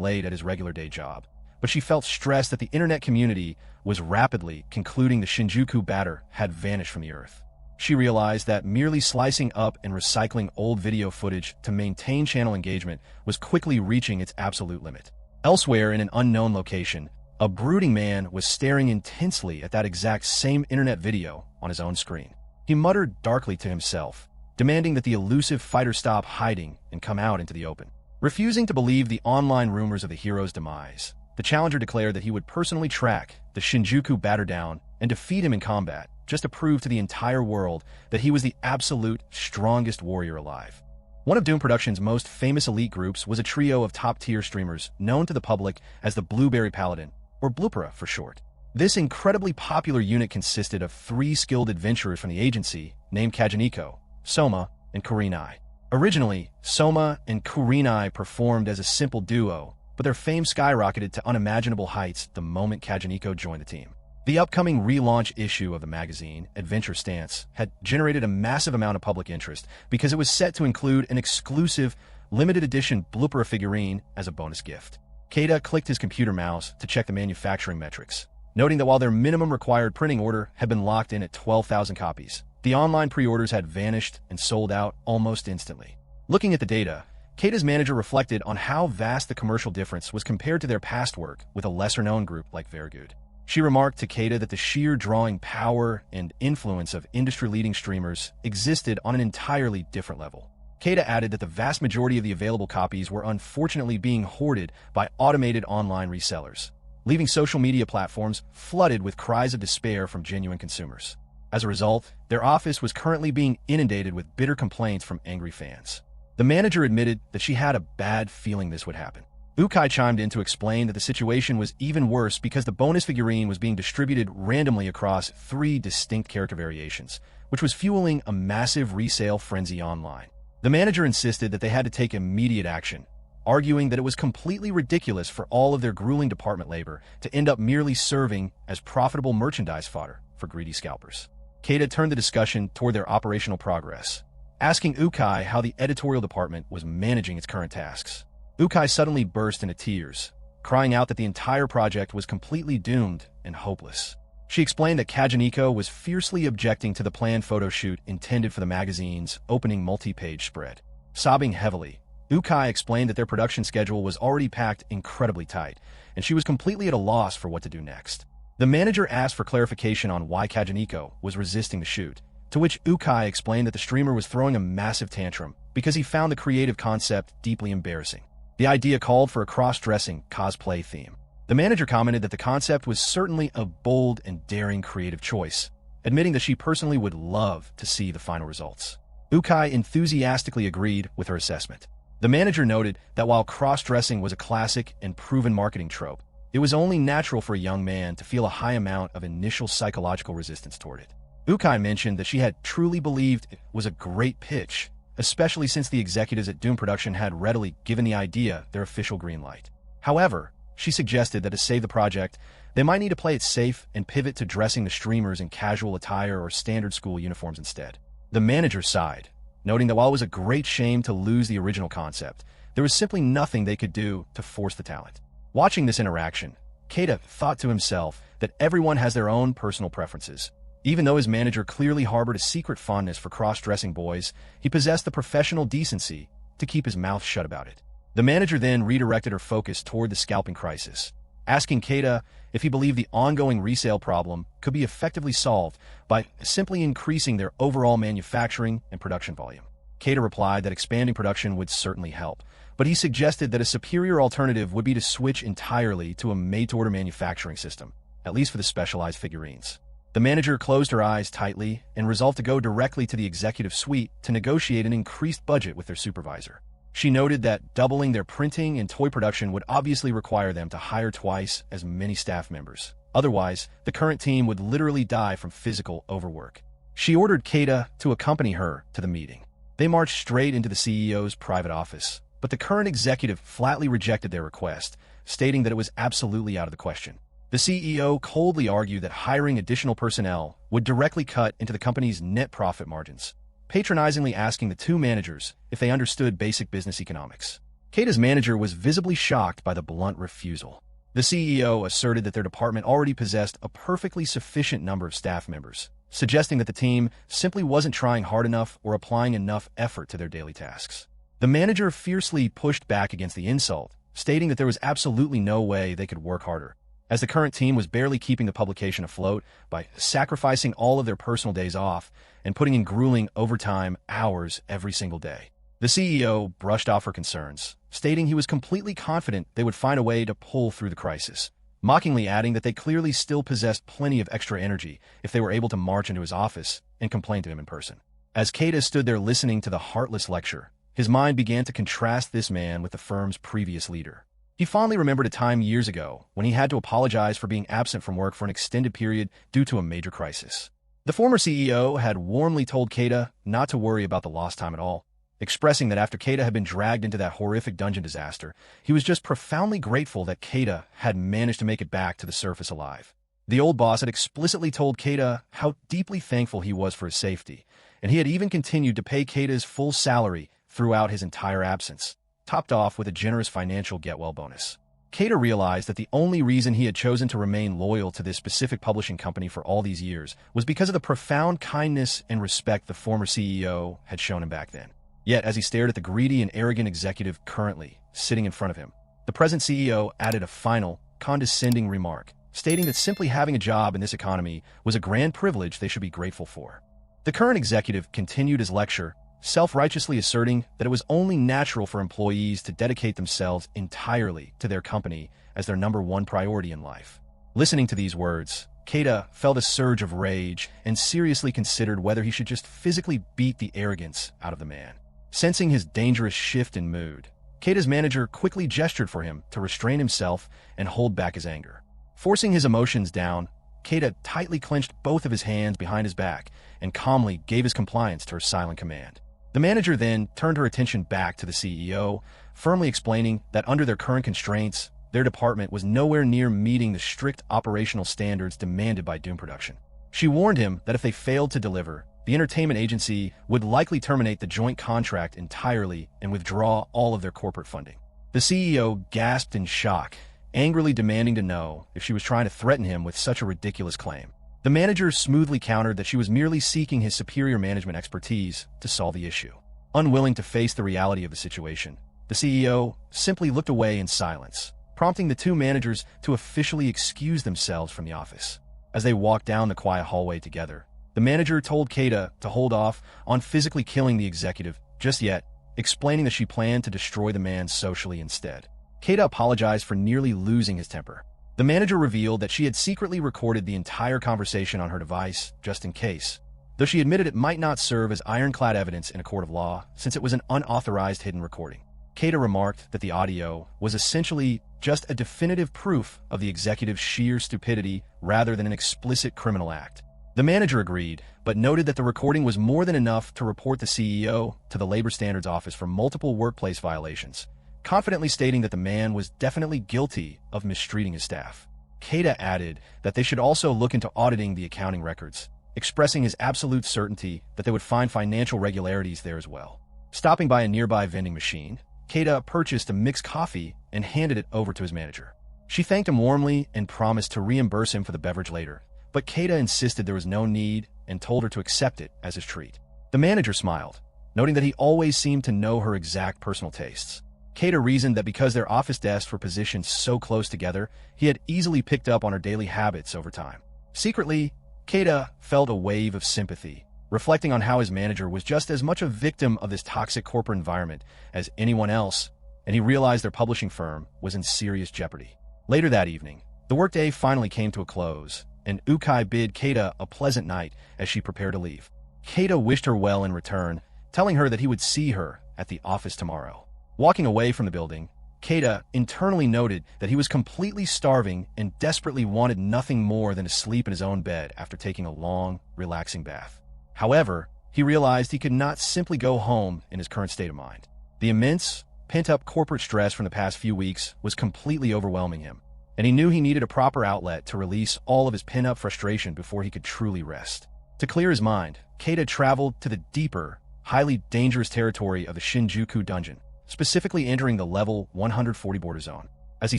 A: late at his regular day job, but she felt stressed that the internet community was rapidly concluding the Shinjuku batter had vanished from the earth. She realized that merely slicing up and recycling old video footage to maintain channel engagement was quickly reaching its absolute limit. Elsewhere in an unknown location, a brooding man was staring intensely at that exact same internet video on his own screen. He muttered darkly to himself, demanding that the elusive fighter stop hiding and come out into the open. Refusing to believe the online rumors of the hero's demise, the challenger declared that he would personally track the Shinjuku batter down and defeat him in combat, just to prove to the entire world that he was the absolute strongest warrior alive. One of Doom Productions' most famous elite groups was a trio of top-tier streamers known to the public as the Blueberry Paladin, or Blupera for short. This incredibly popular unit consisted of 3 skilled adventurers from the agency named Kajaniko, Soma, and Kurinai. Originally, Soma and Kurinai performed as a simple duo, but their fame skyrocketed to unimaginable heights the moment Kajaniko joined the team. The upcoming relaunch issue of the magazine, Adventure Stance, had generated a massive amount of public interest because it was set to include an exclusive, limited edition Blupera figurine as a bonus gift. Keita clicked his computer mouse to check the manufacturing metrics, noting that while their minimum required printing order had been locked in at 12,000 copies, the online pre-orders had vanished and sold out almost instantly. Looking at the data, Keita's manager reflected on how vast the commercial difference was compared to their past work with a lesser-known group like Vergood. She remarked to Keita that the sheer drawing power and influence of industry-leading streamers existed on an entirely different level. Keita added that the vast majority of the available copies were unfortunately being hoarded by automated online resellers, leaving social media platforms flooded with cries of despair from genuine consumers. As a result, their office was currently being inundated with bitter complaints from angry fans. The manager admitted that she had a bad feeling this would happen. Ukai chimed in to explain that the situation was even worse because the bonus figurine was being distributed randomly across 3 distinct character variations, which was fueling a massive resale frenzy online. The manager insisted that they had to take immediate action, arguing that it was completely ridiculous for all of their grueling department labor to end up merely serving as profitable merchandise fodder for greedy scalpers. Keita turned the discussion toward their operational progress, asking Ukai how the editorial department was managing its current tasks. Ukai suddenly burst into tears, crying out that the entire project was completely doomed and hopeless. She explained that Kajaniko was fiercely objecting to the planned photo shoot intended for the magazine's opening multi-page spread. Sobbing heavily, Ukai explained that their production schedule was already packed incredibly tight, and she was completely at a loss for what to do next. The manager asked for clarification on why Kajaniko was resisting the shoot, to which Ukai explained that the streamer was throwing a massive tantrum because he found the creative concept deeply embarrassing. The idea called for a cross-dressing cosplay theme. The manager commented that the concept was certainly a bold and daring creative choice, admitting that she personally would love to see the final results. Ukai enthusiastically agreed with her assessment. The manager noted that while cross-dressing was a classic and proven marketing trope, it was only natural for a young man to feel a high amount of initial psychological resistance toward it. Ukai mentioned that she had truly believed it was a great pitch, especially since the executives at Doom Production had readily given the idea their official green light. However, she suggested that to save the project, they might need to play it safe and pivot to dressing the streamers in casual attire or standard school uniforms instead. The manager sighed, noting that while it was a great shame to lose the original concept, there was simply nothing they could do to force the talent. Watching this interaction, Keita thought to himself that everyone has their own personal preferences. Even though his manager clearly harbored a secret fondness for cross-dressing boys, he possessed the professional decency to keep his mouth shut about it. The manager then redirected her focus toward the scalping crisis, asking Keita if he believed the ongoing resale problem could be effectively solved by simply increasing their overall manufacturing and production volume. Keita replied that expanding production would certainly help, but he suggested that a superior alternative would be to switch entirely to a made-to-order manufacturing system, at least for the specialized figurines. The manager closed her eyes tightly and resolved to go directly to the executive suite to negotiate an increased budget with their supervisor. She noted that doubling their printing and toy production would obviously require them to hire twice as many staff members. Otherwise, the current team would literally die from physical overwork. She ordered Keita to accompany her to the meeting. They marched straight into the CEO's private office, but the current executive flatly rejected their request, stating that it was absolutely out of the question. The CEO coldly argued that hiring additional personnel would directly cut into the company's net profit margins, patronizingly asking the 2 managers if they understood basic business economics. Keita's manager was visibly shocked by the blunt refusal. The CEO asserted that their department already possessed a perfectly sufficient number of staff members, suggesting that the team simply wasn't trying hard enough or applying enough effort to their daily tasks. The manager fiercely pushed back against the insult, stating that there was absolutely no way they could work harder, as the current team was barely keeping the publication afloat by sacrificing all of their personal days off and putting in grueling overtime hours every single day. The CEO brushed off her concerns, stating he was completely confident they would find a way to pull through the crisis, mockingly adding that they clearly still possessed plenty of extra energy if they were able to march into his office and complain to him in person. As Keita stood there listening to the heartless lecture, his mind began to contrast this man with the firm's previous leader. He fondly remembered a time years ago when he had to apologize for being absent from work for an extended period due to a major crisis. The former CEO had warmly told Keita not to worry about the lost time at all, expressing that after Keita had been dragged into that horrific dungeon disaster, he was just profoundly grateful that Keita had managed to make it back to the surface alive. The old boss had explicitly told Keita how deeply thankful he was for his safety, and he had even continued to pay Keita's full salary throughout his entire absence, topped off with a generous financial get-well bonus. Keita realized that the only reason he had chosen to remain loyal to this specific publishing company for all these years was because of the profound kindness and respect the former CEO had shown him back then. Yet, as he stared at the greedy and arrogant executive currently sitting in front of him, the present CEO added a final, condescending remark, stating that simply having a job in this economy was a grand privilege they should be grateful for. The current executive continued his lecture, self-righteously asserting that it was only natural for employees to dedicate themselves entirely to their company as their number one priority in life. Listening to these words, Keita felt a surge of rage and seriously considered whether he should just physically beat the arrogance out of the man. Sensing his dangerous shift in mood, Keita's manager quickly gestured for him to restrain himself and hold back his anger. Forcing his emotions down, Keita tightly clenched both of his hands behind his back and calmly gave his compliance to her silent command. The manager then turned her attention back to the CEO, firmly explaining that under their current constraints, their department was nowhere near meeting the strict operational standards demanded by Doom Production. She warned him that if they failed to deliver, the entertainment agency would likely terminate the joint contract entirely and withdraw all of their corporate funding. The CEO gasped in shock, angrily demanding to know if she was trying to threaten him with such a ridiculous claim. The manager smoothly countered that she was merely seeking his superior management expertise to solve the issue. Unwilling to face the reality of the situation, the CEO simply looked away in silence, prompting the two managers to officially excuse themselves from the office. As they walked down the quiet hallway together, the manager told Keita to hold off on physically killing the executive just yet, explaining that she planned to destroy the man socially instead. Keita apologized for nearly losing his temper. The manager revealed that she had secretly recorded the entire conversation on her device, just in case, though she admitted it might not serve as ironclad evidence in a court of law since it was an unauthorized hidden recording. Keita remarked that the audio was essentially just a definitive proof of the executive's sheer stupidity rather than an explicit criminal act. The manager agreed, but noted that the recording was more than enough to report the CEO to the Labor Standards Office for multiple workplace violations, confidently stating that the man was definitely guilty of mistreating his staff. Keita added that they should also look into auditing the accounting records, expressing his absolute certainty that they would find financial regularities there as well. Stopping by a nearby vending machine, Keita purchased a mixed coffee and handed it over to his manager. She thanked him warmly and promised to reimburse him for the beverage later, but Keita insisted there was no need and told her to accept it as his treat. The manager smiled, noting that he always seemed to know her exact personal tastes. Keita reasoned that because their office desks were positioned so close together, he had easily picked up on her daily habits over time. Secretly, Keita felt a wave of sympathy, reflecting on how his manager was just as much a victim of this toxic corporate environment as anyone else, and he realized their publishing firm was in serious jeopardy. Later that evening, the workday finally came to a close, and Hikari bid Keita a pleasant night as she prepared to leave. Keita wished her well in return, telling her that he would see her at the office tomorrow. Walking away from the building, Keita internally noted that he was completely starving and desperately wanted nothing more than to sleep in his own bed after taking a long, relaxing bath. However, he realized he could not simply go home in his current state of mind. The immense, pent-up corporate stress from the past few weeks was completely overwhelming him, and he knew he needed a proper outlet to release all of his pent-up frustration before he could truly rest. To clear his mind, Keita traveled to the deeper, highly dangerous territory of the Shinjuku dungeon, specifically entering the level 140 border zone. As he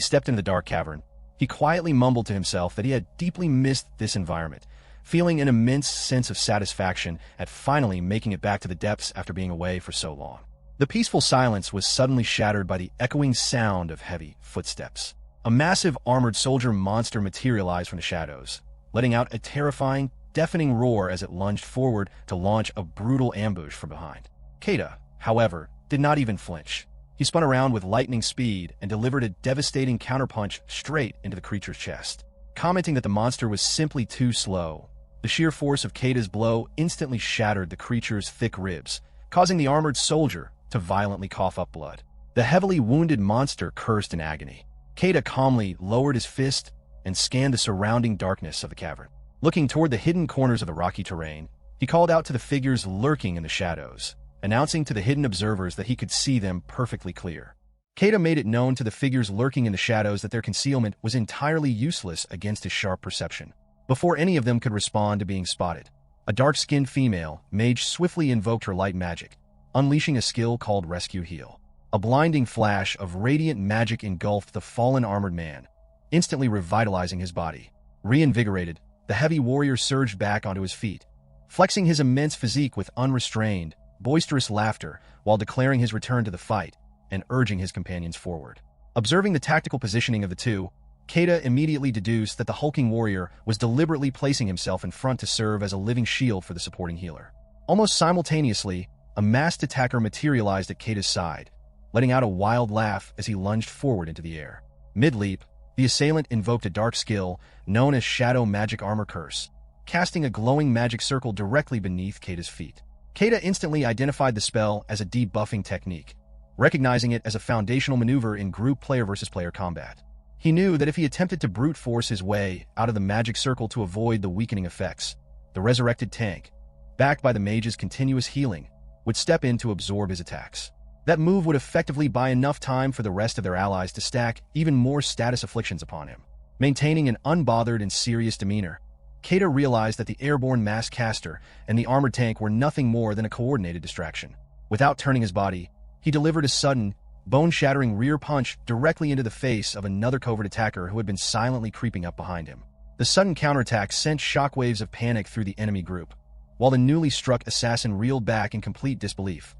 A: stepped into the dark cavern, he quietly mumbled to himself that he had deeply missed this environment, feeling an immense sense of satisfaction at finally making it back to the depths after being away for so long. The peaceful silence was suddenly shattered by the echoing sound of heavy footsteps. A massive armored soldier monster materialized from the shadows, letting out a terrifying, deafening roar as it lunged forward to launch a brutal ambush from behind. Keita, however, did not even flinch. He spun around with lightning speed and delivered a devastating counterpunch straight into the creature's chest. Commenting that the monster was simply too slow, the sheer force of Keita's blow instantly shattered the creature's thick ribs, causing the armored soldier to violently cough up blood. The heavily wounded monster cursed in agony. Keita calmly lowered his fist and scanned the surrounding darkness of the cavern. Looking toward the hidden corners of the rocky terrain, he called out to the figures lurking in the shadows, announcing to the hidden observers that he could see them perfectly clear. Keita made it known to the figures lurking in the shadows that their concealment was entirely useless against his sharp perception. Before any of them could respond to being spotted, a dark-skinned female mage swiftly invoked her light magic, unleashing a skill called Rescue Heal. A blinding flash of radiant magic engulfed the fallen armored man, instantly revitalizing his body. Reinvigorated, the heavy warrior surged back onto his feet, flexing his immense physique with unrestrained, boisterous laughter while declaring his return to the fight and urging his companions forward. Observing the tactical positioning of the two, Keita immediately deduced that the hulking warrior was deliberately placing himself in front to serve as a living shield for the supporting healer. Almost simultaneously, a masked attacker materialized at Keita's side, letting out a wild laugh as he lunged forward into the air. Mid-leap, the assailant invoked a dark skill known as Shadow Magic Armor Curse, casting a glowing magic circle directly beneath Keita's feet. Keita instantly identified the spell as a debuffing technique, recognizing it as a foundational maneuver in group player-versus-player combat. He knew that if he attempted to brute force his way out of the magic circle to avoid the weakening effects, the resurrected tank, backed by the mage's continuous healing, would step in to absorb his attacks. That move would effectively buy enough time for the rest of their allies to stack even more status afflictions upon him. Maintaining an unbothered and serious demeanor, Keita realized that the airborne mass caster and the armored tank were nothing more than a coordinated distraction. Without turning his body, he delivered a sudden, bone-shattering rear punch directly into the face of another covert attacker who had been silently creeping up behind him. The sudden counterattack sent shockwaves of panic through the enemy group, while the newly struck assassin reeled back in complete disbelief,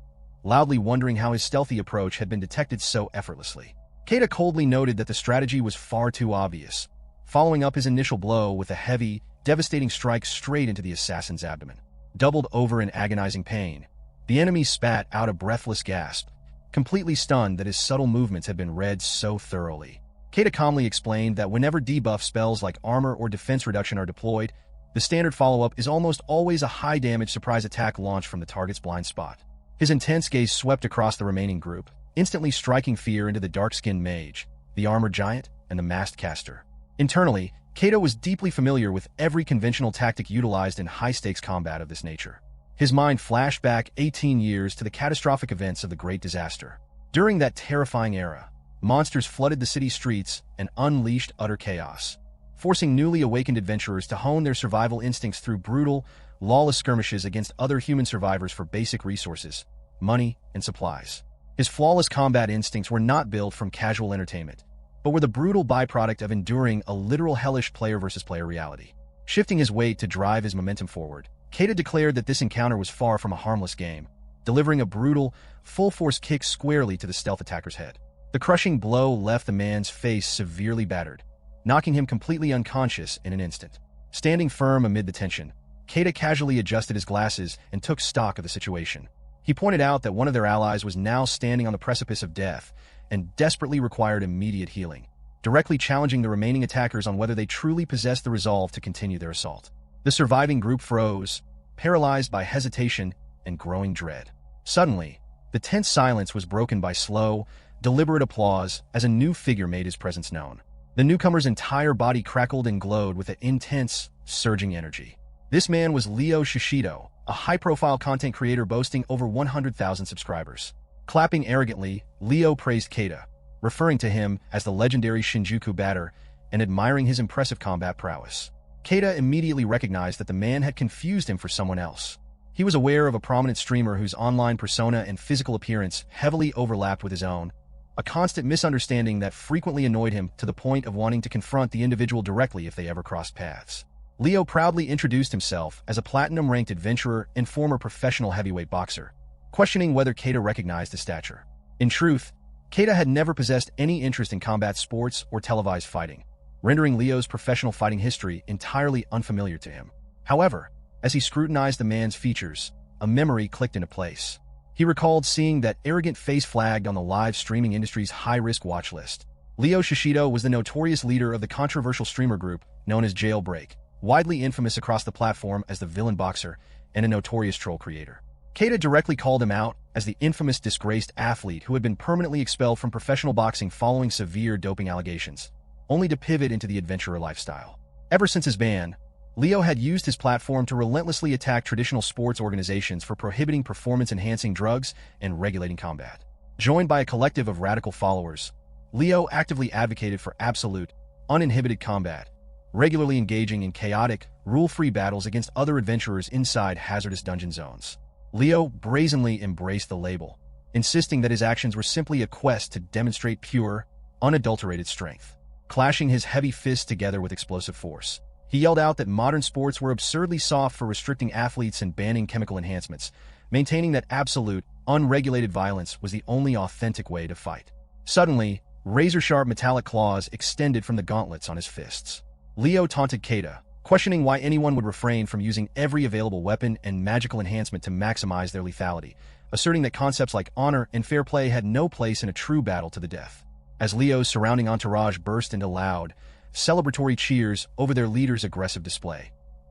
A: loudly wondering how his stealthy approach had been detected so effortlessly. Keita coldly noted that the strategy was far too obvious, following up his initial blow with a heavy, devastating strike straight into the assassin's abdomen. Doubled over in agonizing pain, the enemy spat out a breathless gasp, completely stunned that his subtle movements had been read so thoroughly. Keita calmly explained that whenever debuff spells like armor or defense reduction are deployed, the standard follow-up is almost always a high-damage surprise attack launched from the target's blind spot. His intense gaze swept across the remaining group, instantly striking fear into the dark-skinned mage, the armored giant, and the masked caster. Internally, Keita was deeply familiar with every conventional tactic utilized in high-stakes combat of this nature. His mind flashed back 18 years to the catastrophic events of the Great Disaster. During that terrifying era, monsters flooded the city streets and unleashed utter chaos, forcing newly awakened adventurers to hone their survival instincts through brutal, lawless skirmishes against other human survivors for basic resources, money, and supplies. His flawless combat instincts were not built from casual entertainment, but were the brutal byproduct of enduring a literal hellish player-versus-player reality. Shifting his weight to drive his momentum forward, Keita declared that this encounter was far from a harmless game, delivering a brutal, full-force kick squarely to the stealth attacker's head. The crushing blow left the man's face severely battered, knocking him completely unconscious in an instant. Standing firm amid the tension, Keita casually adjusted his glasses and took stock of the situation. He pointed out that one of their allies was now standing on the precipice of death and desperately required immediate healing, directly challenging the remaining attackers on whether they truly possessed the resolve to continue their assault. The surviving group froze, paralyzed by hesitation and growing dread. Suddenly, the tense silence was broken by slow, deliberate applause as a new figure made his presence known. The newcomer's entire body crackled and glowed with an intense, surging energy. This man was Leo Shishido, a high-profile content creator boasting over 100,000 subscribers. Clapping arrogantly, Leo praised Keita, referring to him as the legendary Shinjuku batter and admiring his impressive combat prowess. Keita immediately recognized that the man had confused him for someone else. He was aware of a prominent streamer whose online persona and physical appearance heavily overlapped with his own, a constant misunderstanding that frequently annoyed him to the point of wanting to confront the individual directly if they ever crossed paths. Leo proudly introduced himself as a platinum-ranked adventurer and former professional heavyweight boxer, questioning whether Keita recognized his stature. In truth, Keita had never possessed any interest in combat sports or televised fighting, rendering Leo's professional fighting history entirely unfamiliar to him. However, as he scrutinized the man's features, a memory clicked into place. He recalled seeing that arrogant face flagged on the live streaming industry's high-risk watch list. Leo Shishido was the notorious leader of the controversial streamer group known as Jailbreak, widely infamous across the platform as the villain boxer and a notorious troll creator. Keita directly called him out as the infamous disgraced athlete who had been permanently expelled from professional boxing following severe doping allegations, only to pivot into the adventurer lifestyle. Ever since his ban, Leo had used his platform to relentlessly attack traditional sports organizations for prohibiting performance-enhancing drugs and regulating combat. Joined by a collective of radical followers, Leo actively advocated for absolute, uninhibited combat, regularly engaging in chaotic, rule-free battles against other adventurers inside hazardous dungeon zones. Leo brazenly embraced the label, insisting that his actions were simply a quest to demonstrate pure, unadulterated strength. Clashing his heavy fists together with explosive force, he yelled out that modern sports were absurdly soft for restricting athletes and banning chemical enhancements, maintaining that absolute, unregulated violence was the only authentic way to fight. Suddenly, razor-sharp metallic claws extended from the gauntlets on his fists. Leo taunted Keita, questioning why anyone would refrain from using every available weapon and magical enhancement to maximize their lethality, asserting that concepts like honor and fair play had no place in a true battle to the death. As Leo's surrounding entourage burst into loud, celebratory cheers over their leader's aggressive display,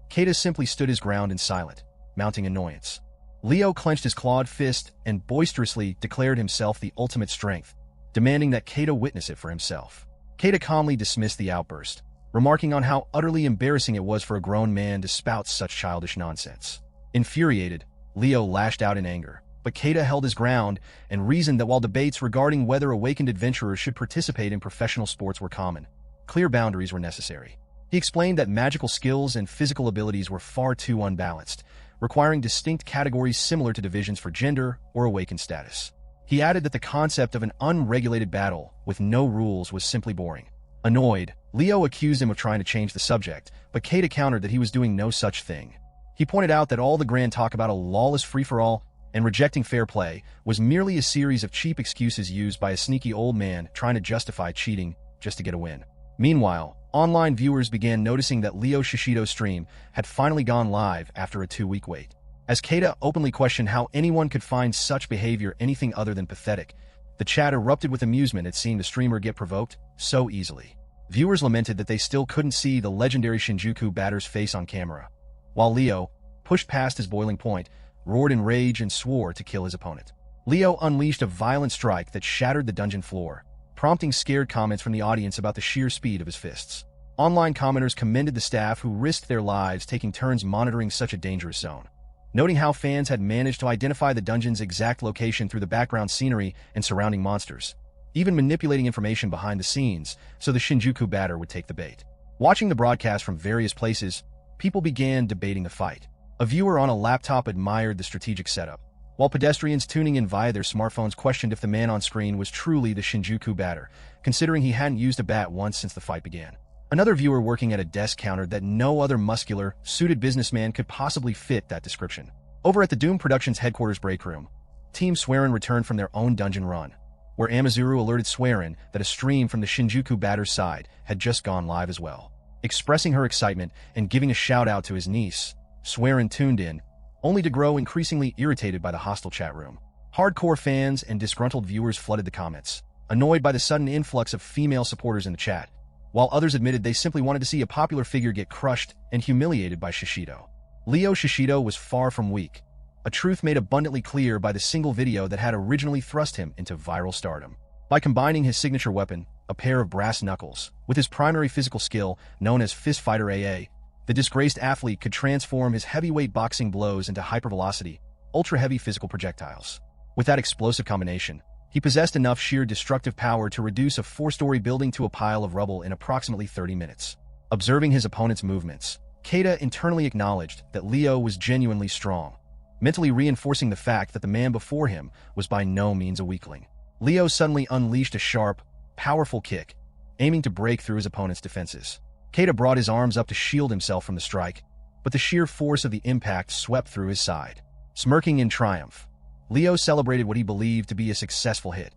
A: Keita simply stood his ground in silent, mounting annoyance. Leo clenched his clawed fist and boisterously declared himself the ultimate strength, demanding that Keita witness it for himself. Keita calmly dismissed the outburst, remarking on how utterly embarrassing it was for a grown man to spout such childish nonsense. Infuriated, Leo lashed out in anger, but Keita held his ground and reasoned that while debates regarding whether awakened adventurers should participate in professional sports were common, clear boundaries were necessary. He explained that magical skills and physical abilities were far too unbalanced, requiring distinct categories similar to divisions for gender or awakened status. He added that the concept of an unregulated battle with no rules was simply boring. Annoyed, Leo accused him of trying to change the subject, but Keita countered that he was doing no such thing. He pointed out that all the grand talk about a lawless free-for-all and rejecting fair play was merely a series of cheap excuses used by a sneaky old man trying to justify cheating just to get a win. Meanwhile, online viewers began noticing that Leo Shishido's stream had finally gone live after a 2-week wait. As Keita openly questioned how anyone could find such behavior anything other than pathetic, the chat erupted with amusement at seeing the streamer get provoked so easily. Viewers lamented that they still couldn't see the legendary Shinjuku batter's face on camera, while Leo, pushed past his boiling point, roared in rage and swore to kill his opponent. Leo unleashed a violent strike that shattered the dungeon floor, prompting scared comments from the audience about the sheer speed of his fists. Online commenters commended the staff who risked their lives taking turns monitoring such a dangerous zone, noting how fans had managed to identify the dungeon's exact location through the background scenery and surrounding monsters, even manipulating information behind the scenes so the Shinjuku batter would take the bait. Watching the broadcast from various places, people began debating the fight. A viewer on a laptop admired the strategic setup, while pedestrians tuning in via their smartphones questioned if the man on screen was truly the Shinjuku batter, considering he hadn't used a bat once since the fight began. Another viewer working at a desk countered that no other muscular, suited businessman could possibly fit that description. Over at the Doom Productions headquarters break room, Team Swearin returned from their own dungeon run, where Amazuru alerted Swearin that a stream from the Shinjuku batter's side had just gone live as well. Expressing her excitement and giving a shout-out to his niece, Swearin tuned in, only to grow increasingly irritated by the hostile chat room. Hardcore fans and disgruntled viewers flooded the comments, annoyed by the sudden influx of female supporters in the chat, while others admitted they simply wanted to see a popular figure get crushed and humiliated by Shishido. Leo Shishido was far from weak, a truth made abundantly clear by the single video that had originally thrust him into viral stardom. By combining his signature weapon, a pair of brass knuckles, with his primary physical skill known as Fist Fighter AA, the disgraced athlete could transform his heavyweight boxing blows into hypervelocity, ultra-heavy physical projectiles. With that explosive combination, he possessed enough sheer destructive power to reduce a 4-story building to a pile of rubble in approximately 30 minutes. Observing his opponent's movements, Keita internally acknowledged that Leo was genuinely strong, mentally reinforcing the fact that the man before him was by no means a weakling. Leo suddenly unleashed a sharp, powerful kick, aiming to break through his opponent's defenses. Keita brought his arms up to shield himself from the strike, but the sheer force of the impact swept through his side. Smirking in triumph, Leo celebrated what he believed to be a successful hit,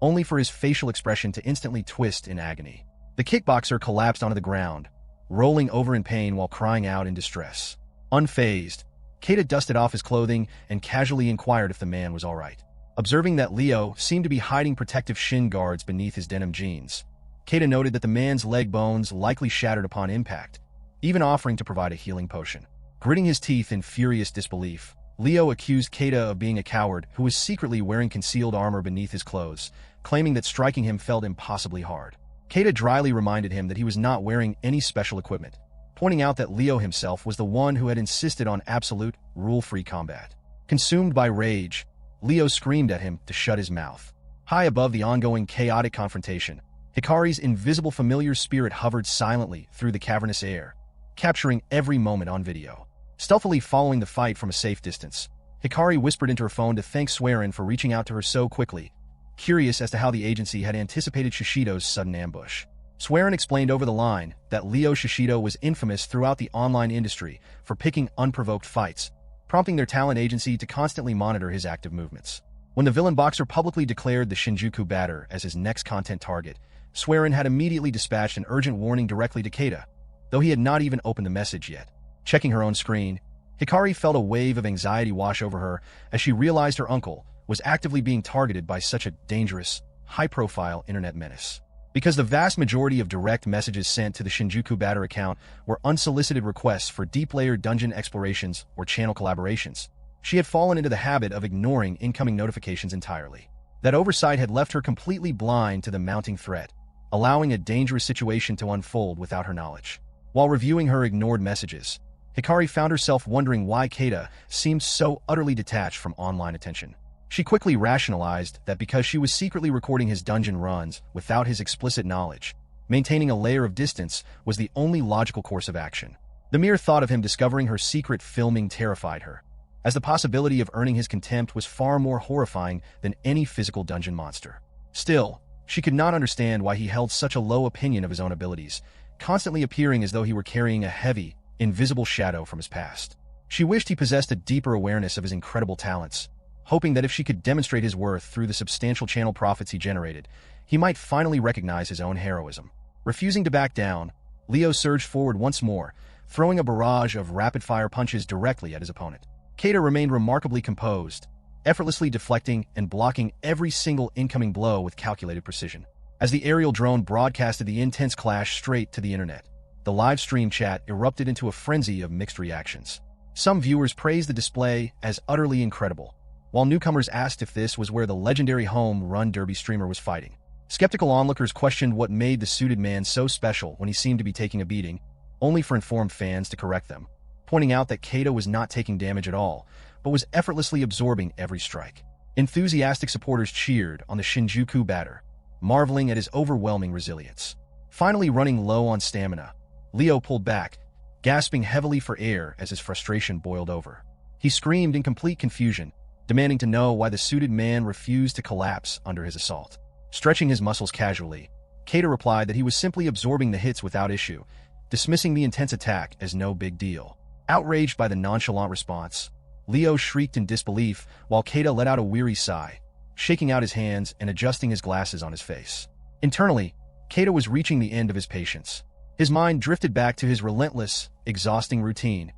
A: only for his facial expression to instantly twist in agony. The kickboxer collapsed onto the ground, rolling over in pain while crying out in distress. Unfazed, Keita dusted off his clothing and casually inquired if the man was all right. Observing that Leo seemed to be hiding protective shin guards beneath his denim jeans, Keita noted that the man's leg bones likely shattered upon impact, even offering to provide a healing potion. Gritting his teeth in furious disbelief, Leo accused Keita of being a coward who was secretly wearing concealed armor beneath his clothes, claiming that striking him felt impossibly hard. Keita dryly reminded him that he was not wearing any special equipment, pointing out that Leo himself was the one who had insisted on absolute, rule-free combat. Consumed by rage, Leo screamed at him to shut his mouth. High above the ongoing chaotic confrontation, Hikari's invisible familiar spirit hovered silently through the cavernous air, capturing every moment on video. Stealthily following the fight from a safe distance, Hikari whispered into her phone to thank Swearin for reaching out to her so quickly, curious as to how the agency had anticipated Shishido's sudden ambush. Swearin explained over the line that Leo Shishido was infamous throughout the online industry for picking unprovoked fights, prompting their talent agency to constantly monitor his active movements. When the villain boxer publicly declared the Shinjuku batter as his next content target, Swearin had immediately dispatched an urgent warning directly to Keita, though he had not even opened the message yet. Checking her own screen, Hikari felt a wave of anxiety wash over her as she realized her uncle was actively being targeted by such a dangerous, high-profile internet menace. Because the vast majority of direct messages sent to the Shinjuku batter account were unsolicited requests for deep-layered dungeon explorations or channel collaborations, she had fallen into the habit of ignoring incoming notifications entirely. That oversight had left her completely blind to the mounting threat, allowing a dangerous situation to unfold without her knowledge. While reviewing her ignored messages, Hikari found herself wondering why Keita seemed so utterly detached from online attention. She quickly rationalized that because she was secretly recording his dungeon runs without his explicit knowledge, maintaining a layer of distance was the only logical course of action. The mere thought of him discovering her secret filming terrified her, as the possibility of earning his contempt was far more horrifying than any physical dungeon monster. Still, she could not understand why he held such a low opinion of his own abilities, constantly appearing as though he were carrying a heavy, invisible shadow from his past. She wished he possessed a deeper awareness of his incredible talents, hoping that if she could demonstrate his worth through the substantial channel profits he generated, he might finally recognize his own heroism. Refusing to back down, Leo surged forward once more, throwing a barrage of rapid-fire punches directly at his opponent. Keita remained remarkably composed, effortlessly deflecting and blocking every single incoming blow with calculated precision. As the aerial drone broadcasted the intense clash straight to the internet, the live stream chat erupted into a frenzy of mixed reactions. Some viewers praised the display as utterly incredible, while newcomers asked if this was where the legendary home run derby streamer was fighting. Skeptical onlookers questioned what made the suited man so special when he seemed to be taking a beating, only for informed fans to correct them, pointing out that Keita was not taking damage at all, but was effortlessly absorbing every strike. Enthusiastic supporters cheered on the Shinjuku batter, marveling at his overwhelming resilience. Finally running low on stamina, Leo pulled back, gasping heavily for air as his frustration boiled over. He screamed in complete confusion, demanding to know why the suited man refused to collapse under his assault. Stretching his muscles casually, Keita replied that he was simply absorbing the hits without issue, dismissing the intense attack as no big deal. Outraged by the nonchalant response, Leo shrieked in disbelief while Keita let out a weary sigh, shaking out his hands and adjusting his glasses on his face. Internally, Keita was reaching the end of his patience. His mind drifted back to his relentless, exhausting routine,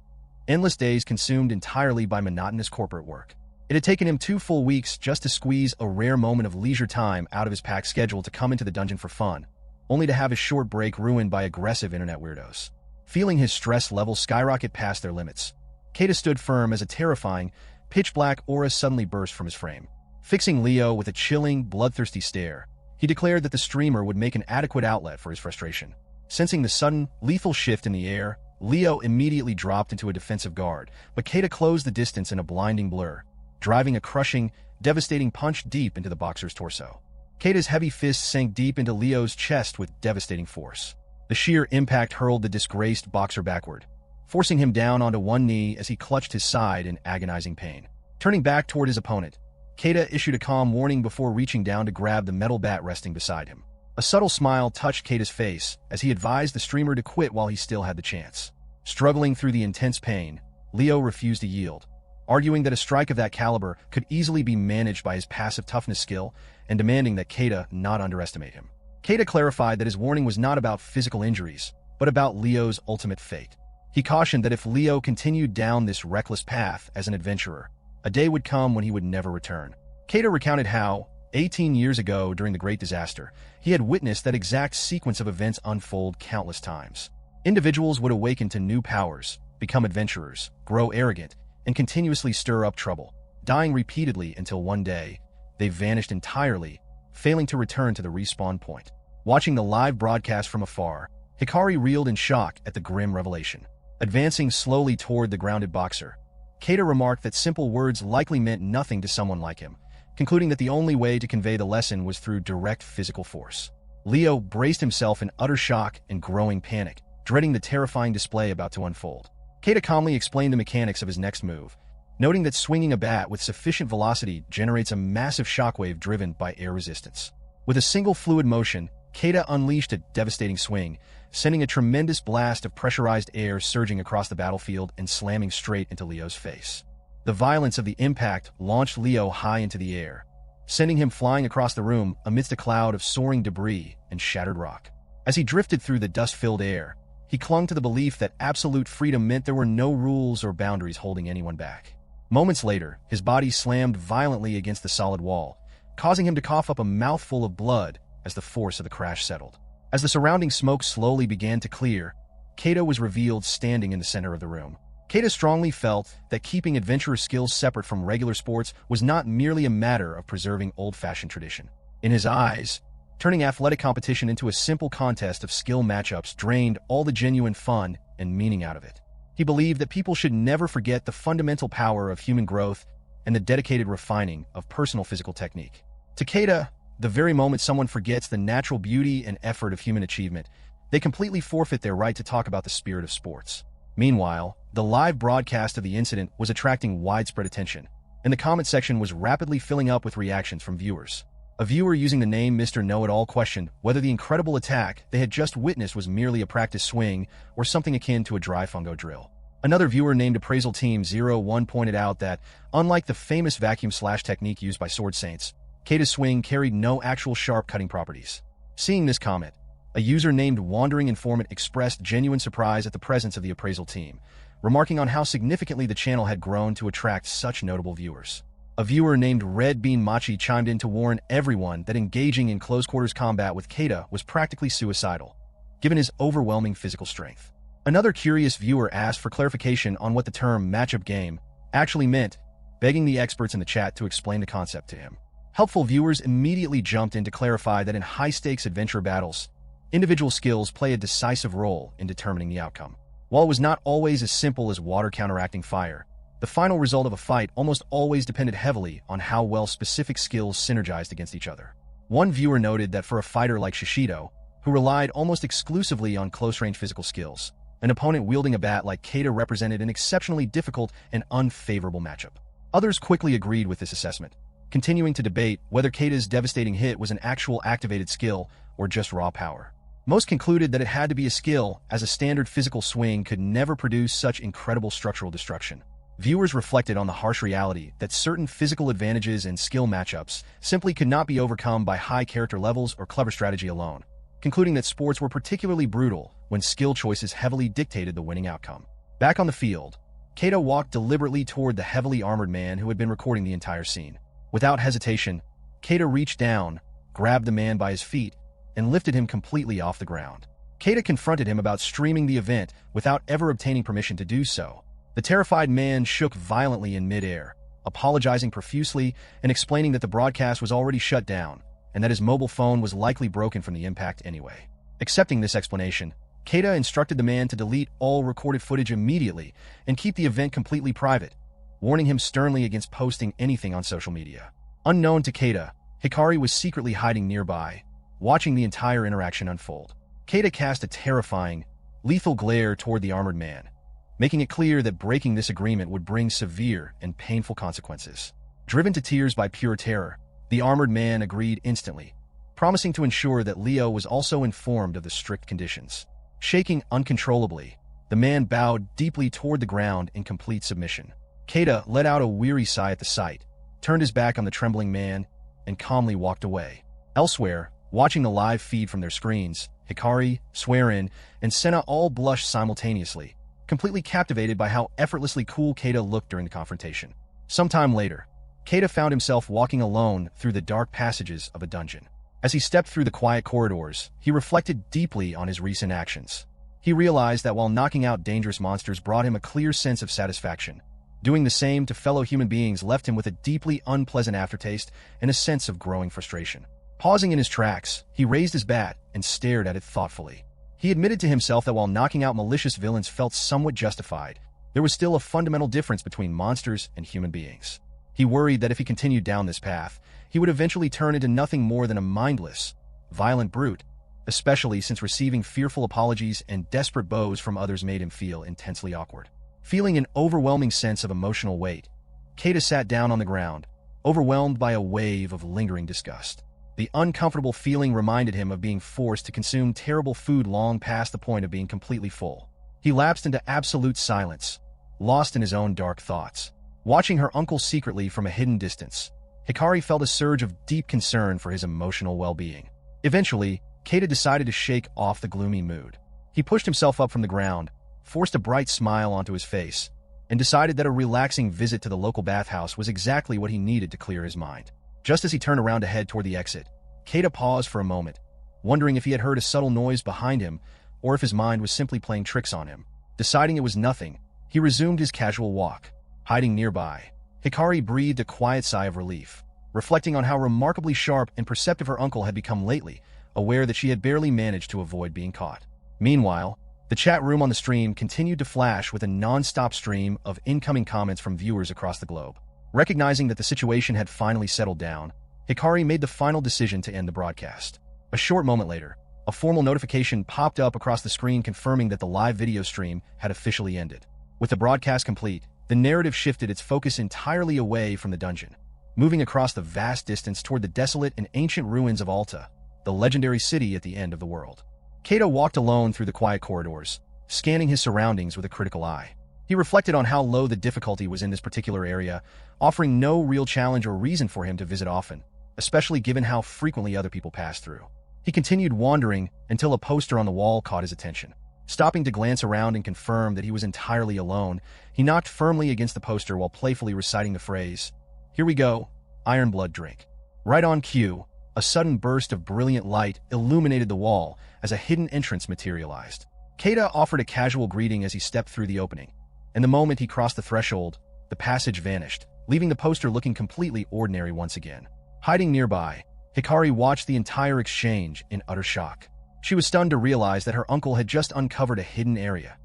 A: endless days consumed entirely by monotonous corporate work. It had taken him 2 full weeks just to squeeze a rare moment of leisure time out of his packed schedule to come into the dungeon for fun, only to have his short break ruined by aggressive internet weirdos. Feeling his stress levels skyrocket past their limits, Keita stood firm as a terrifying, pitch-black aura suddenly burst from his frame. Fixing Leo with a chilling, bloodthirsty stare, he declared that the streamer would make an adequate outlet for his frustration. Sensing the sudden, lethal shift in the air, Leo immediately dropped into a defensive guard, but Keita closed the distance in a blinding blur, driving a crushing, devastating punch deep into the boxer's torso. Keita's heavy fist sank deep into Leo's chest with devastating force. The sheer impact hurled the disgraced boxer backward, forcing him down onto one knee as he clutched his side in agonizing pain. Turning back toward his opponent, Keita issued a calm warning before reaching down to grab the metal bat resting beside him. A subtle smile touched Keita's face as he advised the streamer to quit while he still had the chance. Struggling through the intense pain, Leo refused to yield, arguing that a strike of that caliber could easily be managed by his passive toughness skill and demanding that Keita not underestimate him. Keita clarified that his warning was not about physical injuries, but about Leo's ultimate fate. He cautioned that if Leo continued down this reckless path as an adventurer, a day would come when he would never return. Keita recounted how, 18 years ago during the Great Disaster, he had witnessed that exact sequence of events unfold countless times. Individuals would awaken to new powers, become adventurers, grow arrogant, and continuously stir up trouble, dying repeatedly until one day, they vanished entirely, failing to return to the respawn point. Watching the live broadcast from afar, Hikari reeled in shock at the grim revelation. Advancing slowly toward the grounded boxer, Keita remarked that simple words likely meant nothing to someone like him, concluding that the only way to convey the lesson was through direct physical force. Leo braced himself in utter shock and growing panic, dreading the terrifying display about to unfold. Keita calmly explained the mechanics of his next move, noting that swinging a bat with sufficient velocity generates a massive shockwave driven by air resistance. With a single fluid motion, Keita unleashed a devastating swing, sending a tremendous blast of pressurized air surging across the battlefield and slamming straight into Leo's face. The violence of the impact launched Leo high into the air, sending him flying across the room amidst a cloud of soaring debris and shattered rock. As he drifted through the dust-filled air, he clung to the belief that absolute freedom meant there were no rules or boundaries holding anyone back. Moments later, his body slammed violently against the solid wall, causing him to cough up a mouthful of blood as the force of the crash settled. As the surrounding smoke slowly began to clear, Keita was revealed standing in the center of the room. Keita strongly felt that keeping adventurer skills separate from regular sports was not merely a matter of preserving old-fashioned tradition. In his eyes, turning athletic competition into a simple contest of skill matchups drained all the genuine fun and meaning out of it. He believed that people should never forget the fundamental power of human growth and the dedicated refining of personal physical technique. To Keita, the very moment someone forgets the natural beauty and effort of human achievement, they completely forfeit their right to talk about the spirit of sports. Meanwhile, the live broadcast of the incident was attracting widespread attention, and the comment section was rapidly filling up with reactions from viewers. A viewer using the name Mr. Know-It-All questioned whether the incredible attack they had just witnessed was merely a practice swing or something akin to a dry fungo drill. Another viewer named Appraisal Team 01 pointed out that, unlike the famous vacuum slash technique used by sword saints, Keita's swing carried no actual sharp cutting properties. Seeing this comment, a user named Wandering Informant expressed genuine surprise at the presence of the Appraisal Team, remarking on how significantly the channel had grown to attract such notable viewers. A viewer named Red Bean Machi chimed in to warn everyone that engaging in close-quarters combat with Keita was practically suicidal, given his overwhelming physical strength. Another curious viewer asked for clarification on what the term matchup game actually meant, begging the experts in the chat to explain the concept to him. Helpful viewers immediately jumped in to clarify that in high-stakes adventure battles, individual skills play a decisive role in determining the outcome. While it was not always as simple as water counteracting fire, the final result of a fight almost always depended heavily on how well specific skills synergized against each other. One viewer noted that for a fighter like Shishido, who relied almost exclusively on close-range physical skills, an opponent wielding a bat like Keita represented an exceptionally difficult and unfavorable matchup. Others quickly agreed with this assessment, continuing to debate whether Keita's devastating hit was an actual activated skill or just raw power. Most concluded that it had to be a skill, as a standard physical swing could never produce such incredible structural destruction. Viewers reflected on the harsh reality that certain physical advantages and skill matchups simply could not be overcome by high character levels or clever strategy alone, concluding that sports were particularly brutal when skill choices heavily dictated the winning outcome. Back on the field, Keita walked deliberately toward the heavily armored man who had been recording the entire scene. Without hesitation, Keita reached down, grabbed the man by his feet, and lifted him completely off the ground. Keita confronted him about streaming the event without ever obtaining permission to do so. The terrified man shook violently in midair, apologizing profusely and explaining that the broadcast was already shut down and that his mobile phone was likely broken from the impact anyway. Accepting this explanation, Keita instructed the man to delete all recorded footage immediately and keep the event completely private, warning him sternly against posting anything on social media. Unknown to Keita, Hikari was secretly hiding nearby, watching the entire interaction unfold. Keita cast a terrifying, lethal glare toward the armored man, making it clear that breaking this agreement would bring severe and painful consequences. Driven to tears by pure terror, the armored man agreed instantly, promising to ensure that Leo was also informed of the strict conditions. Shaking uncontrollably, the man bowed deeply toward the ground in complete submission. Keita let out a weary sigh at the sight, turned his back on the trembling man, and calmly walked away. Elsewhere, watching the live feed from their screens, Hikari, Swearin, and Senna all blushed simultaneously, completely captivated by how effortlessly cool Keita looked during the confrontation. Sometime later, Keita found himself walking alone through the dark passages of a dungeon. As he stepped through the quiet corridors, he reflected deeply on his recent actions. He realized that while knocking out dangerous monsters brought him a clear sense of satisfaction, doing the same to fellow human beings left him with a deeply unpleasant aftertaste and a sense of growing frustration. Pausing in his tracks, he raised his bat and stared at it thoughtfully. He admitted to himself that while knocking out malicious villains felt somewhat justified, there was still a fundamental difference between monsters and human beings. He worried that if he continued down this path, he would eventually turn into nothing more than a mindless, violent brute, especially since receiving fearful apologies and desperate bows from others made him feel intensely awkward. Feeling an overwhelming sense of emotional weight, Keita sat down on the ground, overwhelmed by a wave of lingering disgust. The uncomfortable feeling reminded him of being forced to consume terrible food long past the point of being completely full. He lapsed into absolute silence, lost in his own dark thoughts. Watching her uncle secretly from a hidden distance, Hikari felt a surge of deep concern for his emotional well-being. Eventually, Keita decided to shake off the gloomy mood. He pushed himself up from the ground, forced a bright smile onto his face, and decided that a relaxing visit to the local bathhouse was exactly what he needed to clear his mind. Just as he turned around to head toward the exit, Keita paused for a moment, wondering if he had heard a subtle noise behind him or if his mind was simply playing tricks on him. Deciding it was nothing, he resumed his casual walk. Hiding nearby, Hikari breathed a quiet sigh of relief, reflecting on how remarkably sharp and perceptive her uncle had become lately, aware that she had barely managed to avoid being caught. Meanwhile, the chat room on the stream continued to flash with a non-stop stream of incoming comments from viewers across the globe. Recognizing that the situation had finally settled down, Hikari made the final decision to end the broadcast. A short moment later, a formal notification popped up across the screen confirming that the live video stream had officially ended. With the broadcast complete, the narrative shifted its focus entirely away from the dungeon, moving across the vast distance toward the desolate and ancient ruins of Alta, the legendary city at the end of the world. Keita walked alone through the quiet corridors, scanning his surroundings with a critical eye. He reflected on how low the difficulty was in this particular area, offering no real challenge or reason for him to visit often, especially given how frequently other people passed through. He continued wandering until a poster on the wall caught his attention. Stopping to glance around and confirm that he was entirely alone, he knocked firmly against the poster while playfully reciting the phrase, "Here we go, Iron Blood drink." Right on cue, a sudden burst of brilliant light illuminated the wall as a hidden entrance materialized. Keita offered a casual greeting as he stepped through the opening, and the moment he crossed the threshold, the passage vanished, leaving the poster looking completely ordinary once again. Hiding nearby, Hikari watched the entire exchange in utter shock. She was stunned to realize that her uncle had just uncovered a hidden area,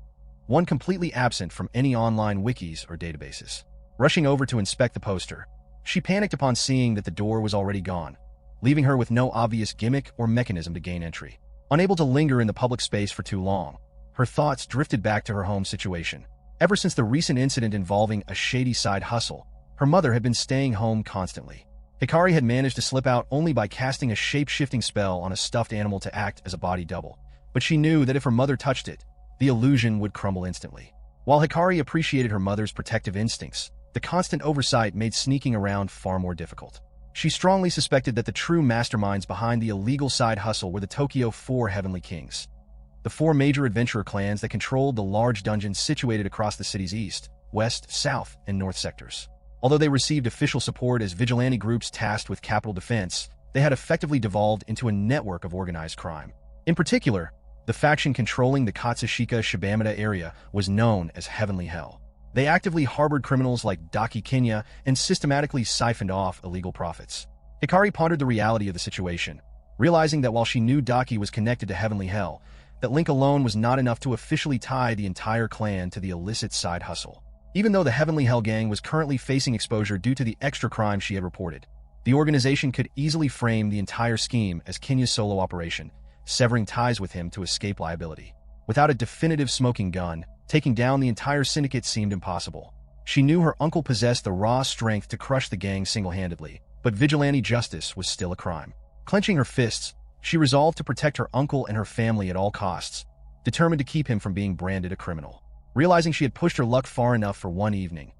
A: one completely absent from any online wikis or databases. Rushing over to inspect the poster, she panicked upon seeing that the door was already gone, leaving her with no obvious gimmick or mechanism to gain entry. Unable to linger in the public space for too long, her thoughts drifted back to her home situation. Ever since the recent incident involving a shady side hustle, her mother had been staying home constantly. Hikari had managed to slip out only by casting a shape-shifting spell on a stuffed animal to act as a body double, but she knew that if her mother touched it, the illusion would crumble instantly. While Hikari appreciated her mother's protective instincts, the constant oversight made sneaking around far more difficult. She strongly suspected that the true masterminds behind the illegal side hustle were the Tokyo Four Heavenly Kings, the four major adventurer clans that controlled the large dungeons situated across the city's east, west, south, and north sectors. Although they received official support as vigilante groups tasked with capital defense, they had effectively devolved into a network of organized crime. In particular, the faction controlling the Katsushika Shibamada area was known as Heavenly Hell. They actively harbored criminals like Daki Kenya and systematically siphoned off illegal profits. Hikari pondered the reality of the situation, realizing that while she knew Daki was connected to Heavenly Hell, that link alone was not enough to officially tie the entire clan to the illicit side hustle. Even though the Heavenly Hell gang was currently facing exposure due to the extra crime she had reported, the organization could easily frame the entire scheme as Kenya's solo operation, severing ties with him to escape liability. Without a definitive smoking gun, taking down the entire syndicate seemed impossible. She knew her uncle possessed the raw strength to crush the gang single-handedly, but vigilante justice was still a crime. Clenching her fists, she resolved to protect her uncle and her family at all costs, determined to keep him from being branded a criminal. Realizing she had pushed her luck far enough for one evening,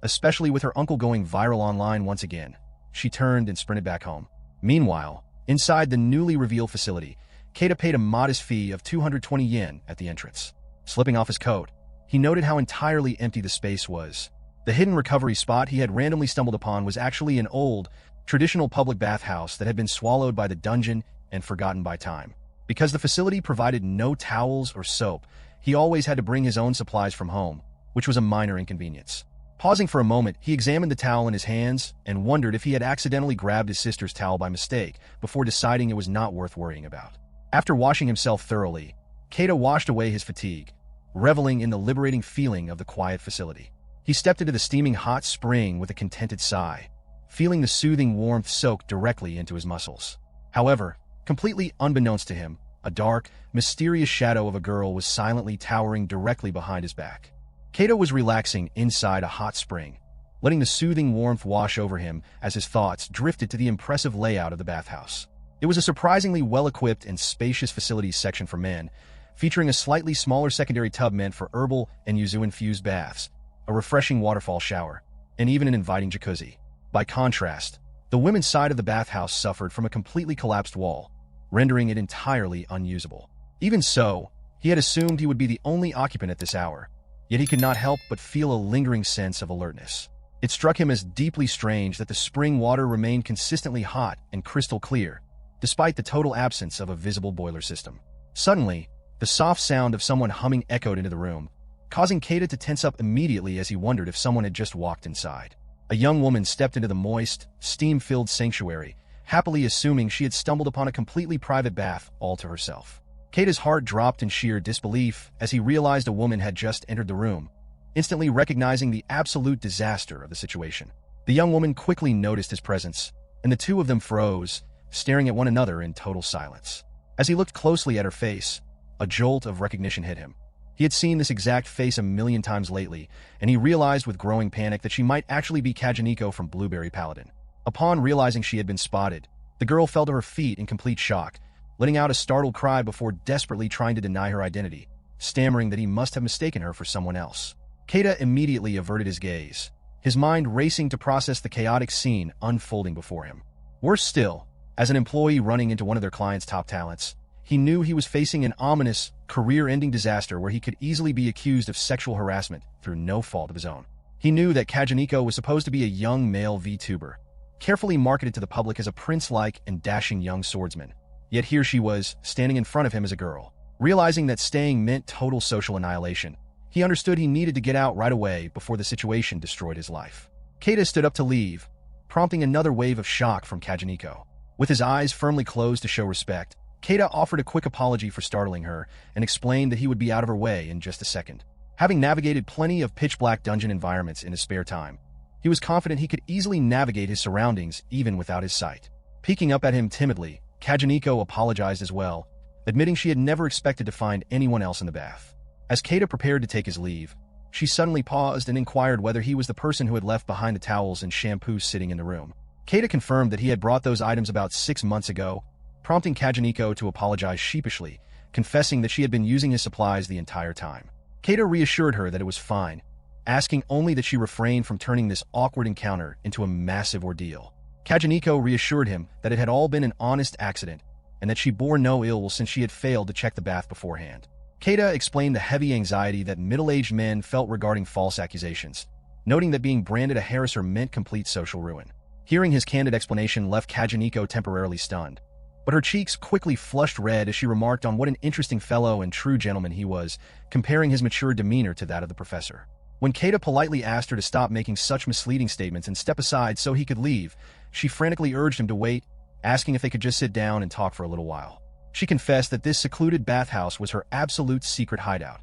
A: especially with her uncle going viral online once again, she turned and sprinted back home. Meanwhile, inside the newly revealed facility, Keita paid a modest fee of 220 yen at the entrance. Slipping off his coat, he noted how entirely empty the space was. The hidden recovery spot he had randomly stumbled upon was actually an old, traditional public bathhouse that had been swallowed by the dungeon and forgotten by time. Because the facility provided no towels or soap, he always had to bring his own supplies from home, which was a minor inconvenience. Pausing for a moment, he examined the towel in his hands and wondered if he had accidentally grabbed his sister's towel by mistake before deciding it was not worth worrying about. After washing himself thoroughly, Keita washed away his fatigue, reveling in the liberating feeling of the quiet facility. He stepped into the steaming hot spring with a contented sigh, feeling the soothing warmth soak directly into his muscles. However, completely unbeknownst to him, a dark, mysterious shadow of a girl was silently towering directly behind his back. Keita was relaxing inside a hot spring, letting the soothing warmth wash over him as his thoughts drifted to the impressive layout of the bathhouse. It was a surprisingly well-equipped and spacious facilities section for men, featuring a slightly smaller secondary tub meant for herbal and yuzu-infused baths, a refreshing waterfall shower, and even an inviting jacuzzi. By contrast, the women's side of the bathhouse suffered from a completely collapsed wall, rendering it entirely unusable. Even so, he had assumed he would be the only occupant at this hour, yet he could not help but feel a lingering sense of alertness. It struck him as deeply strange that the spring water remained consistently hot and crystal clear, despite the total absence of a visible boiler system. Suddenly, the soft sound of someone humming echoed into the room, causing Keita to tense up immediately as he wondered if someone had just walked inside. A young woman stepped into the moist, steam-filled sanctuary, happily assuming she had stumbled upon a completely private bath all to herself. Keita's heart dropped in sheer disbelief as he realized a woman had just entered the room, instantly recognizing the absolute disaster of the situation. The young woman quickly noticed his presence, and the two of them froze, staring at one another in total silence. As he looked closely at her face, a jolt of recognition hit him. He had seen this exact face a million times lately, and he realized with growing panic that she might actually be Kajuniko from Blueberry Paladin. Upon realizing she had been spotted, the girl fell to her feet in complete shock, letting out a startled cry before desperately trying to deny her identity, stammering that he must have mistaken her for someone else. Keita immediately averted his gaze, his mind racing to process the chaotic scene unfolding before him. Worse still, as an employee running into one of their clients' top talents, he knew he was facing an ominous, career-ending disaster where he could easily be accused of sexual harassment through no fault of his own. He knew that Kajuniko was supposed to be a young male VTuber, carefully marketed to the public as a prince-like and dashing young swordsman. Yet here she was, standing in front of him as a girl. Realizing that staying meant total social annihilation, he understood he needed to get out right away before the situation destroyed his life. Keita stood up to leave, prompting another wave of shock from Kajuniko. With his eyes firmly closed to show respect, Keita offered a quick apology for startling her and explained that he would be out of her way in just a second. Having navigated plenty of pitch-black dungeon environments in his spare time, he was confident he could easily navigate his surroundings even without his sight. Peeking up at him timidly, Kajuniko apologized as well, admitting she had never expected to find anyone else in the bath. As Keita prepared to take his leave, she suddenly paused and inquired whether he was the person who had left behind the towels and shampoo sitting in the room. Keita confirmed that he had brought those items about 6 months ago, prompting Kajuniko to apologize sheepishly, confessing that she had been using his supplies the entire time. Keita reassured her that it was fine, asking only that she refrain from turning this awkward encounter into a massive ordeal. Kajuniko reassured him that it had all been an honest accident, and that she bore no ill will since she had failed to check the bath beforehand. Keita explained the heavy anxiety that middle-aged men felt regarding false accusations, noting that being branded a harasser meant complete social ruin. Hearing his candid explanation left Kajuniko temporarily stunned, but her cheeks quickly flushed red as she remarked on what an interesting fellow and true gentleman he was, comparing his mature demeanor to that of the professor. When Keita politely asked her to stop making such misleading statements and step aside so he could leave, she frantically urged him to wait, asking if they could just sit down and talk for a little while. She confessed that this secluded bathhouse was her absolute secret hideout,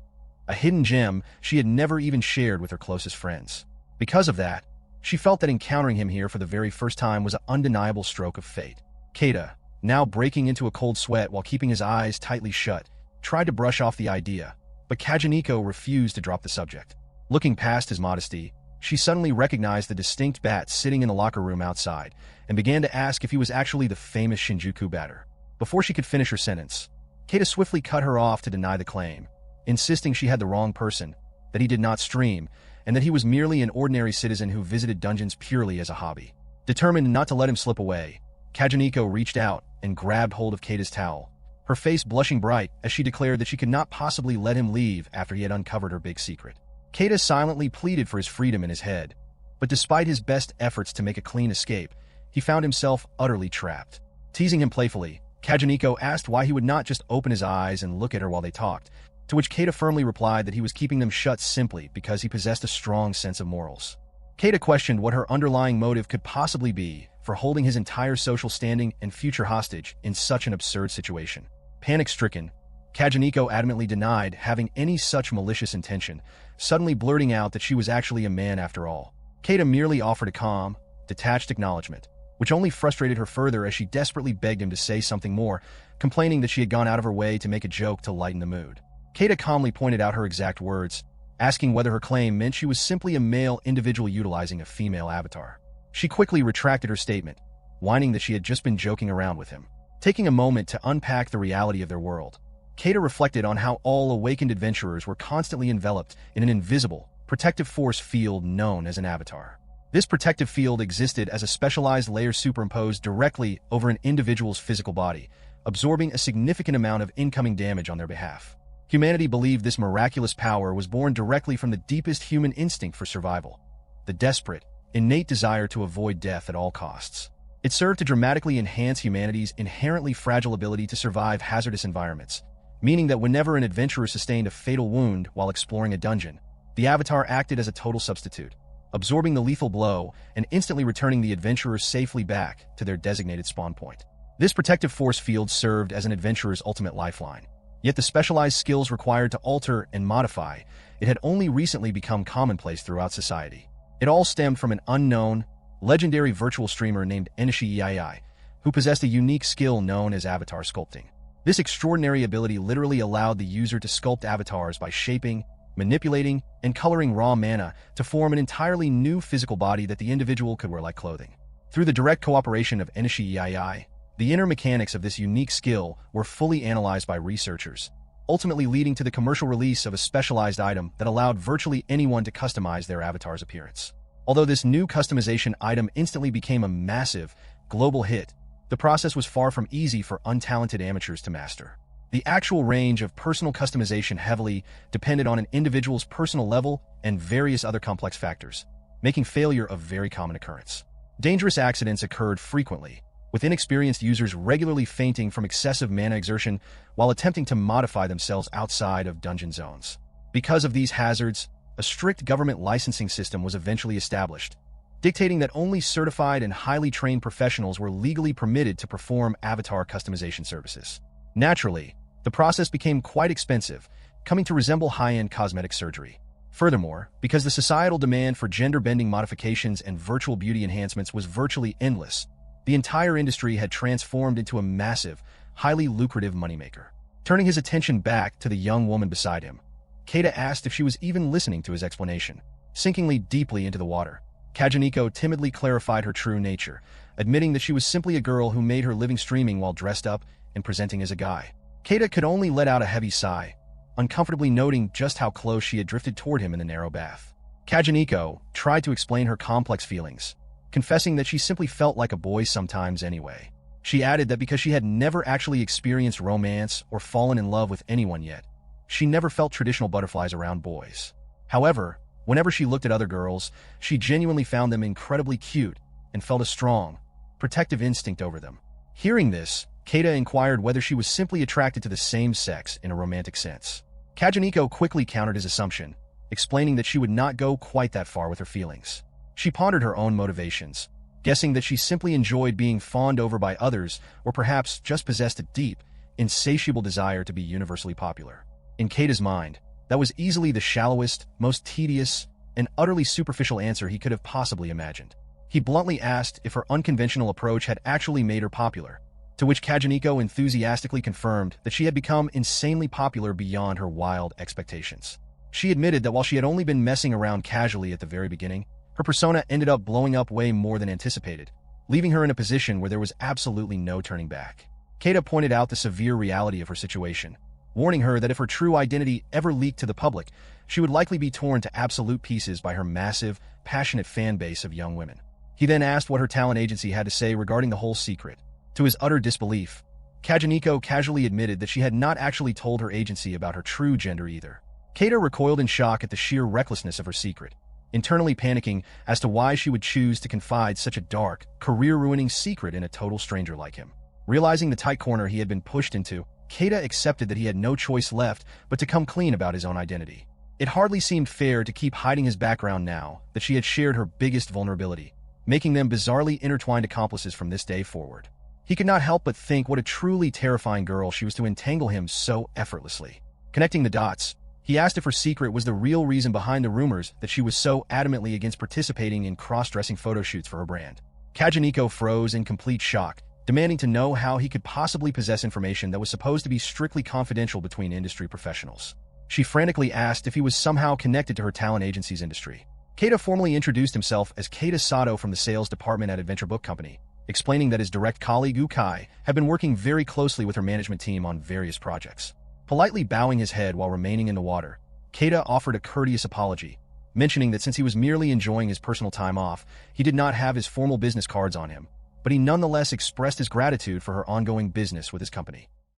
A: a hidden gem she had never even shared with her closest friends. Because of that, she felt that encountering him here for the very first time was an undeniable stroke of fate. Keita, now breaking into a cold sweat while keeping his eyes tightly shut, tried to brush off the idea, but Kajuniko refused to drop the subject. Looking past his modesty, she suddenly recognized the distinct bat sitting in the locker room outside and began to ask if he was actually the famous Shinjuku batter. Before she could finish her sentence, Keita swiftly cut her off to deny the claim, insisting she had the wrong person, that he did not stream, and that he was merely an ordinary citizen who visited dungeons purely as a hobby. Determined not to let him slip away, Kajuniko reached out and grabbed hold of Keita's towel, her face blushing bright as she declared that she could not possibly let him leave after he had uncovered her big secret. Keita silently pleaded for his freedom in his head, but despite his best efforts to make a clean escape, he found himself utterly trapped. Teasing him playfully, Kajuniko asked why he would not just open his eyes and look at her while they talked, to which Keita firmly replied that he was keeping them shut simply because he possessed a strong sense of morals. Keita questioned what her underlying motive could possibly be for holding his entire social standing and future hostage in such an absurd situation. Panic-stricken, Kajuniko adamantly denied having any such malicious intention, suddenly blurting out that she was actually a man after all. Keita merely offered a calm, detached acknowledgement, which only frustrated her further as she desperately begged him to say something more, complaining that she had gone out of her way to make a joke to lighten the mood. Keita calmly pointed out her exact words, asking whether her claim meant she was simply a male individual utilizing a female avatar. She quickly retracted her statement, whining that she had just been joking around with him. Taking a moment to unpack the reality of their world, Keita reflected on how all awakened adventurers were constantly enveloped in an invisible, protective force field known as an avatar. This protective field existed as a specialized layer superimposed directly over an individual's physical body, absorbing a significant amount of incoming damage on their behalf. Humanity believed this miraculous power was born directly from the deepest human instinct for survival, the desperate, innate desire to avoid death at all costs. It served to dramatically enhance humanity's inherently fragile ability to survive hazardous environments, meaning that whenever an adventurer sustained a fatal wound while exploring a dungeon, the avatar acted as a total substitute, absorbing the lethal blow and instantly returning the adventurer safely back to their designated spawn point. This protective force field served as an adventurer's ultimate lifeline. Yet the specialized skills required to alter and modify it had only recently become commonplace throughout society. It all stemmed from an unknown, legendary virtual streamer named Isekai, who possessed a unique skill known as avatar sculpting. This extraordinary ability literally allowed the user to sculpt avatars by shaping, manipulating, and coloring raw mana to form an entirely new physical body that the individual could wear like clothing. Through the direct cooperation of Isekai, the inner mechanics of this unique skill were fully analyzed by researchers, ultimately leading to the commercial release of a specialized item that allowed virtually anyone to customize their avatar's appearance. Although this new customization item instantly became a massive, global hit, the process was far from easy for untalented amateurs to master. The actual range of personal customization heavily depended on an individual's personal level and various other complex factors, making failure a very common occurrence. Dangerous accidents occurred frequently, with inexperienced users regularly fainting from excessive mana exertion while attempting to modify themselves outside of dungeon zones. Because of these hazards, a strict government licensing system was eventually established, dictating that only certified and highly trained professionals were legally permitted to perform avatar customization services. Naturally, the process became quite expensive, coming to resemble high-end cosmetic surgery. Furthermore, because the societal demand for gender-bending modifications and virtual beauty enhancements was virtually endless, the entire industry had transformed into a massive, highly lucrative moneymaker. Turning his attention back to the young woman beside him, Keita asked if she was even listening to his explanation. Sinkingly deeply into the water, Kajuniko timidly clarified her true nature, admitting that she was simply a girl who made her living streaming while dressed up and presenting as a guy. Keita could only let out a heavy sigh, uncomfortably noting just how close she had drifted toward him in the narrow bath. Kajuniko tried to explain her complex feelings, confessing that she simply felt like a boy sometimes anyway. She added that because she had never actually experienced romance or fallen in love with anyone yet, she never felt traditional butterflies around boys. However, whenever she looked at other girls, she genuinely found them incredibly cute and felt a strong, protective instinct over them. Hearing this, Keita inquired whether she was simply attracted to the same sex in a romantic sense. Kajuniko quickly countered his assumption, explaining that she would not go quite that far with her feelings. She pondered her own motivations, guessing that she simply enjoyed being fawned over by others or perhaps just possessed a deep, insatiable desire to be universally popular. In Keita's mind, that was easily the shallowest, most tedious, and utterly superficial answer he could have possibly imagined. He bluntly asked if her unconventional approach had actually made her popular, to which Kajuniko enthusiastically confirmed that she had become insanely popular beyond her wild expectations. She admitted that while she had only been messing around casually at the very beginning, her persona ended up blowing up way more than anticipated, leaving her in a position where there was absolutely no turning back. Keita pointed out the severe reality of her situation, warning her that if her true identity ever leaked to the public, she would likely be torn to absolute pieces by her massive, passionate fan base of young women. He then asked what her talent agency had to say regarding the whole secret. To his utter disbelief, Kajuniko casually admitted that she had not actually told her agency about her true gender either. Keita recoiled in shock at the sheer recklessness of her secret, internally panicking as to why she would choose to confide such a dark, career-ruining secret in a total stranger like him. Realizing the tight corner he had been pushed into, Keita accepted that he had no choice left but to come clean about his own identity. It hardly seemed fair to keep hiding his background now that she had shared her biggest vulnerability, making them bizarrely intertwined accomplices from this day forward. He could not help but think what a truly terrifying girl she was to entangle him so effortlessly. Connecting the dots, he asked if her secret was the real reason behind the rumors that she was so adamantly against participating in cross-dressing photo shoots for her brand. Kajuniko froze in complete shock, demanding to know how he could possibly possess information that was supposed to be strictly confidential between industry professionals. She frantically asked if he was somehow connected to her talent agency's industry. Keita formally introduced himself as Keita Sato from the sales department at Adventure Book Company, explaining that his direct colleague Hikari had been working very closely with her management team on various projects. Politely bowing his head while remaining in the water, Keita offered a courteous apology, mentioning that since he was merely enjoying his personal time off, he did not have his formal business cards on him, but he nonetheless expressed his gratitude for her ongoing business with his company.